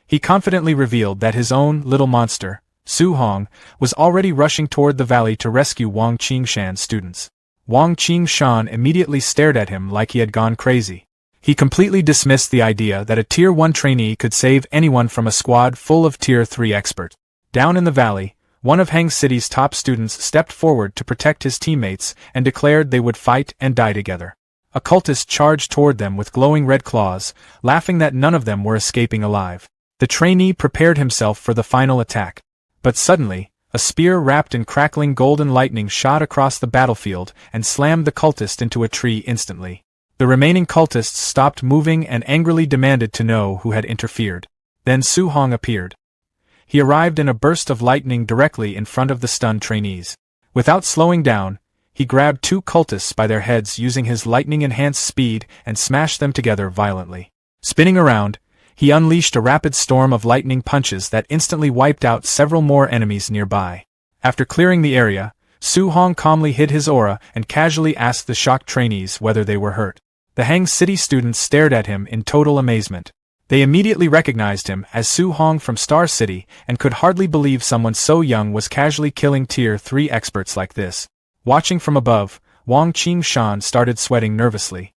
He confidently revealed that his own little monster, Su Hong, was already rushing toward the valley to rescue Wang Qingshan's students. Wang Qingshan immediately stared at him like he had gone crazy. He completely dismissed the idea that a Tier 1 trainee could save anyone from a squad full of Tier 3 experts. Down in the valley, one of Hang City's top students stepped forward to protect his teammates and declared they would fight and die together. A cultist charged toward them with glowing red claws, laughing that none of them were escaping alive. The trainee prepared himself for the final attack. But suddenly, a spear wrapped in crackling golden lightning shot across the battlefield and slammed the cultist into a tree instantly. The remaining cultists stopped moving and angrily demanded to know who had interfered. Then Su Hong appeared. He arrived in a burst of lightning directly in front of the stunned trainees. Without slowing down, he grabbed 2 cultists by their heads using his lightning-enhanced speed and smashed them together violently. Spinning around, he unleashed a rapid storm of lightning punches that instantly wiped out several more enemies nearby. After clearing the area, Su Hong calmly hid his aura and casually asked the shocked trainees whether they were hurt. The Hang City students stared at him in total amazement. They immediately recognized him as Su Hong from Star City and could hardly believe someone so young was casually killing Tier 3 experts like this. Watching from above, Wang Qingshan started sweating nervously.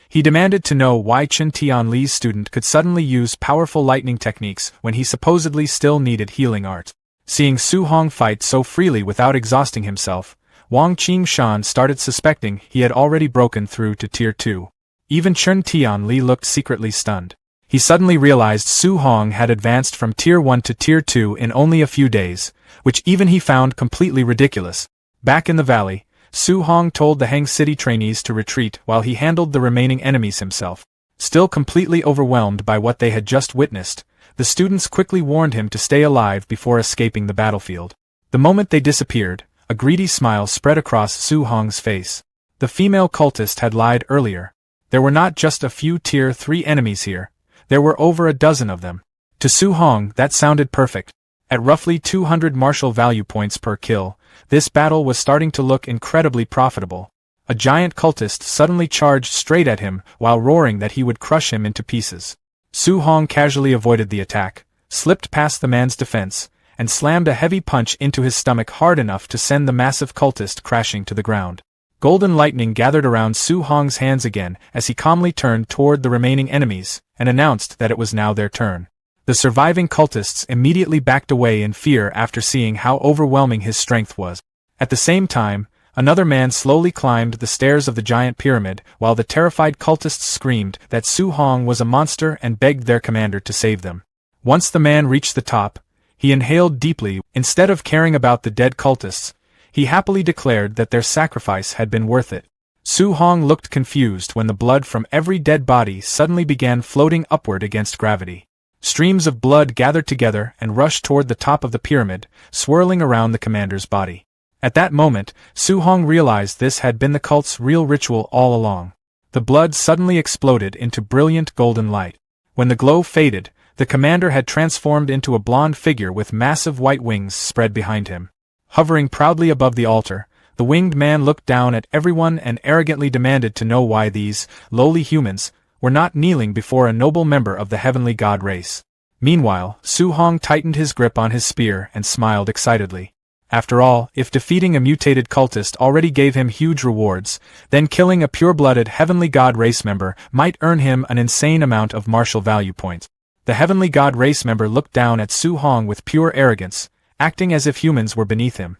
He demanded to know why Chen Tianli's student could suddenly use powerful lightning techniques when he supposedly still needed healing art. Seeing Su Hong fight so freely without exhausting himself, Wang Qingshan started suspecting he had already broken through to Tier 2. Even Chen Tianli looked secretly stunned. He suddenly realized Su Hong had advanced from Tier 1 to Tier 2 in only a few days, which even he found completely ridiculous. Back in the valley, Su Hong told the Hang City trainees to retreat while he handled the remaining enemies himself. Still completely overwhelmed by what they had just witnessed, the students quickly warned him to stay alive before escaping the battlefield. The moment they disappeared, a greedy smile spread across Su Hong's face. The female cultist had lied earlier. There were not just a few Tier 3 enemies here, there were over a dozen of them. To Su Hong, that sounded perfect. At roughly 200 martial value points per kill, this battle was starting to look incredibly profitable. A giant cultist suddenly charged straight at him while roaring that he would crush him into pieces. Su Hong casually avoided the attack, slipped past the man's defense, and slammed a heavy punch into his stomach hard enough to send the massive cultist crashing to the ground. Golden lightning gathered around Su Hong's hands again as he calmly turned toward the remaining enemies and announced that it was now their turn. The surviving cultists immediately backed away in fear after seeing how overwhelming his strength was. At the same time, another man slowly climbed the stairs of the giant pyramid while the terrified cultists screamed that Su Hong was a monster and begged their commander to save them. Once the man reached the top, he inhaled deeply. Instead of caring about the dead cultists, he happily declared that their sacrifice had been worth it. Su Hong looked confused when the blood from every dead body suddenly began floating upward against gravity. Streams of blood gathered together and rushed toward the top of the pyramid, swirling around the commander's body. At that moment, Su Hong realized this had been the cult's real ritual all along. The blood suddenly exploded into brilliant golden light. When the glow faded, the commander had transformed into a blonde figure with massive white wings spread behind him. Hovering proudly above the altar, the winged man looked down at everyone and arrogantly demanded to know why these lowly humans were not kneeling before a noble member of the heavenly god race. Meanwhile, Su Hong tightened his grip on his spear and smiled excitedly. After all, if defeating a mutated cultist already gave him huge rewards, then killing a pure-blooded heavenly god race member might earn him an insane amount of martial value points. The heavenly god race member looked down at Su Hong with pure arrogance, acting as if humans were beneath him.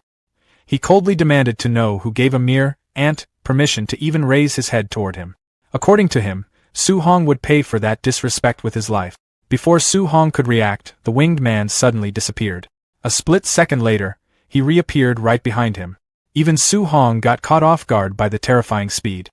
He coldly demanded to know who gave a mere ant permission to even raise his head toward him. According to him, Su Hong would pay for that disrespect with his life. Before Su Hong could react, the winged man suddenly disappeared. A split second later, he reappeared right behind him. Even Su Hong got caught off guard by the terrifying speed.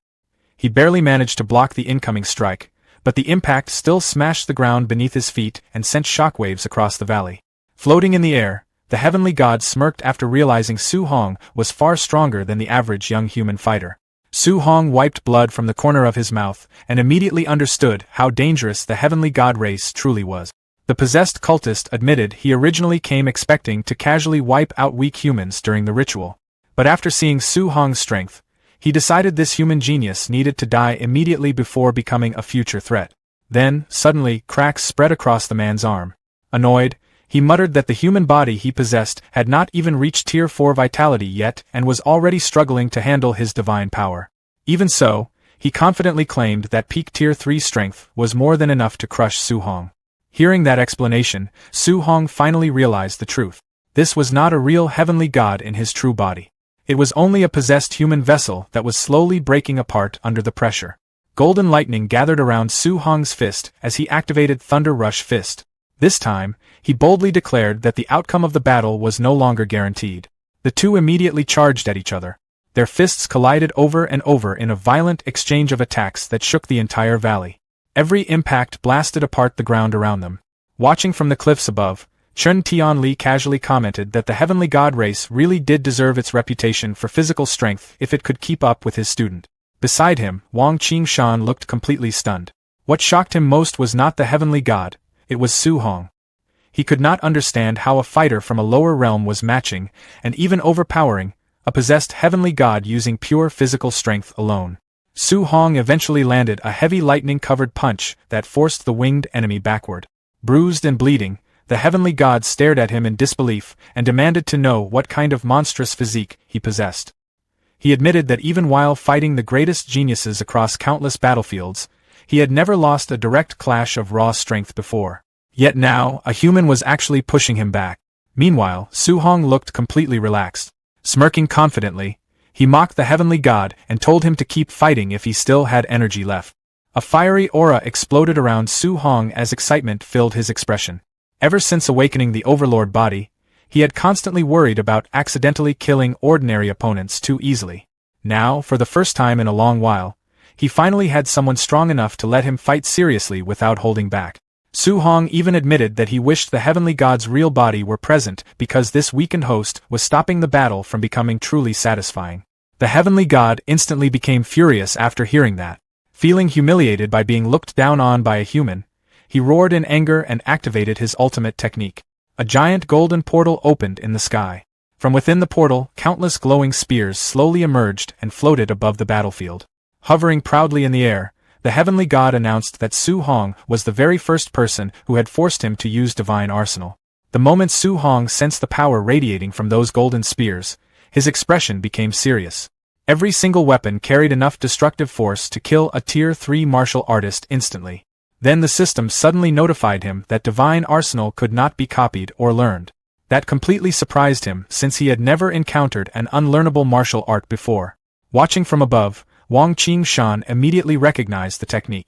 He barely managed to block the incoming strike, but the impact still smashed the ground beneath his feet and sent shockwaves across the valley. Floating in the air, the heavenly god smirked after realizing Su Hong was far stronger than the average young human fighter. Su Hong wiped blood from the corner of his mouth and immediately understood how dangerous the heavenly god race truly was. The possessed cultist admitted he originally came expecting to casually wipe out weak humans during the ritual. But after seeing Su Hong's strength, he decided this human genius needed to die immediately before becoming a future threat. Then, suddenly, cracks spread across the man's arm. Annoyed, he muttered that the human body he possessed had not even reached Tier 4 vitality yet and was already struggling to handle his divine power. Even so, he confidently claimed that peak Tier 3 strength was more than enough to crush Su Hong. Hearing that explanation, Su Hong finally realized the truth. This was not a real heavenly god in his true body. It was only a possessed human vessel that was slowly breaking apart under the pressure. Golden lightning gathered around Su Hong's fist as he activated Thunder Rush Fist. This time, he boldly declared that the outcome of the battle was no longer guaranteed. The two immediately charged at each other. Their fists collided over and over in a violent exchange of attacks that shook the entire valley. Every impact blasted apart the ground around them. Watching from the cliffs above, Chun Tianli casually commented that the heavenly god race really did deserve its reputation for physical strength if it could keep up with his student. Beside him, Wang Qingshan looked completely stunned. What shocked him most was not the heavenly god, it was Su Hong. He could not understand how a fighter from a lower realm was matching, and even overpowering, a possessed heavenly god using pure physical strength alone. Su Hong eventually landed a heavy lightning-covered punch that forced the winged enemy backward. Bruised and bleeding, the heavenly god stared at him in disbelief and demanded to know what kind of monstrous physique he possessed. He admitted that even while fighting the greatest geniuses across countless battlefields, he had never lost a direct clash of raw strength before. Yet now, a human was actually pushing him back. Meanwhile, Su Hong looked completely relaxed. Smirking confidently, he mocked the heavenly god and told him to keep fighting if he still had energy left. A fiery aura exploded around Su Hong as excitement filled his expression. Ever since awakening the Overlord body, he had constantly worried about accidentally killing ordinary opponents too easily. Now, for the first time in a long while, he finally had someone strong enough to let him fight seriously without holding back. Su Hong even admitted that he wished the heavenly god's real body were present because this weakened host was stopping the battle from becoming truly satisfying. The heavenly god instantly became furious after hearing that. Feeling humiliated by being looked down on by a human, he roared in anger and activated his ultimate technique. A giant golden portal opened in the sky. From within the portal, countless glowing spears slowly emerged and floated above the battlefield. Hovering proudly in the air, the heavenly god announced that Su Hong was the very first person who had forced him to use divine arsenal. The moment Su Hong sensed the power radiating from those golden spears, his expression became serious. Every single weapon carried enough destructive force to kill a Tier 3 martial artist instantly. Then the system suddenly notified him that divine arsenal could not be copied or learned. That completely surprised him since he had never encountered an unlearnable martial art before. Watching from above, Wang Qingshan immediately recognized the technique.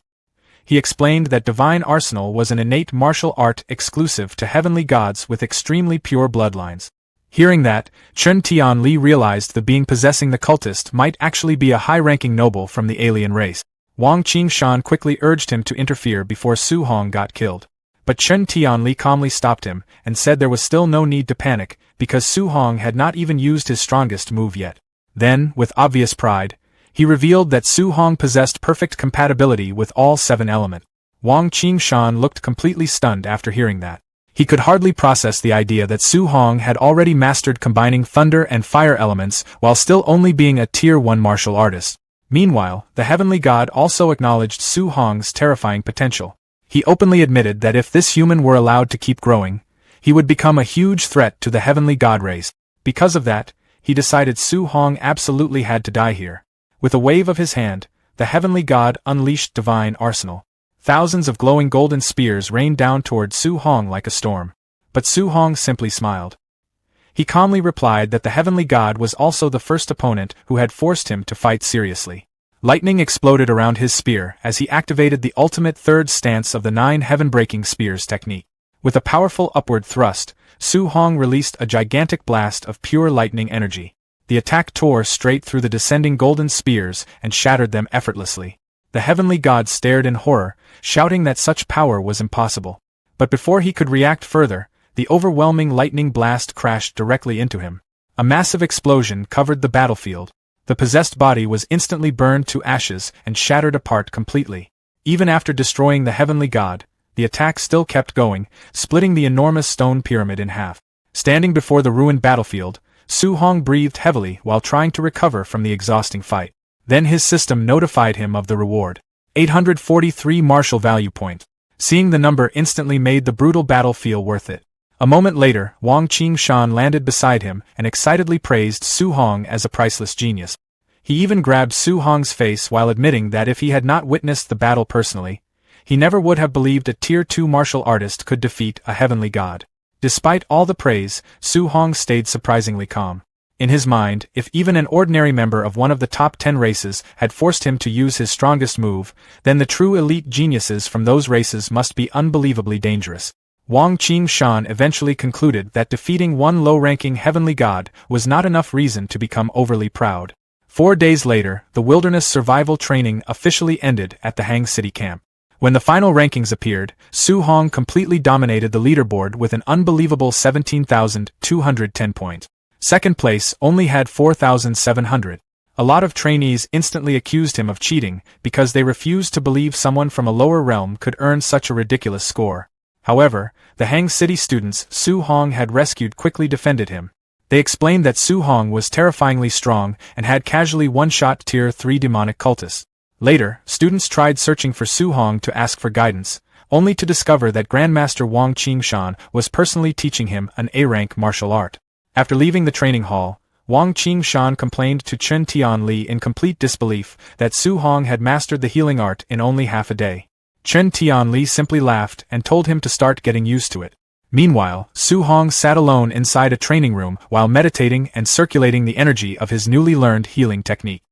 He explained that divine arsenal was an innate martial art exclusive to heavenly gods with extremely pure bloodlines. Hearing that, Chen Tianli realized the being possessing the cultist might actually be a high-ranking noble from the alien race. Wang Qingshan quickly urged him to interfere before Su Hong got killed. But Chen Tianli calmly stopped him and said there was still no need to panic because Su Hong had not even used his strongest move yet. Then, with obvious pride, he revealed that Su Hong possessed perfect compatibility with all 7 elements. Wang Qingshan looked completely stunned after hearing that. He could hardly process the idea that Su Hong had already mastered combining thunder and fire elements while still only being a Tier 1 martial artist. Meanwhile, the heavenly god also acknowledged Su Hong's terrifying potential. He openly admitted that if this human were allowed to keep growing, he would become a huge threat to the heavenly god race. Because of that, he decided Su Hong absolutely had to die here. With a wave of his hand, the heavenly god unleashed divine arsenal. Thousands of glowing golden spears rained down toward Su Hong like a storm. But Su Hong simply smiled. He calmly replied that the heavenly god was also the first opponent who had forced him to fight seriously. Lightning exploded around his spear as he activated the ultimate third stance of the 9 heaven-breaking spears technique. With a powerful upward thrust, Su Hong released a gigantic blast of pure lightning energy. The attack tore straight through the descending golden spears and shattered them effortlessly. The heavenly god stared in horror, shouting that such power was impossible. But before he could react further, the overwhelming lightning blast crashed directly into him. A massive explosion covered the battlefield. The possessed body was instantly burned to ashes and shattered apart completely. Even after destroying the heavenly god, the attack still kept going, splitting the enormous stone pyramid in half. Standing before the ruined battlefield, Su Hong breathed heavily while trying to recover from the exhausting fight. Then his system notified him of the reward. 843 martial value point. Seeing the number instantly made the brutal battle feel worth it. A moment later, Wang Qingshan landed beside him and excitedly praised Su Hong as a priceless genius. He even grabbed Su Hong's face while admitting that if he had not witnessed the battle personally, he never would have believed a Tier 2 martial artist could defeat a heavenly god. Despite all the praise, Su Hong stayed surprisingly calm. In his mind, if even an ordinary member of one of the top 10 races had forced him to use his strongest move, then the true elite geniuses from those races must be unbelievably dangerous. Wang Qingshan eventually concluded that defeating one low-ranking heavenly god was not enough reason to become overly proud. 4 days later, the wilderness survival training officially ended at the Hang City camp. When the final rankings appeared, Su Hong completely dominated the leaderboard with an unbelievable 17,210 points. Second place only had 4,700. A lot of trainees instantly accused him of cheating because they refused to believe someone from a lower realm could earn such a ridiculous score. However, the Hang City students Su Hong had rescued quickly defended him. They explained that Su Hong was terrifyingly strong and had casually one-shot Tier 3 demonic cultists. Later, students tried searching for Su Hong to ask for guidance, only to discover that Grandmaster Wang Qingshan was personally teaching him an A-rank martial art. After leaving the training hall, Wang Qingshan complained to Chen Tianli in complete disbelief that Su Hong had mastered the healing art in only half a day. Chen Tianli simply laughed and told him to start getting used to it. Meanwhile, Su Hong sat alone inside a training room while meditating and circulating the energy of his newly learned healing technique.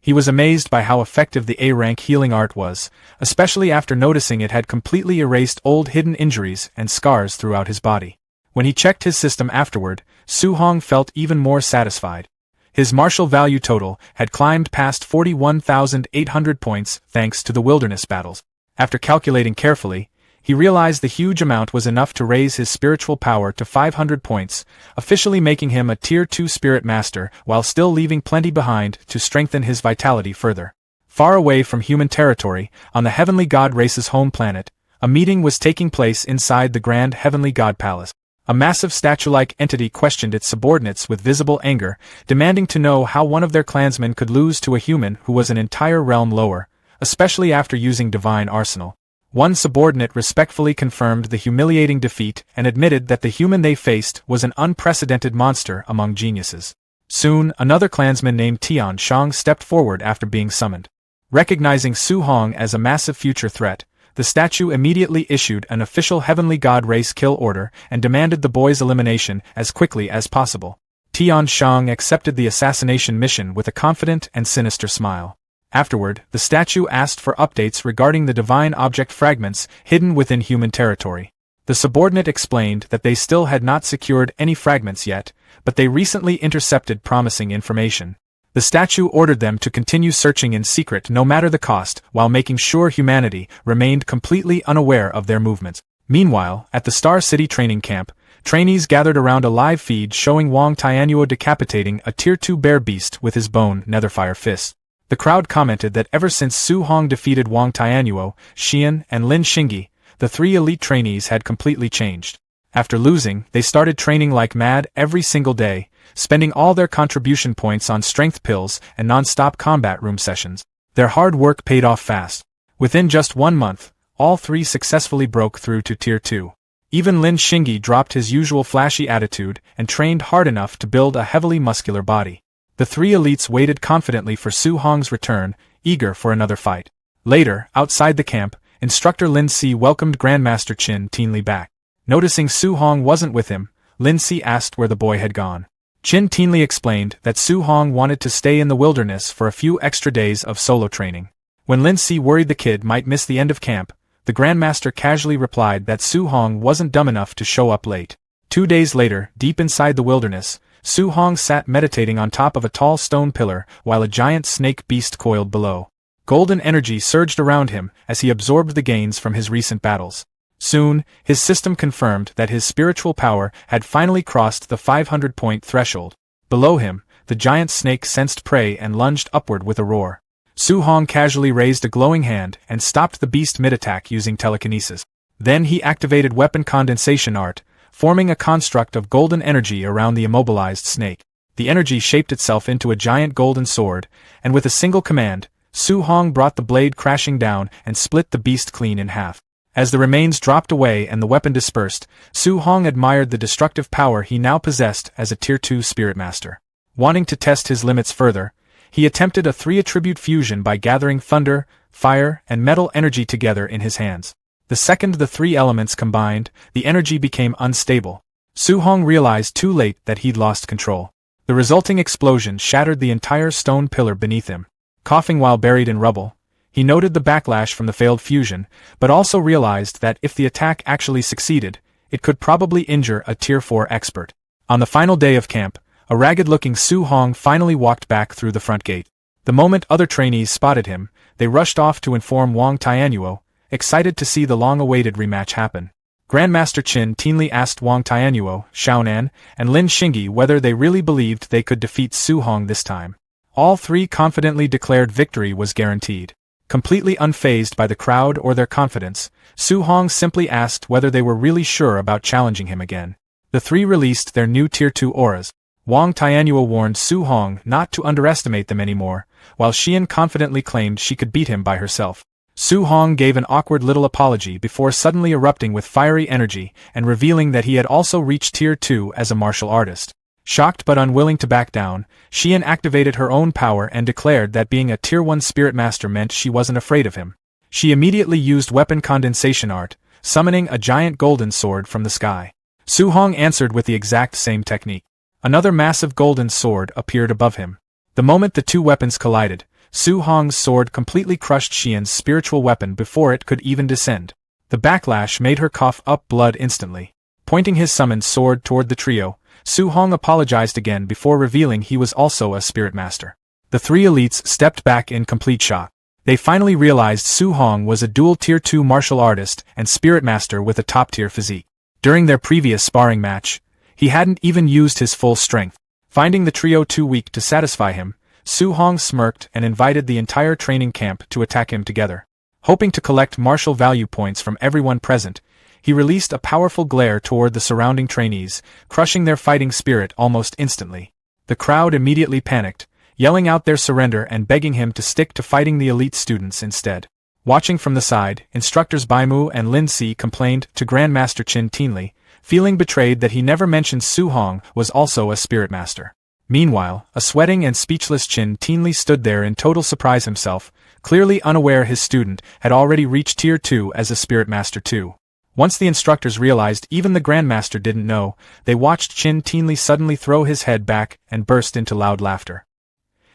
He was amazed by how effective the A-rank healing art was, especially after noticing it had completely erased old hidden injuries and scars throughout his body. When he checked his system afterward, Su Hong felt even more satisfied. His martial value total had climbed past 41,800 points thanks to the wilderness battles. After calculating carefully, he realized the huge amount was enough to raise his spiritual power to 500 points, officially making him a Tier 2 spirit master while still leaving plenty behind to strengthen his vitality further. Far away from human territory, on the Heavenly God race's home planet, a meeting was taking place inside the Grand Heavenly God Palace. A massive statue-like entity questioned its subordinates with visible anger, demanding to know how one of their clansmen could lose to a human who was an entire realm lower, especially after using divine arsenal. One subordinate respectfully confirmed the humiliating defeat and admitted that the human they faced was an unprecedented monster among geniuses. Soon, another clansman named Tian Shang stepped forward after being summoned. Recognizing Su Hong as a massive future threat, the statue immediately issued an official heavenly god race kill order and demanded the boy's elimination as quickly as possible. Tian Shang accepted the assassination mission with a confident and sinister smile. Afterward, the statue asked for updates regarding the divine object fragments hidden within human territory. The subordinate explained that they still had not secured any fragments yet, but they recently intercepted promising information. The statue ordered them to continue searching in secret no matter the cost, while making sure humanity remained completely unaware of their movements. Meanwhile, at the Star City training camp, trainees gathered around a live feed showing Wang Tianyuo decapitating a Tier 2 bear beast with his bone netherfire fist. The crowd commented that ever since Su Hong defeated Wang Tianyuo, Xian, and Lin Xingyi, the three elite trainees had completely changed. After losing, they started training like mad every single day, spending all their contribution points on strength pills and non-stop combat room sessions. Their hard work paid off fast. Within just 1 month, all three successfully broke through to Tier 2. Even Lin Xingyi dropped his usual flashy attitude and trained hard enough to build a heavily muscular body. The three elites waited confidently for Su Hong's return, eager for another fight. Later, outside the camp, instructor Lin Si welcomed Grandmaster Qin Tianli back. Noticing Su Hong wasn't with him, Lin Si asked where the boy had gone. Qin Tianli explained that Su Hong wanted to stay in the wilderness for a few extra days of solo training. When Lin Si worried the kid might miss the end of camp, the Grandmaster casually replied that Su Hong wasn't dumb enough to show up late. 2 days later, deep inside the wilderness, Su Hong sat meditating on top of a tall stone pillar while a giant snake beast coiled below. Golden energy surged around him as he absorbed the gains from his recent battles. Soon, his system confirmed that his spiritual power had finally crossed the 500-point threshold. Below him, the giant snake sensed prey and lunged upward with a roar. Su Hong casually raised a glowing hand and stopped the beast mid-attack using telekinesis. Then he activated weapon condensation art, forming a construct of golden energy around the immobilized snake. The energy shaped itself into a giant golden sword, and with a single command, Su Hong brought the blade crashing down and split the beast clean in half. As the remains dropped away and the weapon dispersed, Su Hong admired the destructive power he now possessed as a Tier 2 Spirit Master. Wanting to test his limits further, he attempted a 3-attribute fusion by gathering thunder, fire, and metal energy together in his hands. The second the three elements combined, the energy became unstable. Su Hong realized too late that he'd lost control. The resulting explosion shattered the entire stone pillar beneath him. Coughing while buried in rubble, he noted the backlash from the failed fusion, but also realized that if the attack actually succeeded, it could probably injure a Tier 4 expert. On the final day of camp, a ragged-looking Su Hong finally walked back through the front gate. The moment other trainees spotted him, they rushed off to inform Wang Tianyuo, excited to see the long-awaited rematch happen. Grandmaster Qin Tianli asked Wang Tianyuo, Xiaonan, and Lin Xingyi whether they really believed they could defeat Su Hong this time. All three confidently declared victory was guaranteed. Completely unfazed by the crowd or their confidence, Su Hong simply asked whether they were really sure about challenging him again. The three released their new Tier 2 auras. Wang Tianyuo warned Su Hong not to underestimate them anymore, while Xian confidently claimed she could beat him by herself. Su Hong gave an awkward little apology before suddenly erupting with fiery energy and revealing that he had also reached Tier 2 as a martial artist. Shocked but unwilling to back down, Xian activated her own power and declared that being a Tier 1 Spirit Master meant she wasn't afraid of him. She immediately used weapon condensation art, summoning a giant golden sword from the sky. Su Hong answered with the exact same technique. Another massive golden sword appeared above him. The moment the two weapons collided, Su Hong's sword completely crushed Xian's spiritual weapon before it could even descend. The backlash made her cough up blood instantly. Pointing his summoned sword toward the trio, Su Hong apologized again before revealing he was also a Spirit Master. The three elites stepped back in complete shock. They finally realized Su Hong was a dual Tier 2 martial artist and Spirit Master with a top-tier physique. During their previous sparring match, he hadn't even used his full strength. Finding the trio too weak to satisfy him, Su Hong smirked and invited the entire training camp to attack him together. Hoping to collect martial value points from everyone present, he released a powerful glare toward the surrounding trainees, crushing their fighting spirit almost instantly. The crowd immediately panicked, yelling out their surrender and begging him to stick to fighting the elite students instead. Watching from the side, instructors Baimu and Lin Si complained to Grandmaster Qin Tianli, feeling betrayed that he never mentioned Su Hong was also a spirit master. Meanwhile, a sweating and speechless Qin Tianli stood there in total surprise himself, clearly unaware his student had already reached Tier 2 as a spirit master too. Once the instructors realized even the Grandmaster didn't know, they watched Qin Tianli suddenly throw his head back and burst into loud laughter.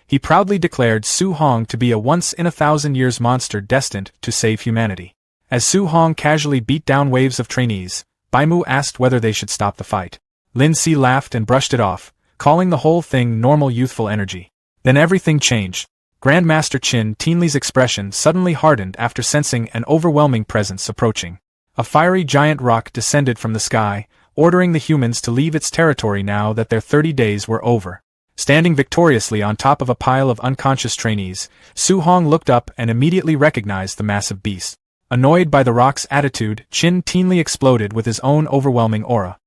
He proudly declared Su Hong to be a once-in-a-thousand-years monster destined to save humanity. As Su Hong casually beat down waves of trainees, Baimu asked whether they should stop the fight. Lin Si laughed and brushed it off, calling the whole thing normal youthful energy. Then everything changed. Grandmaster Qin Tianli's expression suddenly hardened after sensing an overwhelming presence approaching. A fiery giant rock descended from the sky, ordering the humans to leave its territory now that their 30 days were over. Standing victoriously on top of a pile of unconscious trainees, Su Hong looked up and immediately recognized the massive beast. Annoyed by the rock's attitude, Qin Tianli exploded with his own overwhelming aura.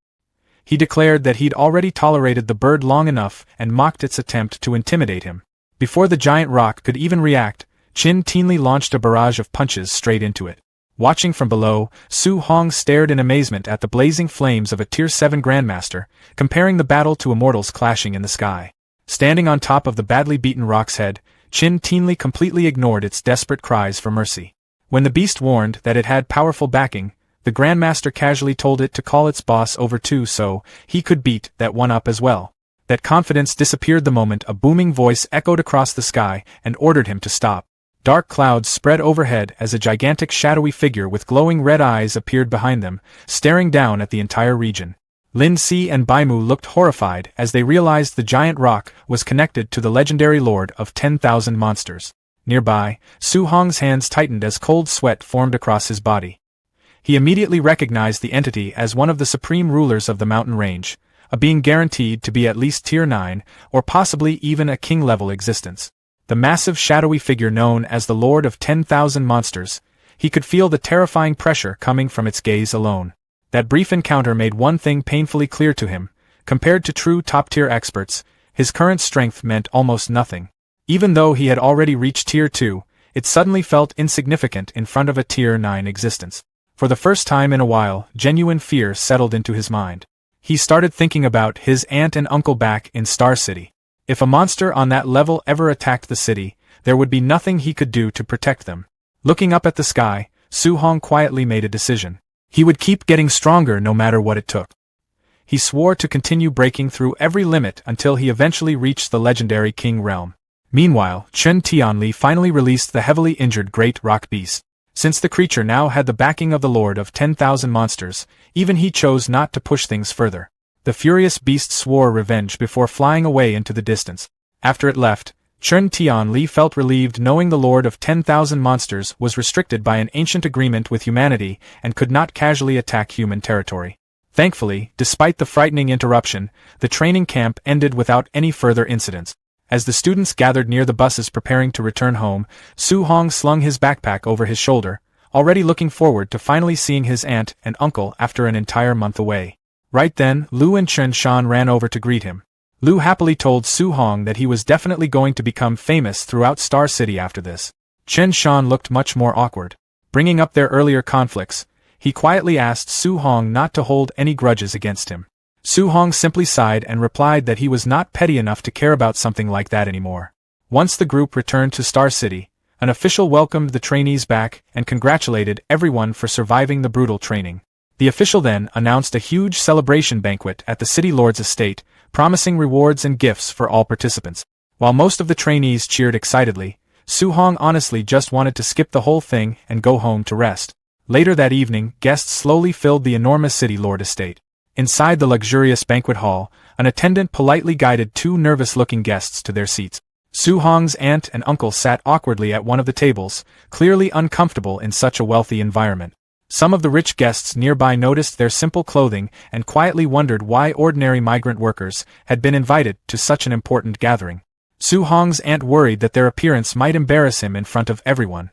He declared that he'd already tolerated the bird long enough and mocked its attempt to intimidate him. Before the giant rock could even react, Qin Tianli launched a barrage of punches straight into it. Watching from below, Su Hong stared in amazement at the blazing flames of a Tier 7 Grandmaster, comparing the battle to immortals clashing in the sky. Standing on top of the badly beaten rock's head, Qin Tianli completely ignored its desperate cries for mercy. When the beast warned that it had powerful backing, the Grandmaster casually told it to call its boss over too so he could beat that one up as well. That confidence disappeared the moment a booming voice echoed across the sky and ordered him to stop. Dark clouds spread overhead as a gigantic shadowy figure with glowing red eyes appeared behind them, staring down at the entire region. Lin Si and Baimu looked horrified as they realized the giant rock was connected to the legendary Lord of 10,000 Monsters. Nearby, Su Hong's hands tightened as cold sweat formed across his body. He immediately recognized the entity as one of the supreme rulers of the mountain range, a being guaranteed to be at least Tier 9, or possibly even a king-level existence. The massive shadowy figure known as the Lord of 10,000 Monsters, he could feel the terrifying pressure coming from its gaze alone. That brief encounter made one thing painfully clear to him: compared to true top-tier experts, his current strength meant almost nothing. Even though he had already reached Tier 2, it suddenly felt insignificant in front of a Tier 9 existence. For the first time in a while, genuine fear settled into his mind. He started thinking about his aunt and uncle back in Star City. If a monster on that level ever attacked the city, there would be nothing he could do to protect them. Looking up at the sky, Su Hong quietly made a decision. He would keep getting stronger no matter what it took. He swore to continue breaking through every limit until he eventually reached the legendary King Realm. Meanwhile, Qin Tianli finally released the heavily injured Great Rock Beast. Since the creature now had the backing of the Lord of 10,000 Monsters, even he chose not to push things further. The furious beast swore revenge before flying away into the distance. After it left, Qin Tianli felt relieved knowing the Lord of 10,000 Monsters was restricted by an ancient agreement with humanity and could not casually attack human territory. Thankfully, despite the frightening interruption, the training camp ended without any further incidents. As the students gathered near the buses preparing to return home, Su Hong slung his backpack over his shoulder, already looking forward to finally seeing his aunt and uncle after an entire month away. Right then, Lu and Chen Shan ran over to greet him. Lu happily told Su Hong that he was definitely going to become famous throughout Star City after this. Chen Shan looked much more awkward. Bringing up their earlier conflicts, he quietly asked Su Hong not to hold any grudges against him. Su Hong simply sighed and replied that he was not petty enough to care about something like that anymore. Once the group returned to Star City, an official welcomed the trainees back and congratulated everyone for surviving the brutal training. The official then announced a huge celebration banquet at the city lord's estate, promising rewards and gifts for all participants. While most of the trainees cheered excitedly, Su Hong honestly just wanted to skip the whole thing and go home to rest. Later that evening, guests slowly filled the enormous city lord estate. Inside the luxurious banquet hall, an attendant politely guided two nervous-looking guests to their seats. Su Hong's aunt and uncle sat awkwardly at one of the tables, clearly uncomfortable in such a wealthy environment. Some of the rich guests nearby noticed their simple clothing and quietly wondered why ordinary migrant workers had been invited to such an important gathering. Su Hong's aunt worried that their appearance might embarrass him in front of everyone.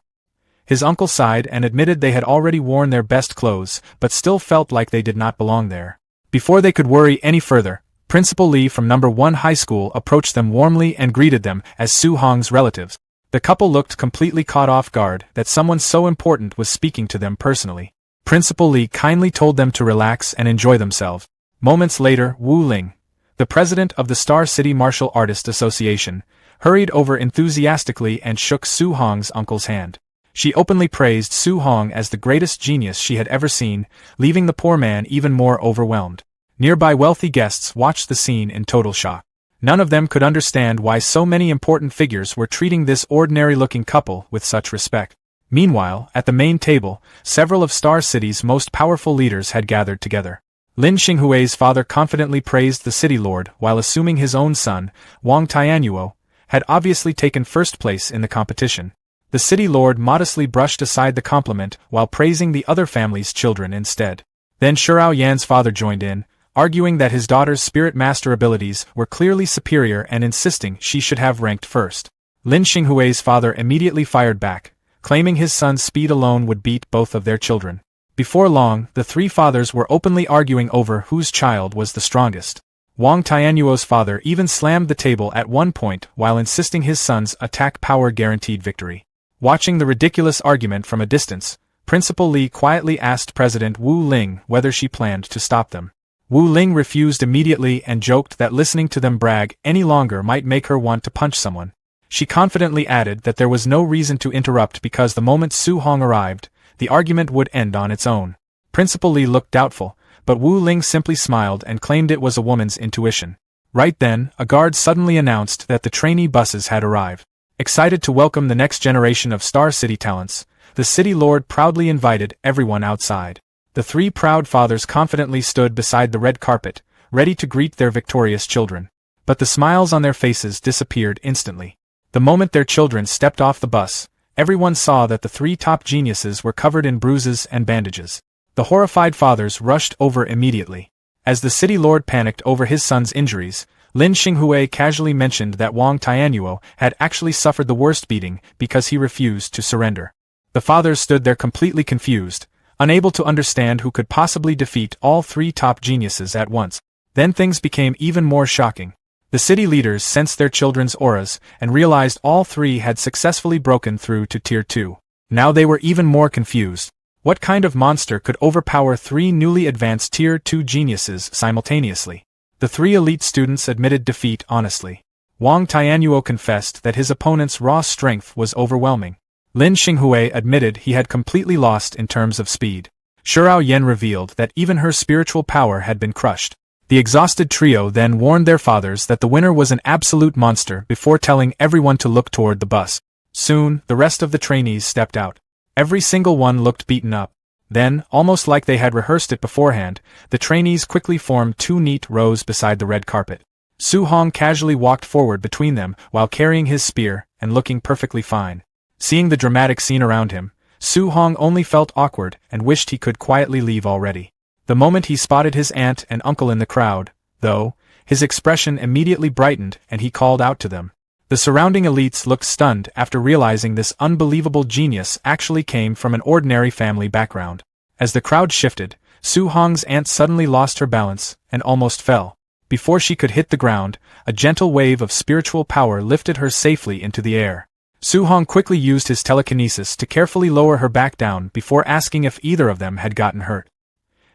His uncle sighed and admitted they had already worn their best clothes, but still felt like they did not belong there. Before they could worry any further, Principal Lee from No. 1 High School approached them warmly and greeted them as Su Hong's relatives. The couple looked completely caught off guard that someone so important was speaking to them personally. Principal Lee kindly told them to relax and enjoy themselves. Moments later, Wu Ling, the president of the Star City Martial Artists Association, hurried over enthusiastically and shook Su Hong's uncle's hand. She openly praised Su Hong as the greatest genius she had ever seen, leaving the poor man even more overwhelmed. Nearby wealthy guests watched the scene in total shock. None of them could understand why so many important figures were treating this ordinary-looking couple with such respect. Meanwhile, at the main table, several of Star City's most powerful leaders had gathered together. Lin Xinghui's father confidently praised the city lord while assuming his own son, Wang Tianyuo, had obviously taken first place in the competition. The city lord modestly brushed aside the compliment while praising the other family's children instead. Then Shurao Yan's father joined in, arguing that his daughter's spirit master abilities were clearly superior and insisting she should have ranked first. Lin Xinghui's father immediately fired back, claiming his son's speed alone would beat both of their children. Before long, the three fathers were openly arguing over whose child was the strongest. Wang Tianyuo's father even slammed the table at one point while insisting his son's attack power guaranteed victory. Watching the ridiculous argument from a distance, Principal Lee quietly asked President Wu Ling whether she planned to stop them. Wu Ling refused immediately and joked that listening to them brag any longer might make her want to punch someone. She confidently added that there was no reason to interrupt because the moment Su Hong arrived, the argument would end on its own. Principal Lee looked doubtful, but Wu Ling simply smiled and claimed it was a woman's intuition. Right then, a guard suddenly announced that the trainee buses had arrived. Excited to welcome the next generation of Star City talents, the city lord proudly invited everyone outside. The three proud fathers confidently stood beside the red carpet, ready to greet their victorious children. But the smiles on their faces disappeared instantly. The moment their children stepped off the bus, everyone saw that the three top geniuses were covered in bruises and bandages. The horrified fathers rushed over immediately. As the city lord panicked over his son's injuries, Lin Xinghui casually mentioned that Wang Tianyuo had actually suffered the worst beating because he refused to surrender. The fathers stood there completely confused, unable to understand who could possibly defeat all three top geniuses at once. Then things became even more shocking. The city leaders sensed their children's auras and realized all three had successfully broken through to Tier 2. Now they were even more confused. What kind of monster could overpower three newly advanced Tier 2 geniuses simultaneously? The three elite students admitted defeat honestly. Wang Tianyuo confessed that his opponent's raw strength was overwhelming. Lin Xinghui admitted he had completely lost in terms of speed. Shurao Yan revealed that even her spiritual power had been crushed. The exhausted trio then warned their fathers that the winner was an absolute monster before telling everyone to look toward the bus. Soon, the rest of the trainees stepped out. Every single one looked beaten up. Then, almost like they had rehearsed it beforehand, the trainees quickly formed two neat rows beside the red carpet. Su Hong casually walked forward between them while carrying his spear and looking perfectly fine. Seeing the dramatic scene around him, Su Hong only felt awkward and wished he could quietly leave already. The moment he spotted his aunt and uncle in the crowd, though, his expression immediately brightened and he called out to them. The surrounding elites looked stunned after realizing this unbelievable genius actually came from an ordinary family background. As the crowd shifted, Su Hong's aunt suddenly lost her balance and almost fell. Before she could hit the ground, a gentle wave of spiritual power lifted her safely into the air. Su Hong quickly used his telekinesis to carefully lower her back down before asking if either of them had gotten hurt.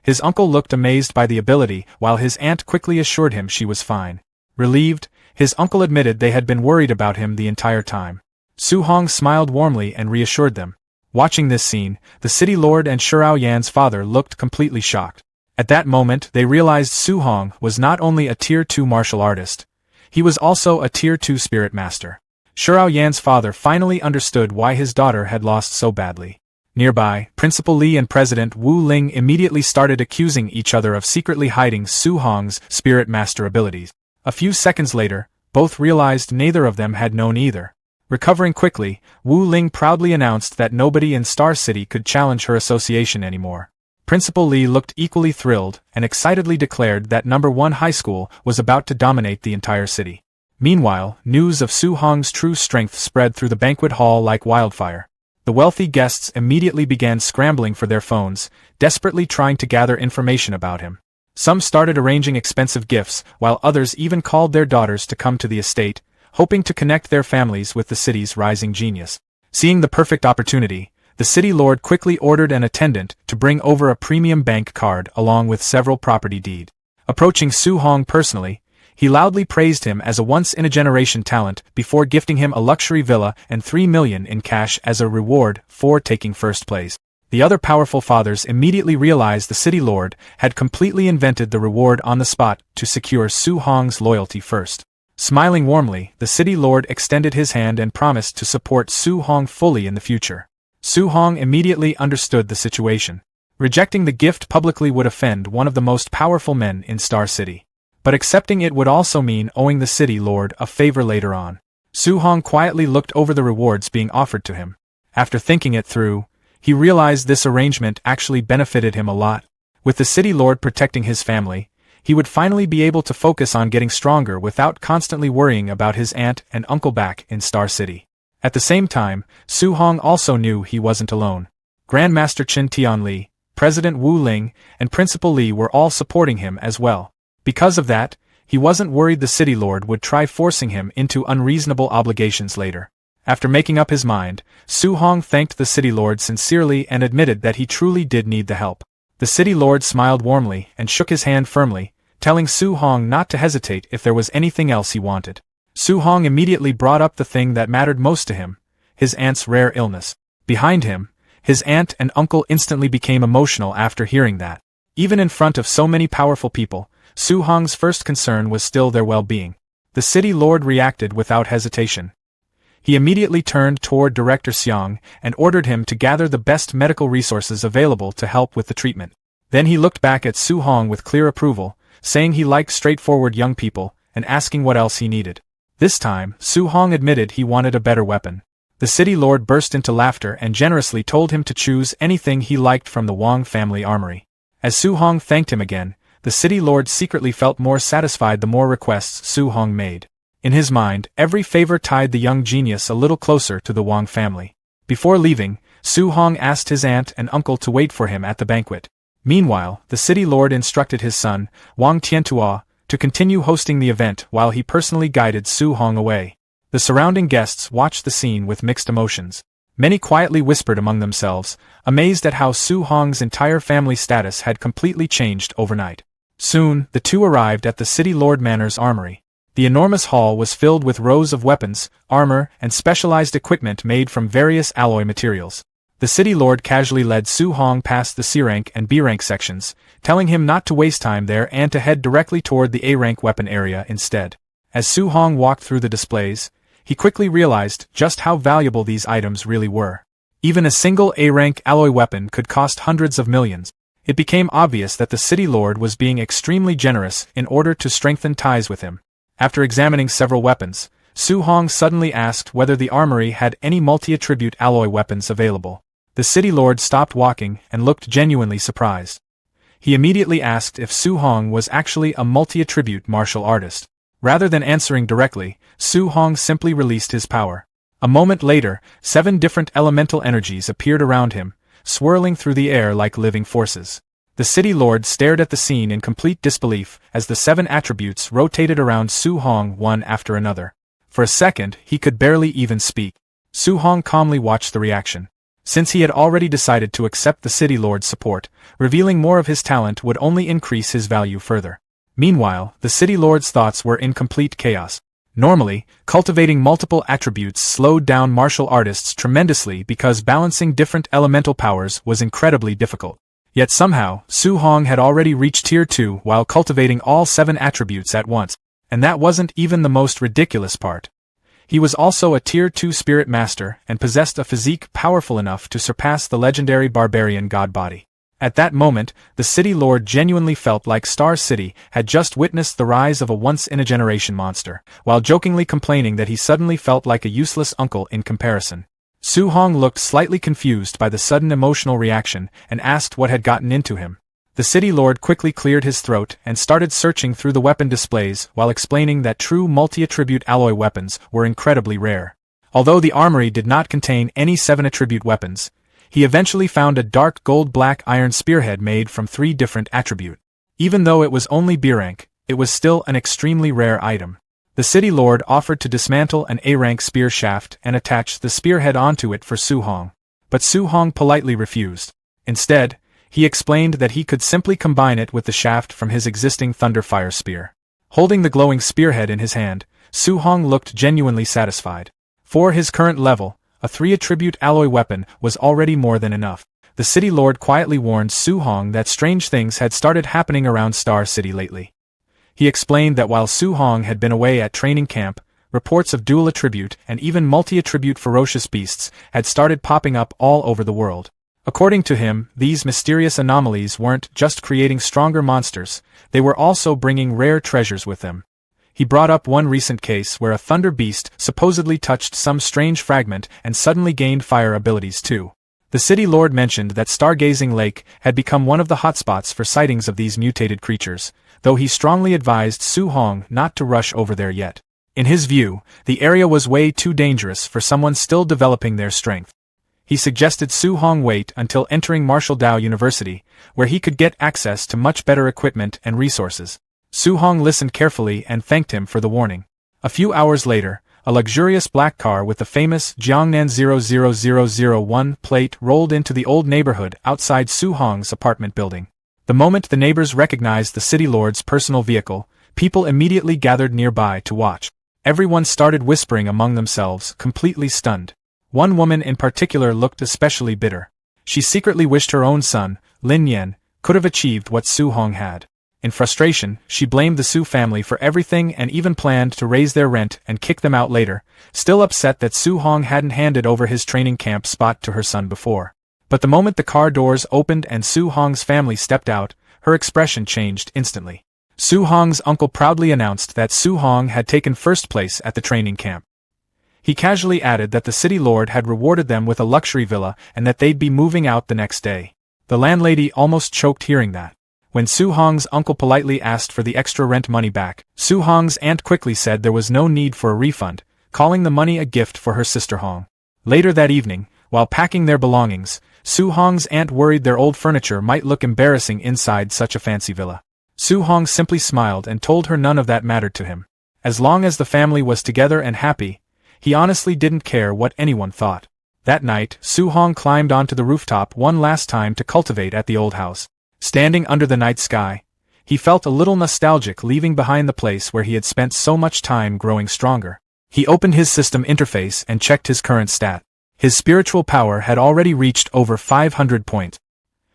His uncle looked amazed by the ability while his aunt quickly assured him she was fine. Relieved, his uncle admitted they had been worried about him the entire time. Su Hong smiled warmly and reassured them. Watching this scene, the city lord and Shurao Yan's father looked completely shocked. At that moment they realized Su Hong was not only a Tier 2 martial artist, he was also a Tier 2 spirit master. Shurao Yan's father finally understood why his daughter had lost so badly. Nearby, Principal Lee and President Wu Ling immediately started accusing each other of secretly hiding Su Hong's spirit master abilities. A few seconds later, both realized neither of them had known either. Recovering quickly, Wu Ling proudly announced that nobody in Star City could challenge her association anymore. Principal Lee looked equally thrilled and excitedly declared that No. 1 High School was about to dominate the entire city. Meanwhile, news of Su Hong's true strength spread through the banquet hall like wildfire. The wealthy guests immediately began scrambling for their phones, desperately trying to gather information about him. Some started arranging expensive gifts, while others even called their daughters to come to the estate, hoping to connect their families with the city's rising genius. Seeing the perfect opportunity, the city lord quickly ordered an attendant to bring over a premium bank card along with several property deeds. Approaching Su Hong personally, he loudly praised him as a once-in-a-generation talent before gifting him a luxury villa and 3 million in cash as a reward for taking first place. The other powerful fathers immediately realized the city lord had completely invented the reward on the spot to secure Su Hong's loyalty first. Smiling warmly, the city lord extended his hand and promised to support Su Hong fully in the future. Su Hong immediately understood the situation. Rejecting the gift publicly would offend one of the most powerful men in Star City. But accepting it would also mean owing the city lord a favor later on. Su Hong quietly looked over the rewards being offered to him. After thinking it through, he realized this arrangement actually benefited him a lot. With the city lord protecting his family, he would finally be able to focus on getting stronger without constantly worrying about his aunt and uncle back in Star City. At the same time, Su Hong also knew he wasn't alone. Grandmaster Qin Tianli, President Wu Ling, and Principal Li were all supporting him as well. Because of that, he wasn't worried the city lord would try forcing him into unreasonable obligations later. After making up his mind, Su Hong thanked the city lord sincerely and admitted that he truly did need the help. The city lord smiled warmly and shook his hand firmly, telling Su Hong not to hesitate if there was anything else he wanted. Su Hong immediately brought up the thing that mattered most to him, his aunt's rare illness. Behind him, his aunt and uncle instantly became emotional after hearing that. Even in front of so many powerful people, Su Hong's first concern was still their well-being. The city lord reacted without hesitation. He immediately turned toward Director Xiang and ordered him to gather the best medical resources available to help with the treatment. Then he looked back at Su Hong with clear approval, saying he liked straightforward young people, and asking what else he needed. This time, Su Hong admitted he wanted a better weapon. The city lord burst into laughter and generously told him to choose anything he liked from the Wang family armory. As Su Hong thanked him again, the city lord secretly felt more satisfied the more requests Su Hong made. In his mind, every favor tied the young genius a little closer to the Wang family. Before leaving, Su Hong asked his aunt and uncle to wait for him at the banquet. Meanwhile, the city lord instructed his son, Wang Tiantua, to continue hosting the event while he personally guided Su Hong away. The surrounding guests watched the scene with mixed emotions. Many quietly whispered among themselves, amazed at how Su Hong's entire family status had completely changed overnight. Soon, the two arrived at the city lord Manor's armory. The enormous hall was filled with rows of weapons, armor, and specialized equipment made from various alloy materials. The city lord casually led Su Hong past the C-rank and B-rank sections, telling him not to waste time there and to head directly toward the A-rank weapon area instead. As Su Hong walked through the displays, he quickly realized just how valuable these items really were. Even a single A-rank alloy weapon could cost hundreds of millions. It became obvious that the city lord was being extremely generous in order to strengthen ties with him. After examining several weapons, Su Hong suddenly asked whether the armory had any multi-attribute alloy weapons available. The city lord stopped walking and looked genuinely surprised. He immediately asked if Su Hong was actually a multi-attribute martial artist. Rather than answering directly, Su Hong simply released his power. A moment later, 7 different elemental energies appeared around him, swirling through the air like living forces. The city lord stared at the scene in complete disbelief as the 7 attributes rotated around Su Hong one after another. For a second, he could barely even speak. Su Hong calmly watched the reaction. Since he had already decided to accept the city lord's support, revealing more of his talent would only increase his value further. Meanwhile, the city lord's thoughts were in complete chaos. Normally, cultivating multiple attributes slowed down martial artists tremendously because balancing different elemental powers was incredibly difficult. Yet somehow, Su Hong had already reached Tier 2 while cultivating all 7 attributes at once. And that wasn't even the most ridiculous part. He was also a Tier 2 spirit master and possessed a physique powerful enough to surpass the legendary barbarian god body. At that moment, the city lord genuinely felt like Star City had just witnessed the rise of a once-in-a-generation monster, while jokingly complaining that he suddenly felt like a useless uncle in comparison. Su Hong looked slightly confused by the sudden emotional reaction and asked what had gotten into him. The city lord quickly cleared his throat and started searching through the weapon displays while explaining that true multi-attribute alloy weapons were incredibly rare. Although the armory did not contain any 7 attribute weapons, he eventually found a dark gold-black iron spearhead made from 3 different attribute. Even though it was only B rank, it was still an extremely rare item. The city lord offered to dismantle an A rank spear shaft and attach the spearhead onto it for Su Hong. But Su Hong politely refused. Instead, he explained that he could simply combine it with the shaft from his existing Thunderfire spear. Holding the glowing spearhead in his hand, Su Hong looked genuinely satisfied. For his current level, a 3 attribute alloy weapon was already more than enough. The city lord quietly warned Su Hong that strange things had started happening around Star City lately. He explained that while Su Hong had been away at training camp, reports of dual attribute and even multi-attribute ferocious beasts had started popping up all over the world. According to him, these mysterious anomalies weren't just creating stronger monsters, they were also bringing rare treasures with them. He brought up one recent case where a thunder beast supposedly touched some strange fragment and suddenly gained fire abilities too. The city lord mentioned that Stargazing Lake had become one of the hotspots for sightings of these mutated creatures, though he strongly advised Su Hong not to rush over there yet. In his view, the area was way too dangerous for someone still developing their strength. He suggested Su Hong wait until entering Martial Dao University, where he could get access to much better equipment and resources. Su Hong listened carefully and thanked him for the warning. A few hours later, a luxurious black car with the famous Jiangnan 00001 plate rolled into the old neighborhood outside Su Hong's apartment building. The moment the neighbors recognized the city lord's personal vehicle, people immediately gathered nearby to watch. Everyone started whispering among themselves, completely stunned. One woman in particular looked especially bitter. She secretly wished her own son, Lin Yan, could have achieved what Su Hong had. In frustration, she blamed the Su family for everything and even planned to raise their rent and kick them out later, still upset that Su Hong hadn't handed over his training camp spot to her son before. But the moment the car doors opened and Su Hong's family stepped out, her expression changed instantly. Su Hong's uncle proudly announced that Su Hong had taken first place at the training camp. He casually added that the city lord had rewarded them with a luxury villa and that they'd be moving out the next day. The landlady almost choked hearing that. When Su Hong's uncle politely asked for the extra rent money back, Su Hong's aunt quickly said there was no need for a refund, calling the money a gift for her sister Hong. Later that evening, while packing their belongings, Su Hong's aunt worried their old furniture might look embarrassing inside such a fancy villa. Su Hong simply smiled and told her none of that mattered to him. As long as the family was together and happy, he honestly didn't care what anyone thought. That night, Su Hong climbed onto the rooftop one last time to cultivate at the old house. Standing under the night sky, he felt a little nostalgic leaving behind the place where he had spent so much time growing stronger. He opened his system interface and checked his current stat. His spiritual power had already reached over 500 points.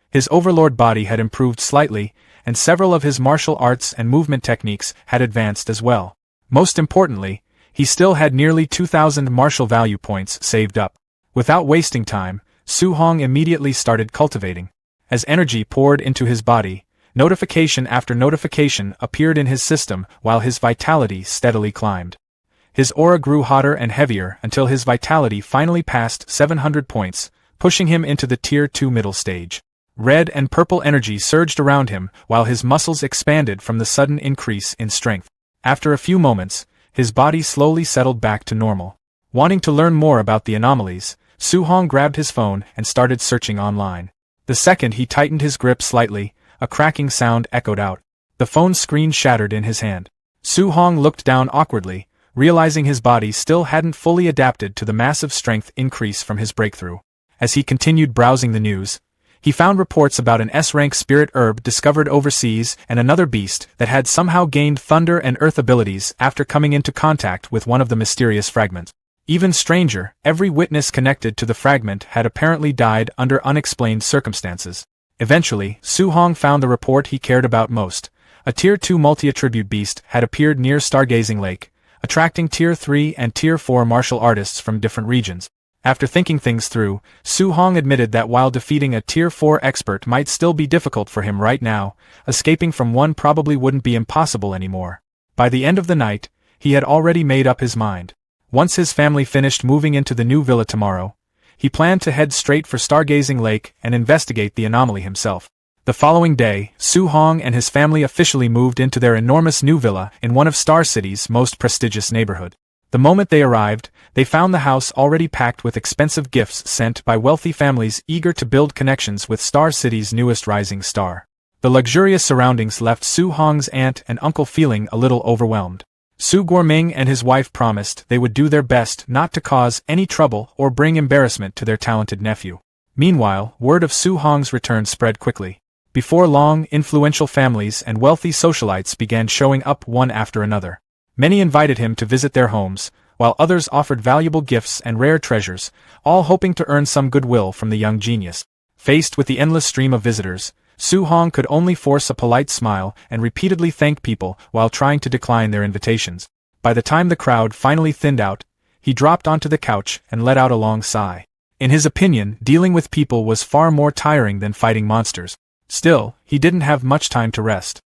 His overlord body had improved slightly, and several of his martial arts and movement techniques had advanced as well. Most importantly, he still had nearly 2,000 martial value points saved up. Without wasting time, Su Hong immediately started cultivating. As energy poured into his body, notification after notification appeared in his system while his vitality steadily climbed. His aura grew hotter and heavier until his vitality finally passed 700 points, pushing him into the Tier 2 middle stage. Red and purple energy surged around him while his muscles expanded from the sudden increase in strength. After a few moments, his body slowly settled back to normal. Wanting to learn more about the anomalies, Su Hong grabbed his phone and started searching online. The second he tightened his grip slightly, a cracking sound echoed out. The phone's screen shattered in his hand. Su Hong looked down awkwardly, realizing his body still hadn't fully adapted to the massive strength increase from his breakthrough. As he continued browsing the news, he found reports about an S-rank spirit herb discovered overseas and another beast that had somehow gained thunder and earth abilities after coming into contact with one of the mysterious fragments. Even stranger, every witness connected to the fragment had apparently died under unexplained circumstances. Eventually, Su Hong found the report he cared about most. A Tier 2 multi-attribute beast had appeared near Stargazing Lake, attracting Tier 3 and Tier 4 martial artists from different regions. After thinking things through, Su Hong admitted that while defeating a Tier 4 expert might still be difficult for him right now, escaping from one probably wouldn't be impossible anymore. By the end of the night, he had already made up his mind. Once his family finished moving into the new villa tomorrow, he planned to head straight for Stargazing Lake and investigate the anomaly himself. The following day, Su Hong and his family officially moved into their enormous new villa in one of Star City's most prestigious neighborhood. The moment they arrived, they found the house already packed with expensive gifts sent by wealthy families eager to build connections with Star City's newest rising star. The luxurious surroundings left Su Hong's aunt and uncle feeling a little overwhelmed. Su Guoming and his wife promised they would do their best not to cause any trouble or bring embarrassment to their talented nephew. Meanwhile, word of Su Hong's return spread quickly. Before long, influential families and wealthy socialites began showing up one after another. Many invited him to visit their homes, while others offered valuable gifts and rare treasures, all hoping to earn some goodwill from the young genius. Faced with the endless stream of visitors, Su Hong could only force a polite smile and repeatedly thank people while trying to decline their invitations. By the time the crowd finally thinned out, he dropped onto the couch and let out a long sigh. In his opinion, dealing with people was far more tiring than fighting monsters. Still, he didn't have much time to rest.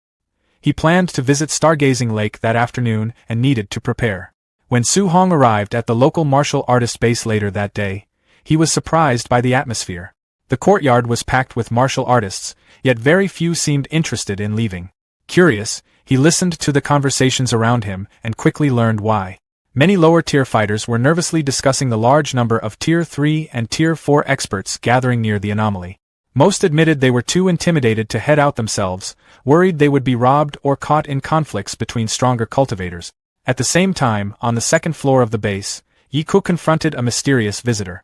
He planned to visit Stargazing Lake that afternoon and needed to prepare. When Su Hong arrived at the local martial artist base later that day, he was surprised by the atmosphere. The courtyard was packed with martial artists, yet very few seemed interested in leaving. Curious, he listened to the conversations around him and quickly learned why. Many lower-tier fighters were nervously discussing the large number of Tier 3 and Tier 4 experts gathering near the anomaly. Most admitted they were too intimidated to head out themselves, worried they would be robbed or caught in conflicts between stronger cultivators. At the same time, on the second floor of the base, Yi Ku confronted a mysterious visitor.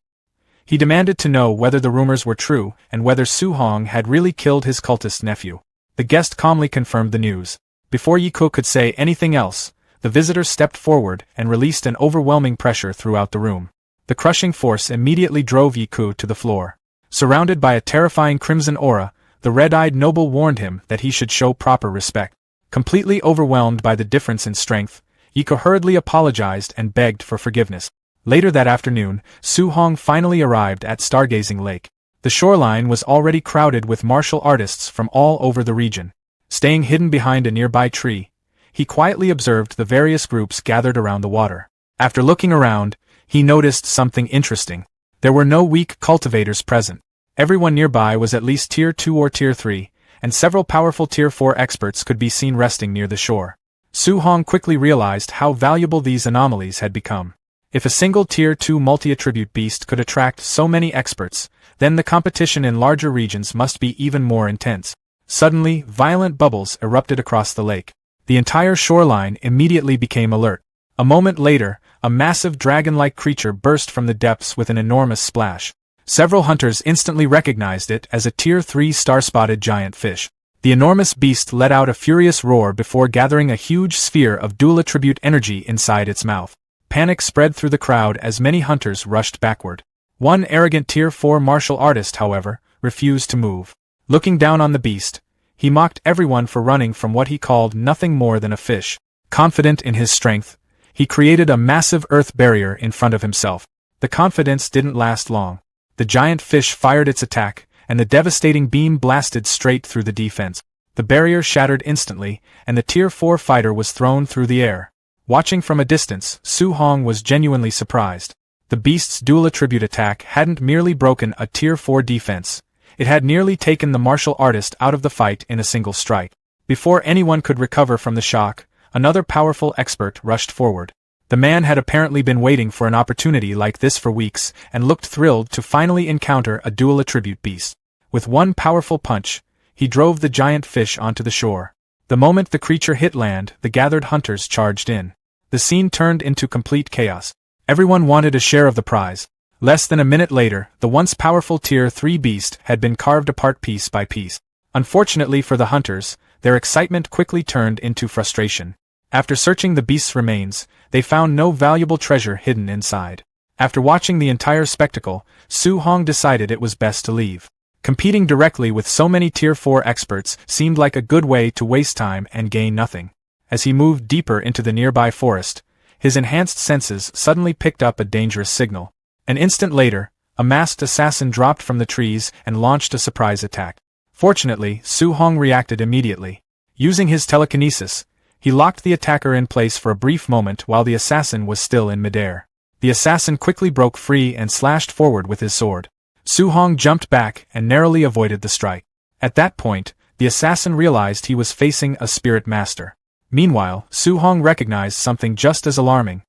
He demanded to know whether the rumors were true and whether Su Hong had really killed his cultist nephew. The guest calmly confirmed the news. Before Yi Ku could say anything else, the visitor stepped forward and released an overwhelming pressure throughout the room. The crushing force immediately drove Yi Ku to the floor. Surrounded by a terrifying crimson aura, the red-eyed noble warned him that he should show proper respect. Completely overwhelmed by the difference in strength, Yi Ku hurriedly apologized and begged for forgiveness. Later that afternoon, Su Hong finally arrived at Stargazing Lake. The shoreline was already crowded with martial artists from all over the region. Staying hidden behind a nearby tree, he quietly observed the various groups gathered around the water. After looking around, he noticed something interesting. There were no weak cultivators present. Everyone nearby was at least Tier 2 or Tier 3, and several powerful Tier 4 experts could be seen resting near the shore. Su Hong quickly realized how valuable these anomalies had become. If a single Tier 2 multi-attribute beast could attract so many experts, then the competition in larger regions must be even more intense. Suddenly, violent bubbles erupted across the lake. The entire shoreline immediately became alert. A moment later, a massive dragon-like creature burst from the depths with an enormous splash. Several hunters instantly recognized it as a Tier 3 star-spotted giant fish. The enormous beast let out a furious roar before gathering a huge sphere of dual-attribute energy inside its mouth. Panic spread through the crowd as many hunters rushed backward. One arrogant Tier 4 martial artist, however, refused to move. Looking down on the beast, he mocked everyone for running from what he called nothing more than a fish. Confident in his strength, he created a massive earth barrier in front of himself. The confidence didn't last long. The giant fish fired its attack, and the devastating beam blasted straight through the defense. The barrier shattered instantly, and the Tier 4 fighter was thrown through the air. Watching from a distance, Su Hong was genuinely surprised. The beast's dual-attribute attack hadn't merely broken a Tier 4 defense, it had nearly taken the martial artist out of the fight in a single strike. Before anyone could recover from the shock, another powerful expert rushed forward. The man had apparently been waiting for an opportunity like this for weeks and looked thrilled to finally encounter a dual-attribute beast. With one powerful punch, he drove the giant fish onto the shore. The moment the creature hit land, the gathered hunters charged in. The scene turned into complete chaos. Everyone wanted a share of the prize. Less than a minute later, the once powerful Tier 3 beast had been carved apart piece by piece. Unfortunately for the hunters, their excitement quickly turned into frustration. After searching the beast's remains, they found no valuable treasure hidden inside. After watching the entire spectacle, Su Hong decided it was best to leave. Competing directly with so many Tier 4 experts seemed like a good way to waste time and gain nothing. As he moved deeper into the nearby forest, his enhanced senses suddenly picked up a dangerous signal. An instant later, a masked assassin dropped from the trees and launched a surprise attack. Fortunately, Su Hong reacted immediately. Using his telekinesis, he locked the attacker in place for a brief moment while the assassin was still in midair. The assassin quickly broke free and slashed forward with his sword. Su Hong jumped back and narrowly avoided the strike. At that point, the assassin realized he was facing a spirit master. Meanwhile, Su Hong recognized something just as alarming.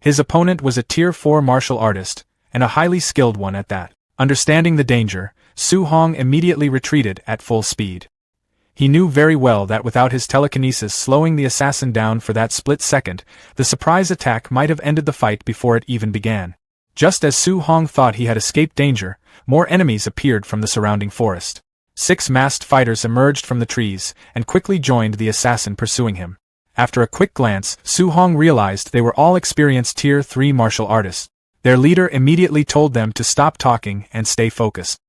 His opponent was a Tier 4 martial artist, and a highly skilled one at that. Understanding the danger, Su Hong immediately retreated at full speed. He knew very well that without his telekinesis slowing the assassin down for that split second, the surprise attack might have ended the fight before it even began. Just as Su Hong thought he had escaped danger, more enemies appeared from the surrounding forest. 6 masked fighters emerged from the trees, and quickly joined the assassin pursuing him. After a quick glance, Su Hong realized they were all experienced Tier 3 martial artists. Their leader immediately told them to stop talking and stay focused.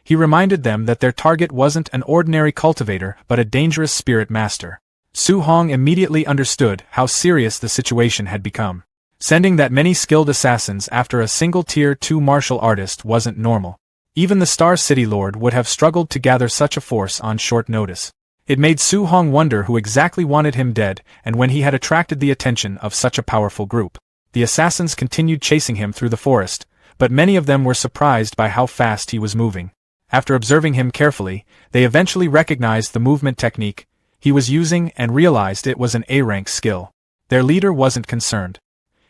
He reminded them that their target wasn't an ordinary cultivator but a dangerous spirit master. Su Hong immediately understood how serious the situation had become. Sending that many skilled assassins after a single Tier 2 martial artist wasn't normal. Even the Star City Lord would have struggled to gather such a force on short notice. It made Su Hong wonder who exactly wanted him dead and when he had attracted the attention of such a powerful group. The assassins continued chasing him through the forest, but many of them were surprised by how fast he was moving. After observing him carefully, they eventually recognized the movement technique he was using and realized it was an A-rank skill. Their leader wasn't concerned.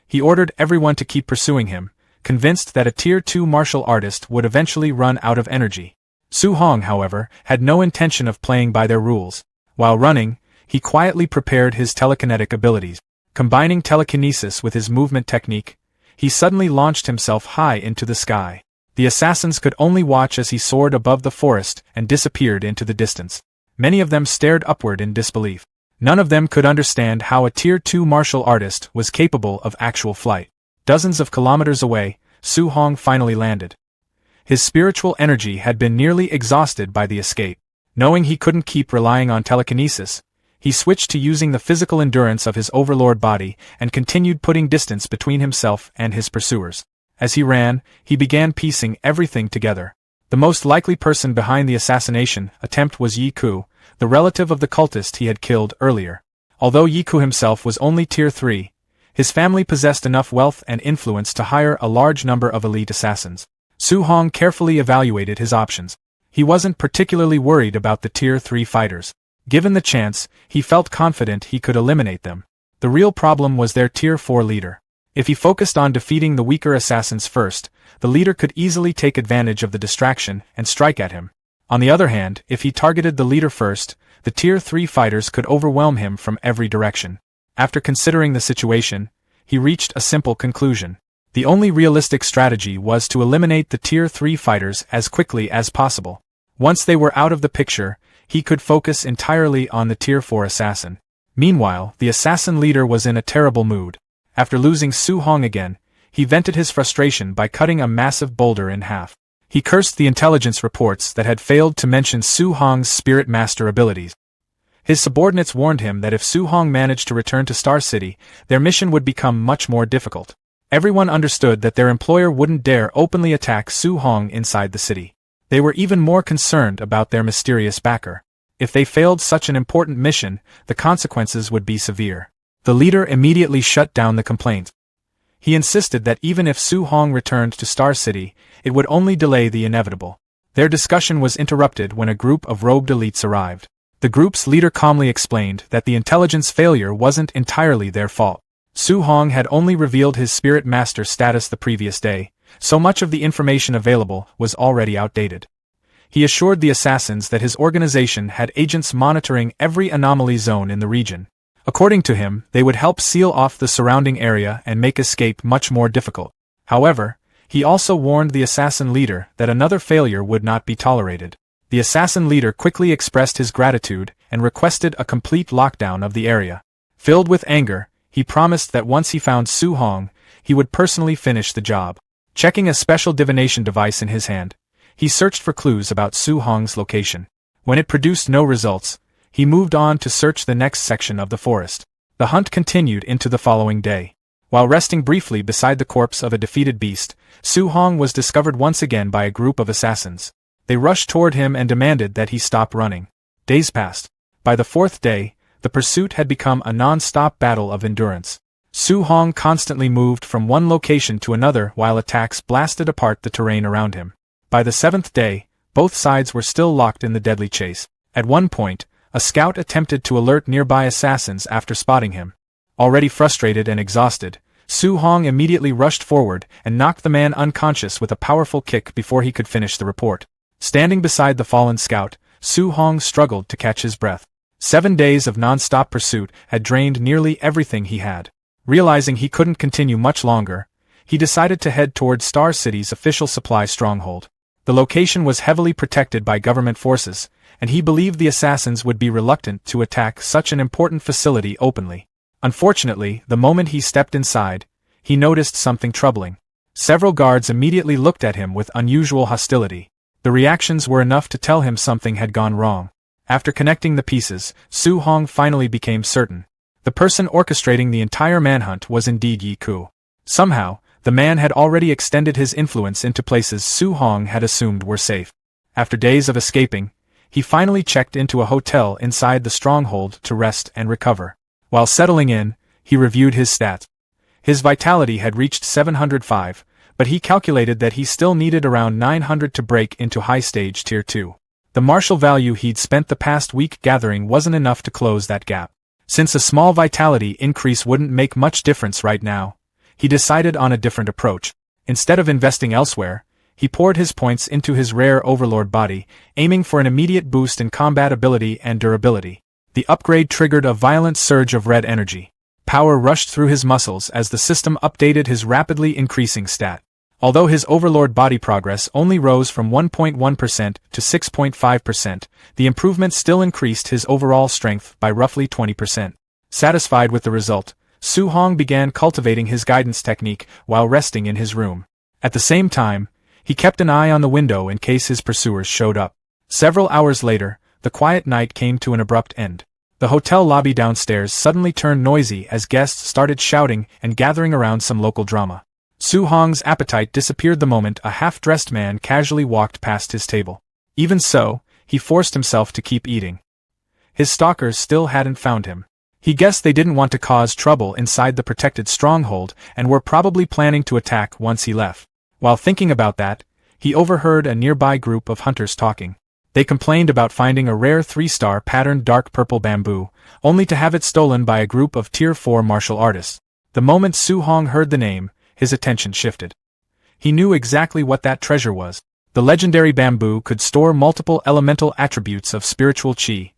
He ordered everyone to keep pursuing him, convinced that a Tier 2 martial artist would eventually run out of energy. Su Hong, however, had no intention of playing by their rules. While running, he quietly prepared his telekinetic abilities. Combining telekinesis with his movement technique, he suddenly launched himself high into the sky. The assassins could only watch as he soared above the forest and disappeared into the distance. Many of them stared upward in disbelief. None of them could understand how a Tier 2 martial artist was capable of actual flight. Dozens of kilometers away, Su Hong finally landed. His spiritual energy had been nearly exhausted by the escape. Knowing he couldn't keep relying on telekinesis, he switched to using the physical endurance of his overlord body and continued putting distance between himself and his pursuers. As he ran, he began piecing everything together. The most likely person behind the assassination attempt was Yi Ku, the relative of the cultist he had killed earlier. Although Yi Ku himself was only Tier 3, his family possessed enough wealth and influence to hire a large number of elite assassins. Su Hong carefully evaluated his options. He wasn't particularly worried about the Tier 3 fighters. Given the chance, he felt confident he could eliminate them. The real problem was their Tier 4 leader. If he focused on defeating the weaker assassins first, the leader could easily take advantage of the distraction and strike at him. On the other hand, if he targeted the leader first, the Tier 3 fighters could overwhelm him from every direction. After considering the situation, he reached a simple conclusion. The only realistic strategy was to eliminate the Tier 3 fighters as quickly as possible. Once they were out of the picture, he could focus entirely on the Tier 4 assassin. Meanwhile, the assassin leader was in a terrible mood. After losing Su Hong again, he vented his frustration by cutting a massive boulder in half. He cursed the intelligence reports that had failed to mention Su Hong's spirit master abilities. His subordinates warned him that if Su Hong managed to return to Star City, their mission would become much more difficult. Everyone understood that their employer wouldn't dare openly attack Su Hong inside the city. They were even more concerned about their mysterious backer. If they failed such an important mission, the consequences would be severe. The leader immediately shut down the complaint. He insisted that even if Su Hong returned to Star City, it would only delay the inevitable. Their discussion was interrupted when a group of robed elites arrived. The group's leader calmly explained that the intelligence failure wasn't entirely their fault. Su Hong had only revealed his spirit master status the previous day, so much of the information available was already outdated. He assured the assassins that his organization had agents monitoring every anomaly zone in the region. According to him, they would help seal off the surrounding area and make escape much more difficult. However, he also warned the assassin leader that another failure would not be tolerated. The assassin leader quickly expressed his gratitude and requested a complete lockdown of the area. Filled with anger, he promised that once he found Su Hong, he would personally finish the job. Checking a special divination device in his hand, he searched for clues about Su Hong's location. When it produced no results, he moved on to search the next section of the forest. The hunt continued into the following day. While resting briefly beside the corpse of a defeated beast, Su Hong was discovered once again by a group of assassins. They rushed toward him and demanded that he stop running. Days passed. By the 4th day, the pursuit had become a non-stop battle of endurance. Su Hong constantly moved from one location to another while attacks blasted apart the terrain around him. By the 7th day, both sides were still locked in the deadly chase. At one point, a scout attempted to alert nearby assassins after spotting him. Already frustrated and exhausted, Su Hong immediately rushed forward and knocked the man unconscious with a powerful kick before he could finish the report. Standing beside the fallen scout, Su Hong struggled to catch his breath. 7 days of non-stop pursuit had drained nearly everything he had. Realizing he couldn't continue much longer, he decided to head toward Star City's official supply stronghold. The location was heavily protected by government forces, and he believed the assassins would be reluctant to attack such an important facility openly. Unfortunately, the moment he stepped inside, he noticed something troubling. Several guards immediately looked at him with unusual hostility. The reactions were enough to tell him something had gone wrong. After connecting the pieces, Su Hong finally became certain. The person orchestrating the entire manhunt was indeed Yi Ku. Somehow, the man had already extended his influence into places Su Hong had assumed were safe. After days of escaping, he finally checked into a hotel inside the stronghold to rest and recover. While settling in, he reviewed his stats. His vitality had reached 705, but he calculated that he still needed around 900 to break into high-stage Tier 2. The martial value he'd spent the past week gathering wasn't enough to close that gap. Since a small vitality increase wouldn't make much difference right now, he decided on a different approach. Instead of investing elsewhere, he poured his points into his rare Overlord body, aiming for an immediate boost in combat ability and durability. The upgrade triggered a violent surge of red energy. Power rushed through his muscles as the system updated his rapidly increasing stat. Although his Overlord body progress only rose from 1.1% to 6.5%, the improvement still increased his overall strength by roughly 20%. Satisfied with the result, Su Hong began cultivating his guidance technique while resting in his room. At the same time, he kept an eye on the window in case his pursuers showed up. Several hours later, the quiet night came to an abrupt end. The hotel lobby downstairs suddenly turned noisy as guests started shouting and gathering around some local drama. Su Hong's appetite disappeared the moment a half-dressed man casually walked past his table. Even so, he forced himself to keep eating. His stalkers still hadn't found him. He guessed they didn't want to cause trouble inside the protected stronghold and were probably planning to attack once he left. While thinking about that, he overheard a nearby group of hunters talking. They complained about finding a rare 3-star patterned dark purple bamboo, only to have it stolen by a group of Tier 4 martial artists. The moment Su Hong heard the name, his attention shifted. He knew exactly what that treasure was. The legendary bamboo could store multiple elemental attributes of spiritual chi.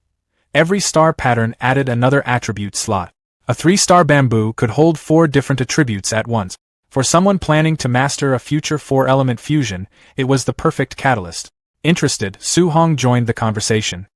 Every star pattern added another attribute slot. A 3-star bamboo could hold 4 different attributes at once. For someone planning to master a future 4-element fusion, it was the perfect catalyst. Interested, Su Hong joined the conversation.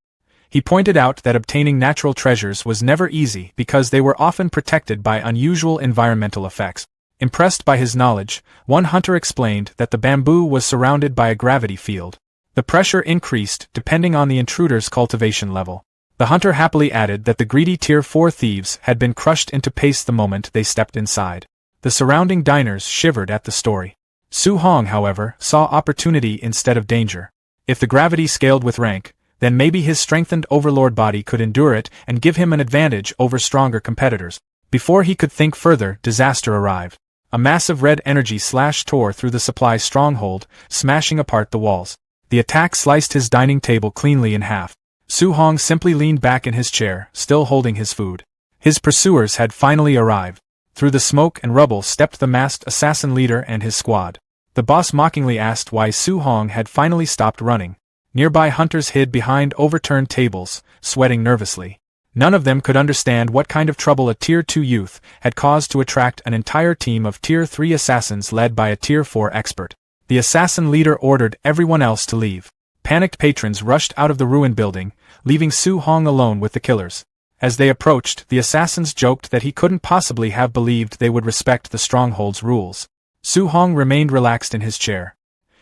He pointed out that obtaining natural treasures was never easy because they were often protected by unusual environmental effects. Impressed by his knowledge, one hunter explained that the bamboo was surrounded by a gravity field. The pressure increased depending on the intruder's cultivation level. The hunter happily added that the greedy Tier 4 thieves had been crushed into paste the moment they stepped inside. The surrounding diners shivered at the story. Su Hong, however, saw opportunity instead of danger. If the gravity scaled with rank, then maybe his strengthened Overlord body could endure it and give him an advantage over stronger competitors. Before he could think further, disaster arrived. A massive red energy slash tore through the supply stronghold, smashing apart the walls. The attack sliced his dining table cleanly in half. Su Hong simply leaned back in his chair, still holding his food. His pursuers had finally arrived. Through the smoke and rubble stepped the masked assassin leader and his squad. The boss mockingly asked why Su Hong had finally stopped running. Nearby hunters hid behind overturned tables, sweating nervously. None of them could understand what kind of trouble a Tier 2 youth had caused to attract an entire team of Tier 3 assassins led by a Tier 4 expert. The assassin leader ordered everyone else to leave. Panicked patrons rushed out of the ruined building, leaving Su Hong alone with the killers. As they approached, the assassins joked that he couldn't possibly have believed they would respect the stronghold's rules. Su Hong remained relaxed in his chair.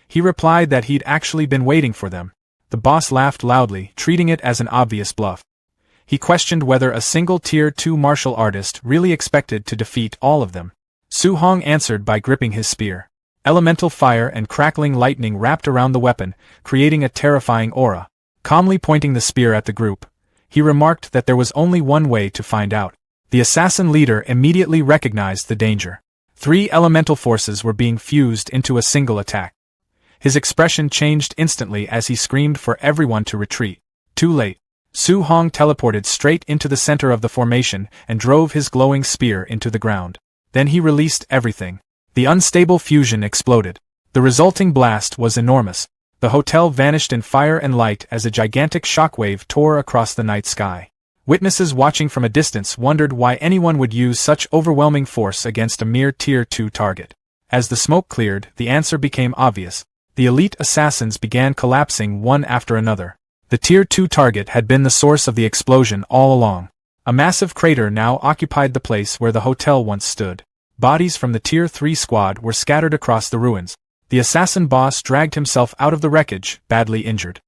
He replied that he'd actually been waiting for them. The boss laughed loudly, treating it as an obvious bluff. He questioned whether a single Tier 2 martial artist really expected to defeat all of them. Su Hong answered by gripping his spear. Elemental fire and crackling lightning wrapped around the weapon, creating a terrifying aura. Calmly pointing the spear at the group, he remarked that there was only one way to find out. The assassin leader immediately recognized the danger. 3 elemental forces were being fused into a single attack. His expression changed instantly as he screamed for everyone to retreat. Too late. Su Hong teleported straight into the center of the formation and drove his glowing spear into the ground. Then he released everything. The unstable fusion exploded. The resulting blast was enormous. The hotel vanished in fire and light as a gigantic shockwave tore across the night sky. Witnesses watching from a distance wondered why anyone would use such overwhelming force against a mere Tier 2 target. As the smoke cleared, the answer became obvious. The elite assassins began collapsing one after another. The Tier 2 target had been the source of the explosion all along. A massive crater now occupied the place where the hotel once stood. Bodies from the Tier 3 squad were scattered across the ruins. The assassin boss dragged himself out of the wreckage, badly injured.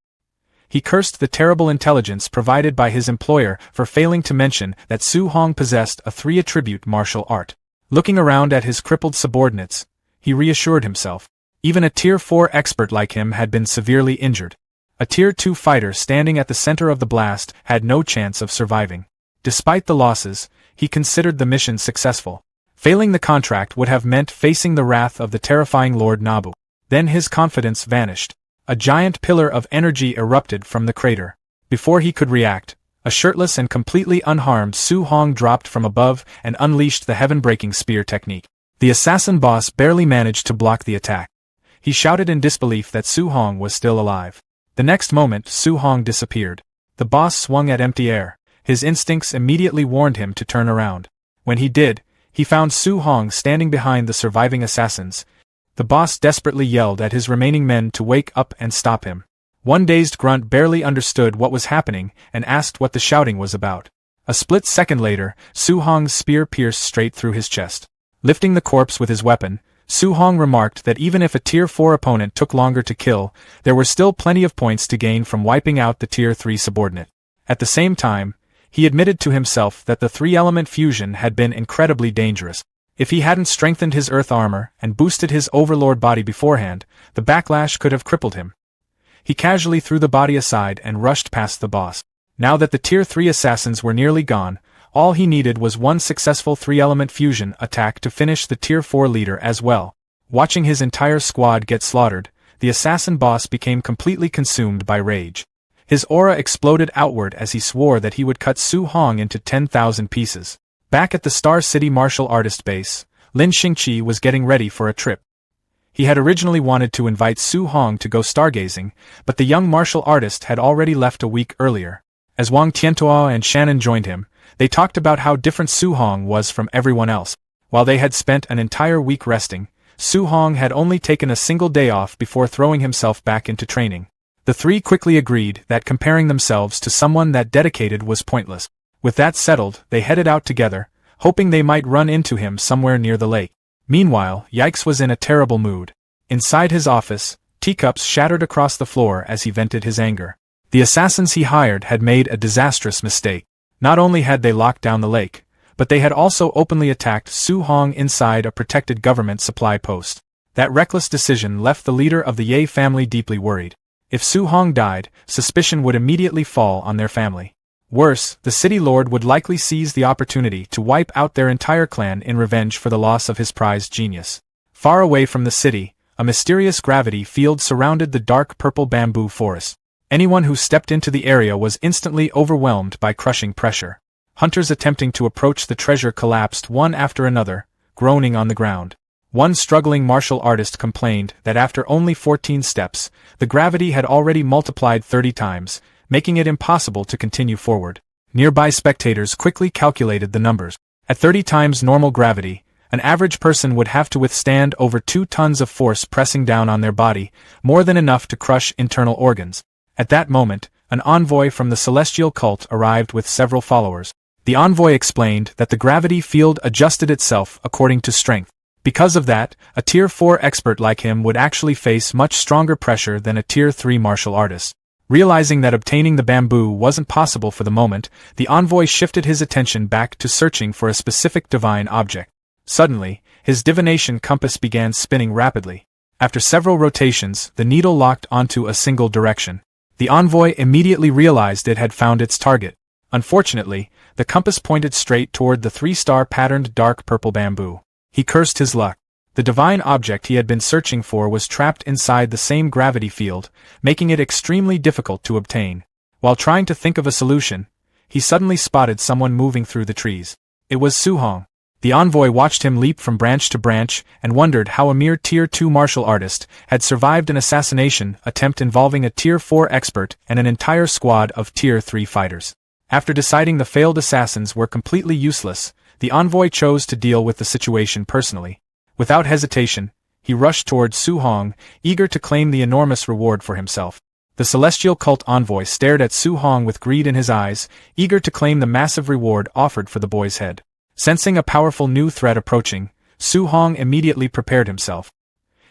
He cursed the terrible intelligence provided by his employer for failing to mention that Su Hong possessed a 3-attribute martial art. Looking around at his crippled subordinates, he reassured himself. Even a Tier 4 expert like him had been severely injured. A Tier 2 fighter standing at the center of the blast had no chance of surviving. Despite the losses, he considered the mission successful. Failing the contract would have meant facing the wrath of the terrifying Lord Nabu. Then his confidence vanished. A giant pillar of energy erupted from the crater. Before he could react, a shirtless and completely unharmed Su Hong dropped from above and unleashed the heaven-breaking spear technique. The assassin boss barely managed to block the attack. He shouted in disbelief that Su Hong was still alive. The next moment, Su Hong disappeared. The boss swung at empty air. His instincts immediately warned him to turn around. When he did, he found Su Hong standing behind the surviving assassins. The boss desperately yelled at his remaining men to wake up and stop him. One dazed grunt barely understood what was happening and asked what the shouting was about. A split second later, Su Hong's spear pierced straight through his chest. Lifting the corpse with his weapon, Su Hong remarked that even if a Tier 4 opponent took longer to kill, there were still plenty of points to gain from wiping out the Tier 3 subordinate. At the same time, he admitted to himself that the 3-element fusion had been incredibly dangerous. If he hadn't strengthened his earth armor and boosted his overlord body beforehand, the backlash could have crippled him. He casually threw the body aside and rushed past the boss. Now that the Tier 3 assassins were nearly gone, all he needed was one successful 3-element fusion attack to finish the Tier 4 leader as well. Watching his entire squad get slaughtered, the assassin boss became completely consumed by rage. His aura exploded outward as he swore that he would cut Su Hong into 10,000 pieces. Back at the Star City martial artist base, Lin Xingqi was getting ready for a trip. He had originally wanted to invite Su Hong to go stargazing, but the young martial artist had already left a week earlier. As Wang Tiantuo and Shannon joined him, they talked about how different Su Hong was from everyone else. While they had spent an entire week resting, Su Hong had only taken a single day off before throwing himself back into training. The three quickly agreed that comparing themselves to someone that dedicated was pointless. With that settled, they headed out together, hoping they might run into him somewhere near the lake. Meanwhile, Yikes was in a terrible mood. Inside his office, teacups shattered across the floor as he vented his anger. The assassins he hired had made a disastrous mistake. Not only had they locked down the lake, but they had also openly attacked Su Hong inside a protected government supply post. That reckless decision left the leader of the Ye family deeply worried. If Su Hong died, suspicion would immediately fall on their family. Worse, the city lord would likely seize the opportunity to wipe out their entire clan in revenge for the loss of his prized genius. Far away from the city, a mysterious gravity field surrounded the dark purple bamboo forest. Anyone who stepped into the area was instantly overwhelmed by crushing pressure. Hunters attempting to approach the treasure collapsed one after another, groaning on the ground. One struggling martial artist complained that after only 14 steps, the gravity had already multiplied 30 times, making it impossible to continue forward. Nearby spectators quickly calculated the numbers. At 30 times normal gravity, an average person would have to withstand over 2 tons of force pressing down on their body, more than enough to crush internal organs. At that moment, an envoy from the celestial cult arrived with several followers. The envoy explained that the gravity field adjusted itself according to strength. Because of that, a Tier 4 expert like him would actually face much stronger pressure than a Tier 3 martial artist. Realizing that obtaining the bamboo wasn't possible for the moment, the envoy shifted his attention back to searching for a specific divine object. Suddenly, his divination compass began spinning rapidly. After several rotations, the needle locked onto a single direction. The envoy immediately realized it had found its target. Unfortunately, the compass pointed straight toward the 3-star patterned dark purple bamboo. He cursed his luck. The divine object he had been searching for was trapped inside the same gravity field, making it extremely difficult to obtain. While trying to think of a solution, he suddenly spotted someone moving through the trees. It was Su Hong. The envoy watched him leap from branch to branch and wondered how a mere Tier 2 martial artist had survived an assassination attempt involving a Tier 4 expert and an entire squad of Tier 3 fighters. After deciding the failed assassins were completely useless, the envoy chose to deal with the situation personally. Without hesitation, he rushed toward Su Hong, eager to claim the enormous reward for himself. The celestial cult envoy stared at Su Hong with greed in his eyes, eager to claim the massive reward offered for the boy's head. Sensing a powerful new threat approaching, Su Hong immediately prepared himself.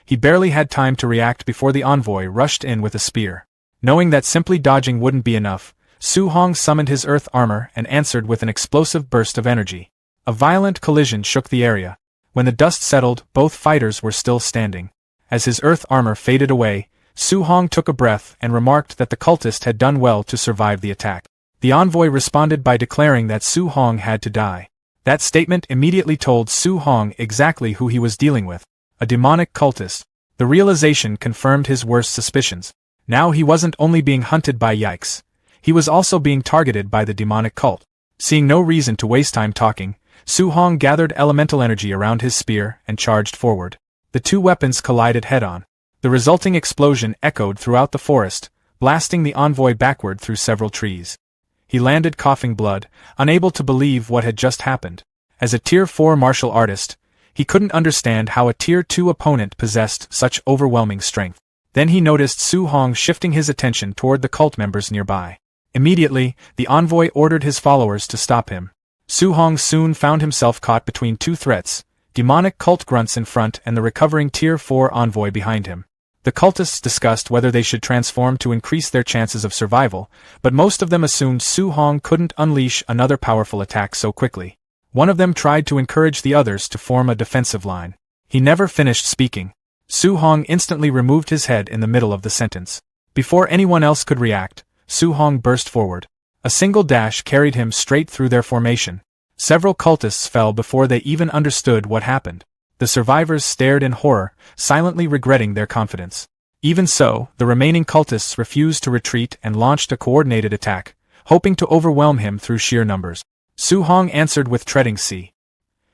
He barely had time to react before the envoy rushed in with a spear. Knowing that simply dodging wouldn't be enough, Su Hong summoned his earth armor and answered with an explosive burst of energy. A violent collision shook the area. When the dust settled, both fighters were still standing. As his earth armor faded away, Su Hong took a breath and remarked that the cultist had done well to survive the attack. The envoy responded by declaring that Su Hong had to die. That statement immediately told Su Hong exactly who he was dealing with. A demonic cultist. The realization confirmed his worst suspicions. Now he wasn't only being hunted by Yikes. He was also being targeted by the demonic cult. Seeing no reason to waste time talking, Su Hong gathered elemental energy around his spear and charged forward. The two weapons collided head-on. The resulting explosion echoed throughout the forest, blasting the envoy backward through several trees. He landed coughing blood, unable to believe what had just happened. As a Tier 4 martial artist, he couldn't understand how a Tier 2 opponent possessed such overwhelming strength. Then he noticed Su Hong shifting his attention toward the cult members nearby. Immediately, the envoy ordered his followers to stop him. Su Hong soon found himself caught between two threats, demonic cult grunts in front and the recovering Tier 4 envoy behind him. The cultists discussed whether they should transform to increase their chances of survival, but most of them assumed Su Hong couldn't unleash another powerful attack so quickly. One of them tried to encourage the others to form a defensive line. He never finished speaking. Su Hong instantly removed his head in the middle of the sentence. Before anyone else could react, Su Hong burst forward. A single dash carried him straight through their formation. Several cultists fell before they even understood what happened. The survivors stared in horror, silently regretting their confidence. Even so, the remaining cultists refused to retreat and launched a coordinated attack, hoping to overwhelm him through sheer numbers. Su Hong answered with treading sea.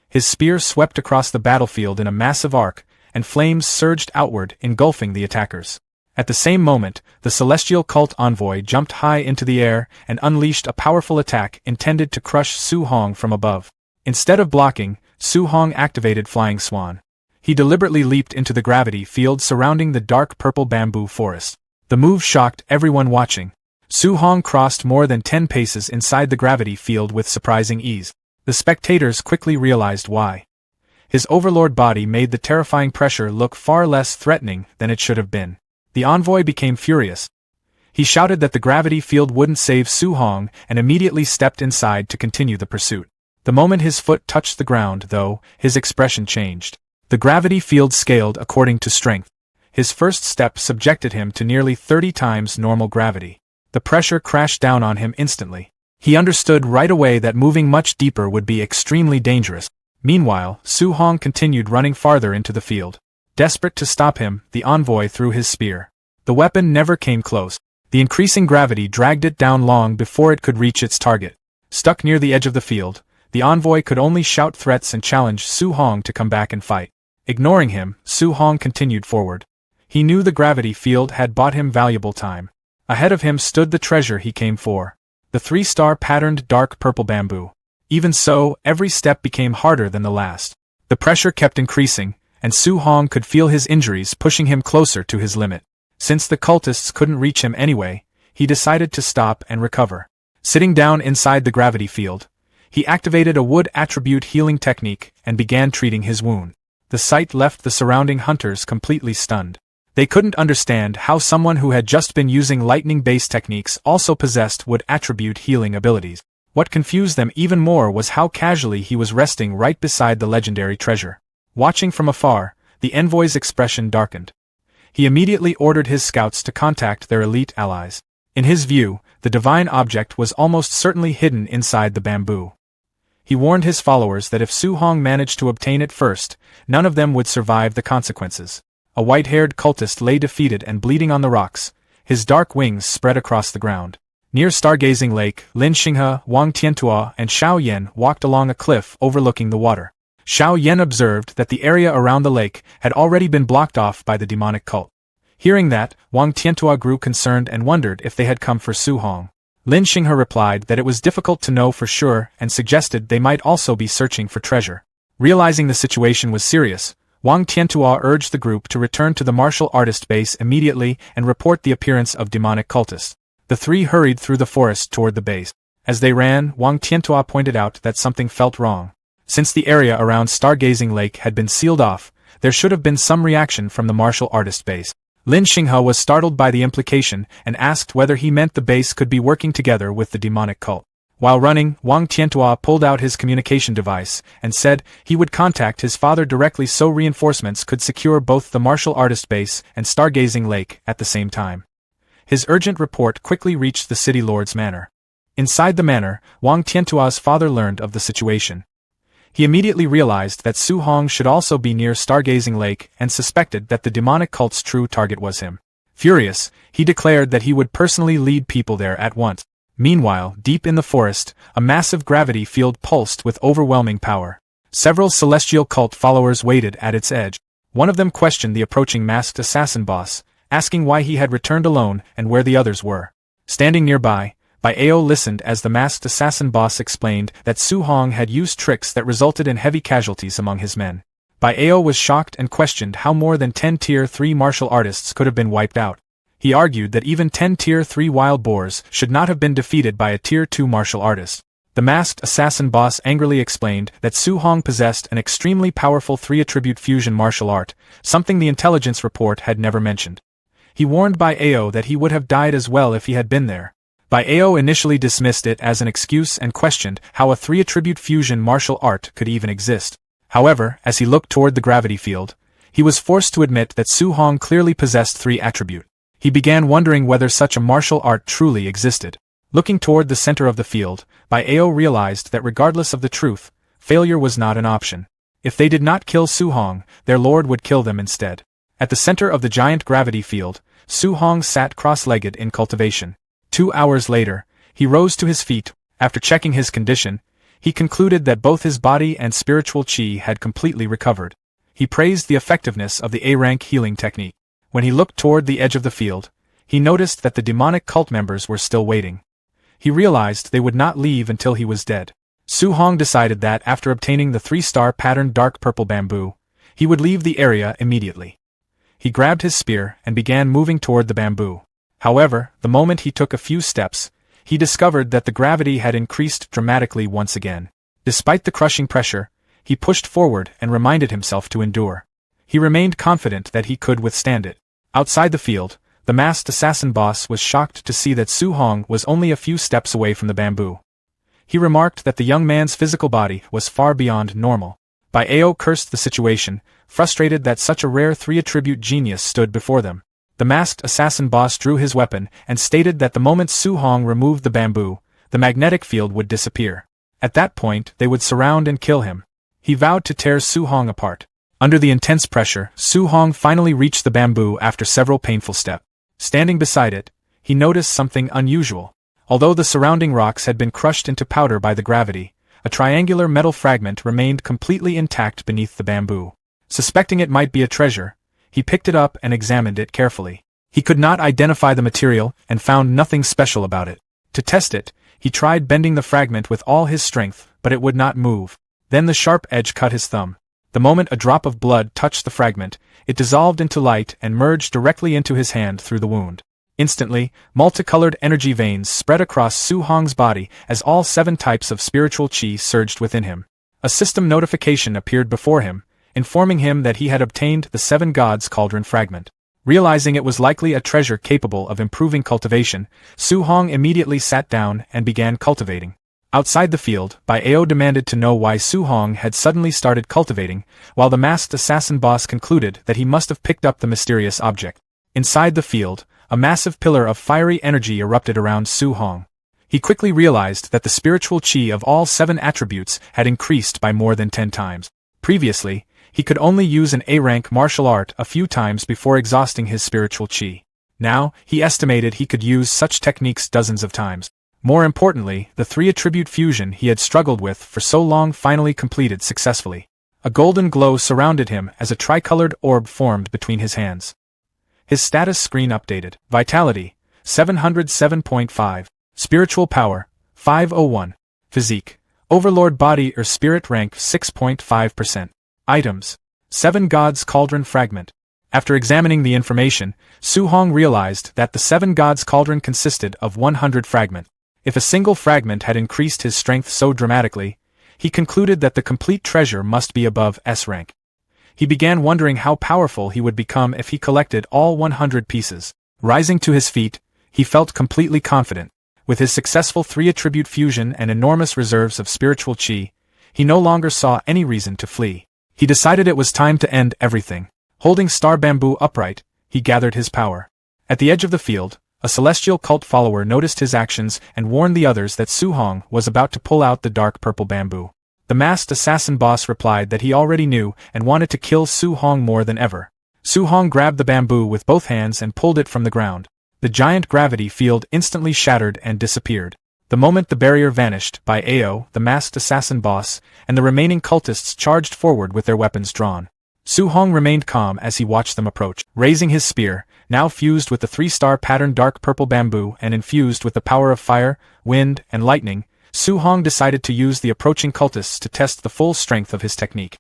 His spear swept across the battlefield in a massive arc, and flames surged outward, engulfing the attackers. At the same moment, the celestial cult envoy jumped high into the air and unleashed a powerful attack intended to crush Su Hong from above. Instead of blocking, Su Hong activated Flying Swan. He deliberately leaped into the gravity field surrounding the dark purple bamboo forest. The move shocked everyone watching. Su Hong crossed more than 10 paces inside the gravity field with surprising ease. The spectators quickly realized why. His overlord body made the terrifying pressure look far less threatening than it should have been. The envoy became furious. He shouted that the gravity field wouldn't save Su Hong and immediately stepped inside to continue the pursuit. The moment his foot touched the ground, though, his expression changed. The gravity field scaled according to strength. His first step subjected him to nearly 30 times normal gravity. The pressure crashed down on him instantly. He understood right away that moving much deeper would be extremely dangerous. Meanwhile, Su Hong continued running farther into the field. Desperate to stop him, the envoy threw his spear. The weapon never came close. The increasing gravity dragged it down long before it could reach its target. Stuck near the edge of the field, the envoy could only shout threats and challenge Su Hong to come back and fight. Ignoring him, Su Hong continued forward. He knew the gravity field had bought him valuable time. Ahead of him stood the treasure he came for. The 3-star patterned dark purple bamboo. Even so, every step became harder than the last. The pressure kept increasing, and Su Hong could feel his injuries pushing him closer to his limit. Since the cultists couldn't reach him anyway, he decided to stop and recover. Sitting down inside the gravity field, he activated a wood attribute healing technique and began treating his wound. The sight left the surrounding hunters completely stunned. They couldn't understand how someone who had just been using lightning-based techniques also possessed wood attribute healing abilities. What confused them even more was how casually he was resting right beside the legendary treasure. Watching from afar, the envoy's expression darkened. He immediately ordered his scouts to contact their elite allies. In his view, the divine object was almost certainly hidden inside the bamboo. He warned his followers that if Su Hong managed to obtain it first, none of them would survive the consequences. A white-haired cultist lay defeated and bleeding on the rocks, his dark wings spread across the ground. Near Stargazing Lake, Lin Xinghe, Wang Tiantua, and Xiao Yan walked along a cliff overlooking the water. Xiao Yan observed that the area around the lake had already been blocked off by the demonic cult. Hearing that, Wang Tiantua grew concerned and wondered if they had come for Su Hong. Lin Xinghe replied that it was difficult to know for sure and suggested they might also be searching for treasure. Realizing the situation was serious, Wang Tiantua urged the group to return to the martial artist base immediately and report the appearance of demonic cultists. The three hurried through the forest toward the base. As they ran, Wang Tiantua pointed out that something felt wrong. Since the area around Stargazing Lake had been sealed off, there should have been some reaction from the martial artist base. Lin Xinghe was startled by the implication and asked whether he meant the base could be working together with the demonic cult. While running, Wang Tiantua pulled out his communication device and said he would contact his father directly so reinforcements could secure both the martial artist base and Stargazing Lake at the same time. His urgent report quickly reached the city lord's manor. Inside the manor, Wang Tiantua's father learned of the situation. He immediately realized that Su Hong should also be near Stargazing Lake and suspected that the demonic cult's true target was him. Furious, he declared that he would personally lead people there at once. Meanwhile, deep in the forest, a massive gravity field pulsed with overwhelming power. Several celestial cult followers waited at its edge. One of them questioned the approaching masked assassin boss, asking why he had returned alone and where the others were. Standing nearby, Ao listened as the masked assassin boss explained that Su Hong had used tricks that resulted in heavy casualties among his men. Ao was shocked and questioned how more than 10 Tier 3 martial artists could have been wiped out. He argued that even 10 Tier 3 wild boars should not have been defeated by a Tier 2 martial artist. The masked assassin boss angrily explained that Su Hong possessed an extremely powerful 3-attribute fusion martial art, something the intelligence report had never mentioned. He warned Ao that he would have died as well if he had been there. Ao initially dismissed it as an excuse and questioned how a 3-attribute fusion martial art could even exist. However, as he looked toward the gravity field, he was forced to admit that Su Hong clearly possessed 3-attribute. He began wondering whether such a martial art truly existed. Looking toward the center of the field, Ao realized that regardless of the truth, failure was not an option. If they did not kill Su Hong, their lord would kill them instead. At the center of the giant gravity field, Su Hong sat cross-legged in cultivation. 2 hours later, he rose to his feet. After checking his condition, he concluded that both his body and spiritual qi had completely recovered. He praised the effectiveness of the A-rank healing technique. When he looked toward the edge of the field, he noticed that the demonic cult members were still waiting. He realized they would not leave until he was dead. Su Hong decided that after obtaining the 3-star patterned dark purple bamboo, he would leave the area immediately. He grabbed his spear and began moving toward the bamboo. However, the moment he took a few steps, he discovered that the gravity had increased dramatically once again. Despite the crushing pressure, he pushed forward and reminded himself to endure. He remained confident that he could withstand it. Outside the field, the masked assassin boss was shocked to see that Su Hong was only a few steps away from the bamboo. He remarked that the young man's physical body was far beyond normal. Ao cursed the situation, frustrated that such a rare 3-attribute genius stood before them. The masked assassin boss drew his weapon and stated that the moment Su Hong removed the bamboo, the magnetic field would disappear. At that point, they would surround and kill him. He vowed to tear Su Hong apart. Under the intense pressure, Su Hong finally reached the bamboo after several painful steps. Standing beside it, he noticed something unusual. Although the surrounding rocks had been crushed into powder by the gravity, a triangular metal fragment remained completely intact beneath the bamboo. Suspecting it might be a treasure, he picked it up and examined it carefully. He could not identify the material and found nothing special about it. To test it, he tried bending the fragment with all his strength, but it would not move. Then the sharp edge cut his thumb. The moment a drop of blood touched the fragment, it dissolved into light and merged directly into his hand through the wound. Instantly, multicolored energy veins spread across Su Hong's body as all 7 types of spiritual qi surged within him. A system notification appeared before him, informing him that he had obtained the 7 Gods Cauldron fragment. Realizing it was likely a treasure capable of improving cultivation, Su Hong immediately sat down and began cultivating. Outside the field, Ao demanded to know why Su Hong had suddenly started cultivating, while the masked assassin boss concluded that he must have picked up the mysterious object. Inside the field, a massive pillar of fiery energy erupted around Su Hong. He quickly realized that the spiritual qi of all 7 attributes had increased by more than 10 times. Previously, he could only use an A-rank martial art a few times before exhausting his spiritual qi. Now, he estimated he could use such techniques dozens of times. More importantly, the 3-attribute fusion he had struggled with for so long finally completed successfully. A golden glow surrounded him as a tricolored orb formed between his hands. His status screen updated. Vitality, 707.5. Spiritual power, 501. Physique, Overlord body or spirit rank 6.5%. Items, 7 Gods Cauldron Fragment. After examining the information, Su-hong realized that the 7 Gods Cauldron consisted of 100 fragments. If a single fragment had increased his strength so dramatically, he concluded that the complete treasure must be above S rank. He began wondering how powerful he would become if he collected all 100 pieces. Rising to his feet, he felt completely confident. With his successful 3-attribute fusion and enormous reserves of spiritual chi, he no longer saw any reason to flee. He decided it was time to end everything. Holding Star Bamboo upright, he gathered his power. At the edge of the field, a celestial cult follower noticed his actions and warned the others that Su-hong was about to pull out the dark purple bamboo. The masked assassin boss replied that he already knew and wanted to kill Su-hong more than ever. Su-hong grabbed the bamboo with both hands and pulled it from the ground. The giant gravity field instantly shattered and disappeared. The moment the barrier vanished, Bai Ao, the masked assassin boss, and the remaining cultists charged forward with their weapons drawn. Su-hong remained calm as he watched them approach. Raising his spear, now fused with the 3-star pattern dark purple bamboo and infused with the power of fire, wind, and lightning, Su-hong decided to use the approaching cultists to test the full strength of his technique.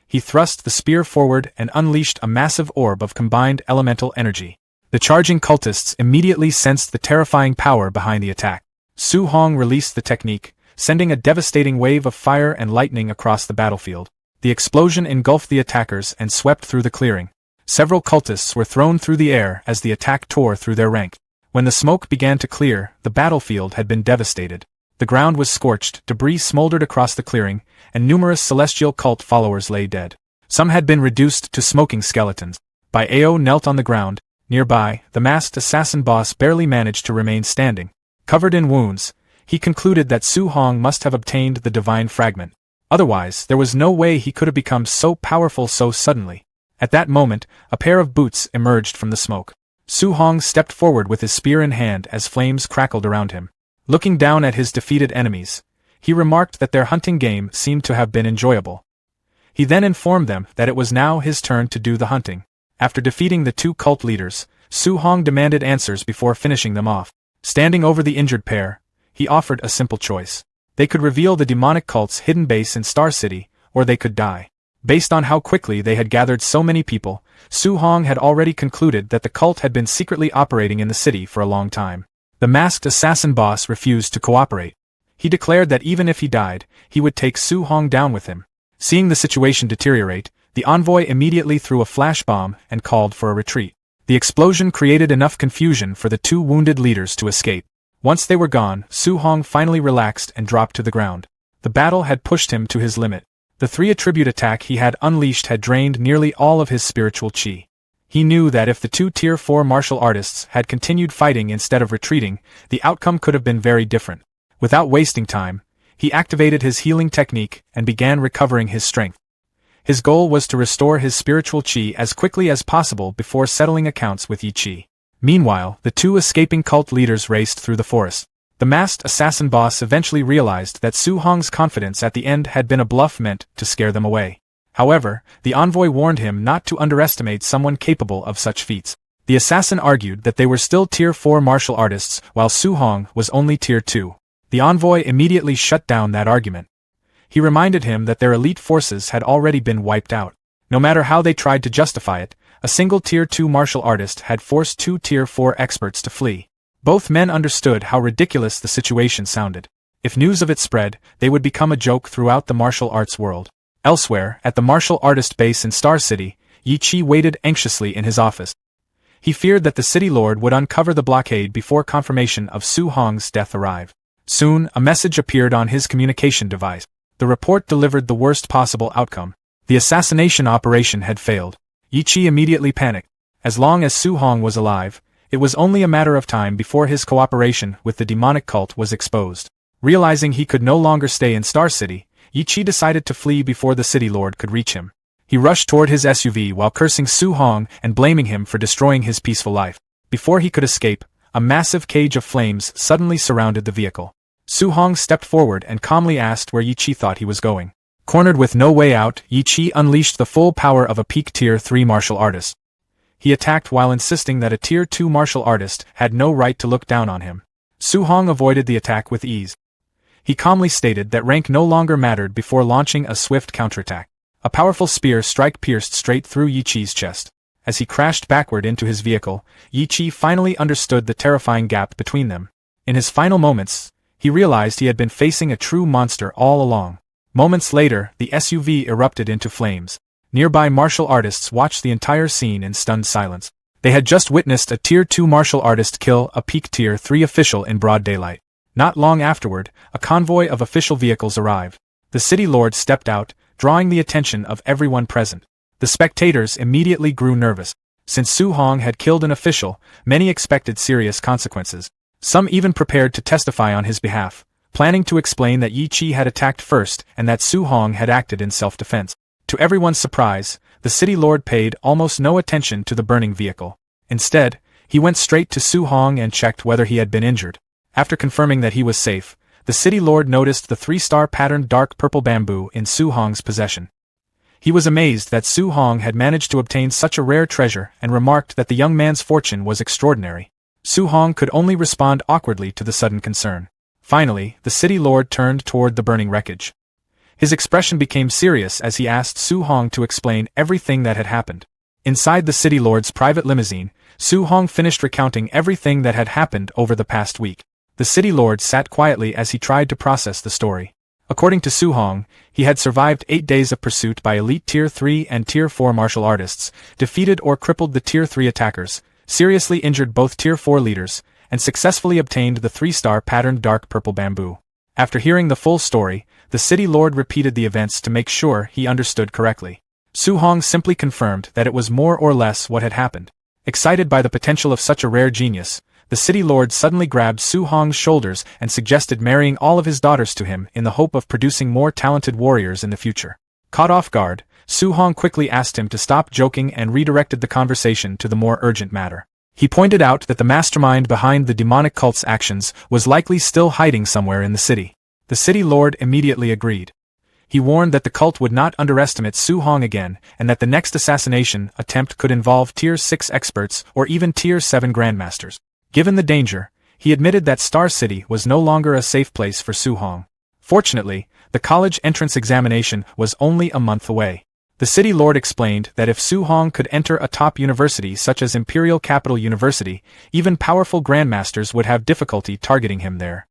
He thrust the spear forward and unleashed a massive orb of combined elemental energy. The charging cultists immediately sensed the terrifying power behind the attack. Su-hong released the technique, sending a devastating wave of fire and lightning across the battlefield. The explosion engulfed the attackers and swept through the clearing. Several cultists were thrown through the air as the attack tore through their rank. When the smoke began to clear, the battlefield had been devastated. The ground was scorched, debris smoldered across the clearing, and numerous celestial cult followers lay dead. Some had been reduced to smoking skeletons. Bai Ao knelt on the ground. Nearby, the masked assassin boss barely managed to remain standing. Covered in wounds, he concluded that Su-hong must have obtained the divine fragment. Otherwise, there was no way he could have become so powerful so suddenly. At that moment, a pair of boots emerged from the smoke. Su-hong stepped forward with his spear in hand as flames crackled around him. Looking down at his defeated enemies, he remarked that their hunting game seemed to have been enjoyable. He then informed them that it was now his turn to do the hunting. After defeating the 2 cult leaders, Su-hong demanded answers before finishing them off. Standing over the injured pair, he offered a simple choice. They could reveal the demonic cult's hidden base in Star City, or they could die. Based on how quickly they had gathered so many people, Su-hong had already concluded that the cult had been secretly operating in the city for a long time. The masked assassin boss refused to cooperate. He declared that even if he died, he would take Su-hong down with him. Seeing the situation deteriorate, the envoy immediately threw a flash bomb and called for a retreat. The explosion created enough confusion for the 2 wounded leaders to escape. Once they were gone, Su-hong finally relaxed and dropped to the ground. The battle had pushed him to his limit. The 3-attribute attack he had unleashed had drained nearly all of his spiritual chi. He knew that if the 2 Tier 4 martial artists had continued fighting instead of retreating, the outcome could have been very different. Without wasting time, he activated his healing technique and began recovering his strength. His goal was to restore his spiritual chi as quickly as possible before settling accounts with Yi Chi. Meanwhile, the 2 escaping cult leaders raced through the forest. The masked assassin boss eventually realized that Su-hong's confidence at the end had been a bluff meant to scare them away. However, the envoy warned him not to underestimate someone capable of such feats. The assassin argued that they were still Tier 4 martial artists while Su-hong was only Tier 2. The envoy immediately shut down that argument. He reminded him that their elite forces had already been wiped out. No matter how they tried to justify it, a single Tier 2 martial artist had forced 2 Tier 4 experts to flee. Both men understood how ridiculous the situation sounded. If news of it spread, they would become a joke throughout the martial arts world. Elsewhere, at the martial artist base in Star City, Yi Chi waited anxiously in his office. He feared that the city lord would uncover the blockade before confirmation of Su-hong's death arrived. Soon, a message appeared on his communication device. The report delivered the worst possible outcome. The assassination operation had failed. Yi Chi immediately panicked. As long as Su-hong was alive, it was only a matter of time before his cooperation with the demonic cult was exposed. Realizing he could no longer stay in Star City, Yi Chi decided to flee before the city lord could reach him. He rushed toward his SUV while cursing Su-hong and blaming him for destroying his peaceful life. Before he could escape, a massive cage of flames suddenly surrounded the vehicle. Su-hong stepped forward and calmly asked where Yi Chi thought he was going. Cornered with no way out, Yi Chi unleashed the full power of a peak Tier 3 martial artist. He attacked while insisting that a Tier 2 martial artist had no right to look down on him. Su Hong avoided the attack with ease. He calmly stated that rank no longer mattered before launching a swift counterattack. A powerful spear strike pierced straight through Yi Chi's chest. As he crashed backward into his vehicle, Yi Chi finally understood the terrifying gap between them. In his final moments, he realized he had been facing a true monster all along. Moments later, the SUV erupted into flames. Nearby martial artists watched the entire scene in stunned silence. They had just witnessed a Tier 2 martial artist kill a peak Tier 3 official in broad daylight. Not long afterward, a convoy of official vehicles arrived. The city lord stepped out, drawing the attention of everyone present. The spectators immediately grew nervous. Since Su Hong had killed an official, many expected serious consequences. Some even prepared to testify on his behalf, planning to explain that Yi Chi had attacked first and that Su Hong had acted in self-defense. To everyone's surprise, the city lord paid almost no attention to the burning vehicle. Instead, he went straight to Su Hong and checked whether he had been injured. After confirming that he was safe, the city lord noticed the 3-star patterned dark purple bamboo in Su Hong's possession. He was amazed that Su Hong had managed to obtain such a rare treasure and remarked that the young man's fortune was extraordinary. Su Hong could only respond awkwardly to the sudden concern. Finally, the city lord turned toward the burning wreckage. His expression became serious as he asked Su Hong to explain everything that had happened. Inside the city lord's private limousine, Su Hong finished recounting everything that had happened over the past week. The city lord sat quietly as he tried to process the story. According to Su Hong, he had survived 8 days of pursuit by elite Tier 3 and Tier 4 martial artists, defeated or crippled the Tier 3 attackers, seriously injured both Tier 4 leaders, and successfully obtained the 3-star patterned dark purple bamboo. After hearing the full story, the city lord repeated the events to make sure he understood correctly. Su Hong simply confirmed that it was more or less what had happened. Excited by the potential of such a rare genius, the city lord suddenly grabbed Su Hong's shoulders and suggested marrying all of his daughters to him in the hope of producing more talented warriors in the future. Caught off guard, Su Hong quickly asked him to stop joking and redirected the conversation to the more urgent matter. He pointed out that the mastermind behind the demonic cult's actions was likely still hiding somewhere in the city. The city lord immediately agreed. He warned that the cult would not underestimate Su Hong again and that the next assassination attempt could involve Tier 6 experts or even Tier 7 grandmasters. Given the danger, he admitted that Star City was no longer a safe place for Su Hong. Fortunately, the college entrance examination was only a month away. The city lord explained that if Su Hong could enter a top university such as Imperial Capital University, even powerful grandmasters would have difficulty targeting him there.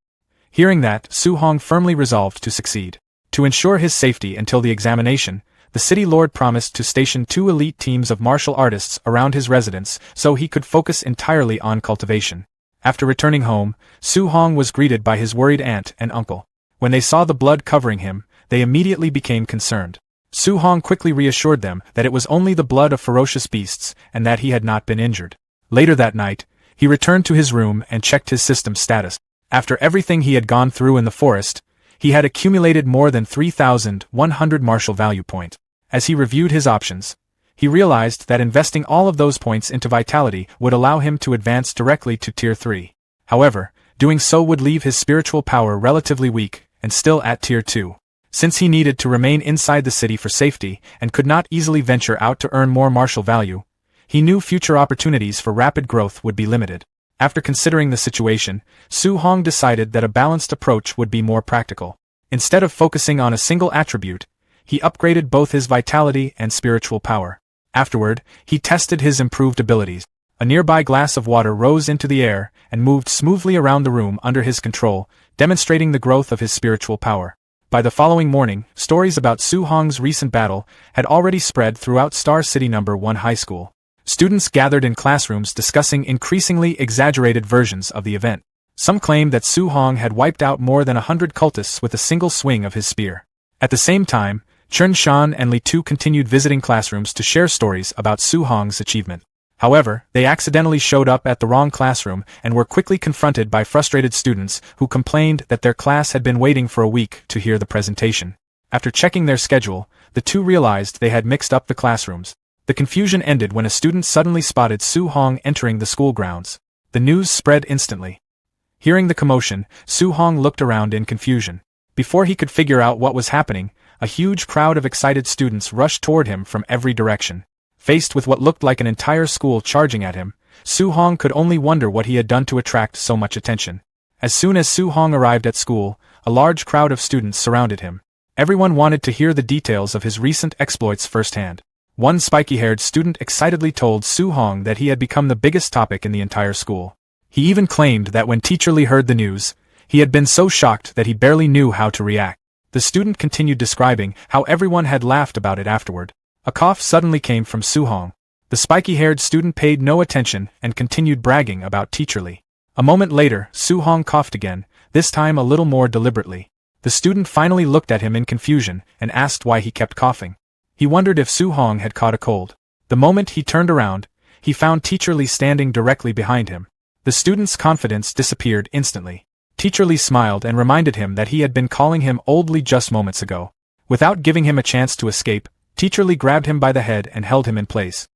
Hearing that, Su Hong firmly resolved to succeed. To ensure his safety until the examination, the city lord promised to station 2 elite teams of martial artists around his residence so he could focus entirely on cultivation. After returning home, Su Hong was greeted by his worried aunt and uncle. When they saw the blood covering him, they immediately became concerned. Su Hong quickly reassured them that it was only the blood of ferocious beasts and that he had not been injured. Later that night, he returned to his room and checked his system status. After everything he had gone through in the forest, he had accumulated more than 3,100 martial value points. As he reviewed his options, he realized that investing all of those points into vitality would allow him to advance directly to Tier 3. However, doing so would leave his spiritual power relatively weak and still at Tier 2. Since he needed to remain inside the city for safety and could not easily venture out to earn more martial value, he knew future opportunities for rapid growth would be limited. After considering the situation, Su Hong decided that a balanced approach would be more practical. Instead of focusing on a single attribute, he upgraded both his vitality and spiritual power. Afterward, he tested his improved abilities. A nearby glass of water rose into the air and moved smoothly around the room under his control, demonstrating the growth of his spiritual power. By the following morning, stories about Su Hong's recent battle had already spread throughout Star City No. 1 High School. Students gathered in classrooms discussing increasingly exaggerated versions of the event. Some claimed that Su Hong had wiped out more than 100 cultists with a single swing of his spear. At the same time, Chun Shan and Li Tu continued visiting classrooms to share stories about Su Hong's achievement. However, they accidentally showed up at the wrong classroom and were quickly confronted by frustrated students who complained that their class had been waiting for a week to hear the presentation. After checking their schedule, the two realized they had mixed up the classrooms. The confusion ended when a student suddenly spotted Su Hong entering the school grounds. The news spread instantly. Hearing the commotion, Su Hong looked around in confusion. Before he could figure out what was happening, a huge crowd of excited students rushed toward him from every direction. Faced with what looked like an entire school charging at him, Su-hong could only wonder what he had done to attract so much attention. As soon as Su-hong arrived at school, a large crowd of students surrounded him. Everyone wanted to hear the details of his recent exploits firsthand. One spiky-haired student excitedly told Su-hong that he had become the biggest topic in the entire school. He even claimed that when Teacher Lee heard the news, he had been so shocked that he barely knew how to react. The student continued describing how everyone had laughed about it afterward. A cough suddenly came from Su-hong. The spiky-haired student paid no attention and continued bragging about Teacher Lee. A moment later, Su-hong coughed again, this time a little more deliberately. The student finally looked at him in confusion and asked why he kept coughing. He wondered if Su-hong had caught a cold. The moment he turned around, he found Teacher Lee standing directly behind him. The student's confidence disappeared instantly. Teacher Lee smiled and reminded him that he had been calling him old Lee just moments ago. Without giving him a chance to escape, Teacher Lee grabbed him by the head and held him in place.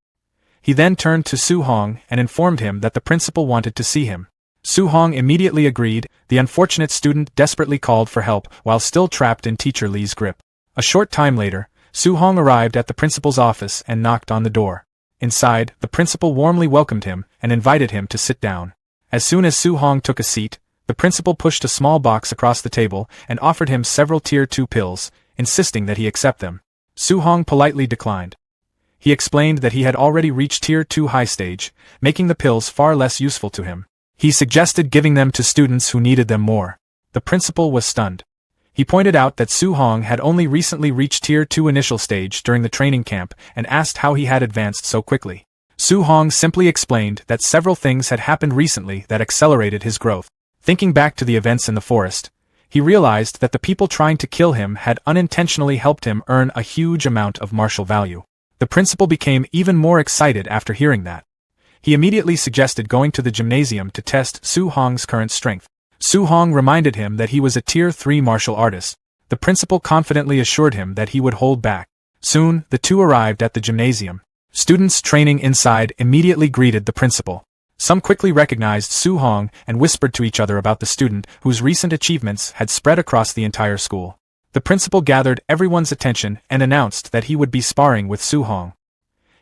He then turned to Su-hong and informed him that the principal wanted to see him. Su-hong immediately agreed. The unfortunate student desperately called for help while still trapped in Teacher Lee's grip. A short time later, Su-hong arrived at the principal's office and knocked on the door. Inside, the principal warmly welcomed him and invited him to sit down. As soon as Su-hong took a seat, the principal pushed a small box across the table and offered him several Tier 2 pills, insisting that he accept them. Su-hong politely declined. He explained that he had already reached Tier 2 high stage, making the pills far less useful to him. He suggested giving them to students who needed them more. The principal was stunned. He pointed out that Su-hong had only recently reached Tier 2 initial stage during the training camp and asked how he had advanced so quickly. Su-hong simply explained that several things had happened recently that accelerated his growth. Thinking back to the events in the forest, he realized that the people trying to kill him had unintentionally helped him earn a huge amount of martial value. The principal became even more excited after hearing that. He immediately suggested going to the gymnasium to test Su-hong's current strength. Su-hong reminded him that he was a Tier 3 martial artist. The principal confidently assured him that he would hold back. Soon, the two arrived at the gymnasium. Students training inside immediately greeted the principal. Some quickly recognized Su-hong and whispered to each other about the student whose recent achievements had spread across the entire school. The principal gathered everyone's attention and announced that he would be sparring with Su-hong.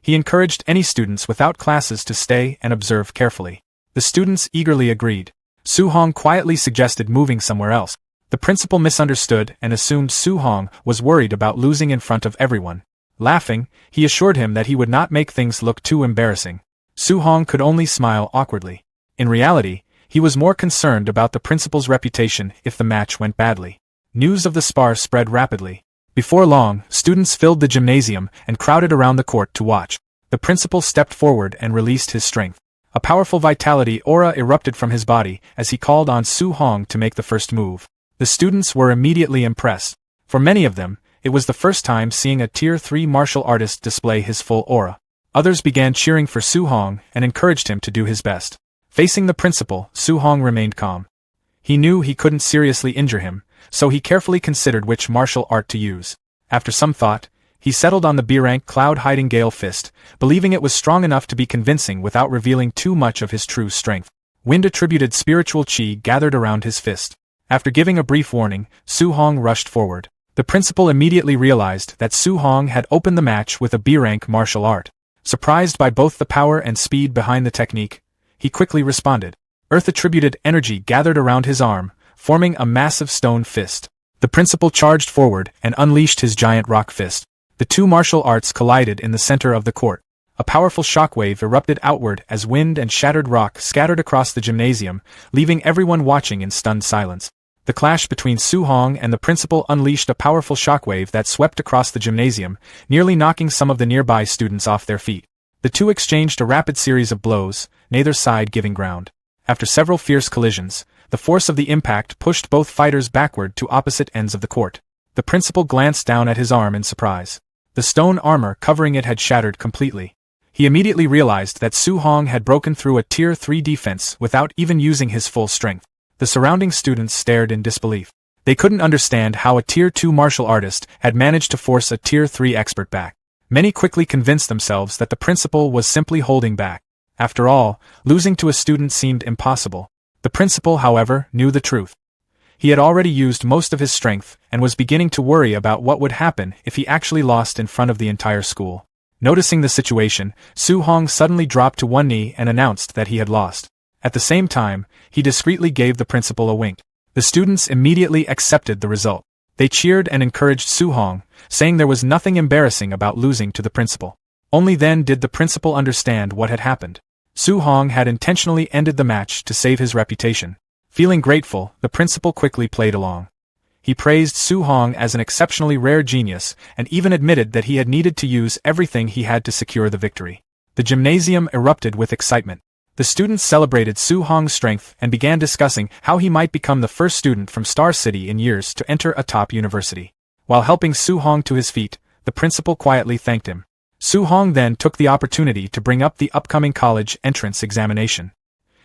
He encouraged any students without classes to stay and observe carefully. The students eagerly agreed. Su-hong quietly suggested moving somewhere else. The principal misunderstood and assumed Su-hong was worried about losing in front of everyone. Laughing, he assured him that he would not make things look too embarrassing. Su-hong could only smile awkwardly. In reality, he was more concerned about the principal's reputation if the match went badly. News of the spar spread rapidly. Before long, students filled the gymnasium and crowded around the court to watch. The principal stepped forward and released his strength. A powerful vitality aura erupted from his body as he called on Su-hong to make the first move. The students were immediately impressed. For many of them, it was the first time seeing a Tier 3 martial artist display his full aura. Others began cheering for Su-hong and encouraged him to do his best. Facing the principal, Su-hong remained calm. He knew he couldn't seriously injure him, so he carefully considered which martial art to use. After some thought, he settled on the B-rank Cloud-Hiding Gale Fist, believing it was strong enough to be convincing without revealing too much of his true strength. Wind-attributed spiritual chi gathered around his fist. After giving a brief warning, Su-hong rushed forward. The principal immediately realized that Su-hong had opened the match with a B-rank martial art. Surprised by both the power and speed behind the technique, he quickly responded. Earth-attributed energy gathered around his arm, forming a massive stone fist. The principal charged forward and unleashed his giant rock fist. The two martial arts collided in the center of the court. A powerful shockwave erupted outward as wind and shattered rock scattered across the gymnasium, leaving everyone watching in stunned silence. The clash between Su-hong and the principal unleashed a powerful shockwave that swept across the gymnasium, nearly knocking some of the nearby students off their feet. The two exchanged a rapid series of blows, neither side giving ground. After several fierce collisions, the force of the impact pushed both fighters backward to opposite ends of the court. The principal glanced down at his arm in surprise. The stone armor covering it had shattered completely. He immediately realized that Su-hong had broken through a Tier 3 defense without even using his full strength. The surrounding students stared in disbelief. They couldn't understand how a Tier 2 martial artist had managed to force a Tier 3 expert back. Many quickly convinced themselves that the principal was simply holding back. After all, losing to a student seemed impossible. The principal, however, knew the truth. He had already used most of his strength and was beginning to worry about what would happen if he actually lost in front of the entire school. Noticing the situation, Su Hong suddenly dropped to one knee and announced that he had lost. At the same time, he discreetly gave the principal a wink. The students immediately accepted the result. They cheered and encouraged Su Hong, saying there was nothing embarrassing about losing to the principal. Only then did the principal understand what had happened. Su Hong had intentionally ended the match to save his reputation. Feeling grateful, the principal quickly played along. He praised Su Hong as an exceptionally rare genius and even admitted that he had needed to use everything he had to secure the victory. The gymnasium erupted with excitement. The students celebrated Su Hong's strength and began discussing how he might become the first student from Star City in years to enter a top university. While helping Su Hong to his feet, the principal quietly thanked him. Su Hong then took the opportunity to bring up the upcoming college entrance examination.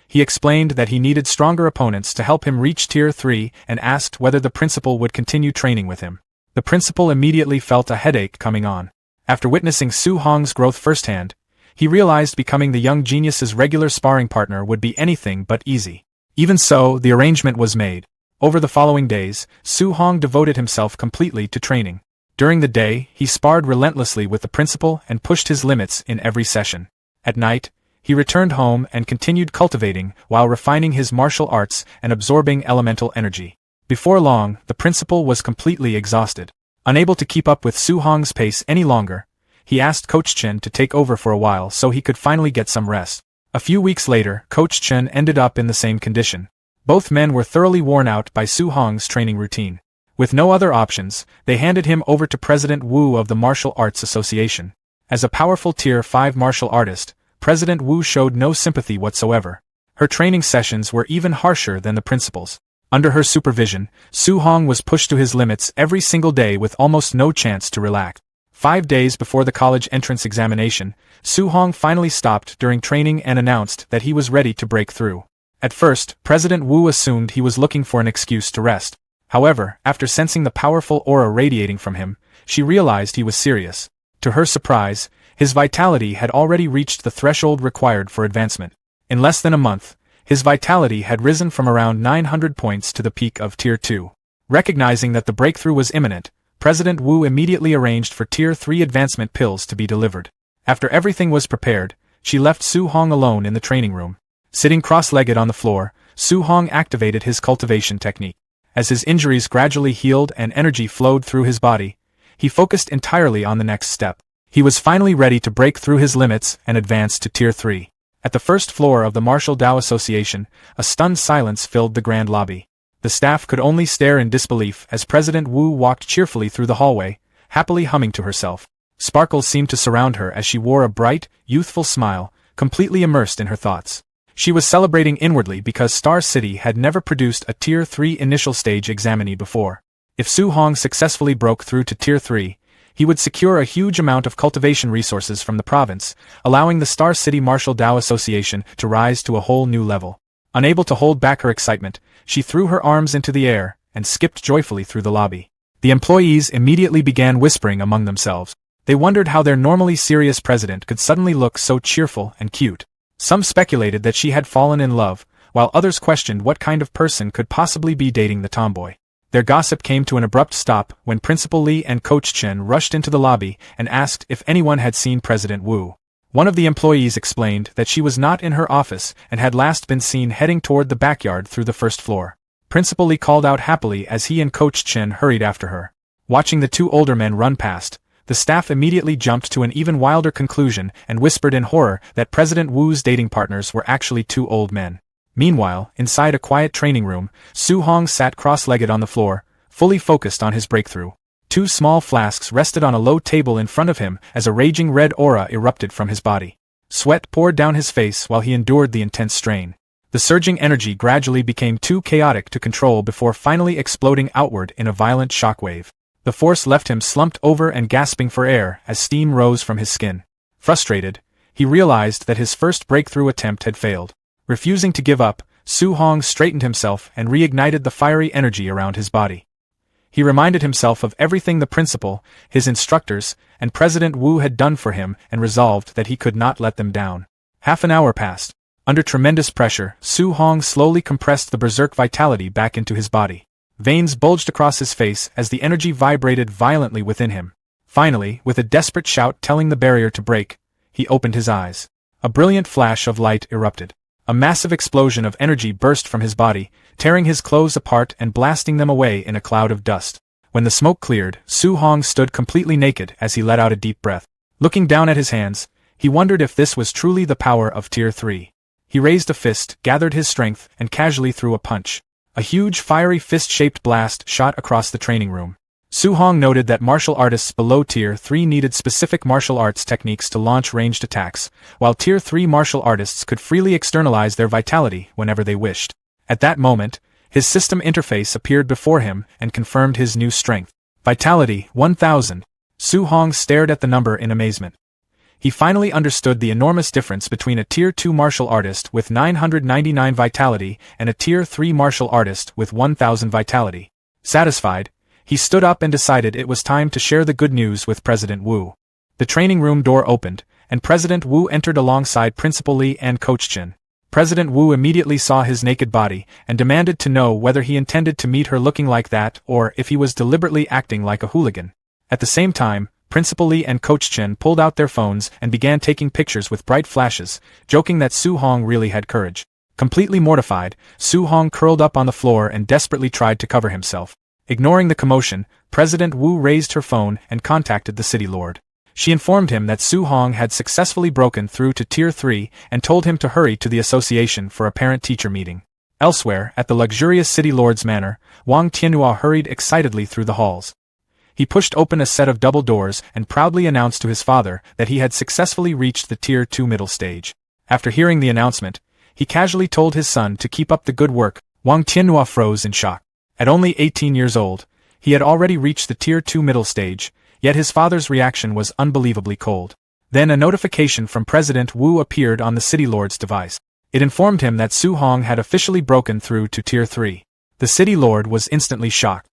He explained that he needed stronger opponents to help him reach Tier 3 and asked whether the principal would continue training with him. The principal immediately felt a headache coming on. After witnessing Su Hong's growth firsthand, he realized becoming the young genius's regular sparring partner would be anything but easy. Even so, the arrangement was made. Over the following days, Su Hong devoted himself completely to training. During the day, he sparred relentlessly with the principal and pushed his limits in every session. At night, he returned home and continued cultivating while refining his martial arts and absorbing elemental energy. Before long, the principal was completely exhausted. Unable to keep up with Su Hong's pace any longer, he asked Coach Chen to take over for a while so he could finally get some rest. A few weeks later, Coach Chen ended up in the same condition. Both men were thoroughly worn out by Su Hong's training routine. With no other options, they handed him over to President Wu of the Martial Arts Association. As a powerful Tier 5 martial artist, President Wu showed no sympathy whatsoever. Her training sessions were even harsher than the principal's. Under her supervision, Su Hong was pushed to his limits every single day with almost no chance to relax. 5 days before the college entrance examination, Su Hong finally stopped during training and announced that he was ready to break through. At first, President Wu assumed he was looking for an excuse to rest. However, after sensing the powerful aura radiating from him, she realized he was serious. To her surprise, his vitality had already reached the threshold required for advancement. In less than a month, his vitality had risen from around 900 points to the peak of Tier 2. Recognizing that the breakthrough was imminent, President Wu immediately arranged for Tier 3 advancement pills to be delivered. After everything was prepared, she left Su Hong alone in the training room. Sitting cross-legged on the floor, Su Hong activated his cultivation technique. As his injuries gradually healed and energy flowed through his body, he focused entirely on the next step. He was finally ready to break through his limits and advance to Tier 3. At the first floor of the Martial Dao Association, a stunned silence filled the grand lobby. The staff could only stare in disbelief as President Wu walked cheerfully through the hallway, happily humming to herself. Sparkles seemed to surround her as she wore a bright, youthful smile, completely immersed in her thoughts. She was celebrating inwardly because Star City had never produced a Tier 3 initial stage examinee before. If Su Hong successfully broke through to Tier 3, he would secure a huge amount of cultivation resources from the province, allowing the Star City Martial Dao Association to rise to a whole new level. Unable to hold back her excitement, she threw her arms into the air and skipped joyfully through the lobby. The employees immediately began whispering among themselves. They wondered how their normally serious president could suddenly look so cheerful and cute. Some speculated that she had fallen in love, while others questioned what kind of person could possibly be dating the tomboy. Their gossip came to an abrupt stop when Principal Li and Coach Chen rushed into the lobby and asked if anyone had seen President Wu. One of the employees explained that she was not in her office and had last been seen heading toward the backyard through the first floor. Principal Li called out happily as he and Coach Chen hurried after her. Watching the two older men run past, the staff immediately jumped to an even wilder conclusion and whispered in horror that President Wu's dating partners were actually two old men. Meanwhile, inside a quiet training room, Su Hong sat cross-legged on the floor, fully focused on his breakthrough. 2 small flasks rested on a low table in front of him as a raging red aura erupted from his body. Sweat poured down his face while he endured the intense strain. The surging energy gradually became too chaotic to control before finally exploding outward in a violent shockwave. The force left him slumped over and gasping for air as steam rose from his skin. Frustrated, he realized that his first breakthrough attempt had failed. Refusing to give up, Su Hong straightened himself and reignited the fiery energy around his body. He reminded himself of everything the principal, his instructors, and President Wu had done for him and resolved that he could not let them down. Half an hour passed. Under tremendous pressure, Su Hong slowly compressed the berserk vitality back into his body. Veins bulged across his face as the energy vibrated violently within him. Finally, with a desperate shout telling the barrier to break, he opened his eyes. A brilliant flash of light erupted. A massive explosion of energy burst from his body, tearing his clothes apart and blasting them away in a cloud of dust. When the smoke cleared, Su Hong stood completely naked as he let out a deep breath. Looking down at his hands, he wondered if this was truly the power of Tier 3. He raised a fist, gathered his strength, and casually threw a punch. A huge fiery fist-shaped blast shot across the training room. Su Hong noted that martial artists below Tier 3 needed specific martial arts techniques to launch ranged attacks, while Tier 3 martial artists could freely externalize their vitality whenever they wished. At that moment, his system interface appeared before him and confirmed his new strength. Vitality, 1000. Su Hong stared at the number in amazement. He finally understood the enormous difference between a Tier 2 martial artist with 999 vitality and a Tier 3 martial artist with 1000 vitality. Satisfied, he stood up and decided it was time to share the good news with President Wu. The training room door opened, and President Wu entered alongside Principal Li and Coach Chen. President Wu immediately saw his naked body and demanded to know whether he intended to meet her looking like that or if he was deliberately acting like a hooligan. At the same time, Principal Li and Coach Chen pulled out their phones and began taking pictures with bright flashes, joking that Su Hong really had courage. Completely mortified, Su Hong curled up on the floor and desperately tried to cover himself. Ignoring the commotion, President Wu raised her phone and contacted the city lord. She informed him that Su Hong had successfully broken through to Tier 3 and told him to hurry to the association for a parent-teacher meeting. Elsewhere, at the luxurious city lord's manor, Wang Tianhua hurried excitedly through the halls. He pushed open a set of double doors and proudly announced to his father that he had successfully reached the Tier 2 middle stage. After hearing the announcement, he casually told his son to keep up the good work. Wang Tianhua froze in shock. At only 18 years old, he had already reached the Tier 2 middle stage, yet his father's reaction was unbelievably cold. Then a notification from President Wu appeared on the city lord's device. It informed him that Su Hong had officially broken through to Tier 3. The city lord was instantly shocked.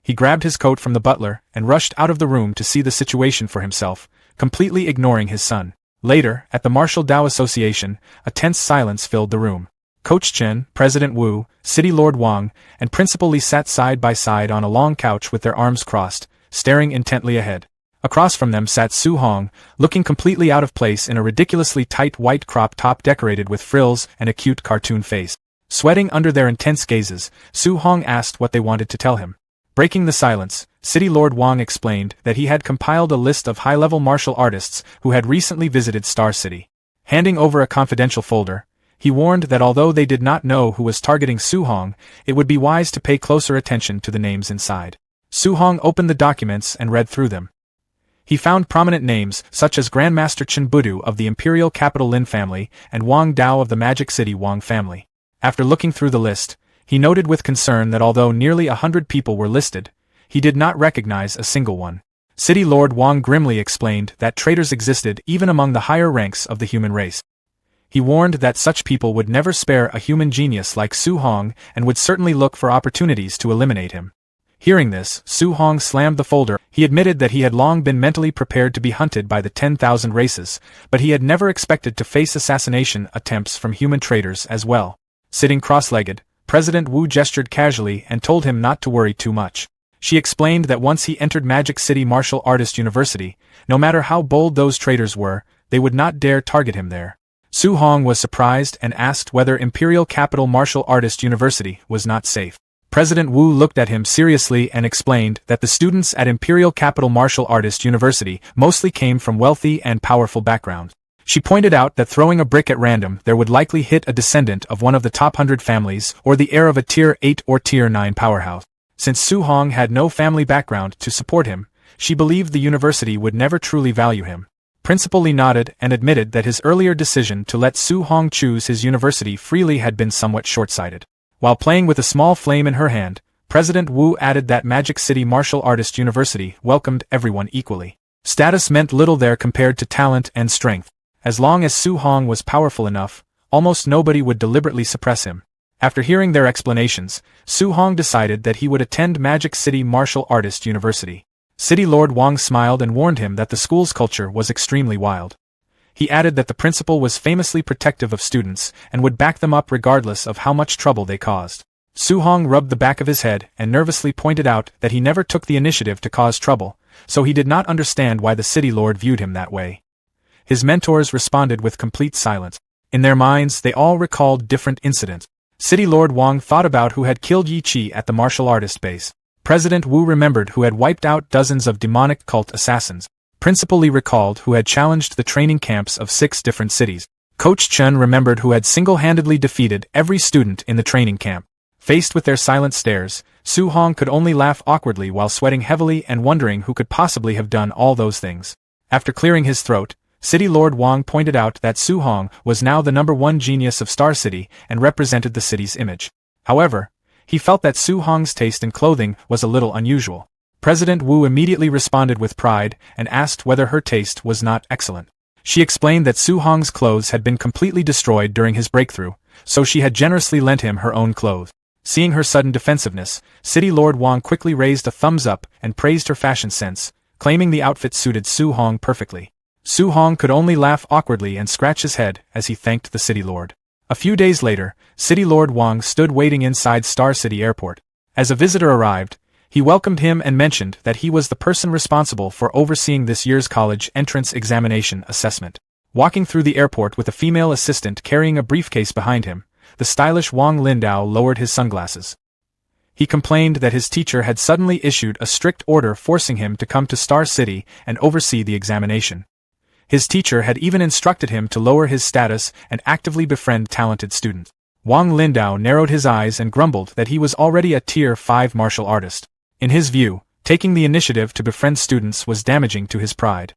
He grabbed his coat from the butler and rushed out of the room to see the situation for himself, completely ignoring his son. Later, at the Martial Dao Association, a tense silence filled the room. Coach Chen, President Wu, City Lord Wang, and Principal Li sat side by side on a long couch with their arms crossed, staring intently ahead. Across from them sat Su Hong, looking completely out of place in a ridiculously tight white crop top decorated with frills and a cute cartoon face. Sweating under their intense gazes, Su Hong asked what they wanted to tell him. Breaking the silence, City Lord Wang explained that he had compiled a list of high-level martial artists who had recently visited Star City. Handing over a confidential folder, he warned that although they did not know who was targeting Su Hong, it would be wise to pay closer attention to the names inside. Su Hong opened the documents and read through them. He found prominent names such as Grandmaster Chen Budu of the Imperial Capital Lin family and Wang Dao of the Magic City Wang family. After looking through the list, he noted with concern that although nearly 100 people were listed, he did not recognize a single one. City Lord Wang grimly explained that traitors existed even among the higher ranks of the human race. He warned that such people would never spare a human genius like Su Hong and would certainly look for opportunities to eliminate him. Hearing this, Su Hong slammed the folder. He admitted that he had long been mentally prepared to be hunted by the 10,000 races, but he had never expected to face assassination attempts from human traitors as well. Sitting cross-legged, President Wu gestured casually and told him not to worry too much. She explained that once he entered Magic City Martial Artist University, no matter how bold those traitors were, they would not dare target him there. Su Hong was surprised and asked whether Imperial Capital Martial Artist University was not safe. President Wu looked at him seriously and explained that the students at Imperial Capital Martial Artist University mostly came from wealthy and powerful backgrounds. She pointed out that throwing a brick at random there would likely hit a descendant of one of the top 100 families or the heir of a Tier 8 or Tier 9 powerhouse. Since Su Hong had no family background to support him, she believed the university would never truly value him. Principal Li nodded and admitted that his earlier decision to let Su Hong choose his university freely had been somewhat short-sighted. While playing with a small flame in her hand, President Wu added that Magic City Martial Artist University welcomed everyone equally. Status meant little there compared to talent and strength. As long as Su Hong was powerful enough, almost nobody would deliberately suppress him. After hearing their explanations, Su Hong decided that he would attend Magic City Martial Artist University. City Lord Wang smiled and warned him that the school's culture was extremely wild. He added that the principal was famously protective of students and would back them up regardless of how much trouble they caused. Su Hong rubbed the back of his head and nervously pointed out that he never took the initiative to cause trouble, so he did not understand why the city lord viewed him that way. His mentors responded with complete silence. In their minds, they all recalled different incidents. City Lord Wang thought about who had killed Yi Chi at the martial artist base. President Wu remembered who had wiped out dozens of demonic cult assassins. Principal Li recalled who had challenged the training camps of 6 different cities. Coach Chen remembered who had single-handedly defeated every student in the training camp. Faced with their silent stares, Su Hong could only laugh awkwardly while sweating heavily and wondering who could possibly have done all those things. After clearing his throat, City Lord Wang pointed out that Su Hong was now the #1 genius of Star City and represented the city's image. However, he felt that Su Hong's taste in clothing was a little unusual. President Wu immediately responded with pride and asked whether her taste was not excellent. She explained that Su Hong's clothes had been completely destroyed during his breakthrough, so she had generously lent him her own clothes. Seeing her sudden defensiveness, City Lord Wang quickly raised a thumbs up and praised her fashion sense, claiming the outfit suited Su Hong perfectly. Su Hong could only laugh awkwardly and scratch his head as he thanked the city lord. A few days later, City Lord Wang stood waiting inside Star City Airport. As a visitor arrived, he welcomed him and mentioned that he was the person responsible for overseeing this year's college entrance examination assessment. Walking through the airport with a female assistant carrying a briefcase behind him, the stylish Wang Lindao lowered his sunglasses. He complained that his teacher had suddenly issued a strict order forcing him to come to Star City and oversee the examination. His teacher had even instructed him to lower his status and actively befriend talented students. Wang Lindao narrowed his eyes and grumbled that he was already a Tier 5 martial artist. In his view, taking the initiative to befriend students was damaging to his pride.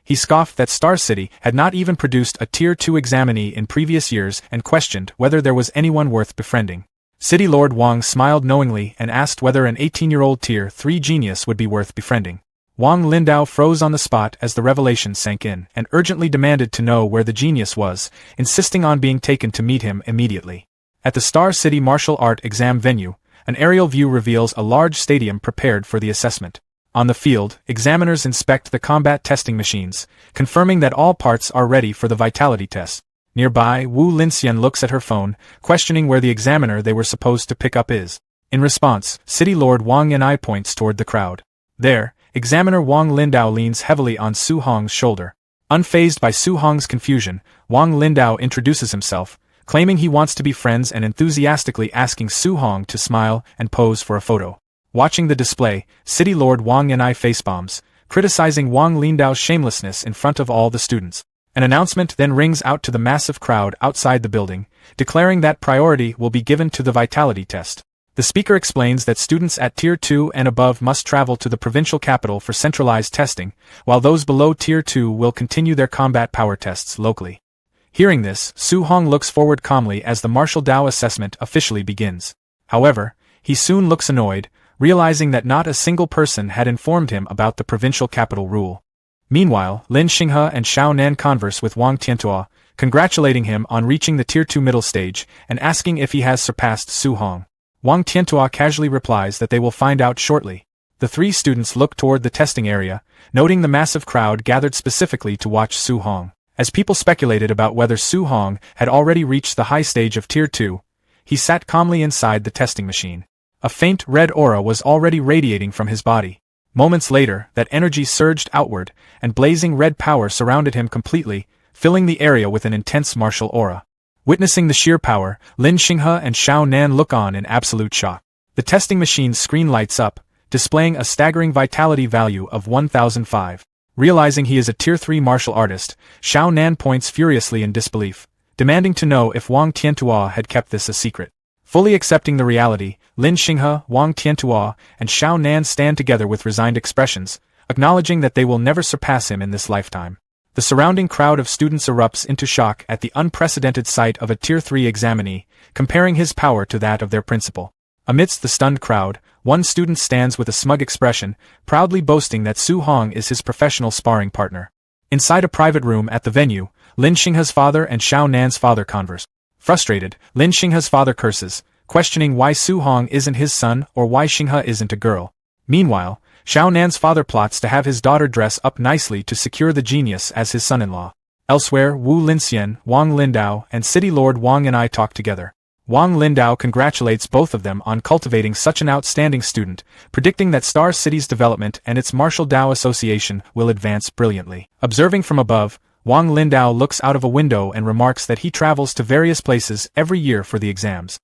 He scoffed that Star City had not even produced a Tier 2 examinee in previous years and questioned whether there was anyone worth befriending. City Lord Wang smiled knowingly and asked whether an 18-year-old Tier 3 genius would be worth befriending. Wang Lindao froze on the spot as the revelation sank in and urgently demanded to know where the genius was, insisting on being taken to meet him immediately. At the Star City martial art exam venue, an aerial view reveals a large stadium prepared for the assessment. On the field, examiners inspect the combat testing machines, confirming that all parts are ready for the vitality test. Nearby, Wu Linxian looks at her phone, questioning where the examiner they were supposed to pick up is. In response, City Lord Wang Yanai points toward the crowd. There, Examiner Wang Lindao leans heavily on Su Hong's shoulder. Unfazed by Su Hong's confusion, Wang Lindao introduces himself, claiming he wants to be friends and enthusiastically asking Su Hong to smile and pose for a photo. Watching the display, City Lord Wang Yanai facebombs, criticizing Wang Lindao's shamelessness in front of all the students. An announcement then rings out to the massive crowd outside the building, declaring that priority will be given to the vitality test. The speaker explains that students at Tier 2 and above must travel to the provincial capital for centralized testing, while those below Tier 2 will continue their combat power tests locally. Hearing this, Su Hong looks forward calmly as the martial Dao assessment officially begins. However, he soon looks annoyed, realizing that not a single person had informed him about the provincial capital rule. Meanwhile, Lin Xinghe and Xiao Nan converse with Wang Tiantua, congratulating him on reaching the Tier 2 middle stage and asking if he has surpassed Su Hong. Wang Tiantua casually replies that they will find out shortly. The 3 students look toward the testing area, noting the massive crowd gathered specifically to watch Su Hong. As people speculated about whether Su Hong had already reached the high stage of Tier 2, he sat calmly inside the testing machine. A faint red aura was already radiating from his body. Moments later, that energy surged outward, and blazing red power surrounded him completely, filling the area with an intense martial aura. Witnessing the sheer power, Lin Xinghe and Xiao Nan look on in absolute shock. The testing machine's screen lights up, displaying a staggering vitality value of 1005. Realizing he is a Tier 3 martial artist, Xiao Nan points furiously in disbelief, demanding to know if Wang Tiantua had kept this a secret. Fully accepting the reality, Lin Xinghe, Wang Tiantua, and Xiao Nan stand together with resigned expressions, acknowledging that they will never surpass him in this lifetime. The surrounding crowd of students erupts into shock at the unprecedented sight of a Tier 3 examinee, comparing his power to that of their principal. Amidst the stunned crowd, one student stands with a smug expression, proudly boasting that Su Hong is his professional sparring partner. Inside a private room at the venue, Lin Xinghe's father and Xiao Nan's father converse. Frustrated, Lin Xinghe's father curses, questioning why Su Hong isn't his son or why Xinghe isn't a girl. Meanwhile, Xiao Nan's father plots to have his daughter dress up nicely to secure the genius as his son-in-law. Elsewhere, Wu Linxian, Wang Lindao, and City Lord Wang Yanai talk together. Wang Lindao congratulates both of them on cultivating such an outstanding student, predicting that Star City's development and its Martial Dao Association will advance brilliantly. Observing from above, Wang Lindao looks out of a window and remarks that he travels to various places every year for the exams.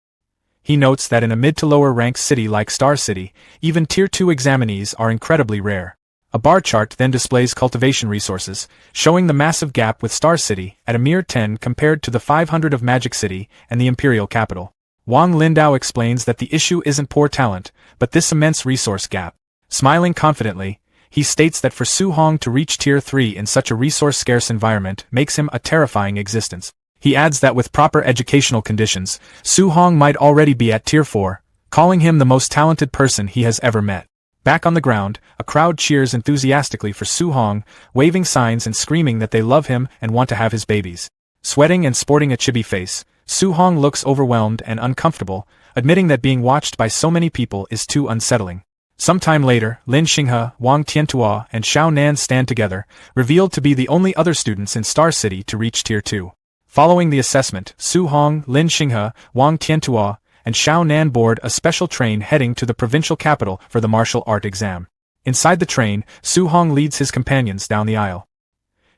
He notes that in a mid to lower ranked city like Star City, even Tier 2 examinees are incredibly rare. A bar chart then displays cultivation resources, showing the massive gap with Star City at a mere 10 compared to the 500 of Magic City and the Imperial Capital. Wang Lindao explains that the issue isn't poor talent, but this immense resource gap. Smiling confidently, he states that for Su Hong to reach Tier 3 in such a resource-scarce environment makes him a terrifying existence. He adds that with proper educational conditions, Su Hong might already be at Tier 4, calling him the most talented person he has ever met. Back on the ground, a crowd cheers enthusiastically for Su Hong, waving signs and screaming that they love him and want to have his babies. Sweating and sporting a chibi face, Su Hong looks overwhelmed and uncomfortable, admitting that being watched by so many people is too unsettling. Sometime later, Lin Xinghe, Wang Tiantua, and Xiao Nan stand together, revealed to be the only other students in Star City to reach Tier 2. Following the assessment, Su Hong, Lin Xinghe, Wang Tiantua, and Xiao Nan board a special train heading to the provincial capital for the martial art exam. Inside the train, Su Hong leads his companions down the aisle.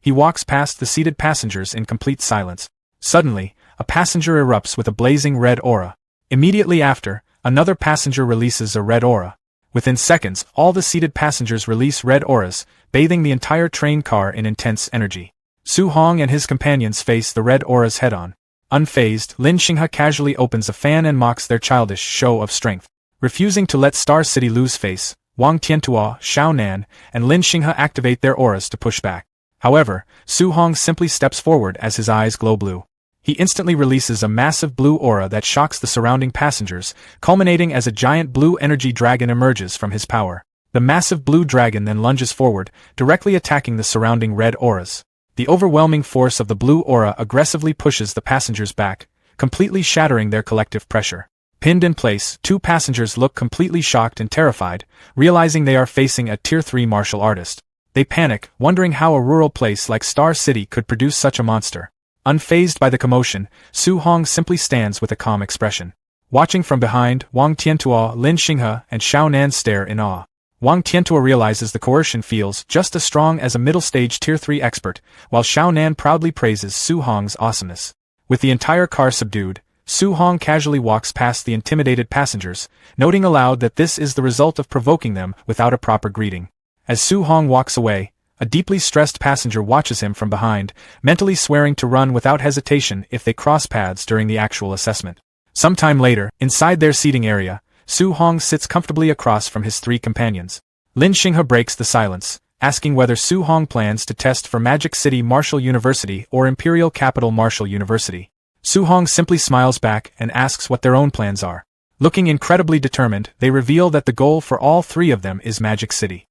He walks past the seated passengers in complete silence. Suddenly, a passenger erupts with a blazing red aura. Immediately after, another passenger releases a red aura. Within seconds, all the seated passengers release red auras, bathing the entire train car in intense energy. Su Hong and his companions face the red auras head-on. Unfazed, Lin Xinghe casually opens a fan and mocks their childish show of strength. Refusing to let Star City lose face, Wang Tiantua, Xiao Nan, and Lin Xinghe activate their auras to push back. However, Su Hong simply steps forward as his eyes glow blue. He instantly releases a massive blue aura that shocks the surrounding passengers, culminating as a giant blue energy dragon emerges from his power. The massive blue dragon then lunges forward, directly attacking the surrounding red auras. The overwhelming force of the blue aura aggressively pushes the passengers back, completely shattering their collective pressure. Pinned in place, two passengers look completely shocked and terrified, realizing they are facing a Tier 3 martial artist. They panic, wondering how a rural place like Star City could produce such a monster. Unfazed by the commotion, Su Hong simply stands with a calm expression. Watching from behind, Wang Tiantua, Lin Xinghe, and Xiao Nan stare in awe. Wang Tiantua realizes the coercion feels just as strong as a middle-stage Tier 3 expert, while Xiao Nan proudly praises Su Hong's awesomeness. With the entire car subdued, Su Hong casually walks past the intimidated passengers, noting aloud that this is the result of provoking them without a proper greeting. As Su Hong walks away, a deeply stressed passenger watches him from behind, mentally swearing to run without hesitation if they cross paths during the actual assessment. Sometime later, inside their seating area, Su Hong sits comfortably across from his three companions. Lin Xinghe breaks the silence, asking whether Su Hong plans to test for Magic City Martial University or Imperial Capital Martial University. Su Hong simply smiles back and asks what their own plans are. Looking incredibly determined, they reveal that the goal for all three of them is Magic City.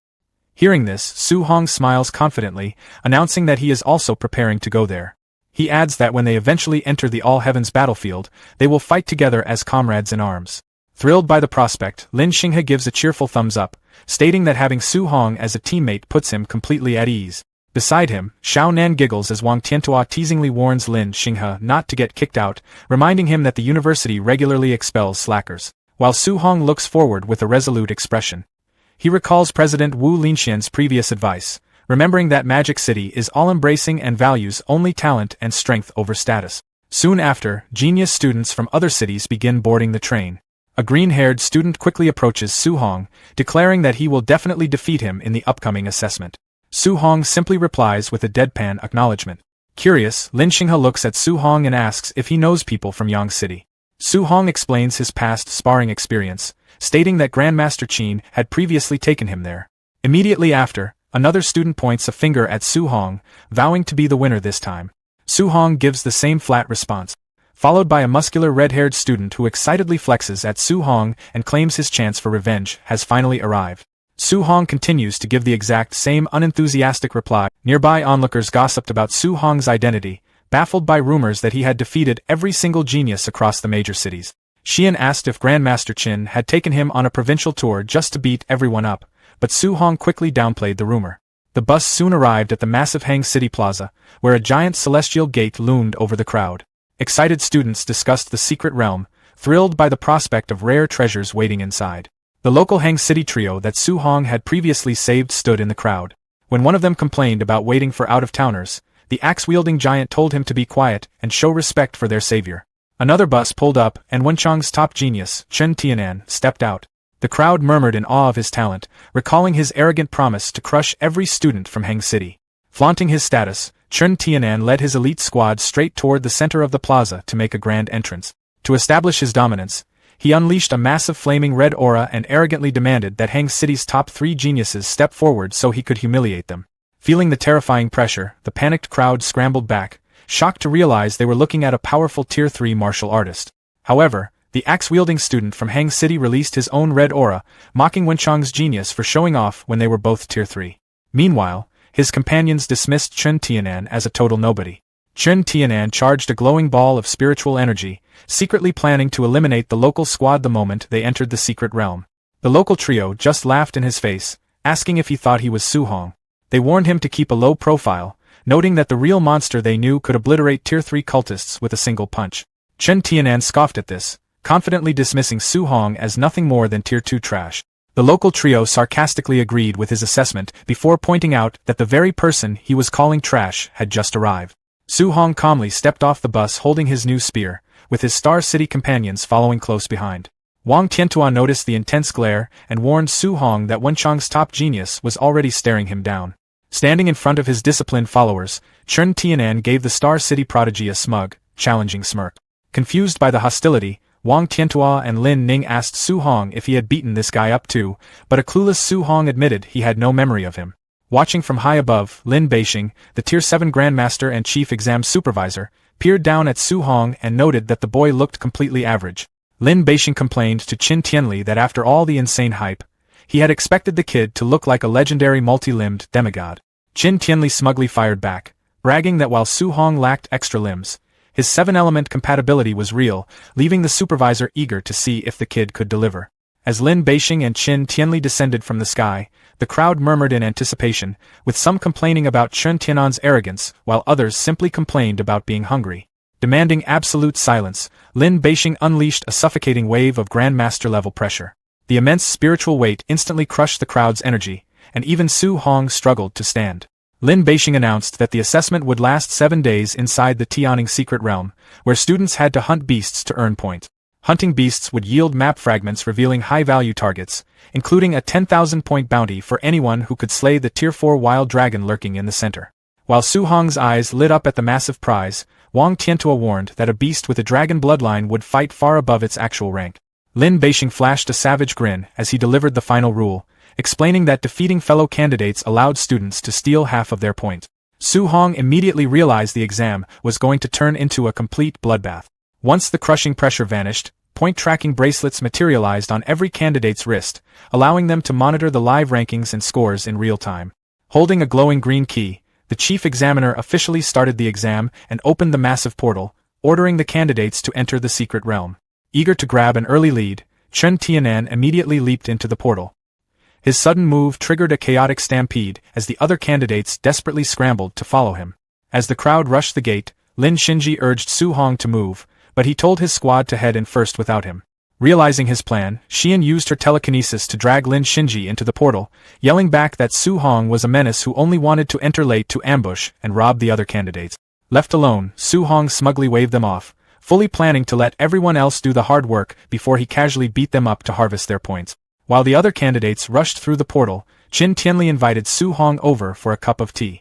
Hearing this, Su Hong smiles confidently, announcing that he is also preparing to go there. He adds that when they eventually enter the All Heavens battlefield, they will fight together as comrades in arms. Thrilled by the prospect, Lin Xinghe gives a cheerful thumbs up, stating that having Su Hong as a teammate puts him completely at ease. Beside him, Xiao Nan giggles as Wang Tiantua teasingly warns Lin Xinghe not to get kicked out, reminding him that the university regularly expels slackers. While Su Hong looks forward with a resolute expression. He recalls President Wu Linxian's previous advice, remembering that Magic City is all-embracing and values only talent and strength over status. Soon after, genius students from other cities begin boarding the train. A green-haired student quickly approaches Su Hong, declaring that he will definitely defeat him in the upcoming assessment. Su Hong simply replies with a deadpan acknowledgement. Curious, Lin Xinghe looks at Su Hong and asks if he knows people from Yang City. Su Hong explains his past sparring experience, stating that Grandmaster Qin had previously taken him there. Immediately after, another student points a finger at Su Hong, vowing to be the winner this time. Su Hong gives the same flat response, followed by a muscular red-haired student who excitedly flexes at Su Hong and claims his chance for revenge has finally arrived. Su Hong continues to give the exact same unenthusiastic reply. Nearby onlookers gossiped about Su Hong's identity, baffled by rumors that he had defeated every single genius across the major cities. Xian asked if Grandmaster Qin had taken him on a provincial tour just to beat everyone up, but Su Hong quickly downplayed the rumor. The bus soon arrived at the massive Hang City Plaza, where a giant celestial gate loomed over the crowd. Excited students discussed the secret realm, thrilled by the prospect of rare treasures waiting inside. The local Hang City trio that Su Hong had previously saved stood in the crowd. When one of them complained about waiting for out-of-towners, the axe-wielding giant told him to be quiet and show respect for their savior. Another bus pulled up, and Wenchang's top genius, Chen Tianan, stepped out. The crowd murmured in awe of his talent, recalling his arrogant promise to crush every student from Hang City. Flaunting his status, Chen Tianan led his elite squad straight toward the center of the plaza to make a grand entrance. To establish his dominance, he unleashed a massive flaming red aura and arrogantly demanded that Hang City's top 3 geniuses step forward so he could humiliate them. Feeling the terrifying pressure, the panicked crowd scrambled back, shocked to realize they were looking at a powerful Tier 3 martial artist. However, the axe-wielding student from Hang City released his own red aura, mocking Wenchang's genius for showing off when they were both Tier 3. Meanwhile, his companions dismissed Chen Tianan as a total nobody. Chen Tianan charged a glowing ball of spiritual energy, secretly planning to eliminate the local squad the moment they entered the secret realm. The local trio just laughed in his face, asking if he thought he was Su Hong. They warned him to keep a low profile, noting that the real monster they knew could obliterate Tier 3 cultists with a single punch. Chen Tianan scoffed at this, confidently dismissing Su Hong as nothing more than Tier 2 trash. The local trio sarcastically agreed with his assessment before pointing out that the very person he was calling trash had just arrived. Su Hong calmly stepped off the bus holding his new spear, with his Star City companions following close behind. Wang Tiantua noticed the intense glare and warned Su Hong that Wenchang's top genius was already staring him down. Standing in front of his disciplined followers, Chen Tianan gave the Star City prodigy a smug, challenging smirk. Confused by the hostility, Wang Tiantua and Lin Ning asked Su Hong if he had beaten this guy up too, but a clueless Su Hong admitted he had no memory of him. Watching from high above, Lin Beixing, the Tier 7 Grandmaster and Chief Exam Supervisor, peered down at Su Hong and noted that the boy looked completely average. Lin Beixing complained to Qin Tianli that after all the insane hype, he had expected the kid to look like a legendary multi-limbed demigod. Qin Tianli smugly fired back, bragging that while Su Hong lacked extra limbs, his 7-element compatibility was real, leaving the supervisor eager to see if the kid could deliver. As Lin Beixing and Qin Tianli descended from the sky, the crowd murmured in anticipation, with some complaining about Chen Tianan's arrogance, while others simply complained about being hungry. Demanding absolute silence, Lin Beixing unleashed a suffocating wave of Grandmaster-level pressure. The immense spiritual weight instantly crushed the crowd's energy, and even Su Hong struggled to stand. Lin Beixing announced that the assessment would last 7 days inside the Tianing secret realm, where students had to hunt beasts to earn points. Hunting beasts would yield map fragments revealing high-value targets, including a 10,000-point bounty for anyone who could slay the Tier 4 wild dragon lurking in the center. While Su Hong's eyes lit up at the massive prize, Wang Tiantua warned that a beast with a dragon bloodline would fight far above its actual rank. Lin Beixing flashed a savage grin as he delivered the final rule, explaining that defeating fellow candidates allowed students to steal half of their points. Su Hong immediately realized the exam was going to turn into a complete bloodbath. Once the crushing pressure vanished, point-tracking bracelets materialized on every candidate's wrist, allowing them to monitor the live rankings and scores in real time. Holding a glowing green key, the chief examiner officially started the exam and opened the massive portal, ordering the candidates to enter the secret realm. Eager to grab an early lead, Chen Tianan immediately leaped into the portal. His sudden move triggered a chaotic stampede as the other candidates desperately scrambled to follow him. As the crowd rushed the gate, Lin Xinji urged Su Hong to move, but he told his squad to head in first without him. Realizing his plan, Xian used her telekinesis to drag Lin Xinji into the portal, yelling back that Su Hong was a menace who only wanted to enter late to ambush and rob the other candidates. Left alone, Su Hong smugly waved them off, fully planning to let everyone else do the hard work before he casually beat them up to harvest their points. While the other candidates rushed through the portal, Qin Tianli invited Su Hong over for a cup of tea.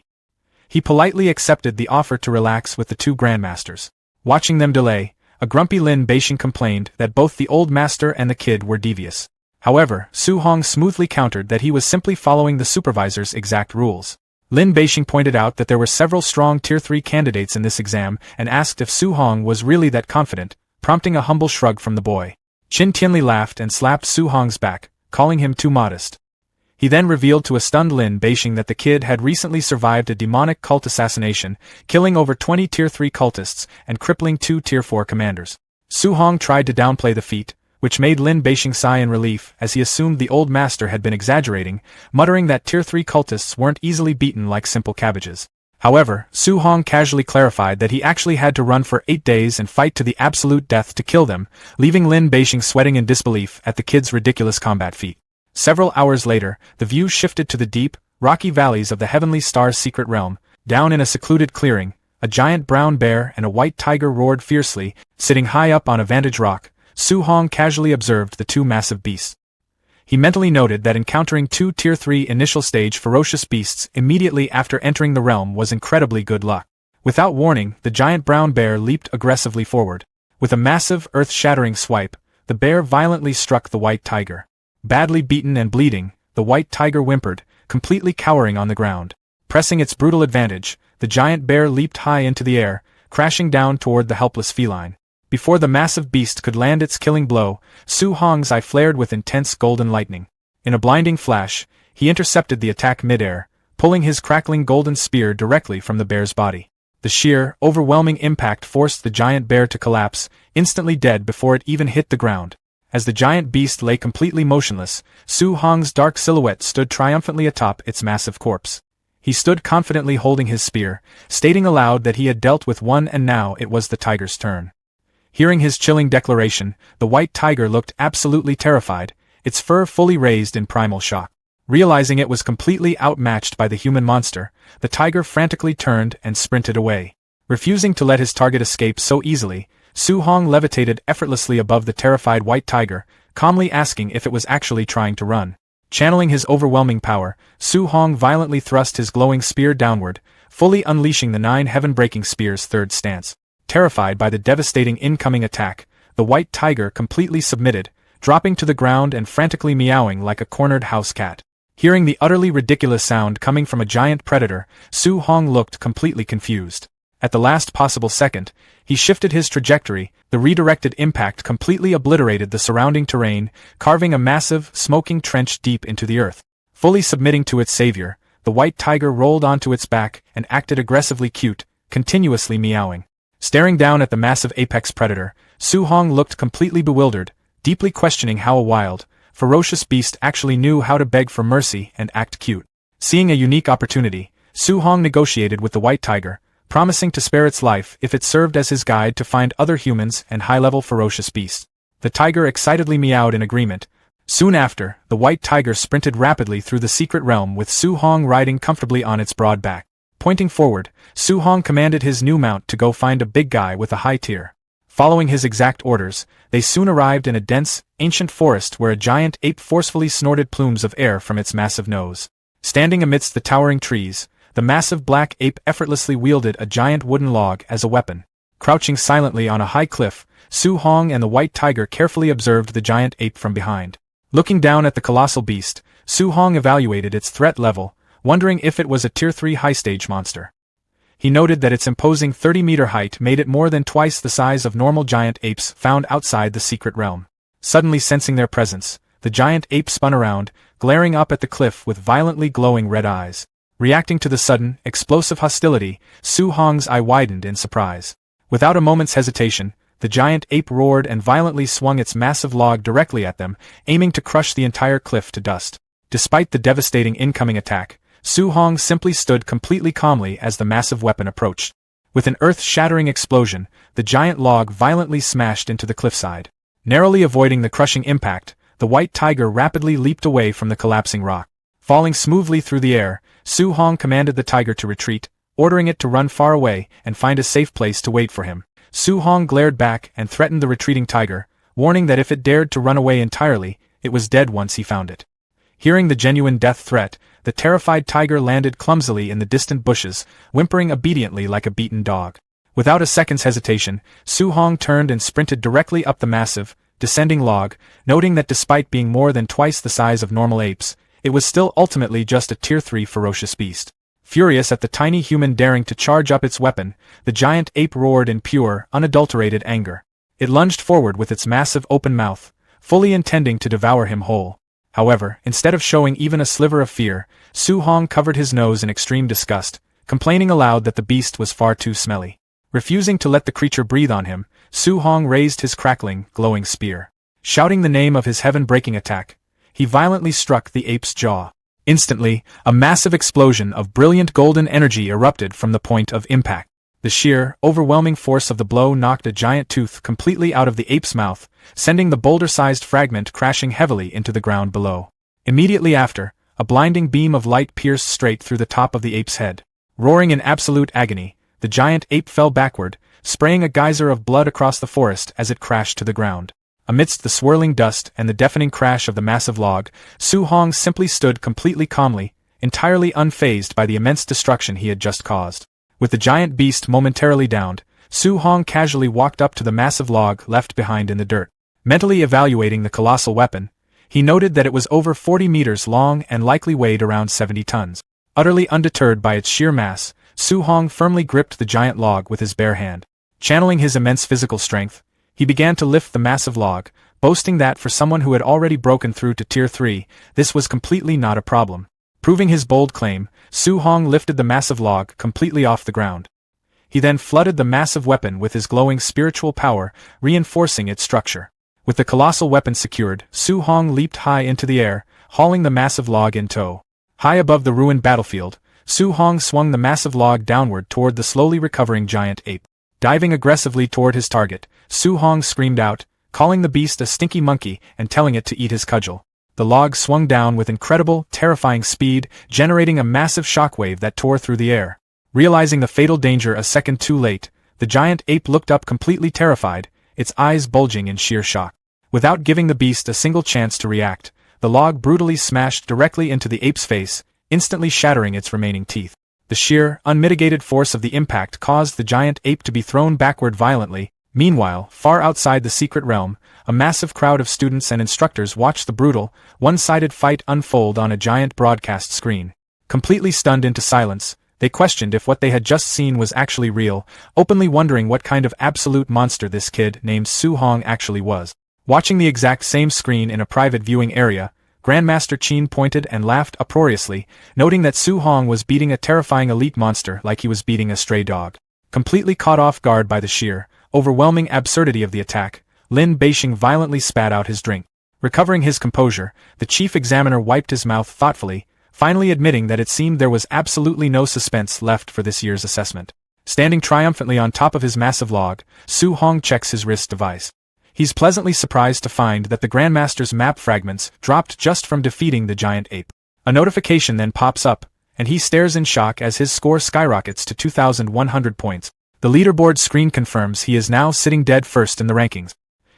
He politely accepted the offer to relax with the 2 grandmasters. Watching them delay, a grumpy Lin Beixing complained that both the old master and the kid were devious. However, Su Hong smoothly countered that he was simply following the supervisor's exact rules. Lin Beixing pointed out that there were several strong Tier 3 candidates in this exam and asked if Su Hong was really that confident, prompting a humble shrug from the boy. Qin Tianli laughed and slapped Su Hong's back, calling him too modest. He then revealed to a stunned Lin Beixing that the kid had recently survived a demonic cult assassination, killing over 20 Tier 3 cultists and crippling 2 Tier 4 commanders. Su Hong tried to downplay the feat, which made Lin Beixing sigh in relief as he assumed the old master had been exaggerating, muttering that Tier 3 cultists weren't easily beaten like simple cabbages. However, Su Hong casually clarified that he actually had to run for 8 days and fight to the absolute death to kill them, leaving Lin Beijing sweating in disbelief at the kid's ridiculous combat feat. Several hours later, the view shifted to the deep, rocky valleys of the Heavenly Star's secret realm. Down in a secluded clearing, a giant brown bear and a white tiger roared fiercely. Sitting high up on a vantage rock, Su Hong casually observed the two massive beasts. He mentally noted that encountering two Tier 3 initial stage ferocious beasts immediately after entering the realm was incredibly good luck. Without warning, the giant brown bear leaped aggressively forward. With a massive, earth-shattering swipe, the bear violently struck the white tiger. Badly beaten and bleeding, the white tiger whimpered, completely cowering on the ground. Pressing its brutal advantage, the giant bear leaped high into the air, crashing down toward the helpless feline. Before the massive beast could land its killing blow, Su Hong's eye flared with intense golden lightning. In a blinding flash, he intercepted the attack mid-air, pulling his crackling golden spear directly from the bear's body. The sheer, overwhelming impact forced the giant bear to collapse, instantly dead before it even hit the ground. As the giant beast lay completely motionless, Su Hong's dark silhouette stood triumphantly atop its massive corpse. He stood confidently holding his spear, stating aloud that he had dealt with one and now it was the tiger's turn. Hearing his chilling declaration, the white tiger looked absolutely terrified, its fur fully raised in primal shock. Realizing it was completely outmatched by the human monster, the tiger frantically turned and sprinted away. Refusing to let his target escape so easily, Su Hong levitated effortlessly above the terrified white tiger, calmly asking if it was actually trying to run. Channeling his overwhelming power, Su Hong violently thrust his glowing spear downward, fully unleashing the 9 heaven-breaking spear's third stance. Terrified by the devastating incoming attack, the white tiger completely submitted, dropping to the ground and frantically meowing like a cornered house cat. Hearing the utterly ridiculous sound coming from a giant predator, Su Hong looked completely confused. At the last possible second, he shifted his trajectory. The redirected impact completely obliterated the surrounding terrain, carving a massive, smoking trench deep into the earth. Fully submitting to its savior, the white tiger rolled onto its back and acted aggressively cute, continuously meowing. Staring down at the massive apex predator, Su Hong looked completely bewildered, deeply questioning how a wild, ferocious beast actually knew how to beg for mercy and act cute. Seeing a unique opportunity, Su Hong negotiated with the white tiger, promising to spare its life if it served as his guide to find other humans and high-level ferocious beasts. The tiger excitedly meowed in agreement. Soon after, the white tiger sprinted rapidly through the secret realm with Su Hong riding comfortably on its broad back. Pointing forward, Su Hong commanded his new mount to go find a big guy with a high tier. Following his exact orders, they soon arrived in a dense, ancient forest where a giant ape forcefully snorted plumes of air from its massive nose. Standing amidst the towering trees, the massive black ape effortlessly wielded a giant wooden log as a weapon. Crouching silently on a high cliff, Su Hong and the white tiger carefully observed the giant ape from behind. Looking down at the colossal beast, Su Hong evaluated its threat level, wondering if it was a Tier 3 high-stage monster. He noted that its imposing 30-meter height made it more than twice the size of normal giant apes found outside the secret realm. Suddenly sensing their presence, the giant ape spun around, glaring up at the cliff with violently glowing red eyes. Reacting to the sudden, explosive hostility, Su Hong's eye widened in surprise. Without a moment's hesitation, the giant ape roared and violently swung its massive log directly at them, aiming to crush the entire cliff to dust. Despite the devastating incoming attack, Su Hong simply stood completely calmly as the massive weapon approached. With an earth-shattering explosion, the giant log violently smashed into the cliffside. Narrowly avoiding the crushing impact, the white tiger rapidly leaped away from the collapsing rock. Falling smoothly through the air, Su Hong commanded the tiger to retreat, ordering it to run far away and find a safe place to wait for him. Su Hong glared back and threatened the retreating tiger, warning that if it dared to run away entirely, it was dead once he found it. Hearing the genuine death threat, the terrified tiger landed clumsily in the distant bushes, whimpering obediently like a beaten dog. Without a second's hesitation, Su Hong turned and sprinted directly up the massive, descending log, noting that despite being more than twice the size of normal apes, it was still ultimately just a Tier 3 ferocious beast. Furious at the tiny human daring to charge up its weapon, the giant ape roared in pure, unadulterated anger. It lunged forward with its massive open mouth, fully intending to devour him whole. However, instead of showing even a sliver of fear, Su Hong covered his nose in extreme disgust, complaining aloud that the beast was far too smelly. Refusing to let the creature breathe on him, Su Hong raised his crackling, glowing spear. Shouting the name of his heaven-breaking attack, he violently struck the ape's jaw. Instantly, a massive explosion of brilliant golden energy erupted from the point of impact. The sheer, overwhelming force of the blow knocked a giant tooth completely out of the ape's mouth, sending the boulder-sized fragment crashing heavily into the ground below. Immediately after, a blinding beam of light pierced straight through the top of the ape's head. Roaring in absolute agony, the giant ape fell backward, spraying a geyser of blood across the forest as it crashed to the ground. Amidst the swirling dust and the deafening crash of the massive log, Su Hong simply stood completely calmly, entirely unfazed by the immense destruction he had just caused. With the giant beast momentarily downed, Su Hong casually walked up to the massive log left behind in the dirt. Mentally evaluating the colossal weapon, he noted that it was over 40 meters long and likely weighed around 70 tons. Utterly undeterred by its sheer mass, Su Hong firmly gripped the giant log with his bare hand. Channeling his immense physical strength, he began to lift the massive log, boasting that for someone who had already broken through to Tier 3, this was completely not a problem. Proving his bold claim, Su Hong lifted the massive log completely off the ground. He then flooded the massive weapon with his glowing spiritual power, reinforcing its structure. With the colossal weapon secured, Su Hong leaped high into the air, hauling the massive log in tow. High above the ruined battlefield, Su Hong swung the massive log downward toward the slowly recovering giant ape. Diving aggressively toward his target, Su Hong screamed out, calling the beast a stinky monkey and telling it to eat his cudgel. The log swung down with incredible, terrifying speed, generating a massive shockwave that tore through the air. Realizing the fatal danger a second too late, the giant ape looked up completely terrified, its eyes bulging in sheer shock. Without giving the beast a single chance to react, the log brutally smashed directly into the ape's face, instantly shattering its remaining teeth. The sheer, unmitigated force of the impact caused the giant ape to be thrown backward violently. Meanwhile, far outside the secret realm, a massive crowd of students and instructors watched the brutal, one-sided fight unfold on a giant broadcast screen. Completely stunned into silence, they questioned if what they had just seen was actually real, openly wondering what kind of absolute monster this kid named Su Hong actually was. Watching the exact same screen in a private viewing area, Grandmaster Qin pointed and laughed uproariously, noting that Su Hong was beating a terrifying elite monster like he was beating a stray dog. Completely caught off guard by the sheer, overwhelming absurdity of the attack, Lin Beixing violently spat out his drink. Recovering his composure, the chief examiner wiped his mouth thoughtfully, finally admitting that it seemed there was absolutely no suspense left for this year's assessment. Standing triumphantly on top of his massive log, Su Hong checks his wrist device. He's pleasantly surprised to find that the Grandmaster's map fragments dropped just from defeating the giant ape. A notification then pops up, and he stares in shock as his score skyrockets to 2,100 points. The leaderboard screen confirms he is now sitting dead first in the rankings.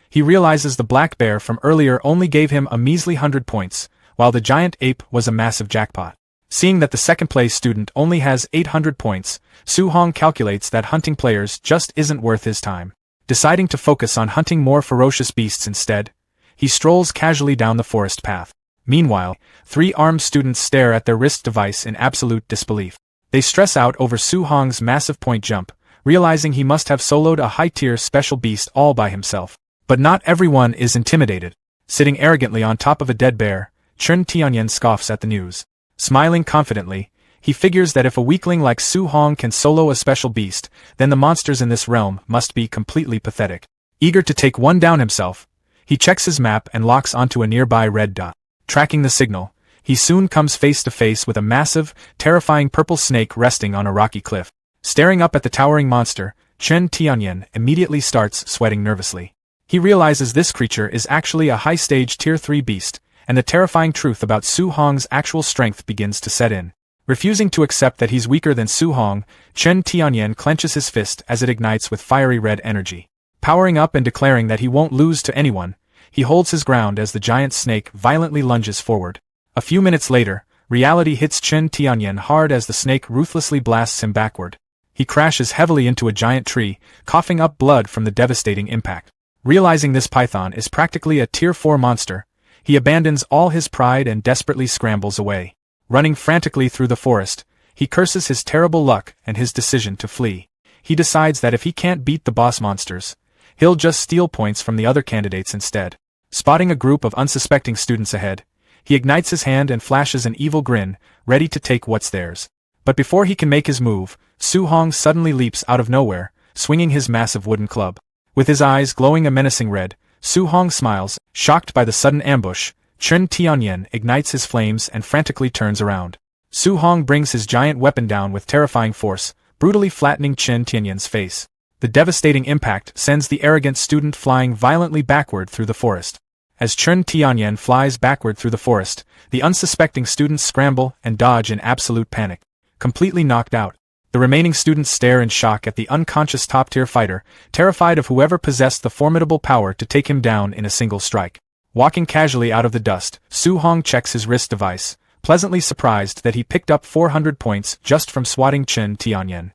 He realizes the black bear from earlier only gave him a measly 100 points, while the giant ape was a massive jackpot. Seeing that the second-place student only has 800 points, Su Hong calculates that hunting players just isn't worth his time. Deciding to focus on hunting more ferocious beasts instead, he strolls casually down the forest path. Meanwhile, 3 armed students stare at their wrist device in absolute disbelief. They stress out over Su Hong's massive point jump, realizing he must have soloed a high-tier special beast all by himself. But not everyone is intimidated. Sitting arrogantly on top of a dead bear, Chen Tianyan scoffs at the news. Smiling confidently, he figures that if a weakling like Su Hong can solo a special beast, then the monsters in this realm must be completely pathetic. Eager to take one down himself, he checks his map and locks onto a nearby red dot. Tracking the signal, he soon comes face to face with a massive, terrifying purple snake resting on a rocky cliff. Staring up at the towering monster, Chen Tianyan immediately starts sweating nervously. He realizes this creature is actually a high-stage Tier 3 beast, and the terrifying truth about Su Hong's actual strength begins to set in. Refusing to accept that he's weaker than Su Hong, Chen Tianyan clenches his fist as it ignites with fiery red energy. Powering up and declaring that he won't lose to anyone, he holds his ground as the giant snake violently lunges forward. A few minutes later, reality hits Chen Tianyan hard as the snake ruthlessly blasts him backward. He crashes heavily into a giant tree, coughing up blood from the devastating impact. Realizing this python is practically a Tier 4 monster, he abandons all his pride and desperately scrambles away. Running frantically through the forest, he curses his terrible luck and his decision to flee. He decides that if he can't beat the boss monsters, he'll just steal points from the other candidates instead. Spotting a group of unsuspecting students ahead, he ignites his hand and flashes an evil grin, ready to take what's theirs. But before he can make his move, Su Hong suddenly leaps out of nowhere, swinging his massive wooden club. With his eyes glowing a menacing red, Su Hong smiles, shocked by the sudden ambush, Chen Tianyan ignites his flames and frantically turns around. Su Hong brings his giant weapon down with terrifying force, brutally flattening Chen Tianyan's face. The devastating impact sends the arrogant student flying violently backward through the forest. As Chen Tianyan flies backward through the forest, the unsuspecting students scramble and dodge in absolute panic. Completely knocked out, the remaining students stare in shock at the unconscious top-tier fighter, terrified of whoever possessed the formidable power to take him down in a single strike. Walking casually out of the dust, Su Hong checks his wrist device, pleasantly surprised that he picked up 400 points just from swatting Chen Tianyan.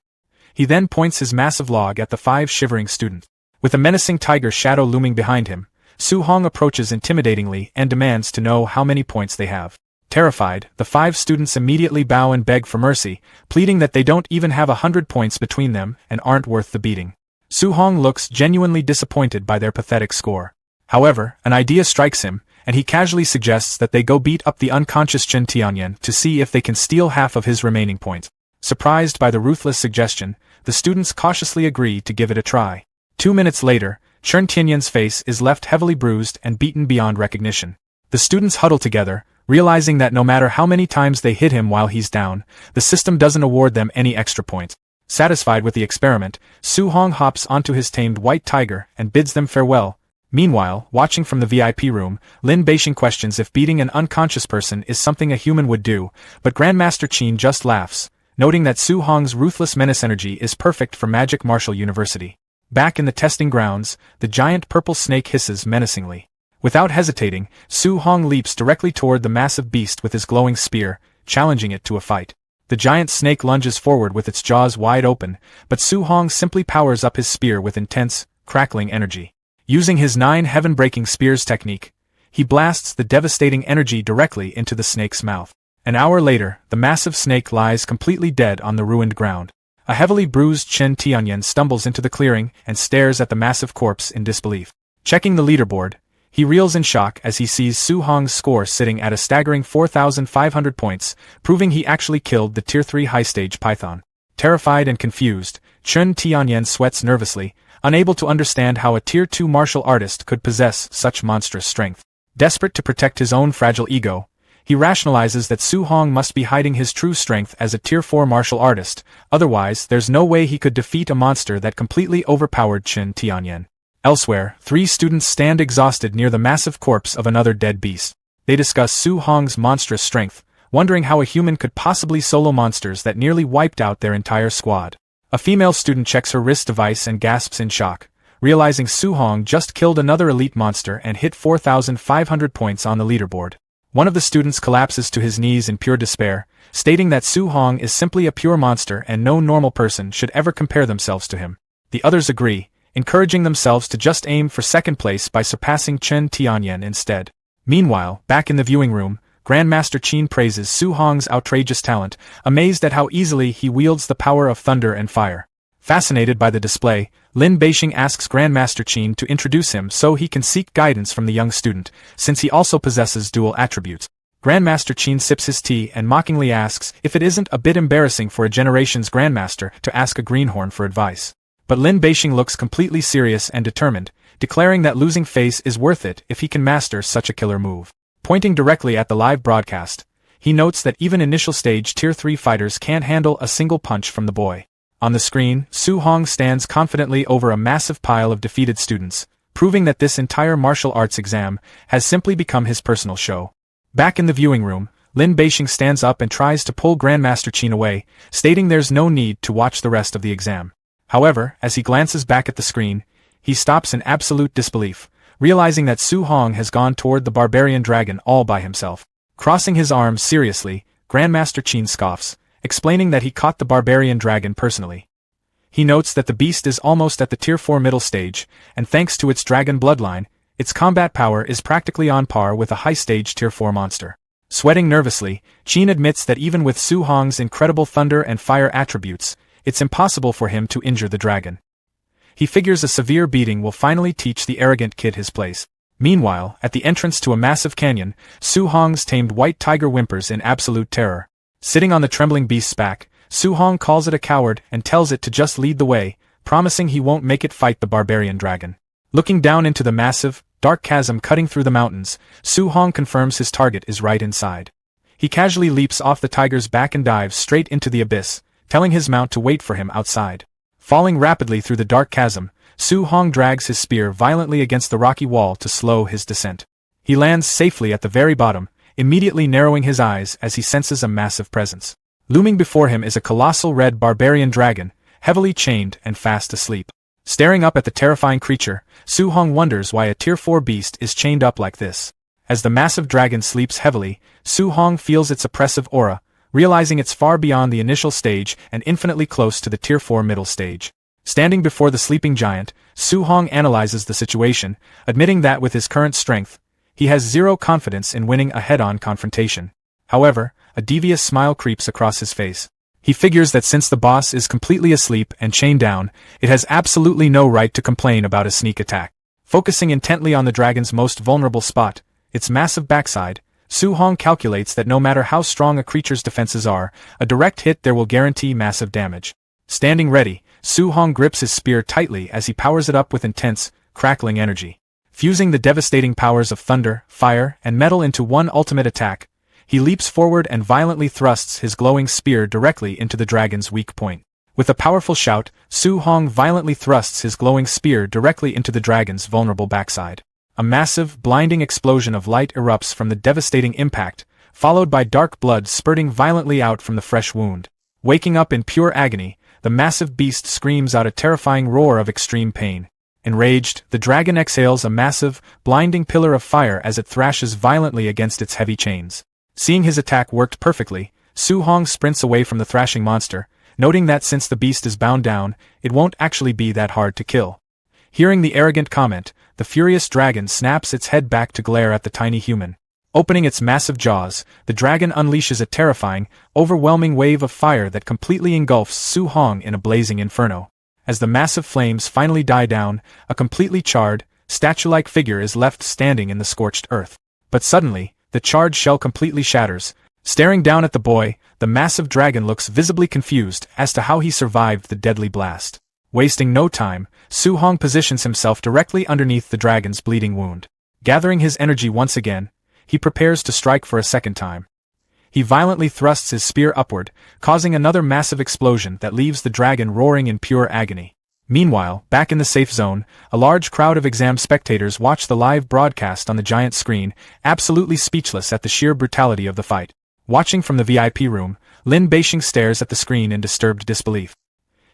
He then points his massive log at the 5 shivering students. With a menacing tiger shadow looming behind him, Su Hong approaches intimidatingly and demands to know how many points they have. Terrified, the 5 students immediately bow and beg for mercy, pleading that they don't even have 100 points between them and aren't worth the beating. Su Hong looks genuinely disappointed by their pathetic score. However, an idea strikes him, and he casually suggests that they go beat up the unconscious Chen Tianyan to see if they can steal half of his remaining points. Surprised by the ruthless suggestion, the students cautiously agree to give it a try. 2 minutes later, Chen Tianyan's face is left heavily bruised and beaten beyond recognition. The students huddle together, realizing that no matter how many times they hit him while he's down, the system doesn't award them any extra points. Satisfied with the experiment, Su Hong hops onto his tamed white tiger and bids them farewell. Meanwhile, watching from the VIP room, Lin Beixing questions if beating an unconscious person is something a human would do, but Grandmaster Qin just laughs, noting that Su Hong's ruthless menace energy is perfect for Magic Martial University. Back in the testing grounds, the giant purple snake hisses menacingly. Without hesitating, Su Hong leaps directly toward the massive beast with his glowing spear, challenging it to a fight. The giant snake lunges forward with its jaws wide open, but Su Hong simply powers up his spear with intense, crackling energy. Using his 9 heaven-breaking spears technique, he blasts the devastating energy directly into the snake's mouth. An hour later, the massive snake lies completely dead on the ruined ground. A heavily bruised Chen Tianyan stumbles into the clearing and stares at the massive corpse in disbelief. Checking the leaderboard, he reels in shock as he sees Su Hong's score sitting at a staggering 4,500 points, proving he actually killed the Tier 3 high-stage python. Terrified and confused, Chen Tianyan sweats nervously, unable to understand how a Tier 2 martial artist could possess such monstrous strength. Desperate to protect his own fragile ego, he rationalizes that Su Hong must be hiding his true strength as a Tier 4 martial artist, otherwise there's no way he could defeat a monster that completely overpowered Chen Tianyan. Elsewhere, 3 students stand exhausted near the massive corpse of another dead beast. They discuss Su Hong's monstrous strength, wondering how a human could possibly solo monsters that nearly wiped out their entire squad. A female student checks her wrist device and gasps in shock, realizing Su Hong just killed another elite monster and hit 4,500 points on the leaderboard. One of the students collapses to his knees in pure despair, stating that Su Hong is simply a pure monster and no normal person should ever compare themselves to him. The others agree, encouraging themselves to just aim for second place by surpassing Chen Tianyan instead. Meanwhile, back in the viewing room, Grandmaster Qin praises Su Hong's outrageous talent, amazed at how easily he wields the power of thunder and fire. Fascinated by the display, Lin Beixing asks Grandmaster Qin to introduce him so he can seek guidance from the young student, since he also possesses dual attributes. Grandmaster Qin sips his tea and mockingly asks if it isn't a bit embarrassing for a generation's grandmaster to ask a greenhorn for advice. But Lin Beixing looks completely serious and determined, declaring that losing face is worth it if he can master such a killer move. Pointing directly at the live broadcast, he notes that even initial stage Tier 3 fighters can't handle a single punch from the boy. On the screen, Su Hong stands confidently over a massive pile of defeated students, proving that this entire martial arts exam has simply become his personal show. Back in the viewing room, Lin Beixing stands up and tries to pull Grandmaster Qin away, stating there's no need to watch the rest of the exam. However, as he glances back at the screen, he stops in absolute disbelief, realizing that Su Hong has gone toward the barbarian dragon all by himself. Crossing his arms seriously, Grandmaster Qin scoffs, explaining that he caught the barbarian dragon personally. He notes that the beast is almost at the Tier 4 middle stage, and thanks to its dragon bloodline, its combat power is practically on par with a high-stage Tier 4 monster. Sweating nervously, Qin admits that even with Su Hong's incredible thunder and fire attributes, it's impossible for him to injure the dragon. He figures a severe beating will finally teach the arrogant kid his place. Meanwhile, at the entrance to a massive canyon, Su Hong's tamed white tiger whimpers in absolute terror. Sitting on the trembling beast's back, Su Hong calls it a coward and tells it to just lead the way, promising he won't make it fight the barbarian dragon. Looking down into the massive, dark chasm cutting through the mountains, Su Hong confirms his target is right inside. He casually leaps off the tiger's back and dives straight into the abyss, telling his mount to wait for him outside. Falling rapidly through the dark chasm, Su Hong drags his spear violently against the rocky wall to slow his descent. He lands safely at the very bottom, immediately narrowing his eyes as he senses a massive presence. Looming before him is a colossal red barbarian dragon, heavily chained and fast asleep. Staring up at the terrifying creature, Su Hong wonders why a Tier 4 beast is chained up like this. As the massive dragon sleeps heavily, Su Hong feels its oppressive aura, realizing it's far beyond the initial stage and infinitely close to the Tier 4 middle stage. Standing before the sleeping giant, Su Hong analyzes the situation, admitting that with his current strength, he has zero confidence in winning a head-on confrontation. However, a devious smile creeps across his face. He figures that since the boss is completely asleep and chained down, it has absolutely no right to complain about a sneak attack. Focusing intently on the dragon's most vulnerable spot, its massive backside, Su Hong calculates that no matter how strong a creature's defenses are, a direct hit there will guarantee massive damage. Standing ready, Su Hong grips his spear tightly as he powers it up with intense, crackling energy. Fusing the devastating powers of thunder, fire, and metal into one ultimate attack, he leaps forward and violently thrusts his glowing spear directly into the dragon's weak point. With a powerful shout, Su Hong violently thrusts his glowing spear directly into the dragon's vulnerable backside. A massive, blinding explosion of light erupts from the devastating impact, followed by dark blood spurting violently out from the fresh wound. Waking up in pure agony, the massive beast screams out a terrifying roar of extreme pain. Enraged, the dragon exhales a massive, blinding pillar of fire as it thrashes violently against its heavy chains. Seeing his attack worked perfectly, Su Hong sprints away from the thrashing monster, noting that since the beast is bound down, it won't actually be that hard to kill. Hearing the arrogant comment, the furious dragon snaps its head back to glare at the tiny human. Opening its massive jaws, the dragon unleashes a terrifying, overwhelming wave of fire that completely engulfs Su Hong in a blazing inferno. As the massive flames finally die down, a completely charred, statue-like figure is left standing in the scorched earth. But suddenly, the charred shell completely shatters. Staring down at the boy, the massive dragon looks visibly confused as to how he survived the deadly blast. Wasting no time, Su Hong positions himself directly underneath the dragon's bleeding wound. Gathering his energy once again, he prepares to strike for a second time. He violently thrusts his spear upward, causing another massive explosion that leaves the dragon roaring in pure agony. Meanwhile, back in the safe zone, a large crowd of exam spectators watch the live broadcast on the giant screen, absolutely speechless at the sheer brutality of the fight. Watching from the VIP room, Lin Beixing stares at the screen in disturbed disbelief.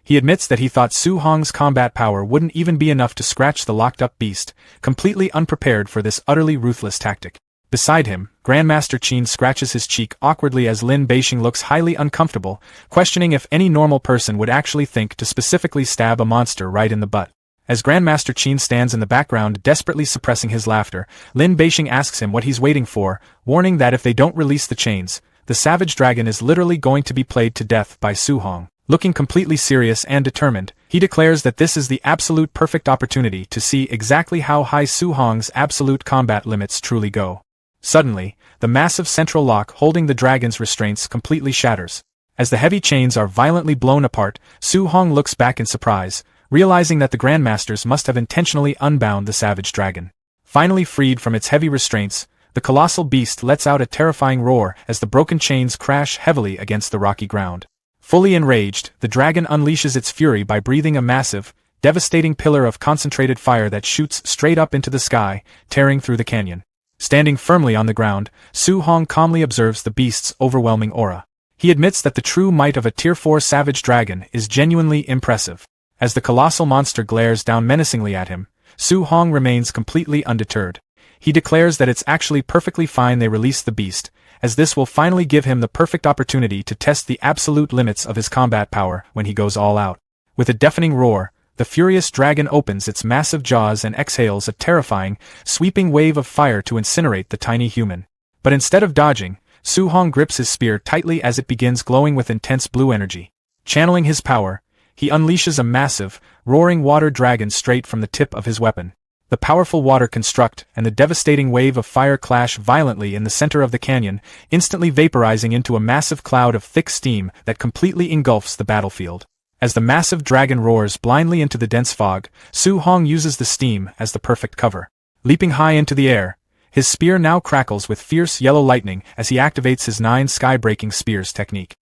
He admits that he thought Su Hong's combat power wouldn't even be enough to scratch the locked-up beast, completely unprepared for this utterly ruthless tactic. Beside him, Grandmaster Qin scratches his cheek awkwardly as Lin Beixing looks highly uncomfortable, questioning if any normal person would actually think to specifically stab a monster right in the butt. As Grandmaster Qin stands in the background desperately suppressing his laughter, Lin Beixing asks him what he's waiting for, warning that if they don't release the chains, the savage dragon is literally going to be played to death by Su Hong. Looking completely serious and determined, he declares that this is the absolute perfect opportunity to see exactly how high Su Hong's absolute combat limits truly go. Suddenly, the massive central lock holding the dragon's restraints completely shatters. As the heavy chains are violently blown apart, Su Hong looks back in surprise, realizing that the Grandmasters must have intentionally unbound the savage dragon. Finally freed from its heavy restraints, the colossal beast lets out a terrifying roar as the broken chains crash heavily against the rocky ground. Fully enraged, the dragon unleashes its fury by breathing a massive, devastating pillar of concentrated fire that shoots straight up into the sky, tearing through the canyon. Standing firmly on the ground, Su Hong calmly observes the beast's overwhelming aura. He admits that the true might of a Tier 4 savage dragon is genuinely impressive. As the colossal monster glares down menacingly at him, Su Hong remains completely undeterred. He declares that it's actually perfectly fine they release the beast, as this will finally give him the perfect opportunity to test the absolute limits of his combat power when he goes all out. With a deafening roar, the furious dragon opens its massive jaws and exhales a terrifying, sweeping wave of fire to incinerate the tiny human. But instead of dodging, Su Hong grips his spear tightly as it begins glowing with intense blue energy. Channeling his power, he unleashes a massive, roaring water dragon straight from the tip of his weapon. The powerful water construct and the devastating wave of fire clash violently in the center of the canyon, instantly vaporizing into a massive cloud of thick steam that completely engulfs the battlefield. As the massive dragon roars blindly into the dense fog, Su Hong uses the steam as the perfect cover. Leaping high into the air, his spear now crackles with fierce yellow lightning as he activates his 9 sky-breaking spears technique.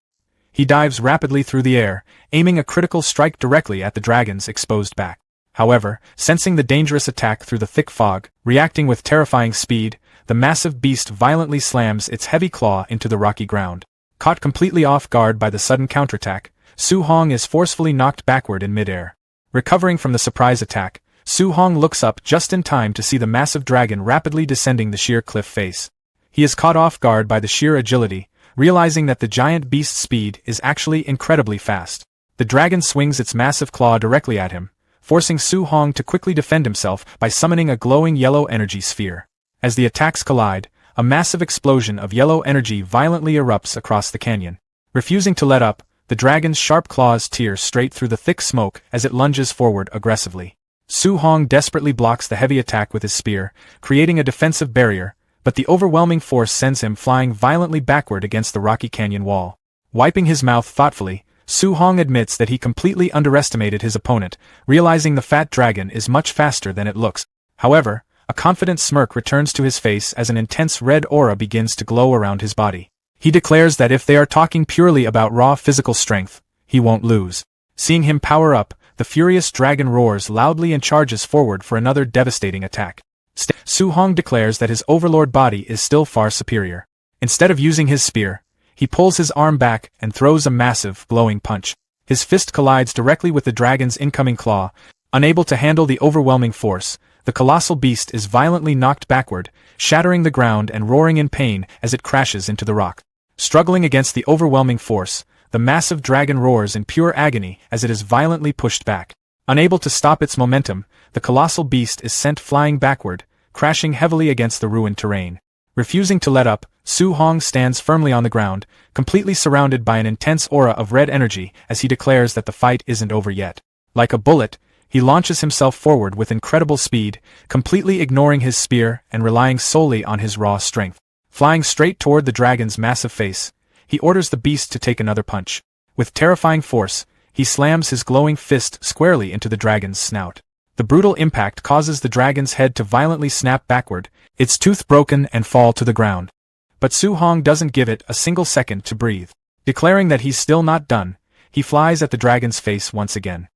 He dives rapidly through the air, aiming a critical strike directly at the dragon's exposed back. However, sensing the dangerous attack through the thick fog, reacting with terrifying speed, the massive beast violently slams its heavy claw into the rocky ground. Caught completely off guard by the sudden counterattack, Su Hong is forcefully knocked backward in midair. Recovering from the surprise attack, Su Hong looks up just in time to see the massive dragon rapidly descending the sheer cliff face. He is caught off guard by the sheer agility, realizing that the giant beast's speed is actually incredibly fast. The dragon swings its massive claw directly at him, forcing Su Hong to quickly defend himself by summoning a glowing yellow energy sphere. As the attacks collide, a massive explosion of yellow energy violently erupts across the canyon. Refusing to let up, the dragon's sharp claws tear straight through the thick smoke as it lunges forward aggressively. Su Hong desperately blocks the heavy attack with his spear, creating a defensive barrier, but the overwhelming force sends him flying violently backward against the rocky canyon wall. Wiping his mouth thoughtfully, Su Hong admits that he completely underestimated his opponent, realizing the fat dragon is much faster than it looks. However, a confident smirk returns to his face as an intense red aura begins to glow around his body. He declares that if they are talking purely about raw physical strength, he won't lose. Seeing him power up, the furious dragon roars loudly and charges forward for another devastating attack. Su Hong declares that his overlord body is still far superior. Instead of using his spear, he pulls his arm back and throws a massive, glowing punch. His fist collides directly with the dragon's incoming claw. Unable to handle the overwhelming force, the colossal beast is violently knocked backward, shattering the ground and roaring in pain as it crashes into the rock. Struggling against the overwhelming force, the massive dragon roars in pure agony as it is violently pushed back. Unable to stop its momentum, the colossal beast is sent flying backward, crashing heavily against the ruined terrain. Refusing to let up, Su Hong stands firmly on the ground, completely surrounded by an intense aura of red energy as he declares that the fight isn't over yet. Like a bullet, he launches himself forward with incredible speed, completely ignoring his spear and relying solely on his raw strength. Flying straight toward the dragon's massive face, he orders the beast to take another punch. With terrifying force, he slams his glowing fist squarely into the dragon's snout. The brutal impact causes the dragon's head to violently snap backward, its tooth broken and fall to the ground. But Su Hong doesn't give it a single second to breathe. Declaring that he's still not done, he flies at the dragon's face once again.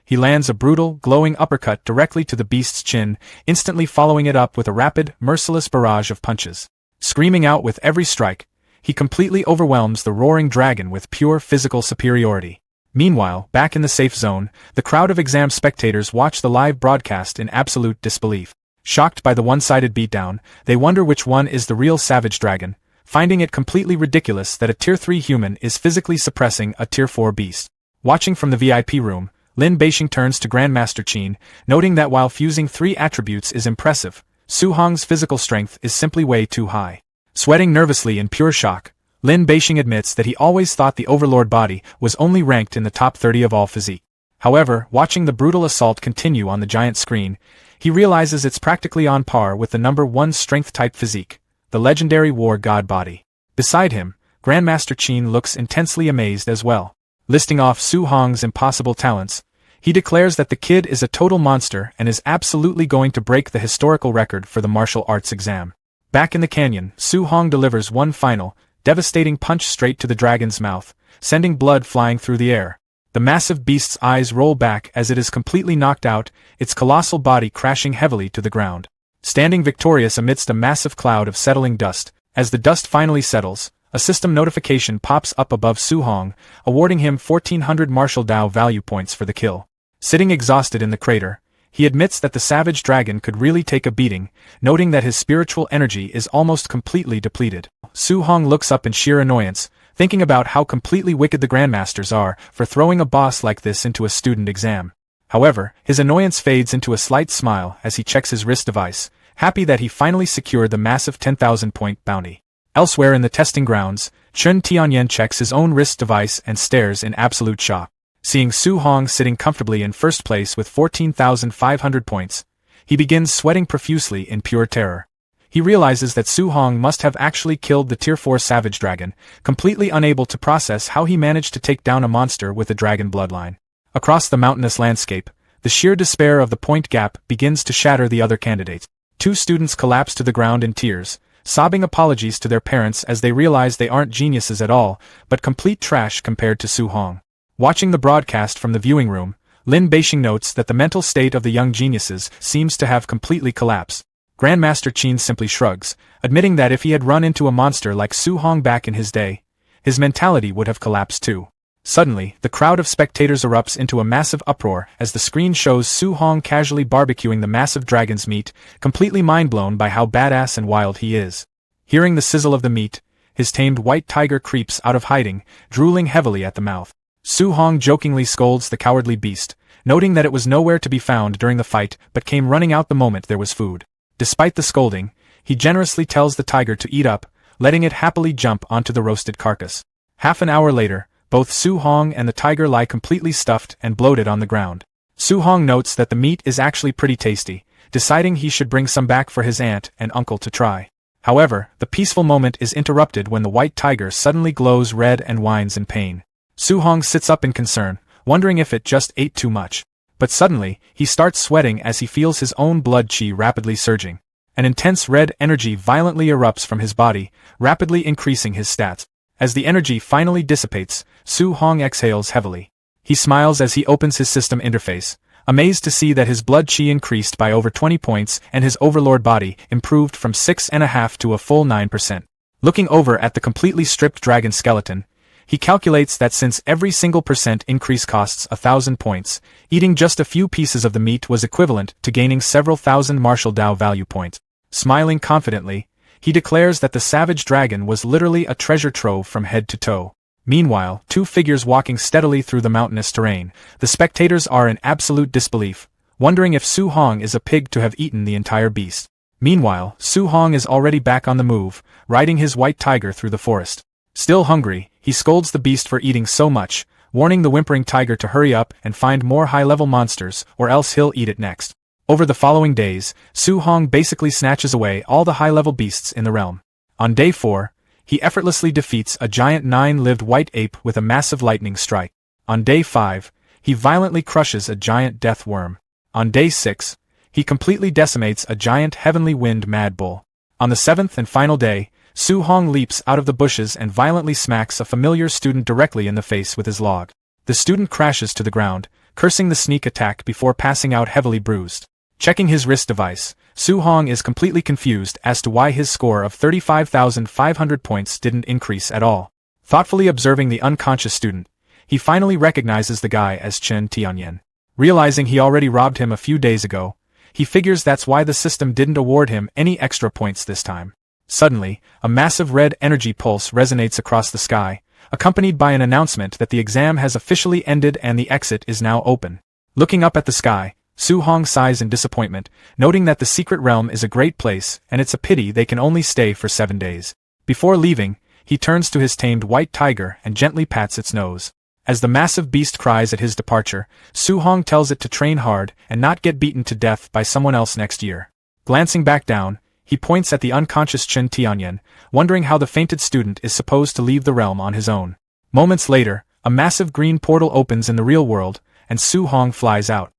He lands a brutal, glowing uppercut directly to the beast's chin, instantly following it up with a rapid, merciless barrage of punches. Screaming out with every strike, he completely overwhelms the roaring dragon with pure physical superiority. Meanwhile, back in the safe zone, the crowd of exam spectators watch the live broadcast in absolute disbelief. Shocked by the one-sided beatdown, they wonder which one is the real savage dragon, finding it completely ridiculous that a Tier 3 human is physically suppressing a Tier 4 beast. Watching from the VIP room, Lin Beixing turns to Grandmaster Qin, noting that while fusing 3 attributes is impressive, Su Hong's physical strength is simply way too high. Sweating nervously in pure shock, Lin Beixing admits that he always thought the Overlord body was only ranked in the top 30 of all physique. However, watching the brutal assault continue on the giant screen, he realizes it's practically on par with the number 1 strength-type physique, the legendary war god body. Beside him, Grandmaster Qin looks intensely amazed as well. Listing off Su Hong's impossible talents, he declares that the kid is a total monster and is absolutely going to break the historical record for the martial arts exam. Back in the canyon, Su Hong delivers one final, devastating punch straight to the dragon's mouth, sending blood flying through the air. The massive beast's eyes roll back as it is completely knocked out, its colossal body crashing heavily to the ground. Standing victorious amidst a massive cloud of settling dust, as the dust finally settles, a system notification pops up above Su Hong, awarding him 1400 martial Dao value points for the kill. Sitting exhausted in the crater, he admits that the savage dragon could really take a beating, noting that his spiritual energy is almost completely depleted. Su Hong looks up in sheer annoyance, thinking about how completely wicked the Grandmasters are for throwing a boss like this into a student exam. However, his annoyance fades into a slight smile as he checks his wrist device, happy that he finally secured the massive 10,000-point bounty. Elsewhere in the testing grounds, Chun Tianyan checks his own wrist device and stares in absolute shock. Seeing Su Hong sitting comfortably in first place with 14,500 points, he begins sweating profusely in pure terror. He realizes that Su Hong must have actually killed the Tier 4 Savage Dragon, completely unable to process how he managed to take down a monster with a dragon bloodline. Across the mountainous landscape, the sheer despair of the point gap begins to shatter the other candidates. Two students collapse to the ground in tears, sobbing apologies to their parents as they realize they aren't geniuses at all, but complete trash compared to Su Hong. Watching the broadcast from the viewing room, Lin Beixing notes that the mental state of the young geniuses seems to have completely collapsed. Grandmaster Qin simply shrugs, admitting that if he had run into a monster like Su Hong back in his day, his mentality would have collapsed too. Suddenly, the crowd of spectators erupts into a massive uproar as the screen shows Su Hong casually barbecuing the massive dragon's meat, completely mind-blown by how badass and wild he is. Hearing the sizzle of the meat, his tamed white tiger creeps out of hiding, drooling heavily at the mouth. Su Hong jokingly scolds the cowardly beast, noting that it was nowhere to be found during the fight but came running out the moment there was food. Despite the scolding, he generously tells the tiger to eat up, letting it happily jump onto the roasted carcass. Half an hour later, both Su Hong and the tiger lie completely stuffed and bloated on the ground. Su Hong notes that the meat is actually pretty tasty, deciding he should bring some back for his aunt and uncle to try. However, the peaceful moment is interrupted when the white tiger suddenly glows red and whines in pain. Su Hong sits up in concern, wondering if it just ate too much. But suddenly, he starts sweating as he feels his own blood qi rapidly surging. An intense red energy violently erupts from his body, rapidly increasing his stats. As the energy finally dissipates, Su Hong exhales heavily. He smiles as he opens his system interface, amazed to see that his blood qi increased by over 20 points and his overlord body improved from 6.5 to a full 9%. Looking over at the completely stripped dragon skeleton, he calculates that since every single % increase costs 1,000 points, eating just a few pieces of the meat was equivalent to gaining several thousand martial Dao value points. Smiling confidently, he declares that the savage dragon was literally a treasure trove from head to toe. Meanwhile, two figures walking steadily through the mountainous terrain, the spectators are in absolute disbelief, wondering if Su Hong is a pig to have eaten the entire beast. Meanwhile, Su Hong is already back on the move, riding his white tiger through the forest. Still hungry, he scolds the beast for eating so much, warning the whimpering tiger to hurry up and find more high-level monsters or else he'll eat it next. Over the following days, Su Hong basically snatches away all the high-level beasts in the realm. On day 4, he effortlessly defeats a giant 9-lived white ape with a massive lightning strike. On day 5, he violently crushes a giant death worm. On day 6, he completely decimates a giant heavenly wind mad bull. On the 7th and final day, Su Hong leaps out of the bushes and violently smacks a familiar student directly in the face with his log. The student crashes to the ground, cursing the sneak attack before passing out heavily bruised. Checking his wrist device, Su Hong is completely confused as to why his score of 35,500 points didn't increase at all. Thoughtfully observing the unconscious student, he finally recognizes the guy as Chen Tianyan. Realizing he already robbed him a few days ago, he figures that's why the system didn't award him any extra points this time. Suddenly, a massive red energy pulse resonates across the sky, accompanied by an announcement that the exam has officially ended and the exit is now open. Looking up at the sky, Su Hong sighs in disappointment, noting that the secret realm is a great place and it's a pity they can only stay for 7 days. Before leaving, he turns to his tamed white tiger and gently pats its nose. As the massive beast cries at his departure, Su Hong tells it to train hard and not get beaten to death by someone else next year. Glancing back down, he points at the unconscious Chen Tianyan, wondering how the fainted student is supposed to leave the realm on his own. Moments later, a massive green portal opens in the real world, and Su Hong flies out.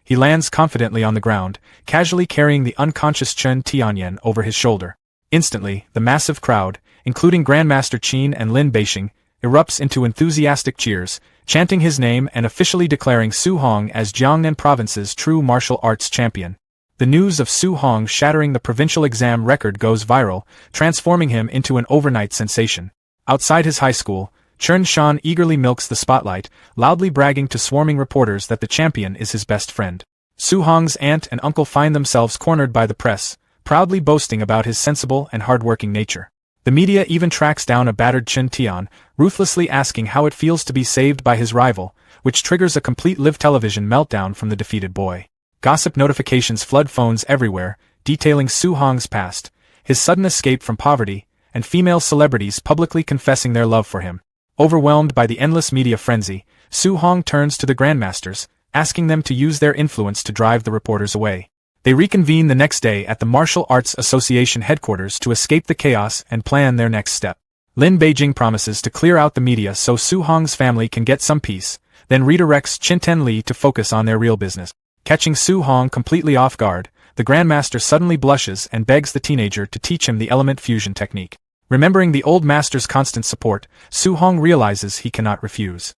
He lands confidently on the ground, casually carrying the unconscious Chen Tianyan over his shoulder. Instantly, the massive crowd, including Grandmaster Qin and Lin Beixing, erupts into enthusiastic cheers, chanting his name and officially declaring Su Hong as Jiangnan Province's true martial arts champion. The news of Su Hong shattering the provincial exam record goes viral, transforming him into an overnight sensation. Outside his high school, Chen Shan eagerly milks the spotlight, loudly bragging to swarming reporters that the champion is his best friend. Su Hong's aunt and uncle find themselves cornered by the press, proudly boasting about his sensible and hardworking nature. The media even tracks down a battered Chen Tian, ruthlessly asking how it feels to be saved by his rival, which triggers a complete live television meltdown from the defeated boy. Gossip notifications flood phones everywhere, detailing Su Hong's past, his sudden escape from poverty, and female celebrities publicly confessing their love for him. Overwhelmed by the endless media frenzy, Su Hong turns to the Grandmasters, asking them to use their influence to drive the reporters away. They reconvene the next day at the Martial Arts Association headquarters to escape the chaos and plan their next step. Lin Beijing promises to clear out the media so Su Hong's family can get some peace, then redirects Qinten Li to focus on their real business. Catching Su Hong completely off guard, the Grandmaster suddenly blushes and begs the teenager to teach him the element fusion technique. Remembering the old master's constant support, Su-hong realizes he cannot refuse.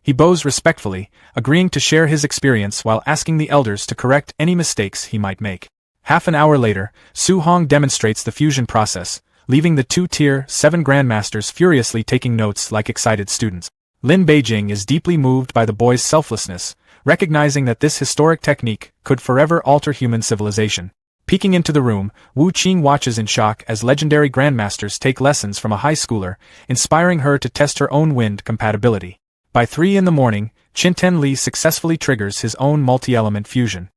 He bows respectfully, agreeing to share his experience while asking the elders to correct any mistakes he might make. Half an hour later, Su-hong demonstrates the fusion process, leaving the two Tier 7 Grandmasters furiously taking notes like excited students. Lin Beijing is deeply moved by the boy's selflessness, recognizing that this historic technique could forever alter human civilization. Peeking into the room, Wu Qing watches in shock as legendary grandmasters take lessons from a high schooler, inspiring her to test her own wind compatibility. By 3 in the morning, Qinten Li successfully triggers his own multi-element fusion.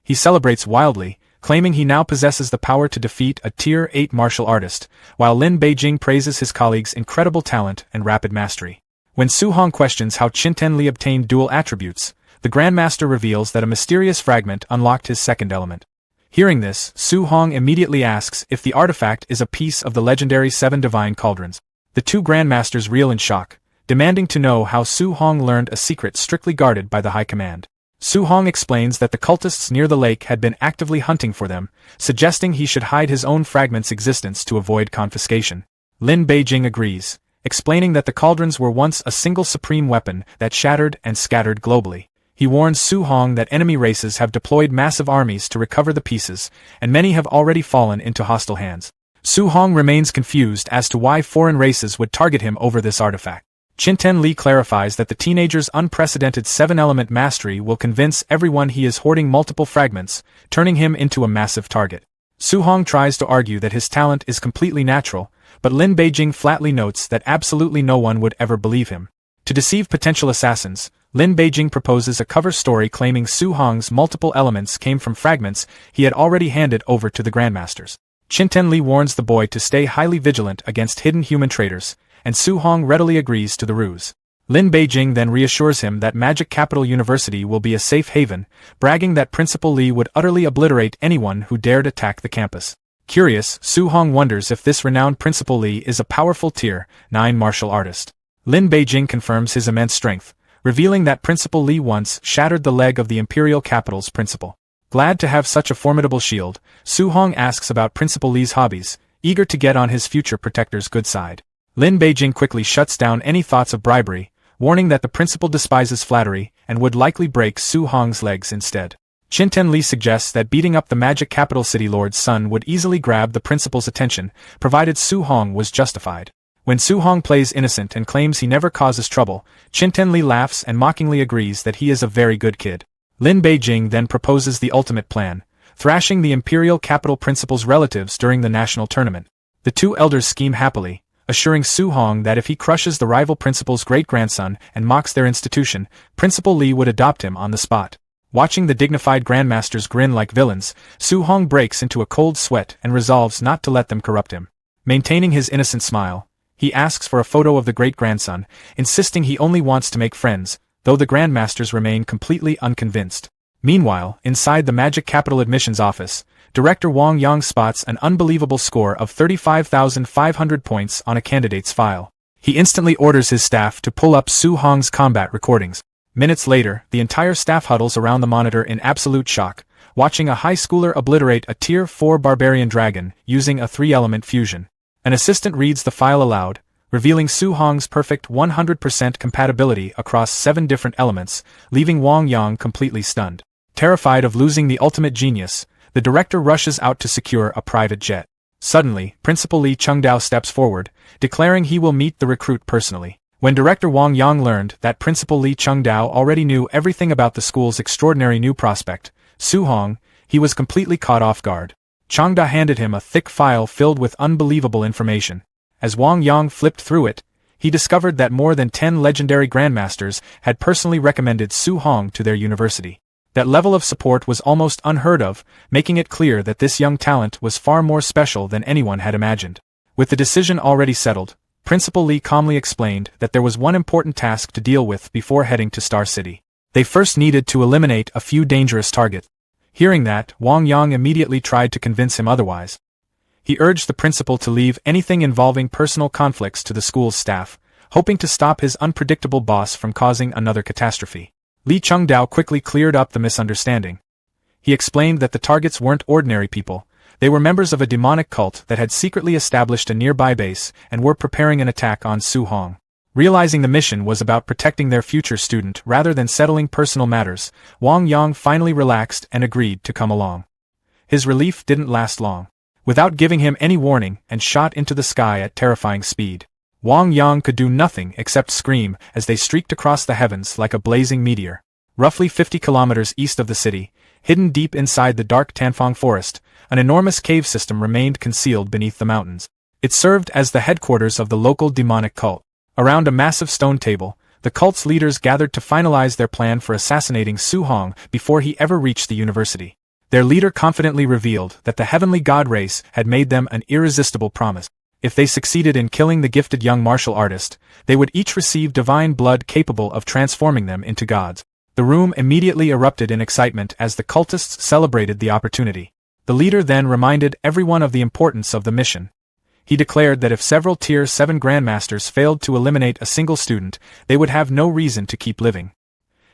He celebrates wildly, claiming he now possesses the power to defeat a Tier 8 martial artist, while Lin Beijing praises his colleague's incredible talent and rapid mastery. When Su-hong questions how Qinten Li obtained dual attributes, the Grandmaster reveals that a mysterious fragment unlocked his second element. Hearing this, Su-hong immediately asks if the artifact is a piece of the legendary 7 Divine Cauldrons. The two Grandmasters reel in shock, demanding to know how Su-hong learned a secret strictly guarded by the High Command. Su-hong explains that the cultists near the lake had been actively hunting for them, suggesting he should hide his own fragment's existence to avoid confiscation. Lin Beijing agrees, explaining that the cauldrons were once a single supreme weapon that shattered and scattered globally. He warns Su-hong that enemy races have deployed massive armies to recover the pieces, and many have already fallen into hostile hands. Su-hong remains confused as to why foreign races would target him over this artifact. Qinten Li clarifies that the teenager's unprecedented 7-element mastery will convince everyone he is hoarding multiple fragments, turning him into a massive target. Su-hong tries to argue that his talent is completely natural, but Lin Beijing flatly notes that absolutely no one would ever believe him. To deceive potential assassins, Lin Beijing proposes a cover story claiming Su-hong's multiple elements came from fragments he had already handed over to the Grandmasters. Qinten Li warns the boy to stay highly vigilant against hidden human traitors, and Su-hong readily agrees to the ruse. Lin Beijing then reassures him that Magic Capital University will be a safe haven, bragging that Principal Li would utterly obliterate anyone who dared attack the campus. Curious, Su-hong wonders if this renowned Principal Li is a powerful Tier 9 martial artist. Lin Beijing confirms his immense strength, revealing that Principal Li once shattered the leg of the Imperial Capital's principal. Glad to have such a formidable shield, Su-hong asks about Principal Li's hobbies, eager to get on his future protector's good side. Lin Beijing quickly shuts down any thoughts of bribery, warning that the principal despises flattery and would likely break Su-hong's legs instead. Qinten Li suggests that beating up the Magic Capital City Lord's son would easily grab the principal's attention, provided Su-hong was justified. When Su-hong plays innocent and claims he never causes trouble, Qinten Li laughs and mockingly agrees that he is a very good kid. Lin Beijing then proposes the ultimate plan, thrashing the Imperial Capital Principal's relatives during the national tournament. The two elders scheme happily, assuring Su-hong that if he crushes the rival principal's great-grandson and mocks their institution, Principal Li would adopt him on the spot. Watching the dignified grandmasters grin like villains, Su-hong breaks into a cold sweat and resolves not to let them corrupt him. Maintaining his innocent smile, he asks for a photo of the great-grandson, insisting he only wants to make friends, though the grandmasters remain completely unconvinced. Meanwhile, inside the Magic Capital admissions office, Director Wang Yang spots an unbelievable score of 35,500 points on a candidate's file. He instantly orders his staff to pull up Su-hong's combat recordings. Minutes later, the entire staff huddles around the monitor in absolute shock, watching a high schooler obliterate a Tier 4 barbarian dragon using a 3-element fusion. An assistant reads the file aloud, revealing Su-hong's perfect 100% compatibility across 7 different elements, leaving Wang Yang completely stunned. Terrified of losing the ultimate genius, the director rushes out to secure a private jet. Suddenly, Principal Li Chengdao steps forward, declaring he will meet the recruit personally. When Director Wang Yang learned that Principal Li Chengdao already knew everything about the school's extraordinary new prospect, Su-hong, he was completely caught off guard. Chengda handed him a thick file filled with unbelievable information. As Wang Yang flipped through it, he discovered that more than 10 legendary grandmasters had personally recommended Su-hong to their university. That level of support was almost unheard of, making it clear that this young talent was far more special than anyone had imagined. With the decision already settled, Principal Li calmly explained that there was one important task to deal with before heading to Star City. They first needed to eliminate a few dangerous targets. Hearing that, Wang Yang immediately tried to convince him otherwise. He urged the principal to leave anything involving personal conflicts to the school's staff, hoping to stop his unpredictable boss from causing another catastrophe. Li Chengdao quickly cleared up the misunderstanding. He explained that the targets weren't ordinary people. They were members of a demonic cult that had secretly established a nearby base and were preparing an attack on Su Hong. Realizing the mission was about protecting their future student rather than settling personal matters, Wang Yang finally relaxed and agreed to come along. His relief didn't last long. Without giving him any warning, and shot into the sky at terrifying speed. Wang Yang could do nothing except scream as they streaked across the heavens like a blazing meteor. Roughly 50 kilometers east of the city, hidden deep inside the dark Tanfong forest, an enormous cave system remained concealed beneath the mountains. It served as the headquarters of the local demonic cult. Around a massive stone table, the cult's leaders gathered to finalize their plan for assassinating Su Hong before he ever reached the university. Their leader confidently revealed that the heavenly god race had made them an irresistible promise. If they succeeded in killing the gifted young martial artist, they would each receive divine blood capable of transforming them into gods. The room immediately erupted in excitement as the cultists celebrated the opportunity. The leader then reminded everyone of the importance of the mission. He declared that if several Tier 7 Grandmasters failed to eliminate a single student, they would have no reason to keep living.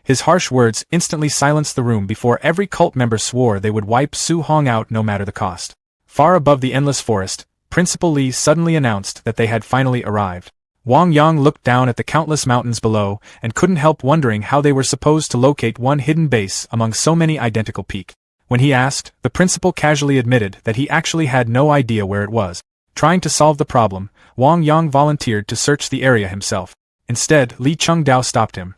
His harsh words instantly silenced the room before every cult member swore they would wipe Su Hong out no matter the cost. Far above the endless forest, Principal Li suddenly announced that they had finally arrived. Wang Yang looked down at the countless mountains below and couldn't help wondering how they were supposed to locate one hidden base among so many identical peaks. When he asked, the principal casually admitted that he actually had no idea where it was. Trying to solve the problem, Wang Yang volunteered to search the area himself. Instead, Li Chengdao stopped him.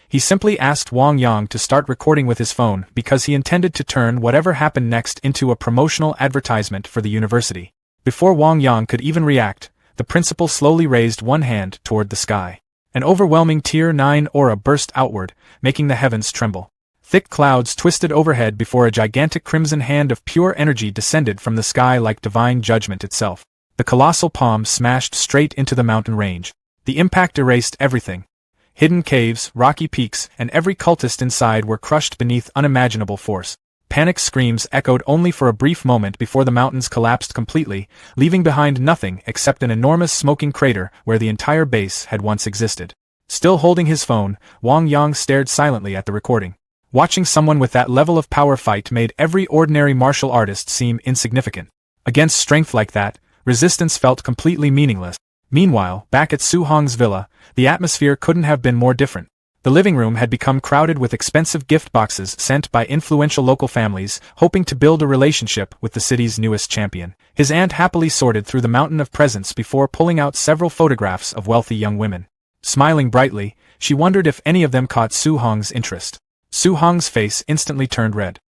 He simply asked Wang Yang to start recording with his phone because he intended to turn whatever happened next into a promotional advertisement for the university. Before Wang Yang could even react, the principal slowly raised one hand toward the sky. An overwhelming Tier 9 aura burst outward, making the heavens tremble. Thick clouds twisted overhead before a gigantic crimson hand of pure energy descended from the sky like divine judgment itself. The colossal palm smashed straight into the mountain range. The impact erased everything. Hidden caves, rocky peaks, and every cultist inside were crushed beneath unimaginable force. Panic screams echoed only for a brief moment before the mountains collapsed completely, leaving behind nothing except an enormous smoking crater where the entire base had once existed. Still holding his phone, Wang Yang stared silently at the recording. Watching someone with that level of power fight made every ordinary martial artist seem insignificant. Against strength like that, resistance felt completely meaningless. Meanwhile, back at Su Hong's villa, the atmosphere couldn't have been more different. The living room had become crowded with expensive gift boxes sent by influential local families, hoping to build a relationship with the city's newest champion. His aunt happily sorted through the mountain of presents before pulling out several photographs of wealthy young women. Smiling brightly, she wondered if any of them caught Su Hong's interest. Su Hong's face instantly turned red.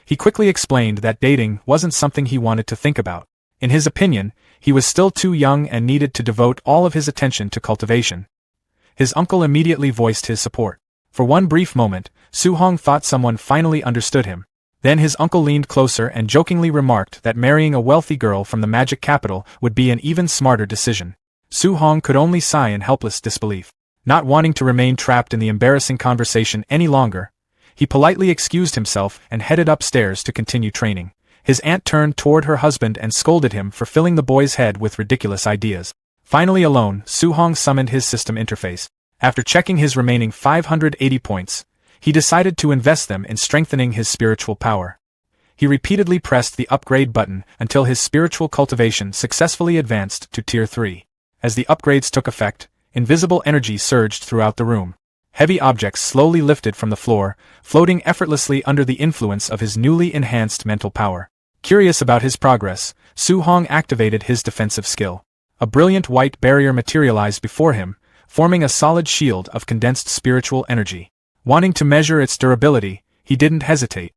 He quickly explained that dating wasn't something he wanted to think about. In his opinion, he was still too young and needed to devote all of his attention to cultivation. His uncle immediately voiced his support. For one brief moment, Su Hong thought someone finally understood him. Then his uncle leaned closer and jokingly remarked that marrying a wealthy girl from the magic capital would be an even smarter decision. Su Hong could only sigh in helpless disbelief. Not wanting to remain trapped in the embarrassing conversation any longer, he politely excused himself and headed upstairs to continue training. His aunt turned toward her husband and scolded him for filling the boy's head with ridiculous ideas. Finally alone, Su Hong summoned his system interface. After checking his remaining 580 points, he decided to invest them in strengthening his spiritual power. He repeatedly pressed the upgrade button until his spiritual cultivation successfully advanced to Tier 3. As the upgrades took effect, invisible energy surged throughout the room. Heavy objects slowly lifted from the floor, floating effortlessly under the influence of his newly enhanced mental power. Curious about his progress, Su Hong activated his defensive skill. A brilliant white barrier materialized before him, forming a solid shield of condensed spiritual energy. Wanting to measure its durability, he didn't hesitate.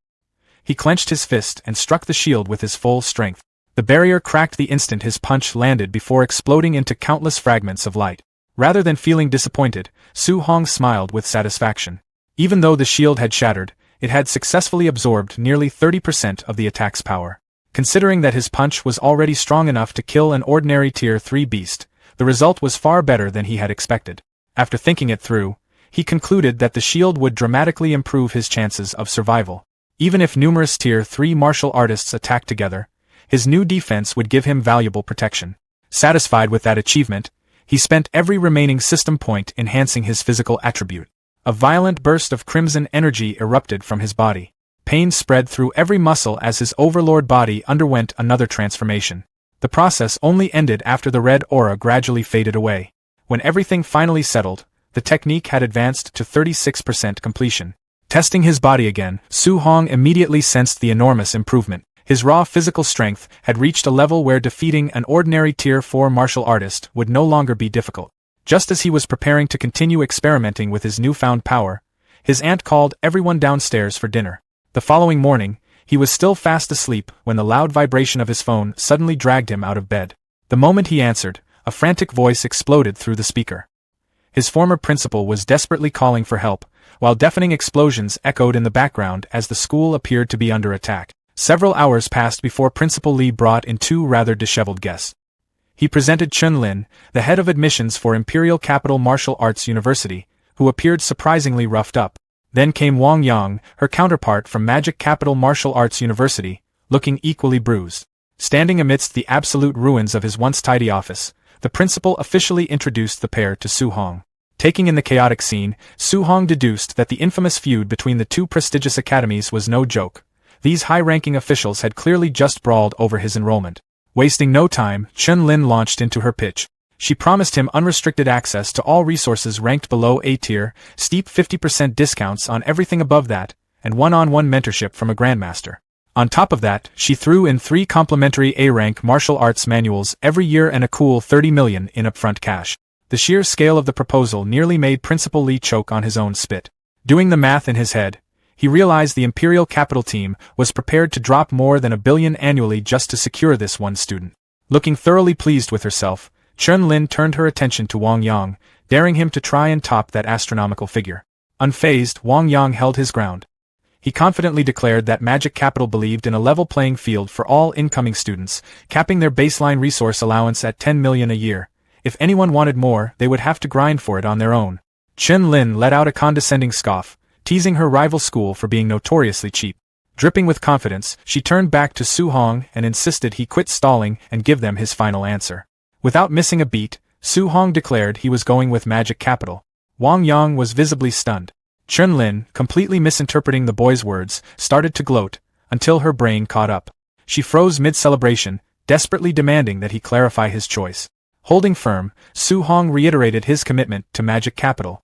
He clenched his fist and struck the shield with his full strength. The barrier cracked the instant his punch landed before exploding into countless fragments of light. Rather than feeling disappointed, Su Hong smiled with satisfaction. Even though the shield had shattered, it had successfully absorbed nearly 30% of the attack's power. Considering that his punch was already strong enough to kill an ordinary Tier 3 beast, the result was far better than he had expected. After thinking it through, he concluded that the shield would dramatically improve his chances of survival. Even if numerous Tier 3 martial artists attacked together, his new defense would give him valuable protection. Satisfied with that achievement, he spent every remaining system point enhancing his physical attribute. A violent burst of crimson energy erupted from his body. Pain spread through every muscle as his overlord body underwent another transformation. The process only ended after the red aura gradually faded away. When everything finally settled, the technique had advanced to 36% completion. Testing his body again, Su Hong immediately sensed the enormous improvement. His raw physical strength had reached a level where defeating an ordinary Tier 4 martial artist would no longer be difficult. Just as he was preparing to continue experimenting with his newfound power, his aunt called everyone downstairs for dinner. The following morning, he was still fast asleep when the loud vibration of his phone suddenly dragged him out of bed. The moment he answered, a frantic voice exploded through the speaker. His former principal was desperately calling for help, while deafening explosions echoed in the background as the school appeared to be under attack. Several hours passed before Principal Lee brought in two rather disheveled guests. He presented Chun Lin, the head of admissions for Imperial Capital Martial Arts University, who appeared surprisingly roughed up. Then came Wang Yang, her counterpart from Magic Capital Martial Arts University, looking equally bruised. Standing amidst the absolute ruins of his once tidy office, the principal officially introduced the pair to Su Hong. Taking in the chaotic scene, Su Hong deduced that the infamous feud between the two prestigious academies was no joke. These high-ranking officials had clearly just brawled over his enrollment. Wasting no time, Chun Lin launched into her pitch. She promised him unrestricted access to all resources ranked below A tier, steep 50% discounts on everything above that, and one-on-one mentorship from a grandmaster. On top of that, she threw in 3 complimentary A-rank martial arts manuals every year and a cool 30 million in upfront cash. The sheer scale of the proposal nearly made Principal Lee choke on his own spit. Doing the math in his head, he realized the Imperial Capital team was prepared to drop more than $1 billion annually just to secure this one student. Looking thoroughly pleased with herself, Chun Lin turned her attention to Wang Yang, daring him to try and top that astronomical figure. Unfazed, Wang Yang held his ground. He confidently declared that Magic Capital believed in a level playing field for all incoming students, capping their baseline resource allowance at 10 million a year. If anyone wanted more, they would have to grind for it on their own. Chun Lin let out a condescending scoff, teasing her rival school for being notoriously cheap. Dripping with confidence, she turned back to Su Hong and insisted he quit stalling and give them his final answer. Without missing a beat, Su Hong declared he was going with Magic Capital. Wang Yang was visibly stunned. Chun Lin, completely misinterpreting the boy's words, started to gloat, until her brain caught up. She froze mid-celebration, desperately demanding that he clarify his choice. Holding firm, Su Hong reiterated his commitment to Magic Capital.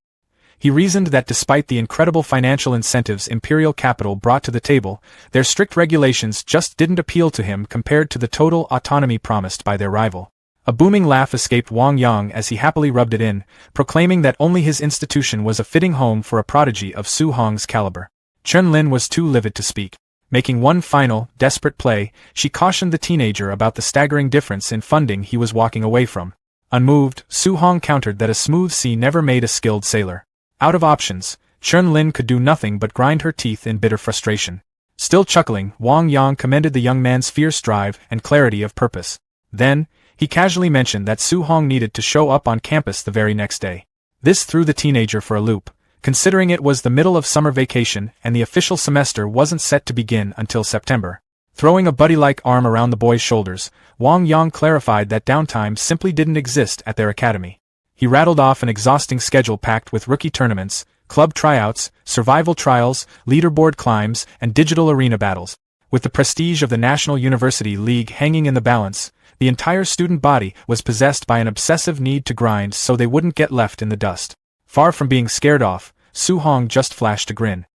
He reasoned that despite the incredible financial incentives Imperial Capital brought to the table, their strict regulations just didn't appeal to him compared to the total autonomy promised by their rival. A booming laugh escaped Wang Yang as he happily rubbed it in, proclaiming that only his institution was a fitting home for a prodigy of Su Hong's caliber. Chun Lin was too livid to speak. Making one final, desperate play, she cautioned the teenager about the staggering difference in funding he was walking away from. Unmoved, Su Hong countered that a smooth sea never made a skilled sailor. Out of options, Chun Lin could do nothing but grind her teeth in bitter frustration. Still chuckling, Wang Yang commended the young man's fierce drive and clarity of purpose. Then, he casually mentioned that Su Hong needed to show up on campus the very next day. This threw the teenager for a loop, considering it was the middle of summer vacation and the official semester wasn't set to begin until September. Throwing a buddy-like arm around the boy's shoulders, Wang Yang clarified that downtime simply didn't exist at their academy. He rattled off an exhausting schedule packed with rookie tournaments, club tryouts, survival trials, leaderboard climbs, and digital arena battles. With the prestige of the National University League hanging in the balance, the entire student body was possessed by an obsessive need to grind so they wouldn't get left in the dust. Far from being scared off, Su Hong just flashed a grin.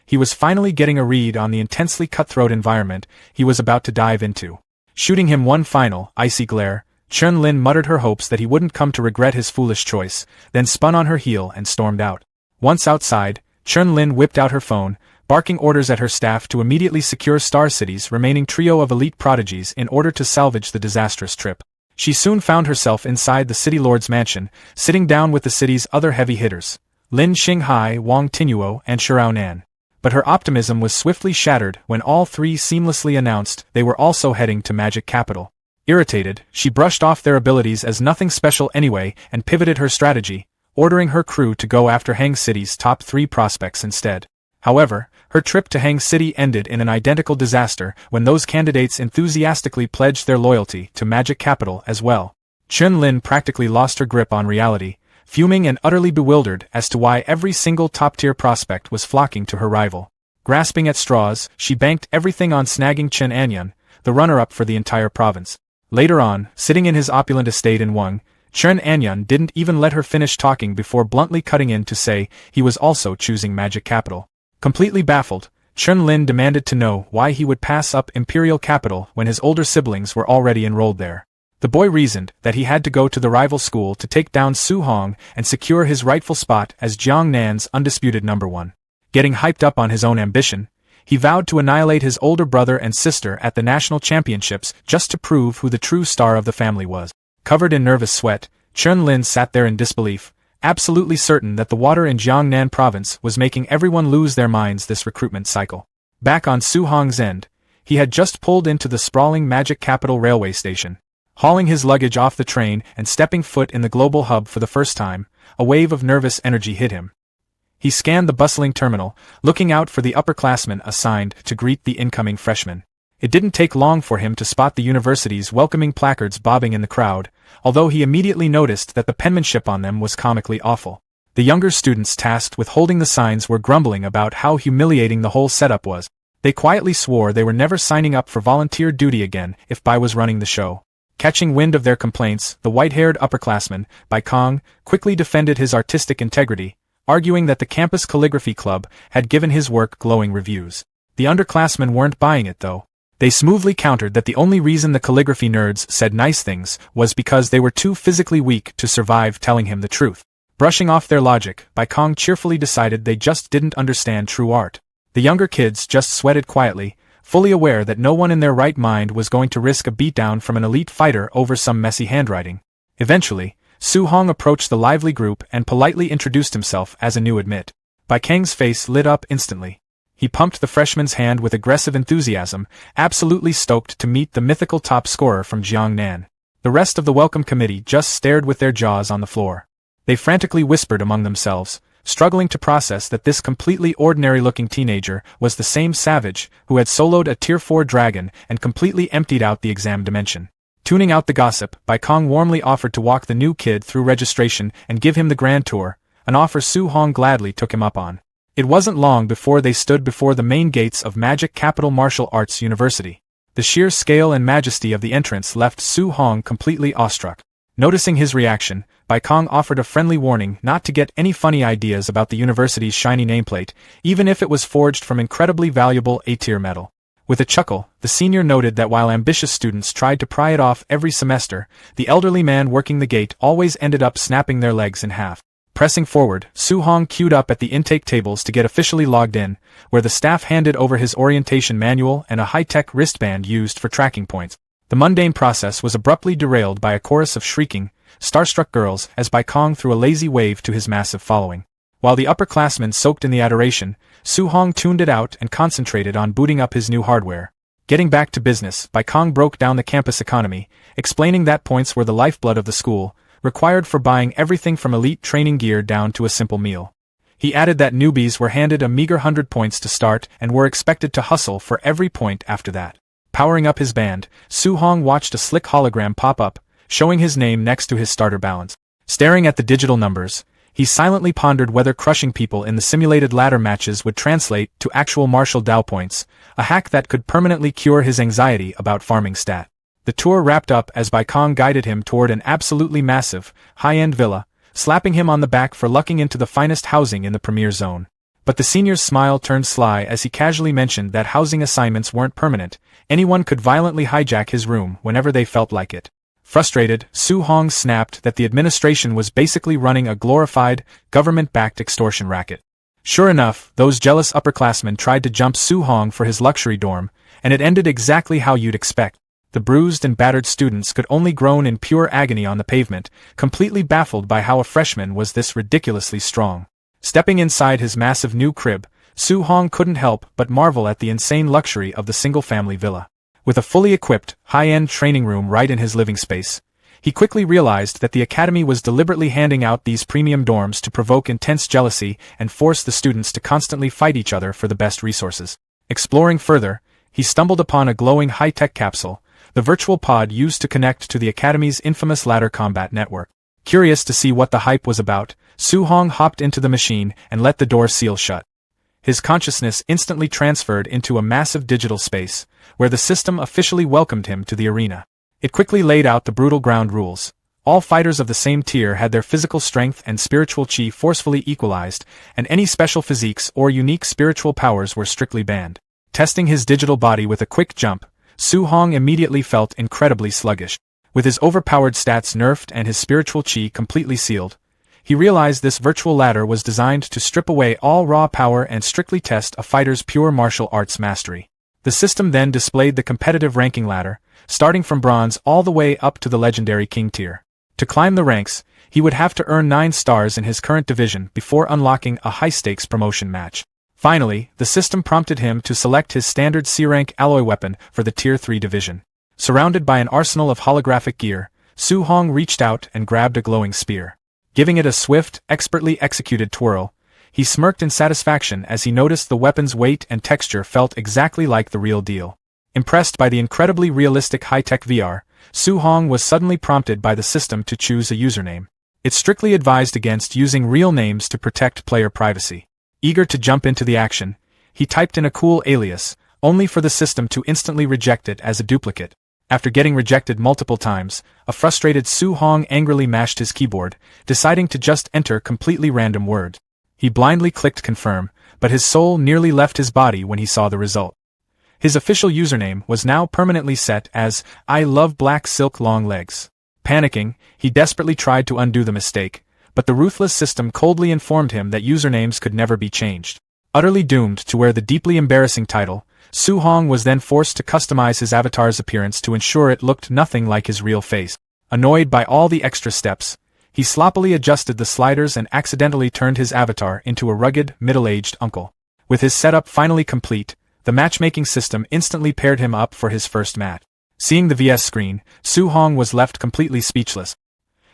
He was finally getting a read on the intensely cutthroat environment he was about to dive into. Shooting him one final, icy glare, Chun Lin muttered her hopes that he wouldn't come to regret his foolish choice, then spun on her heel and stormed out. Once outside, Chun Lin whipped out her phone, barking orders at her staff to immediately secure Star City's remaining trio of elite prodigies in order to salvage the disastrous trip. She soon found herself inside the city lord's mansion, sitting down with the city's other heavy hitters, Lin Xinghai, Wang Tinuo, and Shirao Nan. But her optimism was swiftly shattered when all three seamlessly announced they were also heading to Magic Capital. Irritated, she brushed off their abilities as nothing special anyway and pivoted her strategy, ordering her crew to go after Hang City's top 3 prospects instead. However, her trip to Hang City ended in an identical disaster when those candidates enthusiastically pledged their loyalty to Magic Capital as well. Chun Lin practically lost her grip on reality, fuming and utterly bewildered as to why every single top-tier prospect was flocking to her rival. Grasping at straws, she banked everything on snagging Chen Anyun, the runner-up for the entire province. Later on, sitting in his opulent estate in Wang, Chen Anyun didn't even let her finish talking before bluntly cutting in to say he was also choosing magic capital. Completely baffled, Chen Lin demanded to know why he would pass up imperial capital when his older siblings were already enrolled there. The boy reasoned that he had to go to the rival school to take down Su Hong and secure his rightful spot as Jiangnan's undisputed number one. Getting hyped up on his own ambition, he vowed to annihilate his older brother and sister at the national championships just to prove who the true star of the family was. Covered in nervous sweat, Chen Lin sat there in disbelief, absolutely certain that the water in Jiangnan province was making everyone lose their minds this recruitment cycle. Back on Su Hong's end, he had just pulled into the sprawling Magic Capital railway station. Hauling his luggage off the train and stepping foot in the global hub for the first time, a wave of nervous energy hit him. He scanned the bustling terminal, looking out for the upperclassmen assigned to greet the incoming freshmen. It didn't take long for him to spot the university's welcoming placards bobbing in the crowd, although he immediately noticed that the penmanship on them was comically awful. The younger students tasked with holding the signs were grumbling about how humiliating the whole setup was. They quietly swore they were never signing up for volunteer duty again if Bai was running the show. Catching wind of their complaints, the white-haired upperclassman, Bai Kong, quickly defended his artistic integrity, arguing that the campus calligraphy club had given his work glowing reviews. The underclassmen weren't buying it though. They smoothly countered that the only reason the calligraphy nerds said nice things was because they were too physically weak to survive telling him the truth. Brushing off their logic, Bai Kong cheerfully decided they just didn't understand true art. The younger kids just sweated quietly, fully aware that no one in their right mind was going to risk a beatdown from an elite fighter over some messy handwriting. Eventually, Su Hong approached the lively group and politely introduced himself as a new admit. Bai Kang's face lit up instantly. He pumped the freshman's hand with aggressive enthusiasm, absolutely stoked to meet the mythical top scorer from Jiangnan. The rest of the welcome committee just stared with their jaws on the floor. They frantically whispered among themselves, struggling to process that this completely ordinary-looking teenager was the same savage who had soloed a Tier 4 dragon and completely emptied out the exam dimension. Tuning out the gossip, Bai Kong warmly offered to walk the new kid through registration and give him the grand tour, an offer Su Hong gladly took him up on. It wasn't long before they stood before the main gates of Magic Capital Martial Arts University. The sheer scale and majesty of the entrance left Su Hong completely awestruck. Noticing his reaction, Bai Kong offered a friendly warning not to get any funny ideas about the university's shiny nameplate, even if it was forged from incredibly valuable A-tier metal. With a chuckle, the senior noted that while ambitious students tried to pry it off every semester, the elderly man working the gate always ended up snapping their legs in half. Pressing forward, Su Hong queued up at the intake tables to get officially logged in, where the staff handed over his orientation manual and a high-tech wristband used for tracking points. The mundane process was abruptly derailed by a chorus of shrieking, starstruck girls as Bai Kong threw a lazy wave to his massive following. While the upperclassmen soaked in the adoration, Su Hong tuned it out and concentrated on booting up his new hardware. Getting back to business, Bai Kong broke down the campus economy, explaining that points were the lifeblood of the school, required for buying everything from elite training gear down to a simple meal. He added that newbies were handed a meager 100 points to start and were expected to hustle for every point after that. Powering up his band, Su Hong watched a slick hologram pop up, showing his name next to his starter balance. Staring at the digital numbers, he silently pondered whether crushing people in the simulated ladder matches would translate to actual martial Dao points, a hack that could permanently cure his anxiety about farming stat. The tour wrapped up as Bai Kong guided him toward an absolutely massive, high-end villa, slapping him on the back for lucking into the finest housing in the premier zone. But the senior's smile turned sly as he casually mentioned that housing assignments weren't permanent, anyone could violently hijack his room whenever they felt like it. Frustrated, Su Hong snapped that the administration was basically running a glorified, government-backed extortion racket. Sure enough, those jealous upperclassmen tried to jump Su Hong for his luxury dorm, and it ended exactly how you'd expect. The bruised and battered students could only groan in pure agony on the pavement, completely baffled by how a freshman was this ridiculously strong. Stepping inside his massive new crib, Su Hong couldn't help but marvel at the insane luxury of the single-family villa. With a fully equipped, high-end training room right in his living space, he quickly realized that the academy was deliberately handing out these premium dorms to provoke intense jealousy and force the students to constantly fight each other for the best resources. Exploring further, he stumbled upon a glowing high-tech capsule, the virtual pod used to connect to the academy's infamous ladder combat network. Curious to see what the hype was about, Su Hong hopped into the machine and let the door seal shut. His consciousness instantly transferred into a massive digital space, where the system officially welcomed him to the arena. It quickly laid out the brutal ground rules. All fighters of the same tier had their physical strength and spiritual chi forcefully equalized, and any special physiques or unique spiritual powers were strictly banned. Testing his digital body with a quick jump, Su Hong immediately felt incredibly sluggish. With his overpowered stats nerfed and his spiritual chi completely sealed, he realized this virtual ladder was designed to strip away all raw power and strictly test a fighter's pure martial arts mastery. The system then displayed the competitive ranking ladder, starting from bronze all the way up to the legendary king tier. To climb the ranks, he would have to earn 9 stars in his current division before unlocking a high-stakes promotion match. Finally, the system prompted him to select his standard C-rank alloy weapon for the Tier 3 division. Surrounded by an arsenal of holographic gear, Su Hong reached out and grabbed a glowing spear. Giving it a swift, expertly executed twirl, he smirked in satisfaction as he noticed the weapon's weight and texture felt exactly like the real deal. Impressed by the incredibly realistic high-tech VR, Su Hong was suddenly prompted by the system to choose a username. It strictly advised against using real names to protect player privacy. Eager to jump into the action, he typed in a cool alias, only for the system to instantly reject it as a duplicate. After getting rejected multiple times, a frustrated Su Hong angrily mashed his keyboard, deciding to just enter completely random words. He blindly clicked confirm, but his soul nearly left his body when he saw the result. His official username was now permanently set as, "I love black silk long legs." Panicking, he desperately tried to undo the mistake, but the ruthless system coldly informed him that usernames could never be changed. Utterly doomed to wear the deeply embarrassing title, Su Hong was then forced to customize his avatar's appearance to ensure it looked nothing like his real face. Annoyed by all the extra steps, he sloppily adjusted the sliders and accidentally turned his avatar into a rugged, middle-aged uncle. With his setup finally complete, the matchmaking system instantly paired him up for his first match. Seeing the VS screen, Su Hong was left completely speechless.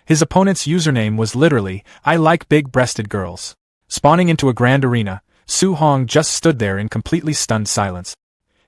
His opponent's username was literally, "I like big-breasted girls." Spawning into a grand arena, Su Hong just stood there in completely stunned silence.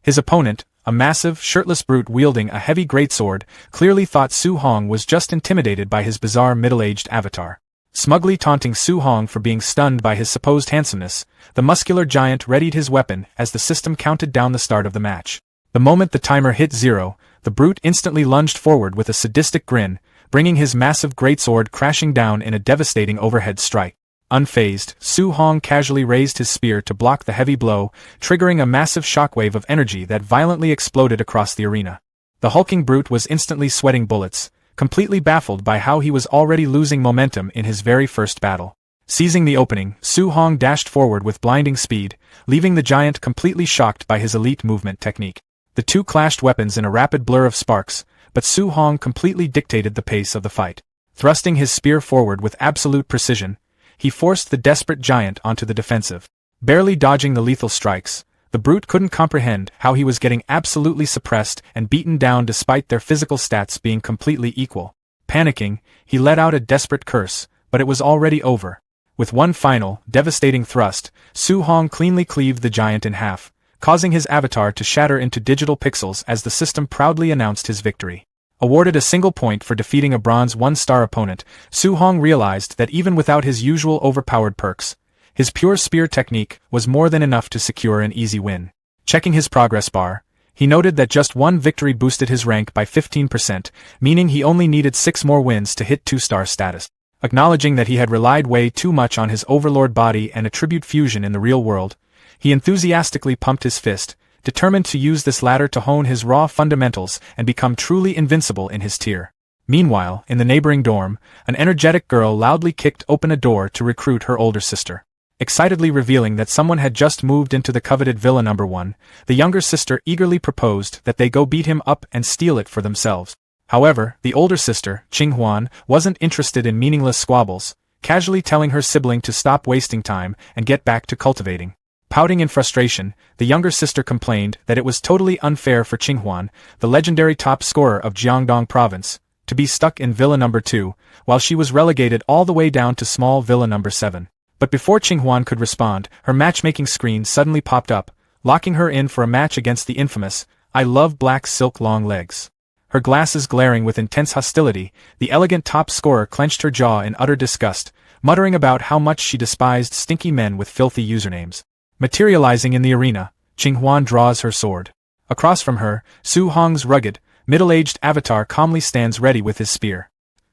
His opponent, a massive, shirtless brute wielding a heavy greatsword, clearly thought Su Hong was just intimidated by his bizarre middle-aged avatar. Smugly taunting Su Hong for being stunned by his supposed handsomeness, the muscular giant readied his weapon as the system counted down the start of the match. The moment the timer hit 0, the brute instantly lunged forward with a sadistic grin, bringing his massive greatsword crashing down in a devastating overhead strike. Unfazed, Su Hong casually raised his spear to block the heavy blow, triggering a massive shockwave of energy that violently exploded across the arena. The hulking brute was instantly sweating bullets, completely baffled by how he was already losing momentum in his very first battle. Seizing the opening, Su Hong dashed forward with blinding speed, leaving the giant completely shocked by his elite movement technique. The two clashed weapons in a rapid blur of sparks, but Su Hong completely dictated the pace of the fight. Thrusting his spear forward with absolute precision, he forced the desperate giant onto the defensive. Barely dodging the lethal strikes, the brute couldn't comprehend how he was getting absolutely suppressed and beaten down despite their physical stats being completely equal. Panicking, he let out a desperate curse, but it was already over. With one final, devastating thrust, Su Hong cleanly cleaved the giant in half, causing his avatar to shatter into digital pixels as the system proudly announced his victory. Awarded a single point for defeating a bronze 1-star opponent, Su Hong realized that even without his usual overpowered perks, his pure spear technique was more than enough to secure an easy win. Checking his progress bar, he noted that just one victory boosted his rank by 15%, meaning he only needed 6 more wins to hit 2-star status. Acknowledging that he had relied way too much on his overlord body and attribute fusion in the real world, he enthusiastically pumped his fist, determined to use this ladder to hone his raw fundamentals and become truly invincible in his tier. Meanwhile, in the neighboring dorm, an energetic girl loudly kicked open a door to recruit her older sister. Excitedly revealing that someone had just moved into the coveted Villa No. 1, the younger sister eagerly proposed that they go beat him up and steal it for themselves. However, the older sister, Qinghuan, wasn't interested in meaningless squabbles, casually telling her sibling to stop wasting time and get back to cultivating. Pouting in frustration, the younger sister complained that it was totally unfair for Qinghuan, the legendary top scorer of Jiangdong province, to be stuck in Villa No. 2, while she was relegated all the way down to small Villa No. 7. But before Qinghuan could respond, her matchmaking screen suddenly popped up, locking her in for a match against the infamous, "I love black silk long legs." Her glasses glaring with intense hostility, the elegant top scorer clenched her jaw in utter disgust, muttering about how much she despised stinky men with filthy usernames. Materializing in the arena, Qinghwan draws her sword. Across from her, Su Hong's rugged, middle-aged avatar calmly stands ready with his spear.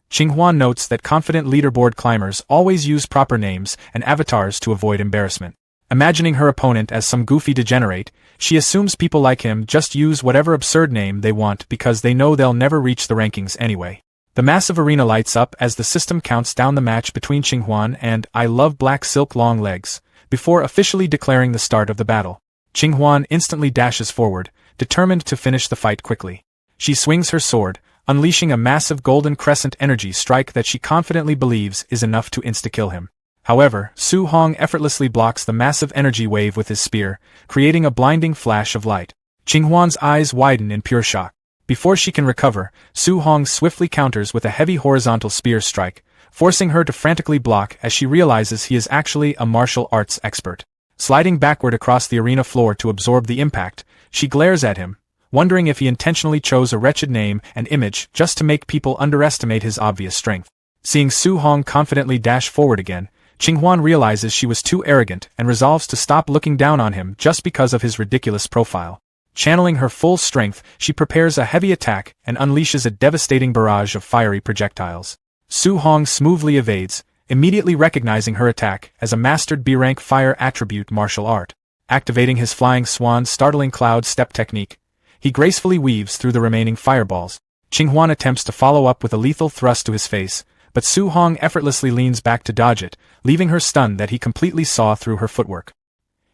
Qinghwan notes that confident leaderboard climbers always use proper names and avatars to avoid embarrassment. Imagining her opponent as some goofy degenerate, she assumes people like him just use whatever absurd name they want because they know they'll never reach the rankings anyway. The massive arena lights up as the system counts down the match between Qinghwan and I Love Black Silk Long Legs, before officially declaring the start of the battle. Qinghwan instantly dashes forward, determined to finish the fight quickly. She swings her sword, unleashing a massive golden crescent energy strike that she confidently believes is enough to insta-kill him. However, Su Hong effortlessly blocks the massive energy wave with his spear, creating a blinding flash of light. Qinghwan's eyes widen in pure shock. Before she can recover, Su Hong swiftly counters with a heavy horizontal spear strike, forcing her to frantically block as she realizes he is actually a martial arts expert. Sliding backward across the arena floor to absorb the impact, she glares at him, wondering if he intentionally chose a wretched name and image just to make people underestimate his obvious strength. Seeing Su Hong confidently dash forward again, Qinghwan realizes she was too arrogant and resolves to stop looking down on him just because of his ridiculous profile. Channeling her full strength, she prepares a heavy attack and unleashes a devastating barrage of fiery projectiles. Su Hong smoothly evades, immediately recognizing her attack as a mastered B-rank fire attribute martial art. Activating his flying swan startling cloud step technique, he gracefully weaves through the remaining fireballs. Qinghwan attempts to follow up with a lethal thrust to his face, but Su Hong effortlessly leans back to dodge it, leaving her stunned that he completely saw through her footwork.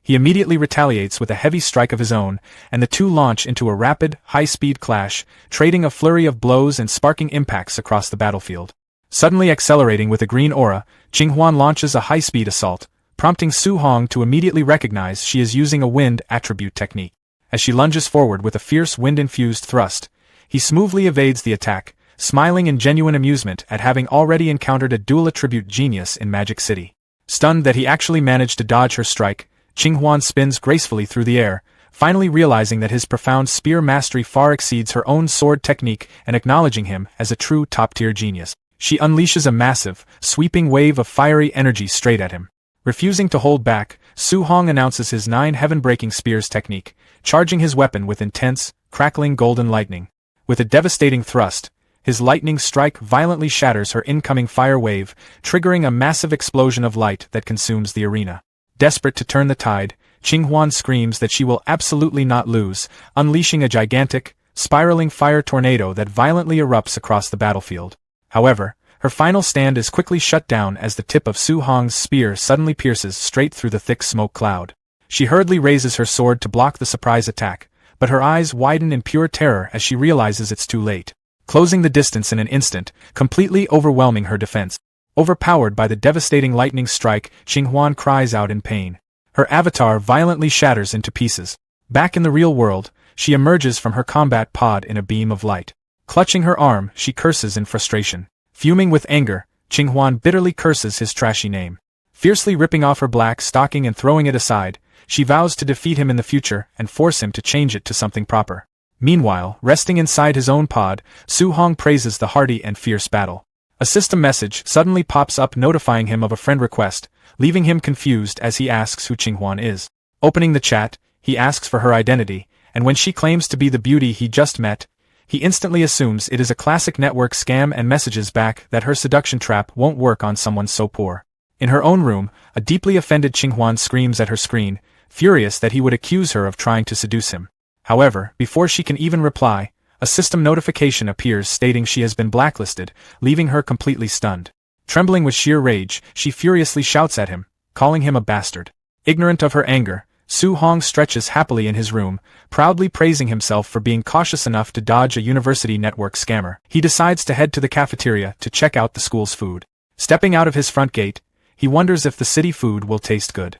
He immediately retaliates with a heavy strike of his own, and the two launch into a rapid, high-speed clash, trading a flurry of blows and sparking impacts across the battlefield. Suddenly accelerating with a green aura, Qinghwan launches a high-speed assault, prompting Su Hong to immediately recognize she is using a wind attribute technique. As she lunges forward with a fierce wind-infused thrust, he smoothly evades the attack, smiling in genuine amusement at having already encountered a dual attribute genius in Magic City. Stunned that he actually managed to dodge her strike, Qinghwan spins gracefully through the air, finally realizing that his profound spear mastery far exceeds her own sword technique and acknowledging him as a true top-tier genius. She unleashes a massive, sweeping wave of fiery energy straight at him. Refusing to hold back, Su Hong announces his 9 heaven-breaking spears technique, charging his weapon with intense, crackling golden lightning. With a devastating thrust, his lightning strike violently shatters her incoming fire wave, triggering a massive explosion of light that consumes the arena. Desperate to turn the tide, Qinghwan screams that she will absolutely not lose, unleashing a gigantic, spiraling fire tornado that violently erupts across the battlefield. However, her final stand is quickly shut down as the tip of Su Hong's spear suddenly pierces straight through the thick smoke cloud. She hurriedly raises her sword to block the surprise attack, but her eyes widen in pure terror as she realizes it's too late. Closing the distance in an instant, completely overwhelming her defense. Overpowered by the devastating lightning strike, Qinghwan cries out in pain. Her avatar violently shatters into pieces. Back in the real world, she emerges from her combat pod in a beam of light. Clutching her arm, she curses in frustration. Fuming with anger, Qinghwan bitterly curses his trashy name. Fiercely ripping off her black stocking and throwing it aside, she vows to defeat him in the future and force him to change it to something proper. Meanwhile, resting inside his own pod, Su Hong praises the hardy and fierce battle. A system message suddenly pops up notifying him of a friend request, leaving him confused as he asks who Qinghwan is. Opening the chat, he asks for her identity, and when she claims to be the beauty he just met, he instantly assumes it is a classic network scam and messages back that her seduction trap won't work on someone so poor. In her own room, a deeply offended Qinghwan screams at her screen, furious that he would accuse her of trying to seduce him. However, before she can even reply, a system notification appears stating she has been blacklisted, leaving her completely stunned. Trembling with sheer rage, she furiously shouts at him, calling him a bastard. Ignorant of her anger, Su Hong stretches happily in his room, proudly praising himself for being cautious enough to dodge a university network scammer. He decides to head to the cafeteria to check out the school's food. Stepping out of his front gate, he wonders if the city food will taste good.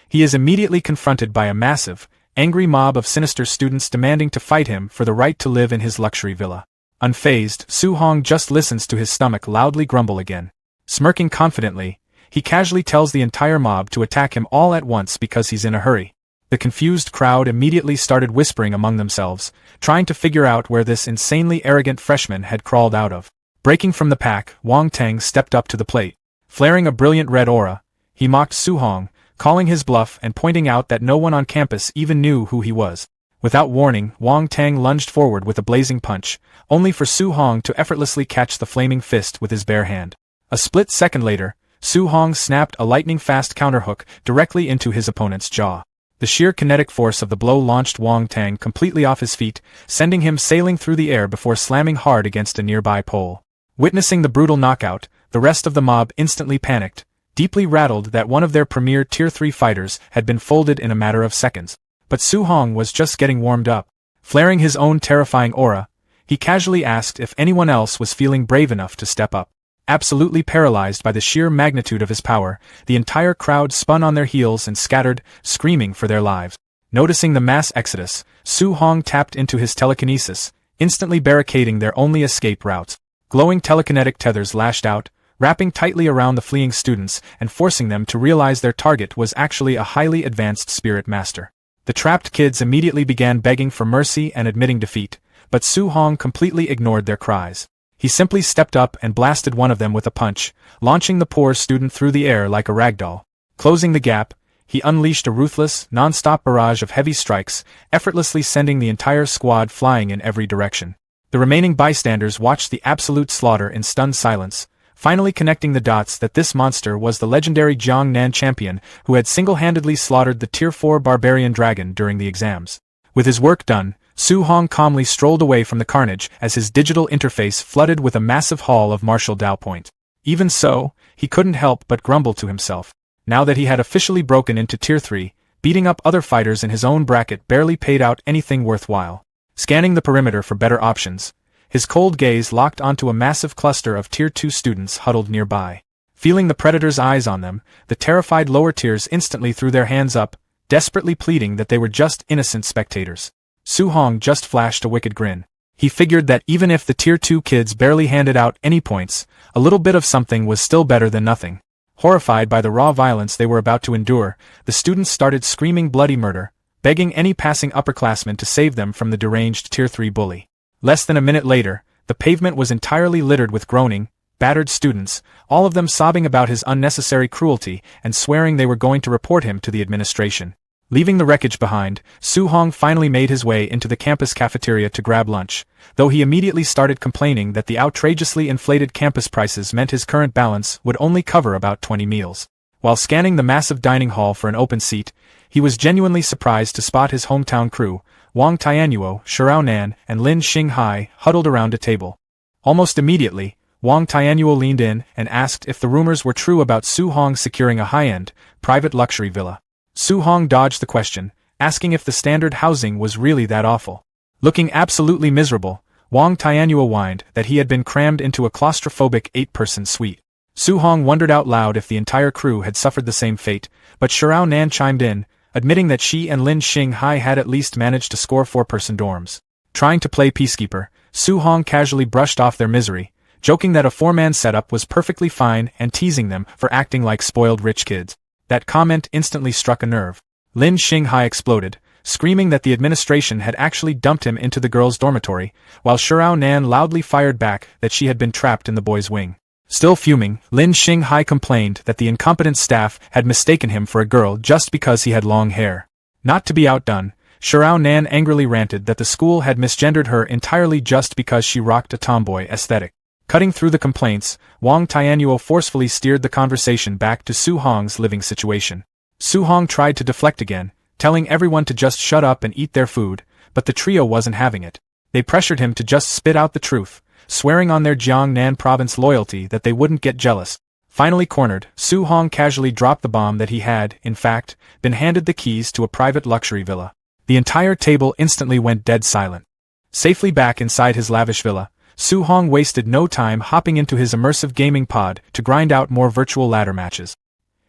He is immediately confronted by a massive, angry mob of sinister students demanding to fight him for the right to live in his luxury villa. Unfazed, Su Hong just listens to his stomach loudly grumble again. Smirking confidently, he casually tells the entire mob to attack him all at once because he's in a hurry. The confused crowd immediately started whispering among themselves, trying to figure out where this insanely arrogant freshman had crawled out of. Breaking from the pack, Wang Teng stepped up to the plate. Flaring a brilliant red aura, he mocked Su Hong, calling his bluff and pointing out that no one on campus even knew who he was. Without warning, Wang Tang lunged forward with a blazing punch, only for Su Hong to effortlessly catch the flaming fist with his bare hand. A split second later, Su Hong snapped a lightning-fast counterhook directly into his opponent's jaw. The sheer kinetic force of the blow launched Wang Tang completely off his feet, sending him sailing through the air before slamming hard against a nearby pole. Witnessing the brutal knockout, the rest of the mob instantly panicked, deeply rattled that one of their premier Tier 3 fighters had been folded in a matter of seconds. But Su Hong was just getting warmed up. Flaring his own terrifying aura, he casually asked if anyone else was feeling brave enough to step up. Absolutely paralyzed by the sheer magnitude of his power, the entire crowd spun on their heels and scattered, screaming for their lives. Noticing the mass exodus, Su Hong tapped into his telekinesis, instantly barricading their only escape routes. Glowing telekinetic tethers lashed out, wrapping tightly around the fleeing students and forcing them to realize their target was actually a highly advanced spirit master. The trapped kids immediately began begging for mercy and admitting defeat, but Su Hong completely ignored their cries. He simply stepped up and blasted one of them with a punch, launching the poor student through the air like a ragdoll. Closing the gap, he unleashed a ruthless, non-stop barrage of heavy strikes, effortlessly sending the entire squad flying in every direction. The remaining bystanders watched the absolute slaughter in stunned silence, finally connecting the dots that this monster was the legendary Jiangnan champion who had single-handedly slaughtered the Tier 4 barbarian dragon during the exams. With his work done, Su Hong calmly strolled away from the carnage as his digital interface flooded with a massive haul of martial Dao point. Even so, he couldn't help but grumble to himself. Now that he had officially broken into Tier 3, beating up other fighters in his own bracket barely paid out anything worthwhile. Scanning the perimeter for better options, his cold gaze locked onto a massive cluster of Tier 2 students huddled nearby. Feeling the predator's eyes on them, the terrified lower tiers instantly threw their hands up, desperately pleading that they were just innocent spectators. Su Hong just flashed a wicked grin. He figured that even if the Tier 2 kids barely handed out any points, a little bit of something was still better than nothing. Horrified by the raw violence they were about to endure, the students started screaming bloody murder, begging any passing upperclassmen to save them from the deranged Tier 3 bully. Less than a minute later, the pavement was entirely littered with groaning, battered students, all of them sobbing about his unnecessary cruelty and swearing they were going to report him to the administration. Leaving the wreckage behind, Su Hong finally made his way into the campus cafeteria to grab lunch, though he immediately started complaining that the outrageously inflated campus prices meant his current balance would only cover about 20 meals. While scanning the massive dining hall for an open seat, he was genuinely surprised to spot his hometown crew, Wang Tianyuo, Shirao Nan, and Lin Xinghai, huddled around a table. Almost immediately, Wang Tianyuo leaned in and asked if the rumors were true about Su Hong securing a high-end, private luxury villa. Su Hong dodged the question, asking if the standard housing was really that awful. Looking absolutely miserable, Wang Tianyuo whined that he had been crammed into a claustrophobic 8-person suite. Su Hong wondered out loud if the entire crew had suffered the same fate, but Shirao Nan chimed in, admitting that she and Lin Xinghai had at least managed to score 4-person dorms. Trying to play peacekeeper, Su Hong casually brushed off their misery, joking that a 4-man setup was perfectly fine and teasing them for acting like spoiled rich kids. That comment instantly struck a nerve. Lin Xinghai exploded, screaming that the administration had actually dumped him into the girls' dormitory, while Shirao Nan loudly fired back that she had been trapped in the boys' wing. Still fuming, Lin Xinghai complained that the incompetent staff had mistaken him for a girl just because he had long hair. Not to be outdone, Shirao Nan angrily ranted that the school had misgendered her entirely just because she rocked a tomboy aesthetic. Cutting through the complaints, Wang Tianyuo forcefully steered the conversation back to Su Hong's living situation. Su Hong tried to deflect again, telling everyone to just shut up and eat their food, but the trio wasn't having it. They pressured him to just spit out the truth, swearing on their Jiangnan province loyalty that they wouldn't get jealous. Finally cornered, Su Hong casually dropped the bomb that he had, in fact, been handed the keys to a private luxury villa. The entire table instantly went dead silent. Safely back inside his lavish villa, Su Hong wasted no time hopping into his immersive gaming pod to grind out more virtual ladder matches.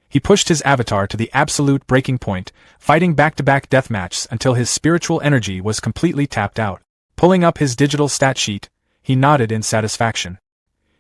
He pushed his avatar to the absolute breaking point, fighting back-to-back deathmatches until his spiritual energy was completely tapped out. Pulling up his digital stat sheet, he nodded in satisfaction.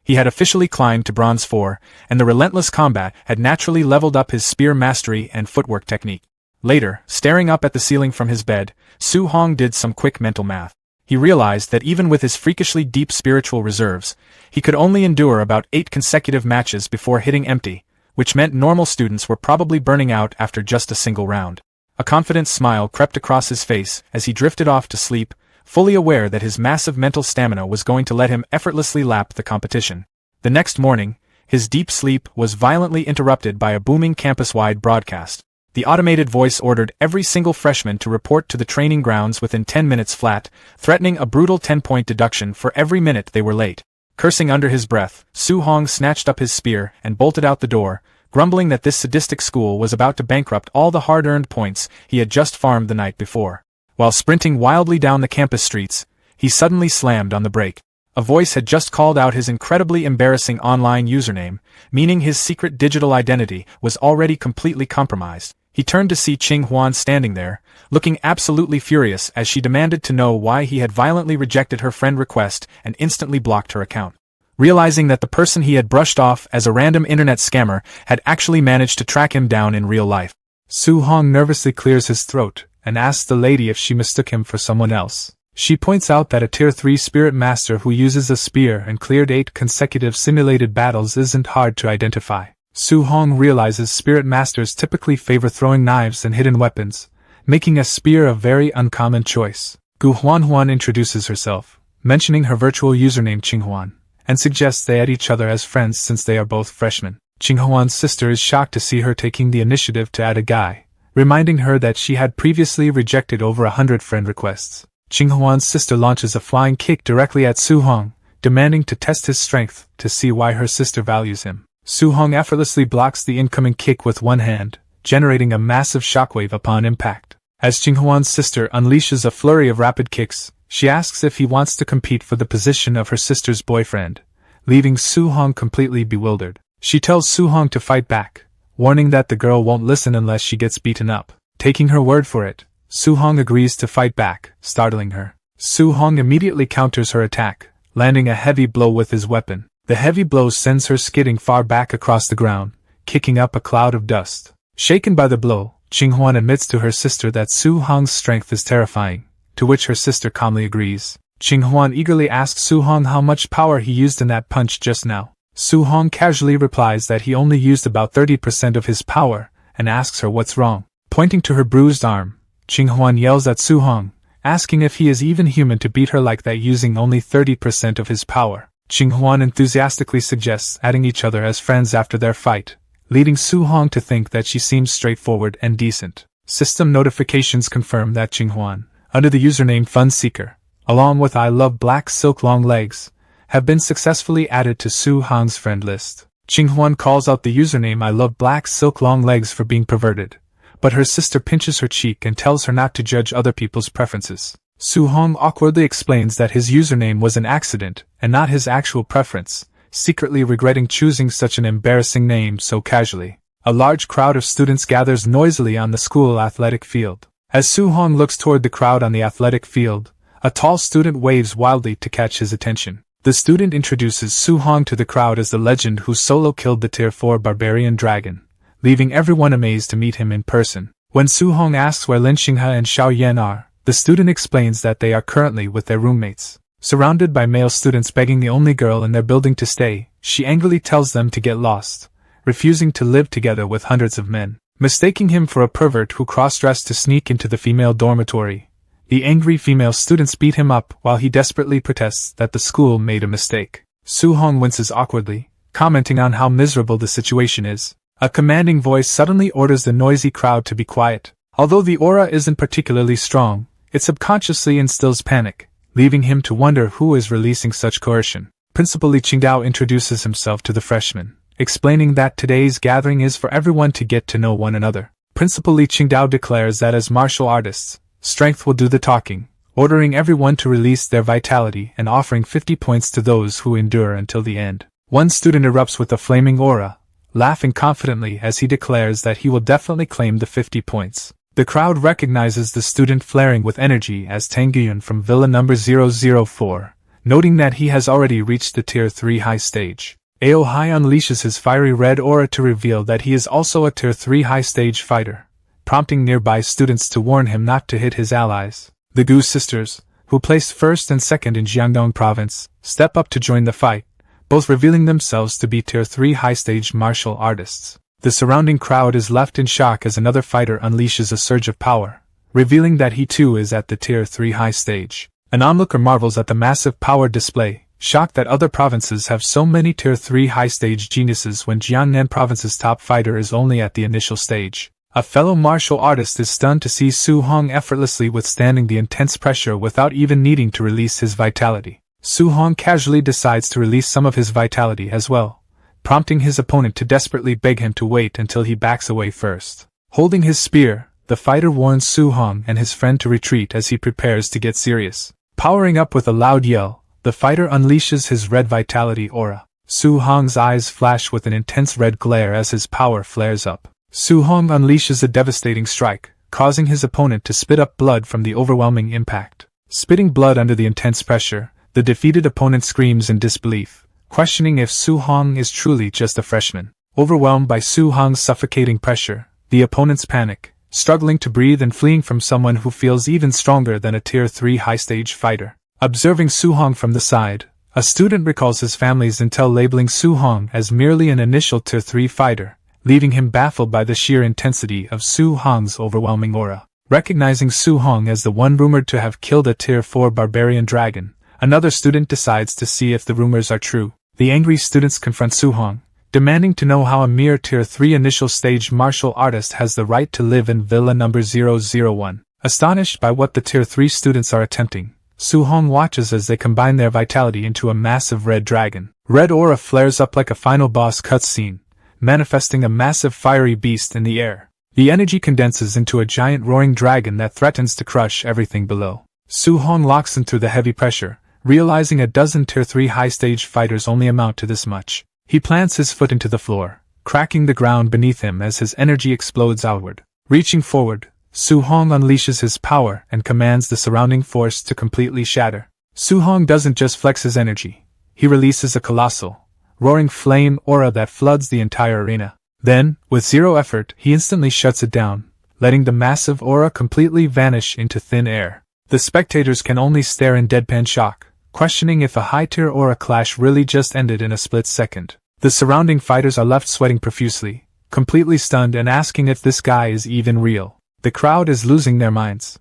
He had officially climbed to Bronze 4, and the relentless combat had naturally leveled up his spear mastery and footwork technique. Later, staring up at the ceiling from his bed, Su Hong did some quick mental math. He realized that even with his freakishly deep spiritual reserves, he could only endure about 8 consecutive matches before hitting empty, which meant normal students were probably burning out after just a single round. A confident smile crept across his face as he drifted off to sleep, fully aware that his massive mental stamina was going to let him effortlessly lap the competition. The next morning, his deep sleep was violently interrupted by a booming campus-wide broadcast. The automated voice ordered every single freshman to report to the training grounds within 10 minutes flat, threatening a brutal 10-point deduction for every minute they were late. Cursing under his breath, Su-hong snatched up his spear and bolted out the door, grumbling that this sadistic school was about to bankrupt all the hard-earned points he had just farmed the night before. While sprinting wildly down the campus streets, he suddenly slammed on the brake. A voice had just called out his incredibly embarrassing online username, meaning his secret digital identity was already completely compromised. He turned to see Qing Huan standing there, looking absolutely furious as she demanded to know why he had violently rejected her friend request and instantly blocked her account. Realizing that the person he had brushed off as a random internet scammer had actually managed to track him down in real life, Su-hong nervously clears his throat and asks the lady if she mistook him for someone else. She points out that a Tier 3 Spirit Master who uses a spear and cleared 8 consecutive simulated battles isn't hard to identify. Su-hong realizes Spirit Masters typically favor throwing knives and hidden weapons, making a spear a very uncommon choice. Gu Huan introduces herself, mentioning her virtual username Qinghuan, and suggests they add each other as friends since they are both freshmen. Qinghuan's sister is shocked to see her taking the initiative to add a guy, reminding her that she had previously rejected over 100 friend requests. Qinghuan's sister launches a flying kick directly at Su-hong, demanding to test his strength to see why her sister values him. Su-hong effortlessly blocks the incoming kick with one hand, generating a massive shockwave upon impact. As Qinghuan's sister unleashes a flurry of rapid kicks, she asks if he wants to compete for the position of her sister's boyfriend, leaving Su-hong completely bewildered. She tells Su-hong to fight back, warning that the girl won't listen unless she gets beaten up. Taking her word for it, Su-hong agrees to fight back, startling her. Su-hong immediately counters her attack, landing a heavy blow with his weapon. The heavy blow sends her skidding far back across the ground, kicking up a cloud of dust. Shaken by the blow, Qinghuan admits to her sister that Su-hong's strength is terrifying, to which her sister calmly agrees. Qinghuan eagerly asks Su-hong how much power he used in that punch just now. Su-hong casually replies that he only used about 30% of his power, and asks her what's wrong. Pointing to her bruised arm, Qinghuan yells at Su-hong, asking if he is even human to beat her like that using only 30% of his power. Qinghuan enthusiastically suggests adding each other as friends after their fight, leading Su-hong to think that she seems straightforward and decent. System notifications confirm that Qinghuan, under the username Funseeker, along with I Love Black Silk Long Legs, have been successfully added to Su-hong's friend list. Qinghuan calls out the username I Love Black Silk Long Legs for being perverted, but her sister pinches her cheek and tells her not to judge other people's preferences. Su-hong awkwardly explains that his username was an accident and not his actual preference, secretly regretting choosing such an embarrassing name so casually. A large crowd of students gathers noisily on the school athletic field. As Su-hong looks toward the crowd on the athletic field, a tall student waves wildly to catch his attention. The student introduces Su-hong to the crowd as the legend who solo killed the Tier 4 barbarian dragon, leaving everyone amazed to meet him in person. When Su-hong asks where Lin Xinghe and Xiao Yan are, the student explains that they are currently with their roommates. Surrounded by male students begging the only girl in their building to stay, she angrily tells them to get lost, refusing to live together with hundreds of men. Mistaking him for a pervert who cross-dressed to sneak into the female dormitory, the angry female students beat him up while he desperately protests that the school made a mistake. Su-hong winces awkwardly, commenting on how miserable the situation is. A commanding voice suddenly orders the noisy crowd to be quiet. Although the aura isn't particularly strong, it subconsciously instills panic, leaving him to wonder who is releasing such coercion. Principal Li Qingdao introduces himself to the freshmen, explaining that today's gathering is for everyone to get to know one another. Principal Li Qingdao declares that as martial artists, strength will do the talking, ordering everyone to release their vitality and offering 50 points to those who endure until the end. One student erupts with a flaming aura, laughing confidently as he declares that he will definitely claim the 50 points. The crowd recognizes the student flaring with energy as Tangyun from Villa number 004, noting that he has already reached the Tier 3 high stage. Ao Hai unleashes his fiery red aura to reveal that he is also a Tier 3 high stage fighter, prompting nearby students to warn him not to hit his allies. The Gu sisters, who placed first and second in Jiangdong province, step up to join the fight, both revealing themselves to be Tier 3 high stage martial artists. The surrounding crowd is left in shock as another fighter unleashes a surge of power, revealing that he too is at the Tier 3 high stage. An onlooker marvels at the massive power display, shocked that other provinces have so many Tier 3 high stage geniuses when Jiangnan province's top fighter is only at the initial stage. A fellow martial artist is stunned to see Su Hong effortlessly withstanding the intense pressure without even needing to release his vitality. Su Hong casually decides to release some of his vitality as well, prompting his opponent to desperately beg him to wait until he backs away first. Holding his spear, the fighter warns Su Hong and his friend to retreat as he prepares to get serious. Powering up with a loud yell, the fighter unleashes his red vitality aura. Su Hong's eyes flash with an intense red glare as his power flares up. Su Hong unleashes a devastating strike, causing his opponent to spit up blood from the overwhelming impact. Spitting blood under the intense pressure, the defeated opponent screams in disbelief, questioning if Su Hong is truly just a freshman. Overwhelmed by Su Hong's suffocating pressure, the opponents panic, struggling to breathe and fleeing from someone who feels even stronger than a Tier 3 high-stage fighter. Observing Su Hong from the side, a student recalls his family's intel labeling Su Hong as merely an initial Tier 3 fighter, leaving him baffled by the sheer intensity of Su Hong's overwhelming aura. Recognizing Su Hong as the one rumored to have killed a Tier 4 barbarian dragon, another student decides to see if the rumors are true. The angry students confront Su Hong, demanding to know how a mere Tier 3 initial stage martial artist has the right to live in Villa number 001. Astonished by what the Tier 3 students are attempting, Su Hong watches as they combine their vitality into a massive red dragon. Red aura flares up like a final boss cutscene, manifesting a massive fiery beast in the air. The energy condenses into a giant roaring dragon that threatens to crush everything below. Su Hong locks in through the heavy pressure, realizing a dozen Tier 3 high-stage fighters only amount to this much. He plants his foot into the floor, cracking the ground beneath him as his energy explodes outward. Reaching forward, Su Hong unleashes his power and commands the surrounding force to completely shatter. Su Hong doesn't just flex his energy, he releases a colossal, roaring flame aura that floods the entire arena. Then, with zero effort, he instantly shuts it down, letting the massive aura completely vanish into thin air. The spectators can only stare in deadpan shock, questioning if a high-tier aura clash really just ended in a split second. The surrounding fighters are left sweating profusely, completely stunned and asking if this guy is even real. The crowd is losing their minds.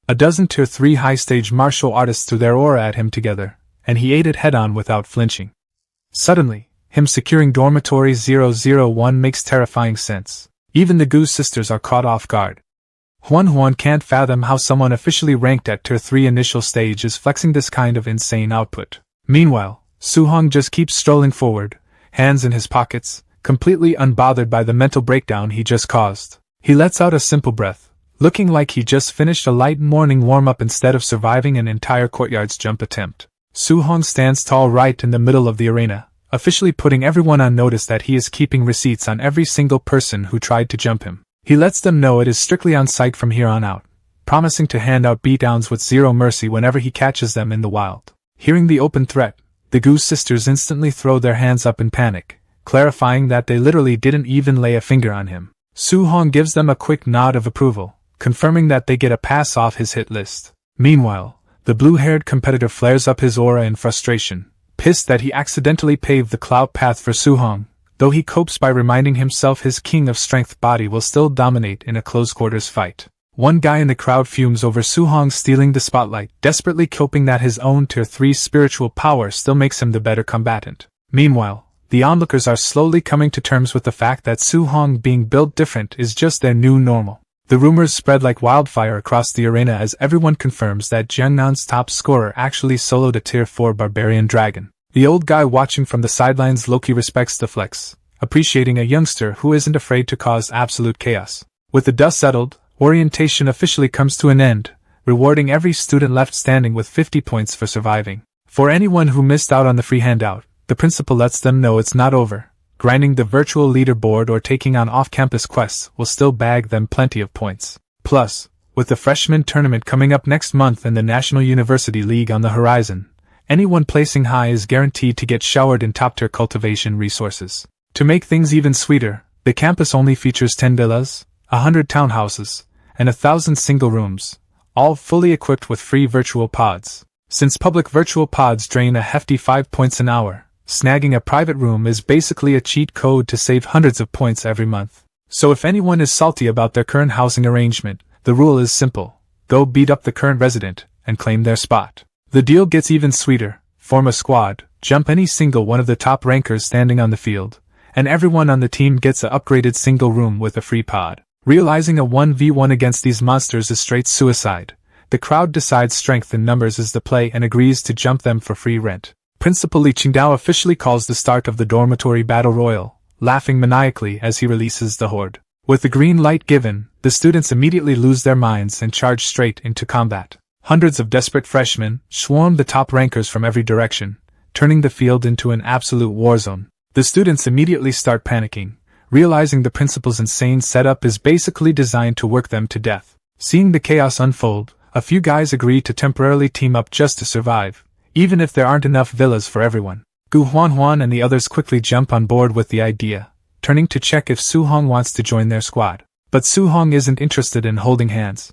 A dozen Tier 3 high-stage martial artists threw their aura at him together, and he ate it head-on without flinching. Suddenly, him securing dormitory 001 makes terrifying sense. Even the Goose sisters are caught off guard. Huan can't fathom how someone officially ranked at Tier 3 initial stage is flexing this kind of insane output. Meanwhile, Su Hong just keeps strolling forward, hands in his pockets, completely unbothered by the mental breakdown he just caused. He lets out a simple breath, looking like he just finished a light morning warm-up instead of surviving an entire courtyard's jump attempt. Su Hong stands tall right in the middle of the arena, officially putting everyone on notice that he is keeping receipts on every single person who tried to jump him. He lets them know it is strictly on sight from here on out, promising to hand out beatdowns with zero mercy whenever he catches them in the wild. Hearing the open threat, the Goose sisters instantly throw their hands up in panic, clarifying that they literally didn't even lay a finger on him. Su Hong gives them a quick nod of approval, confirming that they get a pass off his hit list. Meanwhile, the blue-haired competitor flares up his aura in frustration, pissed that he accidentally paved the clout path for Su Hong, though he copes by reminding himself his king of strength body will still dominate in a close-quarters fight. One guy in the crowd fumes over Su Hong stealing the spotlight, desperately coping that his own Tier 3 spiritual power still makes him the better combatant. Meanwhile, the onlookers are slowly coming to terms with the fact that Su Hong being built different is just their new normal. The rumors spread like wildfire across the arena as everyone confirms that Jiangnan's top scorer actually soloed a Tier 4 barbarian dragon. The old guy watching from the sidelines low-key respects the flex, appreciating a youngster who isn't afraid to cause absolute chaos. With the dust settled, orientation officially comes to an end, rewarding every student left standing with 50 points for surviving. For anyone who missed out on the free handout, the principal lets them know it's not over. Grinding the virtual leaderboard or taking on off-campus quests will still bag them plenty of points. Plus, with the freshman tournament coming up next month and the National University League on the horizon, anyone placing high is guaranteed to get showered in top-tier cultivation resources. To make things even sweeter, the campus only features 10 villas, 100 townhouses, and 1,000 single rooms, all fully equipped with free virtual pods. Since public virtual pods drain a hefty 5 points an hour, snagging a private room is basically a cheat code to save hundreds of points every month. So if anyone is salty about their current housing arrangement, the rule is simple: go beat up the current resident and claim their spot. The deal gets even sweeter: form a squad, jump any single one of the top rankers standing on the field, and everyone on the team gets a upgraded single room with a free pod. Realizing a 1v1 against these monsters is straight suicide, the crowd decides strength in numbers is the play and agrees to jump them for free rent. Principal Li Qingdao officially calls the start of the dormitory battle royal, laughing maniacally as he releases the horde. With the green light given, the students immediately lose their minds and charge straight into combat. Hundreds of desperate freshmen swarm the top rankers from every direction, turning the field into an absolute war zone. The students immediately start panicking, realizing the principal's insane setup is basically designed to work them to death. Seeing the chaos unfold, a few guys agree to temporarily team up just to survive, even if there aren't enough villas for everyone. Gu Huanhuan and the others quickly jump on board with the idea, turning to check if Su Hong wants to join their squad. But Su Hong isn't interested in holding hands.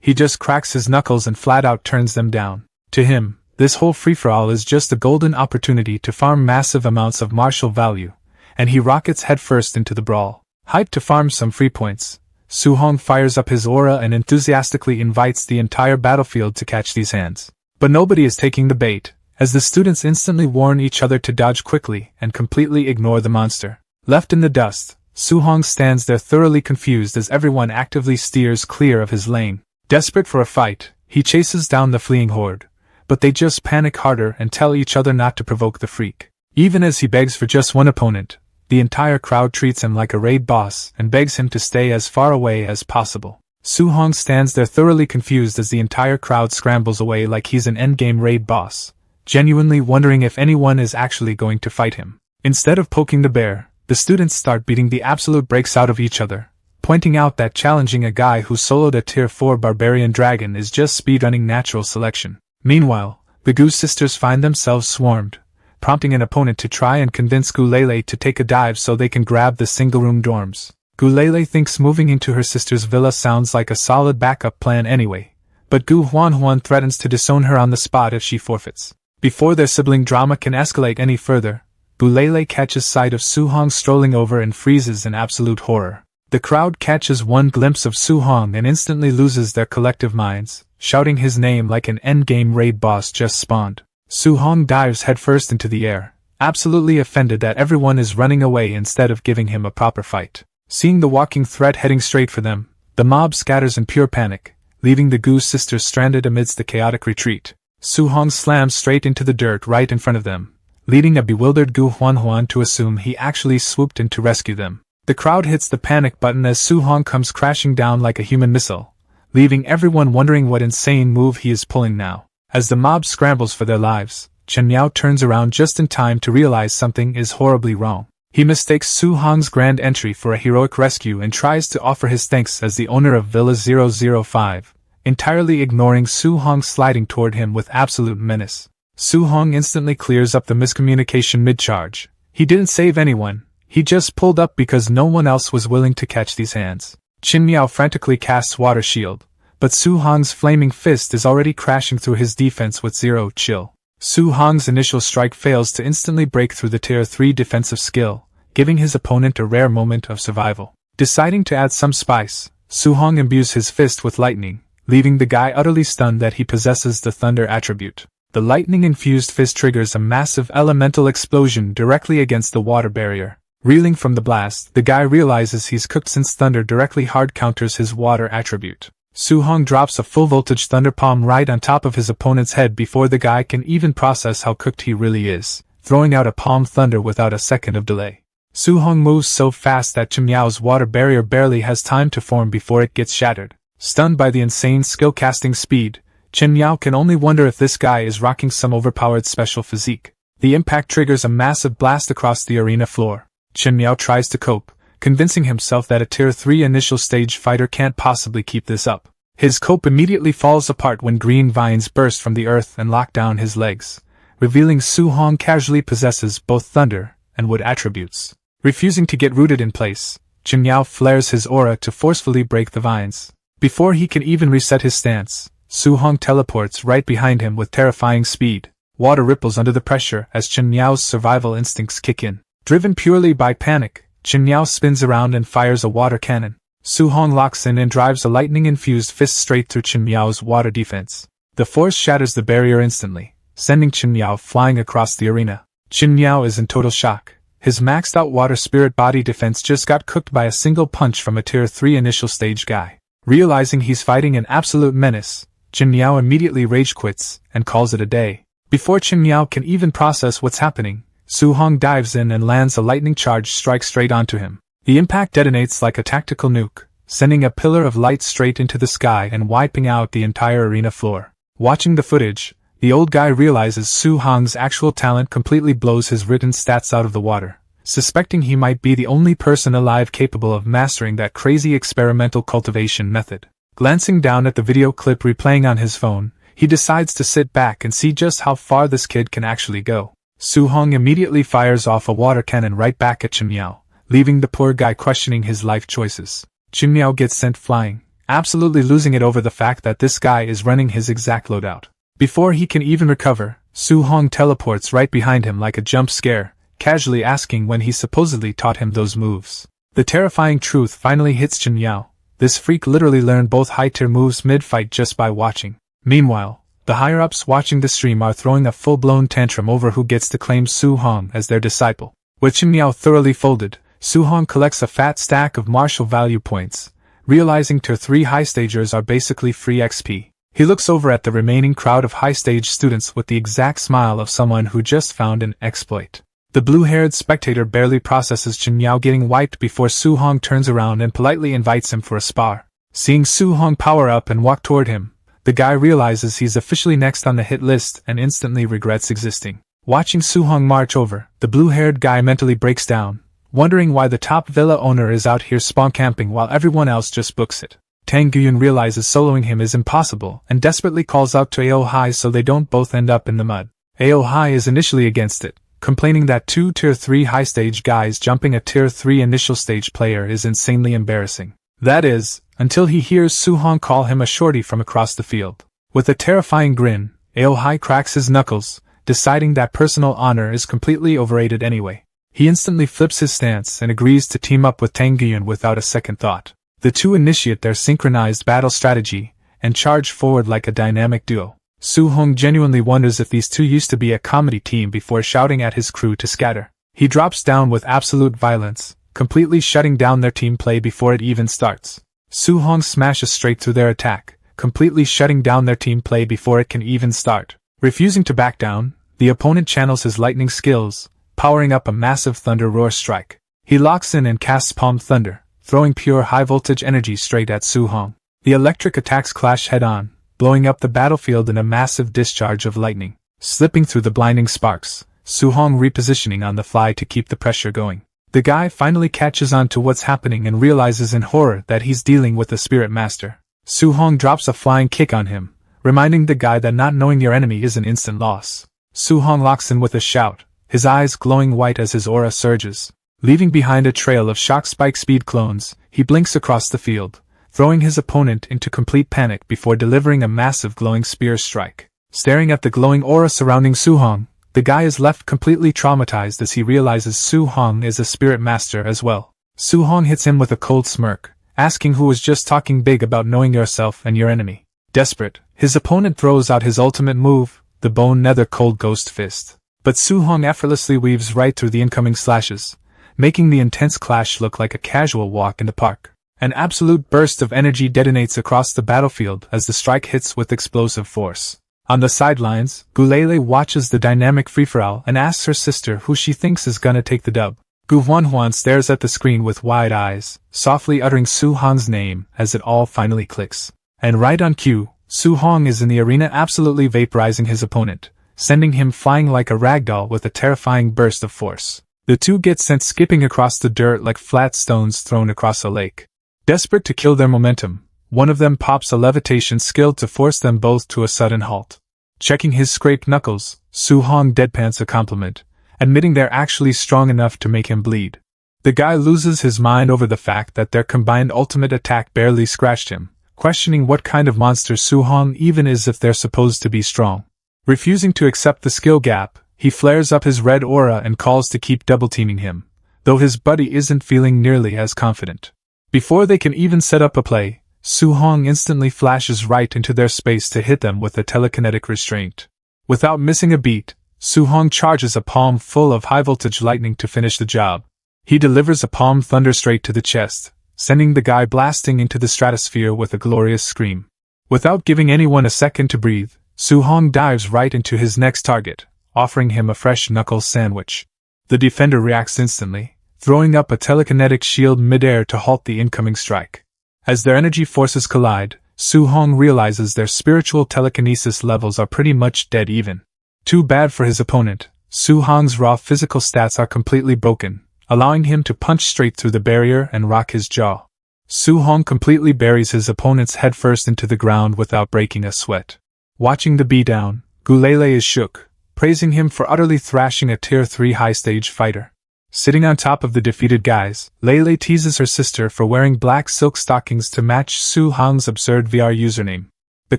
He just cracks his knuckles and flat out turns them down. To him, this whole free-for-all is just a golden opportunity to farm massive amounts of martial value, and he rockets headfirst into the brawl. Hyped to farm some free points, Su Hong fires up his aura and enthusiastically invites the entire battlefield to catch these hands. But nobody is taking the bait, as the students instantly warn each other to dodge quickly and completely ignore the monster. Left in the dust, Su Hong stands there thoroughly confused as everyone actively steers clear of his lane. Desperate for a fight, he chases down the fleeing horde, but they just panic harder and tell each other not to provoke the freak. Even as he begs for just one opponent, the entire crowd treats him like a raid boss and begs him to stay as far away as possible. Su Hong stands there thoroughly confused as the entire crowd scrambles away like he's an endgame raid boss, genuinely wondering if anyone is actually going to fight him. Instead of poking the bear, the students start beating the absolute brakes out of each other, pointing out that challenging a guy who soloed a tier 4 barbarian dragon is just speedrunning natural selection. Meanwhile, the Gu sisters find themselves swarmed, prompting an opponent to try and convince Gu Lele to take a dive so they can grab the single-room dorms. Gu Lele thinks moving into her sister's villa sounds like a solid backup plan anyway, but Gu Huanhuan threatens to disown her on the spot if she forfeits. Before their sibling drama can escalate any further, Gu Lele catches sight of Su Hong strolling over and freezes in absolute horror. The crowd catches one glimpse of Su Hong and instantly loses their collective minds, shouting his name like an endgame raid boss just spawned. Su Hong dives headfirst into the air, absolutely offended that everyone is running away instead of giving him a proper fight. Seeing the walking threat heading straight for them, the mob scatters in pure panic, leaving the Gu sisters stranded amidst the chaotic retreat. Su Hong slams straight into the dirt right in front of them, leading a bewildered Gu Huanhuan to assume he actually swooped in to rescue them. The crowd hits the panic button as Su Hong comes crashing down like a human missile, leaving everyone wondering what insane move he is pulling now. As the mob scrambles for their lives, Chen Miao turns around just in time to realize something is horribly wrong. He mistakes Su Hong's grand entry for a heroic rescue and tries to offer his thanks as the owner of Villa 005, entirely ignoring Su Hong sliding toward him with absolute menace. Su Hong instantly clears up the miscommunication mid-charge. He didn't save anyone. He just pulled up because no one else was willing to catch these hands. Qin Miao frantically casts Water Shield, but Su Hong's flaming fist is already crashing through his defense with zero chill. Su Hong's initial strike fails to instantly break through the tier 3 defensive skill, giving his opponent a rare moment of survival. Deciding to add some spice, Su Hong imbues his fist with lightning, leaving the guy utterly stunned that he possesses the thunder attribute. The lightning-infused fist triggers a massive elemental explosion directly against the water barrier. Reeling from the blast, the guy realizes he's cooked since thunder directly hard counters his water attribute. Su Hong drops a full-voltage thunder palm right on top of his opponent's head before the guy can even process how cooked he really is, throwing out a palm thunder without a second of delay. Su Hong moves so fast that Chen Miao's water barrier barely has time to form before it gets shattered. Stunned by the insane skill-casting speed, Chen Miao can only wonder if this guy is rocking some overpowered special physique. The impact triggers a massive blast across the arena floor. Chen Miao tries to cope, convincing himself that a tier 3 initial stage fighter can't possibly keep this up. His cope immediately falls apart when green vines burst from the earth and lock down his legs, revealing Su Hong casually possesses both thunder and wood attributes. Refusing to get rooted in place, Chen Miao flares his aura to forcefully break the vines. Before he can even reset his stance, Su Hong teleports right behind him with terrifying speed. Water ripples under the pressure as Chen Miao's survival instincts kick in. Driven purely by panic, Chen Miao spins around and fires a water cannon. Su Hong locks in and drives a lightning-infused fist straight through Chen Miao's water defense. The force shatters the barrier instantly, sending Chen Miao flying across the arena. Chen Miao is in total shock. His maxed-out water spirit body defense just got cooked by a single punch from a Tier 3 initial stage guy. Realizing he's fighting an absolute menace, Chen Miao immediately rage quits and calls it a day. Before Chen Miao can even process what's happening, Su Hong dives in and lands a lightning charge strike straight onto him. The impact detonates like a tactical nuke, sending a pillar of light straight into the sky and wiping out the entire arena floor. Watching the footage, the old guy realizes Su Hong's actual talent completely blows his written stats out of the water. Suspecting he might be the only person alive capable of mastering that crazy experimental cultivation method. Glancing down at the video clip replaying on his phone, he decides to sit back and see just how far this kid can actually go. Su Hong immediately fires off a water cannon right back at Chen Miao, leaving the poor guy questioning his life choices. Chen Miao gets sent flying, absolutely losing it over the fact that this guy is running his exact loadout. Before he can even recover, Su Hong teleports right behind him like a jump scare, casually asking when he supposedly taught him those moves. The terrifying truth finally hits Chen Miao. This freak literally learned both high-tier moves mid-fight just by watching. Meanwhile, the higher-ups watching the stream are throwing a full-blown tantrum over who gets to claim Su Hong as their disciple. With Chen Miao thoroughly folded, Su Hong collects a fat stack of martial value points, realizing Tier 3 high-stagers are basically free XP. He looks over at the remaining crowd of high-stage students with the exact smile of someone who just found an exploit. The blue-haired spectator barely processes Chen Miao getting wiped before Su Hong turns around and politely invites him for a spar. Seeing Su Hong power up and walk toward him, the guy realizes he's officially next on the hit list and instantly regrets existing. Watching Su Hong march over, the blue-haired guy mentally breaks down, wondering why the top villa owner is out here spawn camping while everyone else just books it. Tang Guyun realizes soloing him is impossible and desperately calls out to Ao Hai so they don't both end up in the mud. Ao Hai is initially against it, complaining that two Tier 3 high-stage guys jumping a Tier 3 initial stage player is insanely embarrassing. That is, until he hears Su Hong call him a shorty from across the field. With a terrifying grin, Ao Hai cracks his knuckles, deciding that personal honor is completely overrated anyway. He instantly flips his stance and agrees to team up with Tang Guyun without a second thought. The two initiate their synchronized battle strategy and charge forward like a dynamic duo. Su Hong genuinely wonders if these two used to be a comedy team before shouting at his crew to scatter. He drops down with absolute violence, completely shutting down their team play before it even starts. Su Hong smashes straight through their attack, completely shutting down their team play before it can even start. Refusing to back down, the opponent channels his lightning skills, powering up a massive thunder roar strike. He locks in and casts Palm Thunder, throwing pure high-voltage energy straight at Su Hong. The electric attacks clash head-on, blowing up the battlefield in a massive discharge of lightning. Slipping through the blinding sparks, Su Hong repositioning on the fly to keep the pressure going. The guy finally catches on to what's happening and realizes in horror that he's dealing with a spirit master. Su Hong drops a flying kick on him, reminding the guy that not knowing your enemy is an instant loss. Su Hong locks in with a shout, his eyes glowing white as his aura surges. Leaving behind a trail of shock spike speed clones, he blinks across the field, throwing his opponent into complete panic before delivering a massive glowing spear strike. Staring at the glowing aura surrounding Su Hong, the guy is left completely traumatized as he realizes Su Hong is a spirit master as well. Su Hong hits him with a cold smirk, asking who was just talking big about knowing yourself and your enemy. Desperate, his opponent throws out his ultimate move, the Bone Nether Cold Ghost Fist. But Su Hong effortlessly weaves right through the incoming slashes, making the intense clash look like a casual walk in the park. An absolute burst of energy detonates across the battlefield as the strike hits with explosive force. On the sidelines, Gulele watches the dynamic free-for-all and asks her sister who she thinks is gonna take the dub. Gu Huanhuan stares at the screen with wide eyes, softly uttering Su Hong's name as it all finally clicks. And right on cue, Su Hong is in the arena absolutely vaporizing his opponent, sending him flying like a ragdoll with a terrifying burst of force. The two get sent skipping across the dirt like flat stones thrown across a lake. Desperate to kill their momentum, one of them pops a levitation skill to force them both to a sudden halt. Checking his scraped knuckles, Su Hong deadpans a compliment, admitting they're actually strong enough to make him bleed. The guy loses his mind over the fact that their combined ultimate attack barely scratched him, questioning what kind of monster Su Hong even is if they're supposed to be strong. Refusing to accept the skill gap, he flares up his red aura and calls to keep double-teaming him, though his buddy isn't feeling nearly as confident. Before they can even set up a play, Su-hong instantly flashes right into their space to hit them with a telekinetic restraint. Without missing a beat, Su-hong charges a palm full of high-voltage lightning to finish the job. He delivers a palm thunder straight to the chest, sending the guy blasting into the stratosphere with a glorious scream. Without giving anyone a second to breathe, Su-hong dives right into his next target, offering him a fresh knuckle sandwich. The defender reacts instantly, throwing up a telekinetic shield midair to halt the incoming strike. As their energy forces collide, Su-hong realizes their spiritual telekinesis levels are pretty much dead even. Too bad for his opponent, Su-hong's raw physical stats are completely broken, allowing him to punch straight through the barrier and rock his jaw. Su-hong completely buries his opponent's head first into the ground without breaking a sweat. Watching the beatdown, Gulele is shook, praising him for utterly thrashing a Tier 3 high-stage fighter. Sitting on top of the defeated guys, Lele teases her sister for wearing black silk stockings to match Su-hong's absurd VR username. The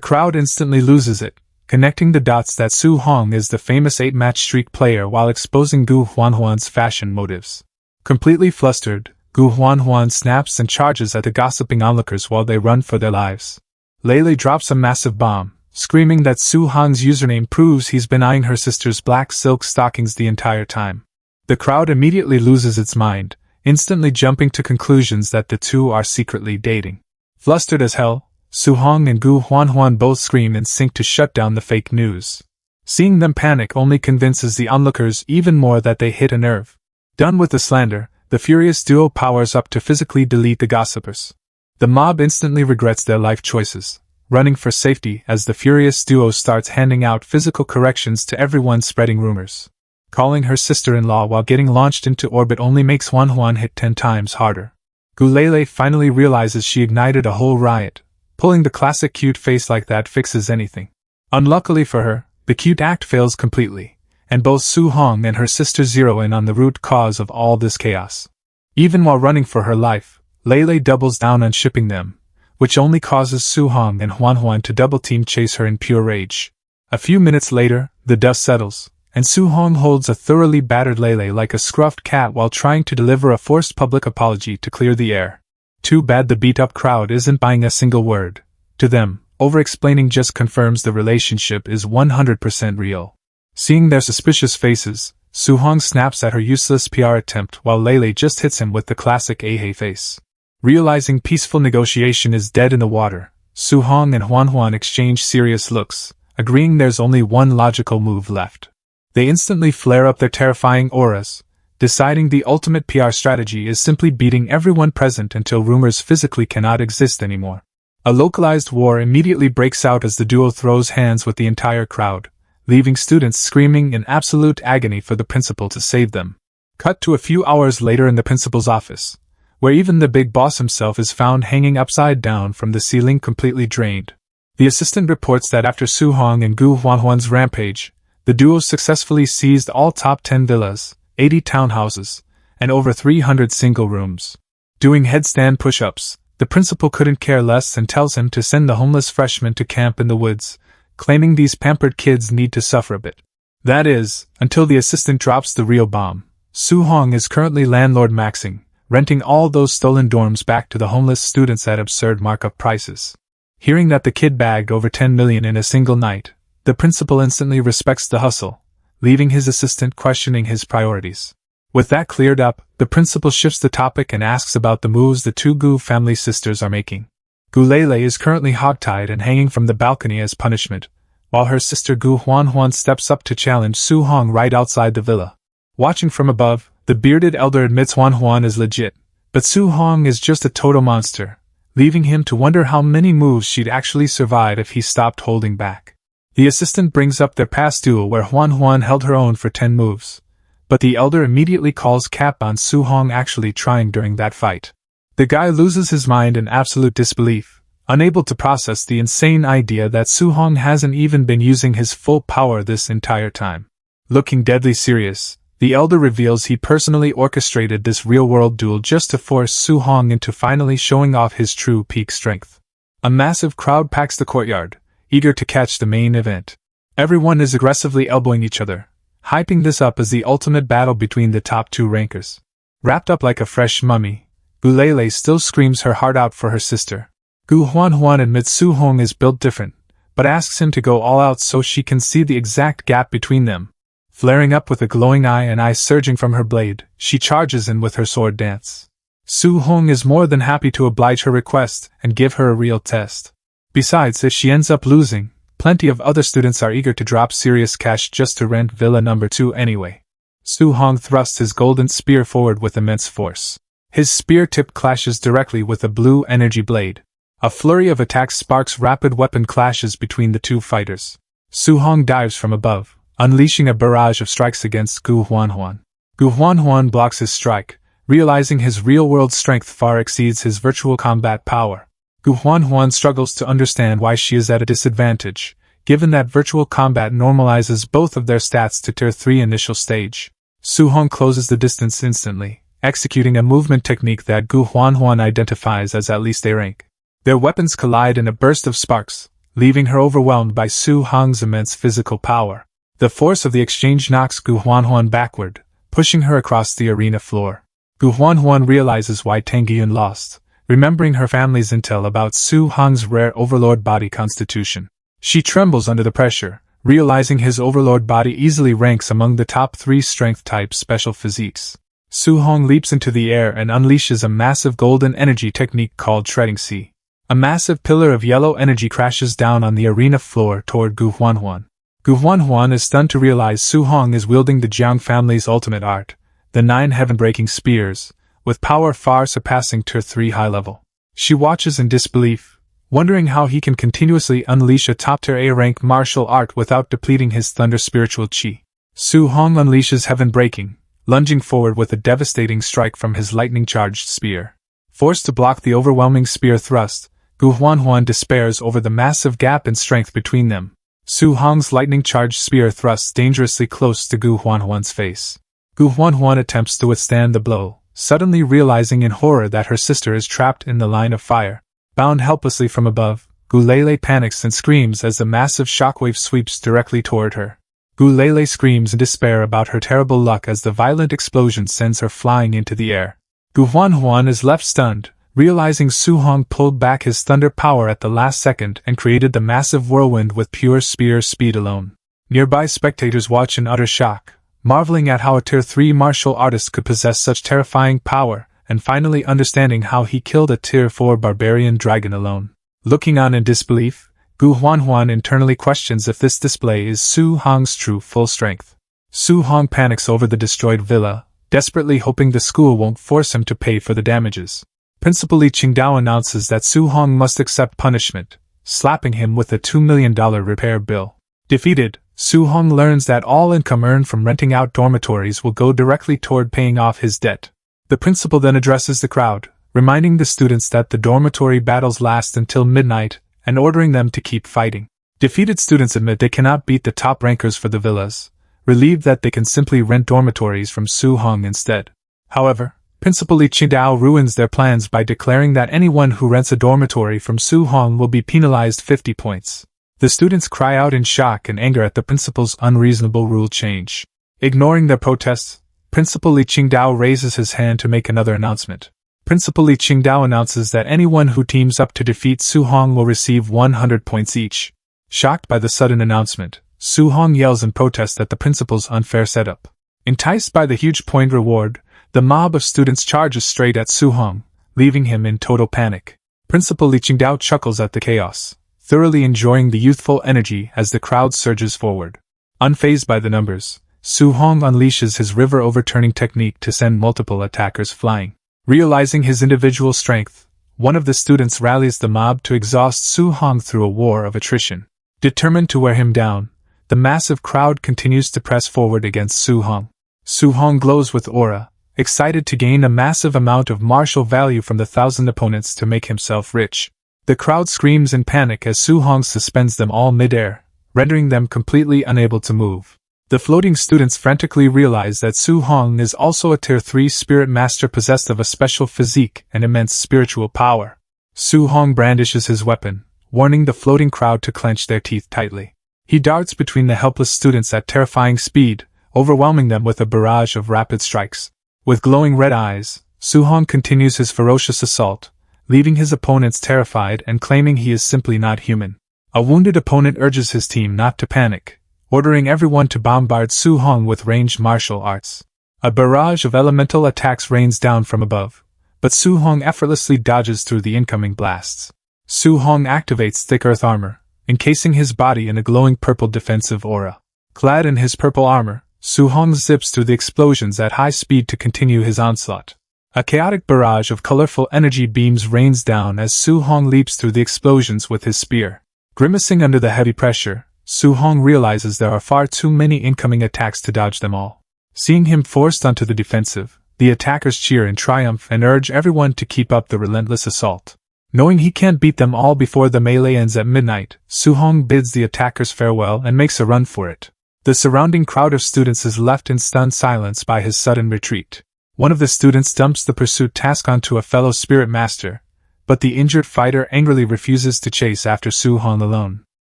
crowd instantly loses it, connecting the dots that Su-hong is the famous 8-match streak player while exposing Gu Huanhuan's fashion motives. Completely flustered, Gu Huanhuan snaps and charges at the gossiping onlookers while they run for their lives. Lele drops a massive bomb, screaming that Su-hong's username proves he's been eyeing her sister's black silk stockings the entire time. The crowd immediately loses its mind, instantly jumping to conclusions that the two are secretly dating. Flustered as hell, Su-hong and Gu Huanhuan both scream in sync to shut down the fake news. Seeing them panic only convinces the onlookers even more that they hit a nerve. Done with the slander, the furious duo powers up to physically delete the gossipers. The mob instantly regrets their life choices, running for safety as the furious duo starts handing out physical corrections to everyone spreading rumors. Calling her sister-in-law while getting launched into orbit only makes Huanhuan hit 10 times harder. Gulele finally realizes she ignited a whole riot. Pulling the classic cute face like that fixes anything. Unluckily for her, the cute act fails completely, and both Su-hong and her sister zero in on the root cause of all this chaos. Even while running for her life, Lele doubles down on shipping them, which only causes Su-hong and Huanhuan to double-team chase her in pure rage. A few minutes later, the dust settles, and Su-hong holds a thoroughly battered Lele like a scruffed cat while trying to deliver a forced public apology to clear the air. Too bad the beat-up crowd isn't buying a single word. To them, over-explaining just confirms the relationship is 100% real. Seeing their suspicious faces, Su-hong snaps at her useless PR attempt while Lele just hits him with the classic ahey face. Realizing peaceful negotiation is dead in the water, Su-hong and Huanhuan exchange serious looks, agreeing there's only one logical move left. They instantly flare up their terrifying auras, deciding the ultimate PR strategy is simply beating everyone present until rumors physically cannot exist anymore. A localized war immediately breaks out as the duo throws hands with the entire crowd, leaving students screaming in absolute agony for the principal to save them. Cut to a few hours later in the principal's office, where even the big boss himself is found hanging upside down from the ceiling completely drained. The assistant reports that after Su-hong and Gu Huanhuan's rampage, the duo successfully seized all top 10 villas, 80 townhouses, and over 300 single rooms. Doing headstand push-ups, the principal couldn't care less and tells him to send the homeless freshmen to camp in the woods, claiming these pampered kids need to suffer a bit. That is, until the assistant drops the real bomb. Su-hong is currently landlord maxing, renting all those stolen dorms back to the homeless students at absurd markup prices. Hearing that the kid bagged over 10 million in a single night, the principal instantly respects the hustle, leaving his assistant questioning his priorities. With that cleared up, the principal shifts the topic and asks about the moves the two Gu family sisters are making. Gulele is currently hogtied and hanging from the balcony as punishment, while her sister Gu Huanhuan steps up to challenge Su-hong right outside the villa. Watching from above, the bearded elder admits Huanhuan is legit, but Su-hong is just a total monster, leaving him to wonder how many moves she'd actually survive if he stopped holding back. The assistant brings up their past duel where Huanhuan held her own for 10 moves, but the elder immediately calls cap on Su-hong actually trying during that fight. The guy loses his mind in absolute disbelief, unable to process the insane idea that Su-hong hasn't even been using his full power this entire time. Looking deadly serious, the elder reveals he personally orchestrated this real-world duel just to force Su-hong into finally showing off his true peak strength. A massive crowd packs the courtyard, eager to catch the main event. Everyone is aggressively elbowing each other, hyping this up as the ultimate battle between the top two rankers. Wrapped up like a fresh mummy, Gulele still screams her heart out for her sister. Gu Huanhuan admits Su Hong is built different, but asks him to go all out so she can see the exact gap between them. Flaring up with a glowing eye and eyes surging from her blade, she charges in with her sword dance. Su Hong is more than happy to oblige her request and give her a real test. Besides, if she ends up losing, plenty of other students are eager to drop serious cash just to rent Villa number 2 anyway. Su Hong thrusts his golden spear forward with immense force. His spear tip clashes directly with a blue energy blade. A flurry of attacks sparks rapid weapon clashes between the two fighters. Su Hong dives from above, unleashing a barrage of strikes against Gu Huanhuan. Gu Huanhuan blocks his strike, realizing his real-world strength far exceeds his virtual combat power. Gu Huanhuan struggles to understand why she is at a disadvantage, given that virtual combat normalizes both of their stats to Tier 3 initial stage. Su Hong closes the distance instantly, executing a movement technique that Gu Huanhuan identifies as at least A rank. Their weapons collide in a burst of sparks, leaving her overwhelmed by Su Hong's immense physical power. The force of the exchange knocks Gu Huanhuan backward, pushing her across the arena floor. Gu Huanhuan realizes why Tang Yun lost, remembering her family's intel about Su Hong's rare overlord body constitution. She trembles under the pressure, realizing his overlord body easily ranks among the top 3 strength-type special physiques. Su Hong leaps into the air and unleashes a massive golden energy technique called Shredding Sea. A massive pillar of yellow energy crashes down on the arena floor toward Gu Huanhuan. Gu Huanhuan is stunned to realize Su Hong is wielding the Jiang family's ultimate art, the 9 heaven-breaking spears, with power far surpassing Tier 3 high level. She watches in disbelief, wondering how he can continuously unleash a top-tier A-rank martial art without depleting his thunder spiritual chi. Su Hong unleashes heaven-breaking, lunging forward with a devastating strike from his lightning-charged spear. Forced to block the overwhelming spear thrust, Gu Huanhuan despairs over the massive gap in strength between them. Su Hong's lightning-charged spear thrusts dangerously close to Gu Huanhuan's face. Gu Huanhuan attempts to withstand the blow, suddenly realizing in horror that her sister is trapped in the line of fire. Bound helplessly from above, Gulele panics and screams as the massive shockwave sweeps directly toward her. Gulele screams in despair about her terrible luck as the violent explosion sends her flying into the air. Gu Huanhuan is left stunned, realizing Su Hong pulled back his thunder power at the last second and created the massive whirlwind with pure spear speed alone. Nearby spectators watch in utter shock, marveling at how a Tier 3 martial artist could possess such terrifying power, and finally understanding how he killed a Tier 4 barbarian dragon alone. Looking on in disbelief, Gu Huanhuan internally questions if this display is Su Hong's true full strength. Su Hong panics over the destroyed villa, desperately hoping the school won't force him to pay for the damages. Principal Li Qingdao announces that Su Hong must accept punishment, slapping him with a $2 million repair bill. Defeated, Su Hong learns that all income earned from renting out dormitories will go directly toward paying off his debt. The principal then addresses the crowd, reminding the students that the dormitory battles last until midnight, and ordering them to keep fighting. Defeated students admit they cannot beat the top rankers for the villas, relieved that they can simply rent dormitories from Su Hong instead. However, Principal Li Qingdao ruins their plans by declaring that anyone who rents a dormitory from Su Hong will be penalized 50 points. The students cry out in shock and anger at the principal's unreasonable rule change. Ignoring their protests, Principal Li Qingdao raises his hand to make another announcement. Principal Li Qingdao announces that anyone who teams up to defeat Su Hong will receive 100 points each. Shocked by the sudden announcement, Su Hong yells in protest at the principal's unfair setup. Enticed by the huge point reward, the mob of students charges straight at Su Hong, leaving him in total panic. Principal Li Qingdao chuckles at the chaos, thoroughly enjoying the youthful energy as the crowd surges forward. Unfazed by the numbers, Su Hong unleashes his river overturning technique to send multiple attackers flying. Realizing his individual strength, one of the students rallies the mob to exhaust Su Hong through a war of attrition. Determined to wear him down, the massive crowd continues to press forward against Su Hong. Su Hong glows with aura, excited to gain a massive amount of martial value from the 1,000 opponents to make himself rich. The crowd screams in panic as Su Hong suspends them all mid-air, rendering them completely unable to move. The floating students frantically realize that Su Hong is also a Tier 3 spirit master possessed of a special physique and immense spiritual power. Su Hong brandishes his weapon, warning the floating crowd to clench their teeth tightly. He darts between the helpless students at terrifying speed, overwhelming them with a barrage of rapid strikes. With glowing red eyes, Su-hong continues his ferocious assault, leaving his opponents terrified and claiming he is simply not human. A wounded opponent urges his team not to panic, ordering everyone to bombard Su-hong with ranged martial arts. A barrage of elemental attacks rains down from above, but Su-hong effortlessly dodges through the incoming blasts. Su-hong activates thick earth armor, encasing his body in a glowing purple defensive aura. Clad in his purple armor, Su-hong zips through the explosions at high speed to continue his onslaught. A chaotic barrage of colorful energy beams rains down as Su-hong leaps through the explosions with his spear. Grimacing under the heavy pressure, Su-hong realizes there are far too many incoming attacks to dodge them all. Seeing him forced onto the defensive, the attackers cheer in triumph and urge everyone to keep up the relentless assault. Knowing he can't beat them all before the melee ends at midnight, Su-hong bids the attackers farewell and makes a run for it. The surrounding crowd of students is left in stunned silence by his sudden retreat. One of the students dumps the pursuit task onto a fellow spirit master, but the injured fighter angrily refuses to chase after Su-hong alone.